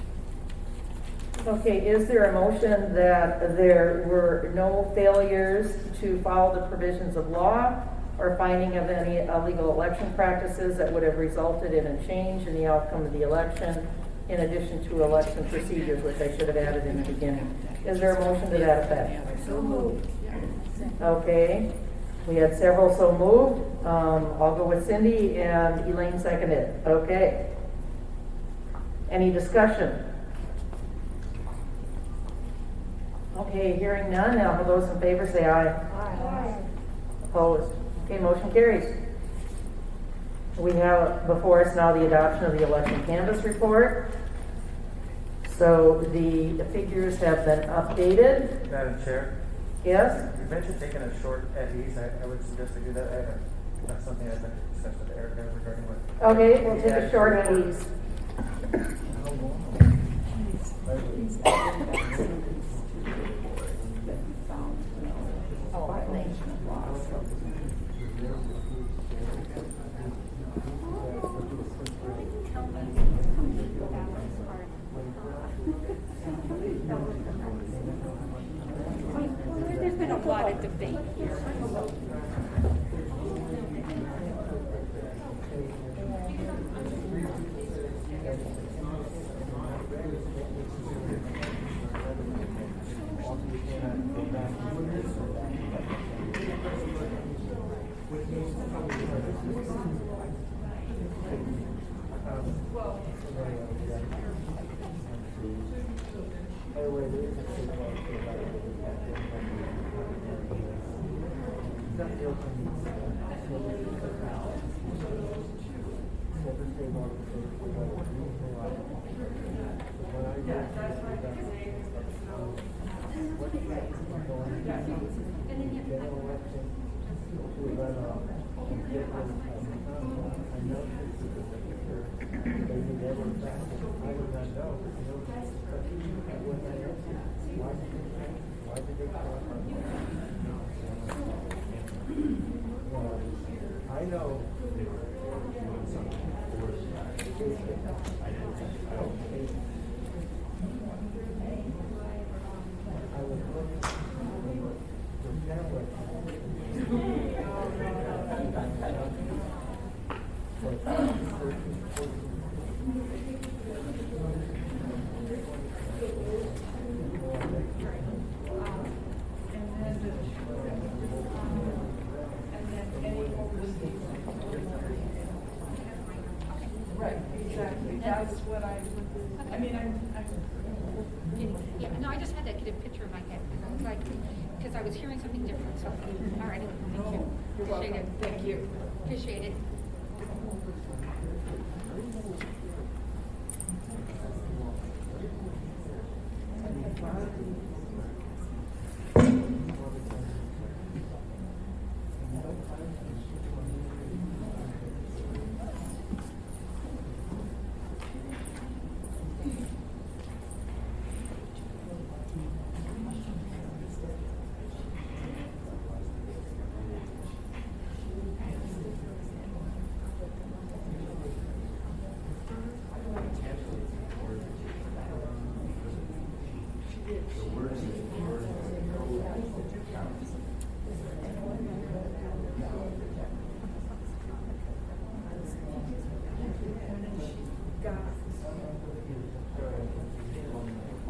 Okay, is there a motion that there were no failures to follow the provisions of law or finding of any illegal election practices that would have resulted in a change in the outcome of the election, in addition to election procedures, which I should have added in the beginning? Is there a motion to that effect? So moved. Okay, we had several so moved. I'll go with Cindy and Elaine seconded. Okay. Any discussion? Okay, hearing none. Now, for those in favor, say aye. Aye. Opposed? Okay, motion carries. We have before us now the adoption of the election canvass report. So the figures have been updated. Madam Chair? Yes? You mentioned taking a short at ease. I would suggest to do that. That's something I've been discussed with Erica regarding what. Okay, we'll take a short at ease. There's been a lot of debate here. I know. Right, exactly. That's what I mean, Yeah, no, I just had to get a picture in my head, because I was like, because I was hearing something different, so, all right, thank you. You're welcome. Appreciate it. Thank you. Appreciate it.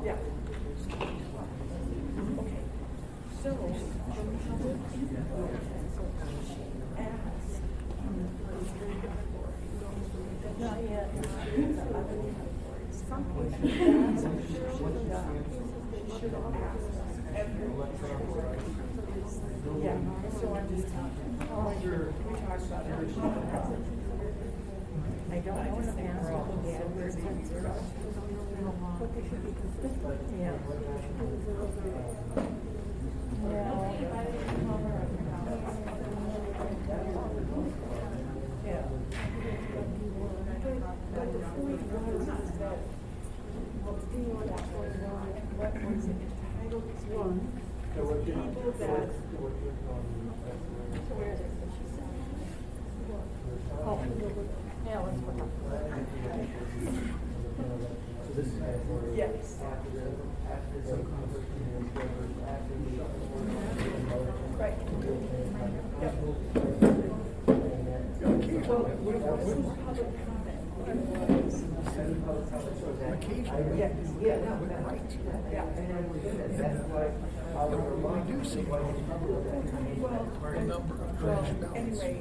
Yeah. Okay. So, yeah, so I'm just talking. We talked about everything. I don't know if the answer is what they should be consistent. Yeah. Yes. Right. Anyway,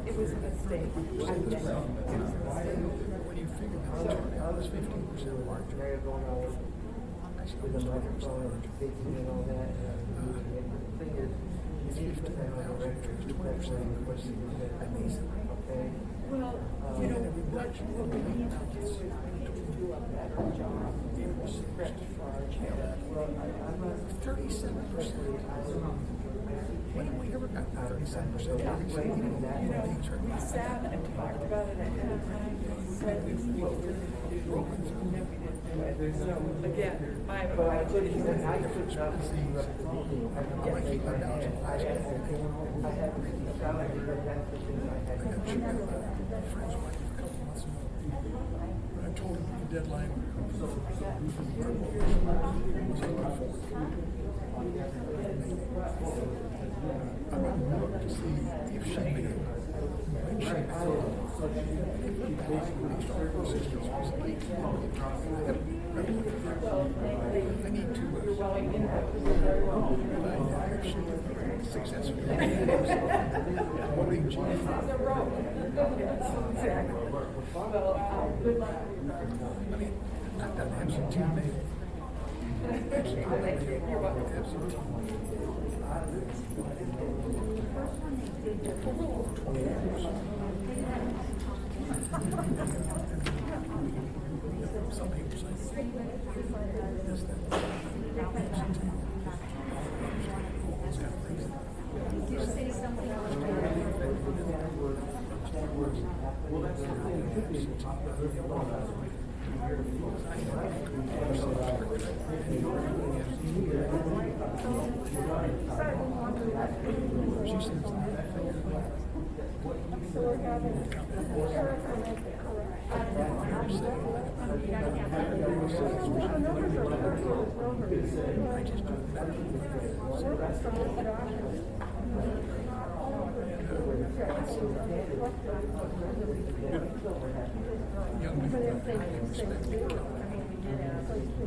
it was a mistake. When you figure that it's 15% larger. With the microphone, taking in all that, the thing is, you need to put that on the record, you put that on the question, okay? Well, you know, what we need to do is we need to do a better job with registrar chair. 37%. When have we ever gotten 37%? You know, we sat and talked about it ahead of time, said this is what we're going to do, and then we didn't do it. So again, my apologies. I told him the deadline I'm going to look to see if she made it. When she made I need to if she successfully I mean, I've done absentee mail. You're welcome. Some people say, yes,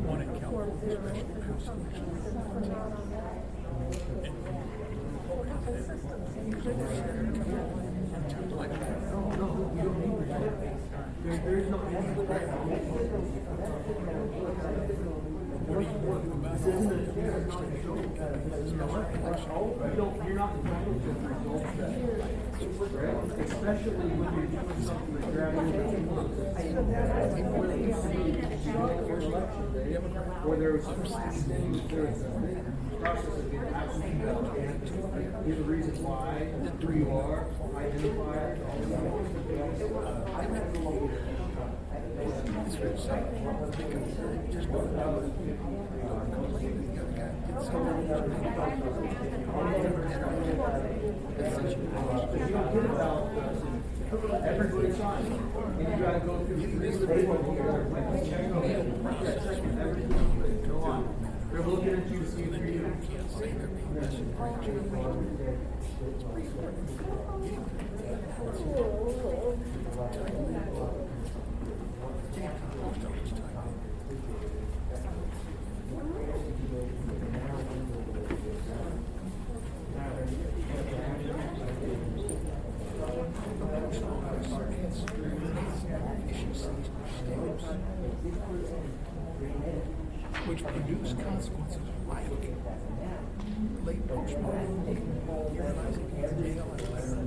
one in California Especially when you're doing something like grabbing where there was some things, there was a process of getting absentee ballot, and here's the reason why, who you are, identifier, everybody signs, and you gotta go through this table here, check out the process, everything, go on. They're looking at you to see if you can't say which produce consequences like late postmortem, utilizing mail and letter,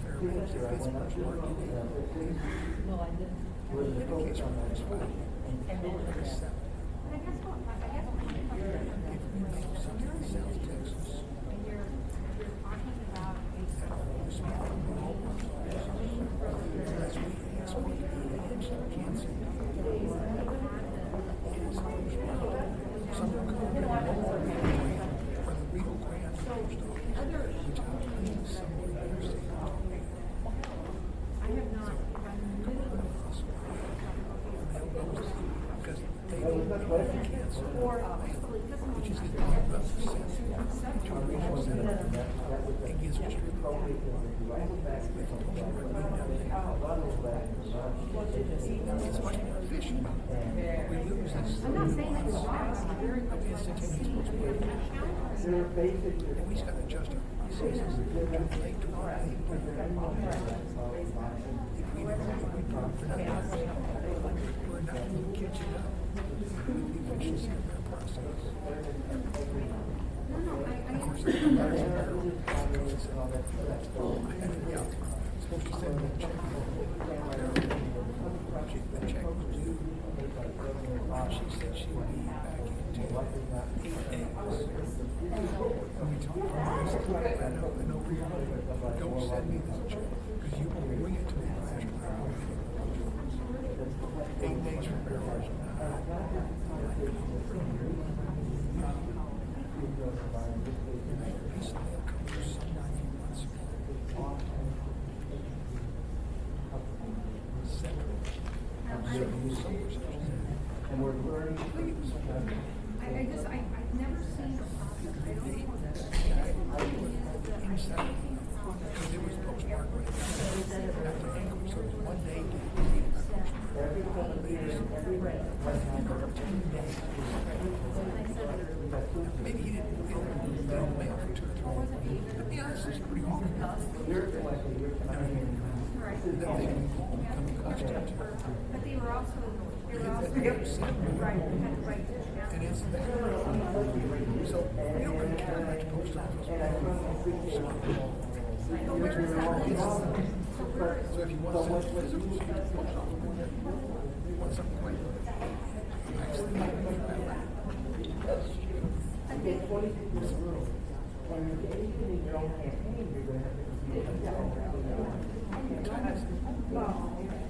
Fairbanks, Pittsburgh's marketing, indicates from those 5,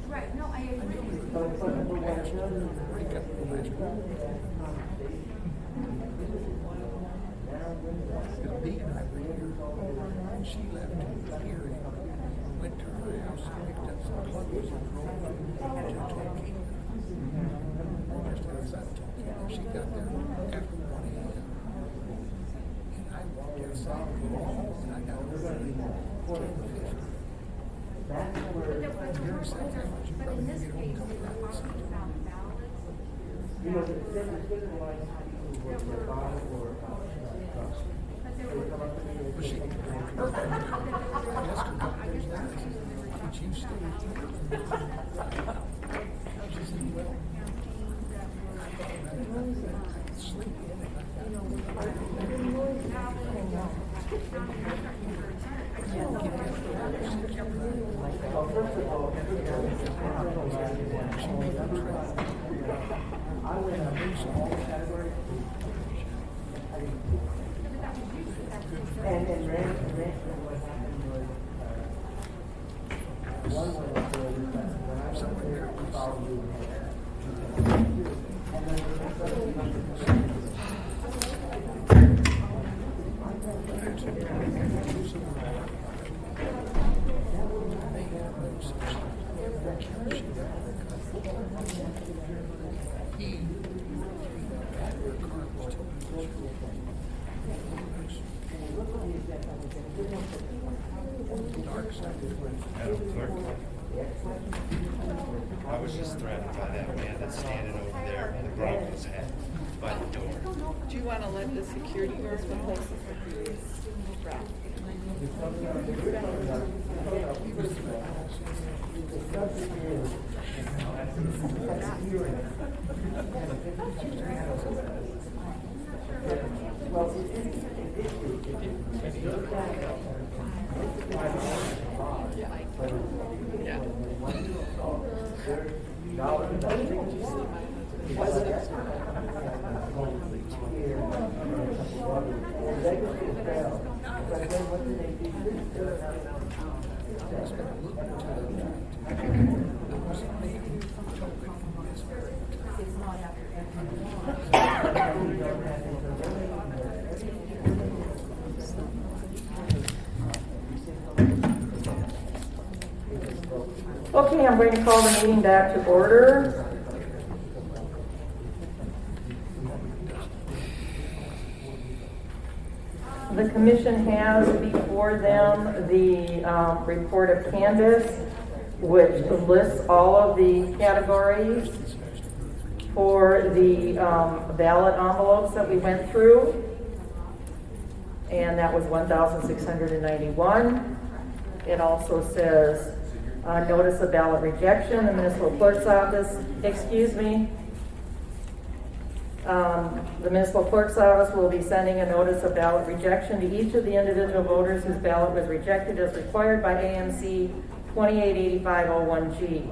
Right, no, I agree. She left here and went to her house and picked up some clothes and drove to Tokyo. Just outside of Tokyo. She got there after 1 a.m. And I walked outside and go home and I got over there. But in this case, we were talking about ballots. You know, there's been a lot of people who were bottom or But she asked her, would you stay here? She said, well, sleep I was just threatened by that man that's standing over there in the Broncos hat by the door. Do you want to let the security guards replace the draft? Yeah. Okay, I'm going to call the meeting back to order. The commission has before them the report of canvas, which lists all of the categories for the ballot envelopes that we went through. And that was 1,691. It also says notice of ballot rejection, the municipal clerk's office, the municipal clerk's office will be sending a notice of ballot rejection to each of the individual voters whose ballot was rejected as required by AMC 288501G.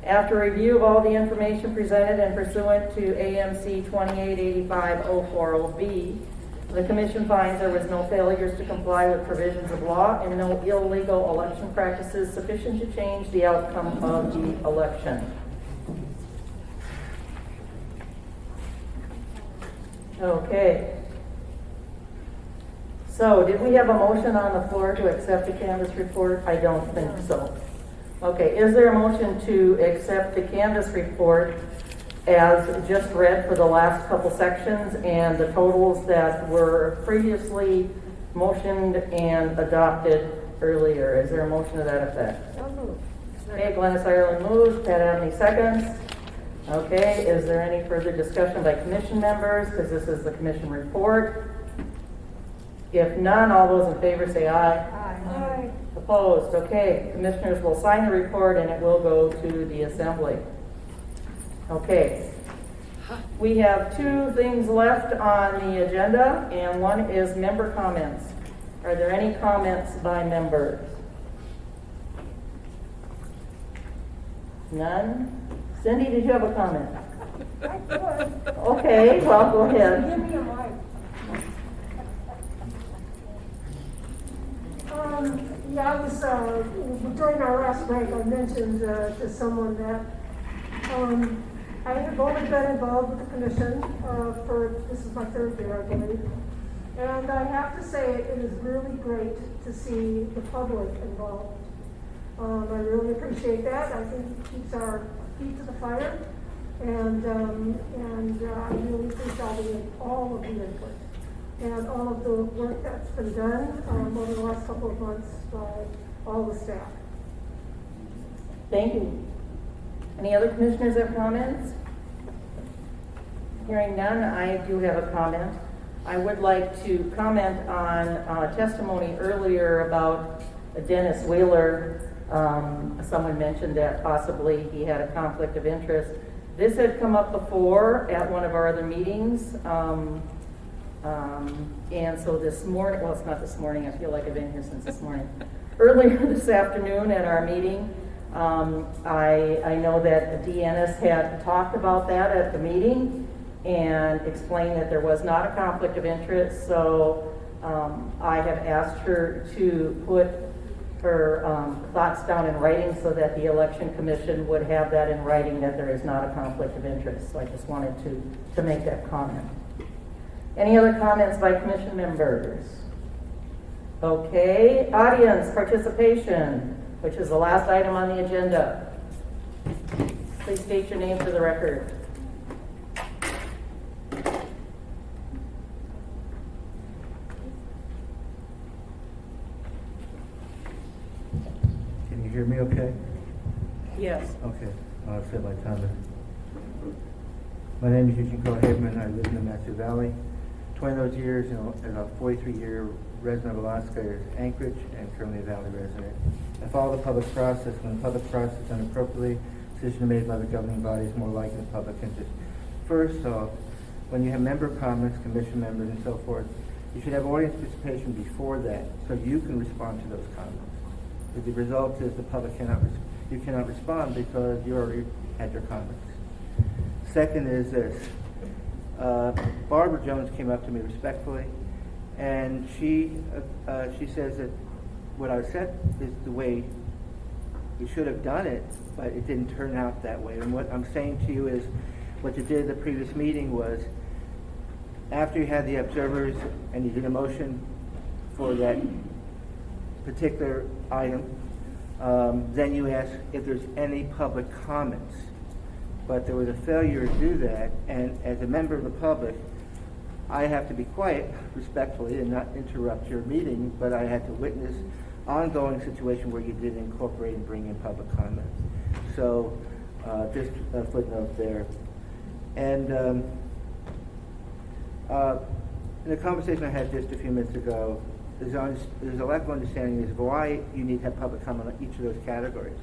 After review of all the information presented and pursuant to AMC 288504B, the commission finds there was no failures to comply with provisions of law and no illegal election practices sufficient to change the outcome of the election. Okay. So, did we have a motion on the floor to accept the canvas report? I don't think so. Okay, is there a motion to accept the canvas report as just read for the last couple sections and the totals that were previously motioned and adopted earlier? Is there a motion to that effect? Okay, Glennis Ireland moves, Pat Abney seconds. Okay, is there any further discussion by commission members? Because this is the commission report. If none, all those in favor say aye. Aye. Opposed? Okay, commissioners will sign the report and it will go to the assembly. Okay, we have two things left on the agenda, and one is member comments. Are there any comments by members? None? Cindy, did you have a comment? I could. Okay, well, go ahead. Give me a mic. Yeah, I was, during our last break, I mentioned to someone that I have only been involved with the commission this is my third year, I believe. And I have to say, it is really great to see the public involved. I really appreciate that. I think it keeps our feet to the fire. And I really appreciate all of the input and all of the work that's been done over the last couple of months by all the staff. Thank you. Any other commissioners have comments? Hearing none, I do have a comment. I would like to comment on testimony earlier about Dennis Wheeler. Someone mentioned that possibly he had a conflict of interest. This had come up before at one of our other meetings. And so this morning, well, it's not this morning, I feel like I've been here since this morning. Earlier this afternoon at our meeting, I know that Deanna had talked about that at the meeting and explained that there was not a conflict of interest. So I have asked her to put her thoughts down in writing so that the election commission would have that in writing that there is not a conflict of interest. So I just wanted to make that comment. Any other comments by commission members? Okay, audience participation, which is the last item on the agenda. Please state your name for the record. Can you hear me okay? Yes. Okay, I'll set my timer. My name is Eugene Cohen. I live in the Matthew Valley. 20 of those years, as a 43-year resident of Alaska, is Anchorage, and currently a Valley resident. I follow the public process. When the public process is done appropriately, decisions made by the governing body is more likely in the public interest. First off, when you have member comments, commission members, and so forth, you should have audience participation before that, so you can respond to those comments. But the result is the public you cannot respond because you already had your comments. second is this. Barbara Jones came up to me respectfully, and she says that what I said is the way we should have done it, but it didn't turn out that way. And what I'm saying to you is, what you did at the previous meeting was, after you had the observers and you did a motion for that particular item, then you asked if there's any public comments. But there was a failure to do that, and as a member of the public, I have to be quiet respectfully and not interrupt your meeting, but I had to witness ongoing situation where you did incorporate and bring in public comments. So just a footnote there. And in the conversation I had just a few minutes ago, there's a lack of understanding is why you need to have public comment on each of those categories.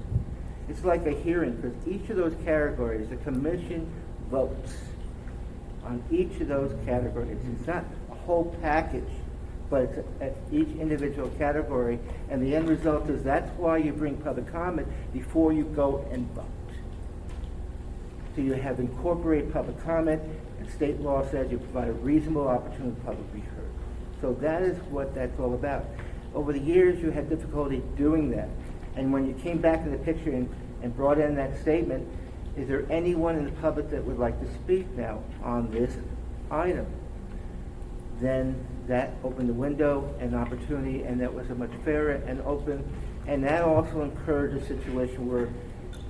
It's like a hearing, because each of those categories, the commission votes on each of those categories. It's not a whole package, but it's at each individual category, and the end result is that's why you bring public comment before you go and vote. So you have incorporated public comment, and state law says you provide a reasonable opportunity for the public to be heard. So that is what that's all about. Over the years, you had difficulty doing that. And when you came back in the picture and brought in that statement, is there anyone in the public that would like to speak now on this item? Then that opened the window and opportunity, and that was a much fairer and open, and that also encouraged a situation where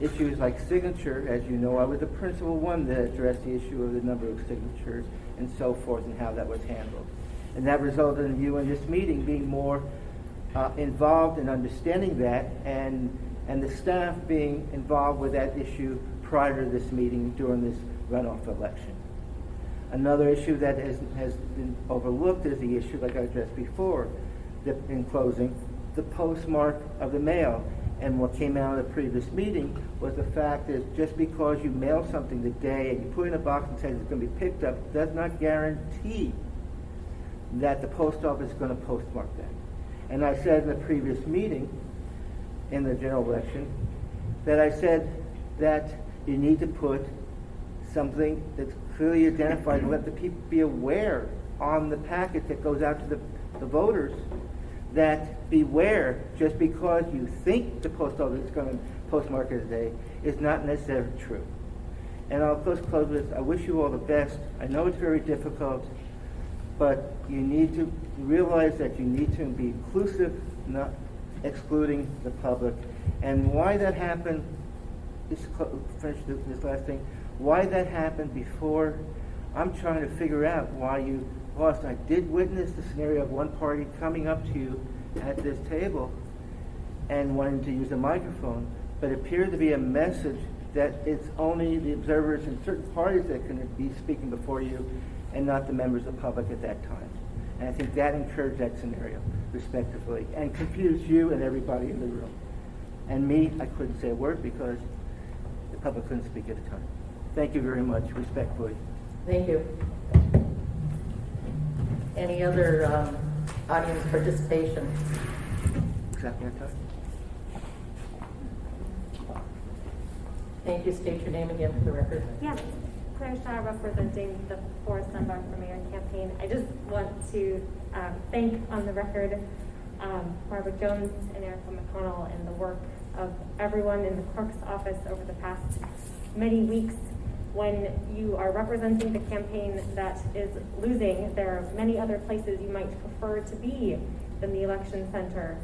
issues like signature, as you know, I was the principal one that addressed the issue of the number of signatures and so forth and how that was handled. And that resulted in you in this meeting being more involved in understanding that, and the staff being involved with that issue prior to this meeting during this runoff election. Another issue that has been overlooked is the issue, like I addressed before, in closing, the postmark of the mail. And what came out of the previous meeting was the fact that just because you mail something today and you put it in a box and say it's going to be picked up, does not guarantee that the post office is going to postmark that. And I said in the previous meeting, in the general election, that I said that you need to put something that's clearly identified and let the people be aware on the packet that goes out to the voters, that beware, just because you think the post office is going to postmark it today is not necessarily true. And I'll close with this. I wish you all the best. I know it's very difficult, but you need to realize that you need to be inclusive, not excluding the public. And why that happened, finish this last thing, why that happened before, I'm trying to figure out why you lost. I did witness the scenario of one party coming up to you at this table and wanting to use a microphone, but it appeared to be a message that it's only the observers in certain parties that can be speaking before you and not the members of the public at that time. And I think that encouraged that scenario, respectively, and confused you and everybody in the room. And me, I couldn't say a word because the public couldn't speak at the time. Thank you very much, respectfully. Thank you. Any other audience participation? Exactly that time. Thank you. State your name again for the record. Yes, Claire Shaw, representing the Forest Dunbar for Mayor campaign. I just want to thank on the record Barbara Jones and Erica McConnell and the work of everyone in the clerk's office over the past many weeks. When you are representing the campaign that is losing, there are many other places you might prefer to be than the election center,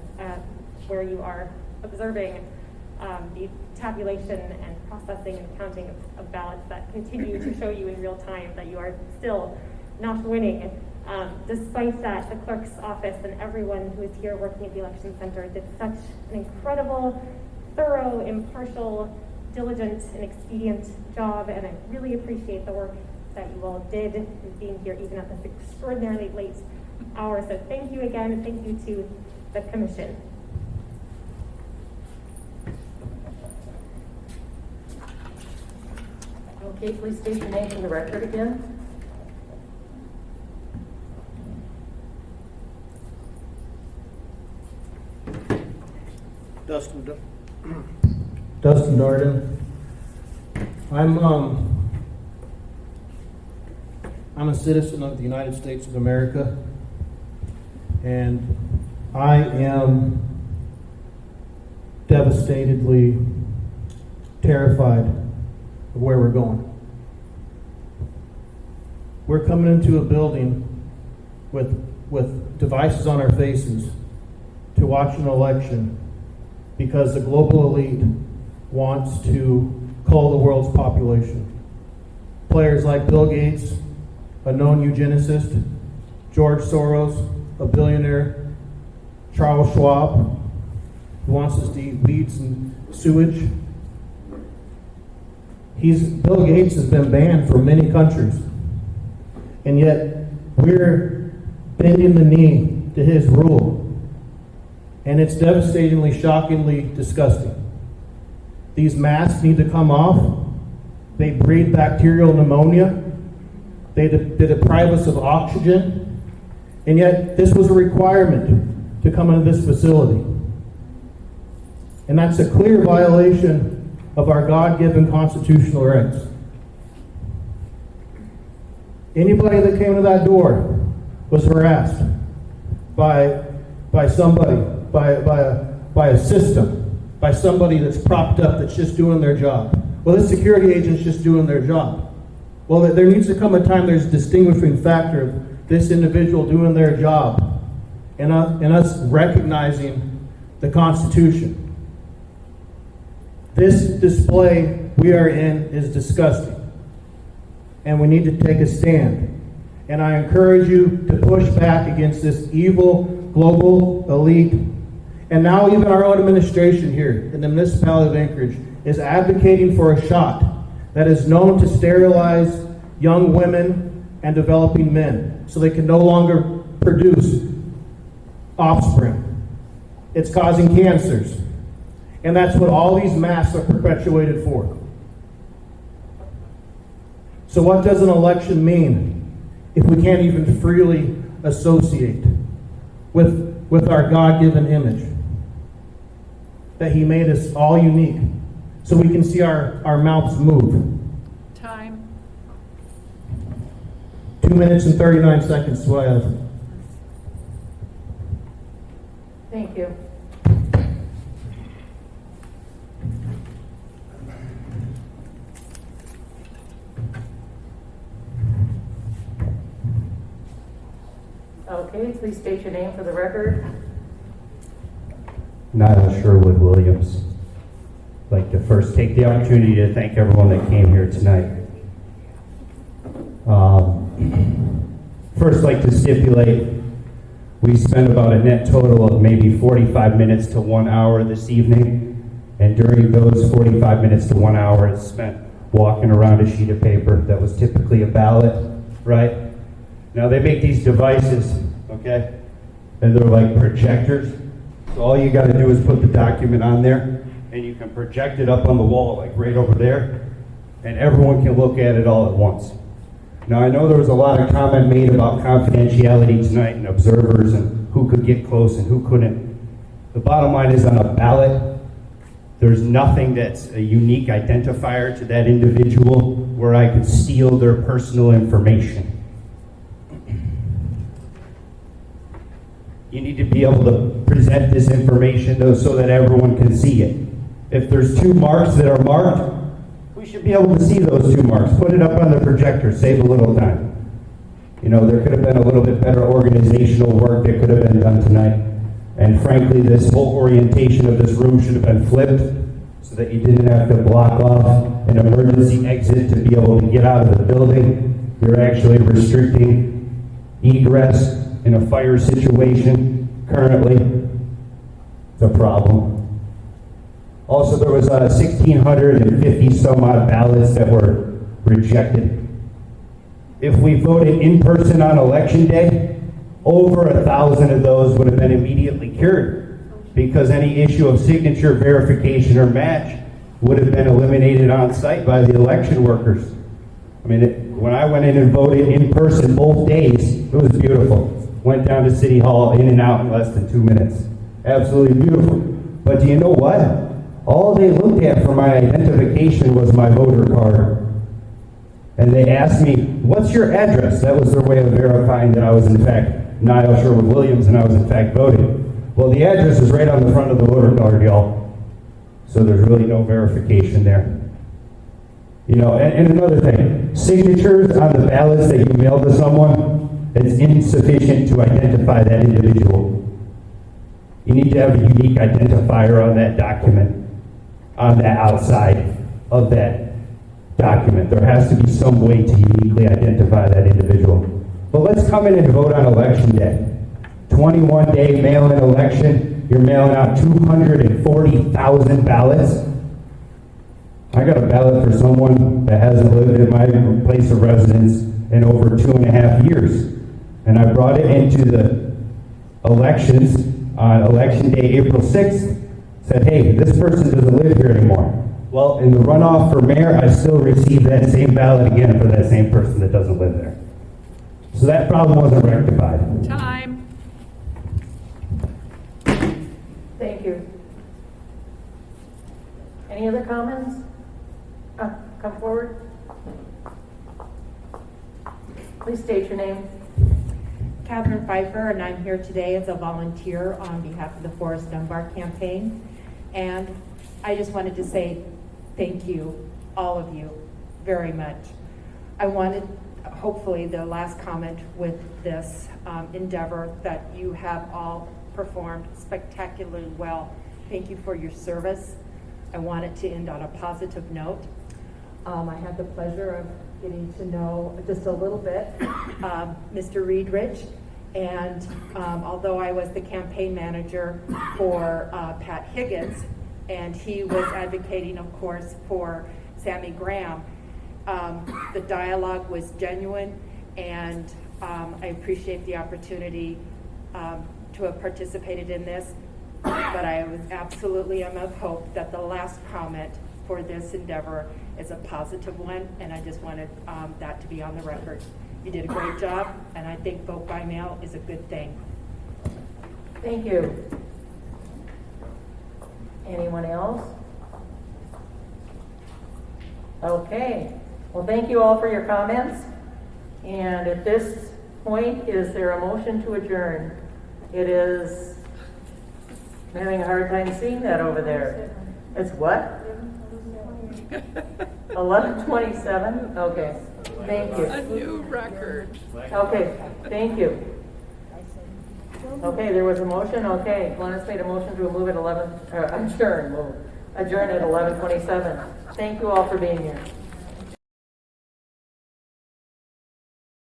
where you are observing the tabulation and processing and counting of ballots that continue to show you in real time that you are still not winning. Despite that, the clerk's office and everyone who is here working at the election center did such an incredible, thorough, impartial, diligent, and expedient job, and I really appreciate the work that you all did in being here even at this extraordinarily late hour. So thank you again, and thank you to the commission. Okay, please state your name for the record again. Dustin Darden. I'm I'm a citizen of the United States of America, and I am devastatedly terrified of where we're going. We're coming into a building with devices on our faces to watch an election because the global elite wants to cull the world's population. Players like Bill Gates, a known eugenicist, George Soros, a billionaire, Charles Schwab, who wants us to eat weeds and sewage. Bill Gates has been banned from many countries, and yet we're bending the knee to his rule. And it's devastatingly, shockingly disgusting. These masks need to come off. They breed bacterial pneumonia. They deprive us of oxygen. And yet this was a requirement to come into this facility. And that's a clear violation of our God-given constitutional rights. Anybody that came to that door was harassed by somebody, by a system, by somebody that's propped up, that's just doing their job. Well, this security agent's just doing their job. Well, there needs to come a time there's a distinguishing factor of this individual doing their job and us recognizing the Constitution. This display we are in is disgusting, and we need to take a stand. And I encourage you to push back against this evil global elite. And now even our own administration here in the municipality of Anchorage is advocating for a shot that is known to sterilize young women and developing men so they can no longer produce offspring. It's causing cancers. And that's what all these masks are perpetuated for. So what does an election mean if we can't even freely associate with our God-given image? That He made us all unique so we can see our mouths move. Time. 2 minutes and 39 seconds is what I have. Thank you. Okay, please state your name for the record. Niall Sherwood Williams. I'd like to first take the opportunity to thank everyone that came here tonight. First, I'd like to stipulate we spent about a net total of maybe 45 minutes to 1 hour this evening, and during those 45 minutes to 1 hour, it's spent walking around a sheet of paper that was typically a ballot, right? Now they make these devices, okay, and they're like projectors. So all you got to do is put the document on there, and you can project it up on the wall, like right over there, and everyone can look at it all at once. Now I know there was a lot of comment made about confidentiality tonight and observers and who could get close and who couldn't. The bottom line is on a ballot, there's nothing that's a unique identifier to that individual where I could steal their personal information. You need to be able to present this information though so that everyone can see it. If there's 2 marks that are marked, we should be able to see those 2 marks. Put it up on the projector, save a little time. You know, there could have been a little bit better organizational work that could have been done tonight. And frankly, this whole orientation of this room should have been flipped so that you didn't have to block off an emergency exit to be able to get out of the building. You're actually restricting egress in a fire situation currently. It's a problem. Also, there was 1,650 some odd ballots that were rejected. If we voted in person on election day, over 1,000 of those would have been immediately cured because any issue of signature verification or match would have been eliminated on site by the election workers. I mean, when I went in and voted in person both days, it was beautiful. Went down to City Hall, in and out in less than 2 minutes. Absolutely beautiful. But do you know what? All they looked at for my identification was my voter card. And they asked me, what's your address? That was their way of verifying that I was in fact Niall Sherwood Williams and I was in fact voting. Well, the address is right on the front of the voter card, y'all. So there's really no verification there. You know, and another thing, signatures on the ballots that you mail to someone is insufficient to identify that individual. You need to have a unique identifier on that document, on the outside of that document. There has to be some way to uniquely identify that individual. But let's come in and vote on election day. 21-day mail-in election, you're mailing out 240,000 ballots. I got a ballot for someone that hasn't lived in my place of residence in over 2.5 years. And I brought it into the elections on election day, April 6th, said, hey, this person doesn't live here anymore. Well, in the runoff for mayor, I still received that same ballot again for that same person that doesn't live there. So that problem wasn't rectified. Time. Thank you. Any other comments? Come forward. Please state your name. Catherine Pfeiffer, and I'm here today as a volunteer on behalf of the Forrest Dunbar campaign. And I just wanted to say thank you, all of you, very much. I wanted, hopefully, the last comment with this endeavor that you have all performed spectacularly well. Thank you for your service. I wanted to end on a positive note. I had the pleasure of getting to know just a little bit Mr. Reedrich, and although I was the campaign manager for Pat Higgins, and he was advocating, of course, for Sammy Graham, the dialogue was genuine, and I appreciate the opportunity to have participated in this, but I was absolutely am of hope that the last comment for this endeavor is a positive one, and I just wanted that to be on the record. You did a great job, and I think vote by mail is a good thing. Thank you. Anyone else? Okay. Well, thank you all for your comments. And at this point, is there a motion to adjourn? It is, I'm having a hard time seeing that over there. It's what? 11:27? Okay. Thank you. A new record. Okay, thank you. Okay, there was a motion. Okay, Glennis made a motion to adjourn at 11:27. Thank you all for being here.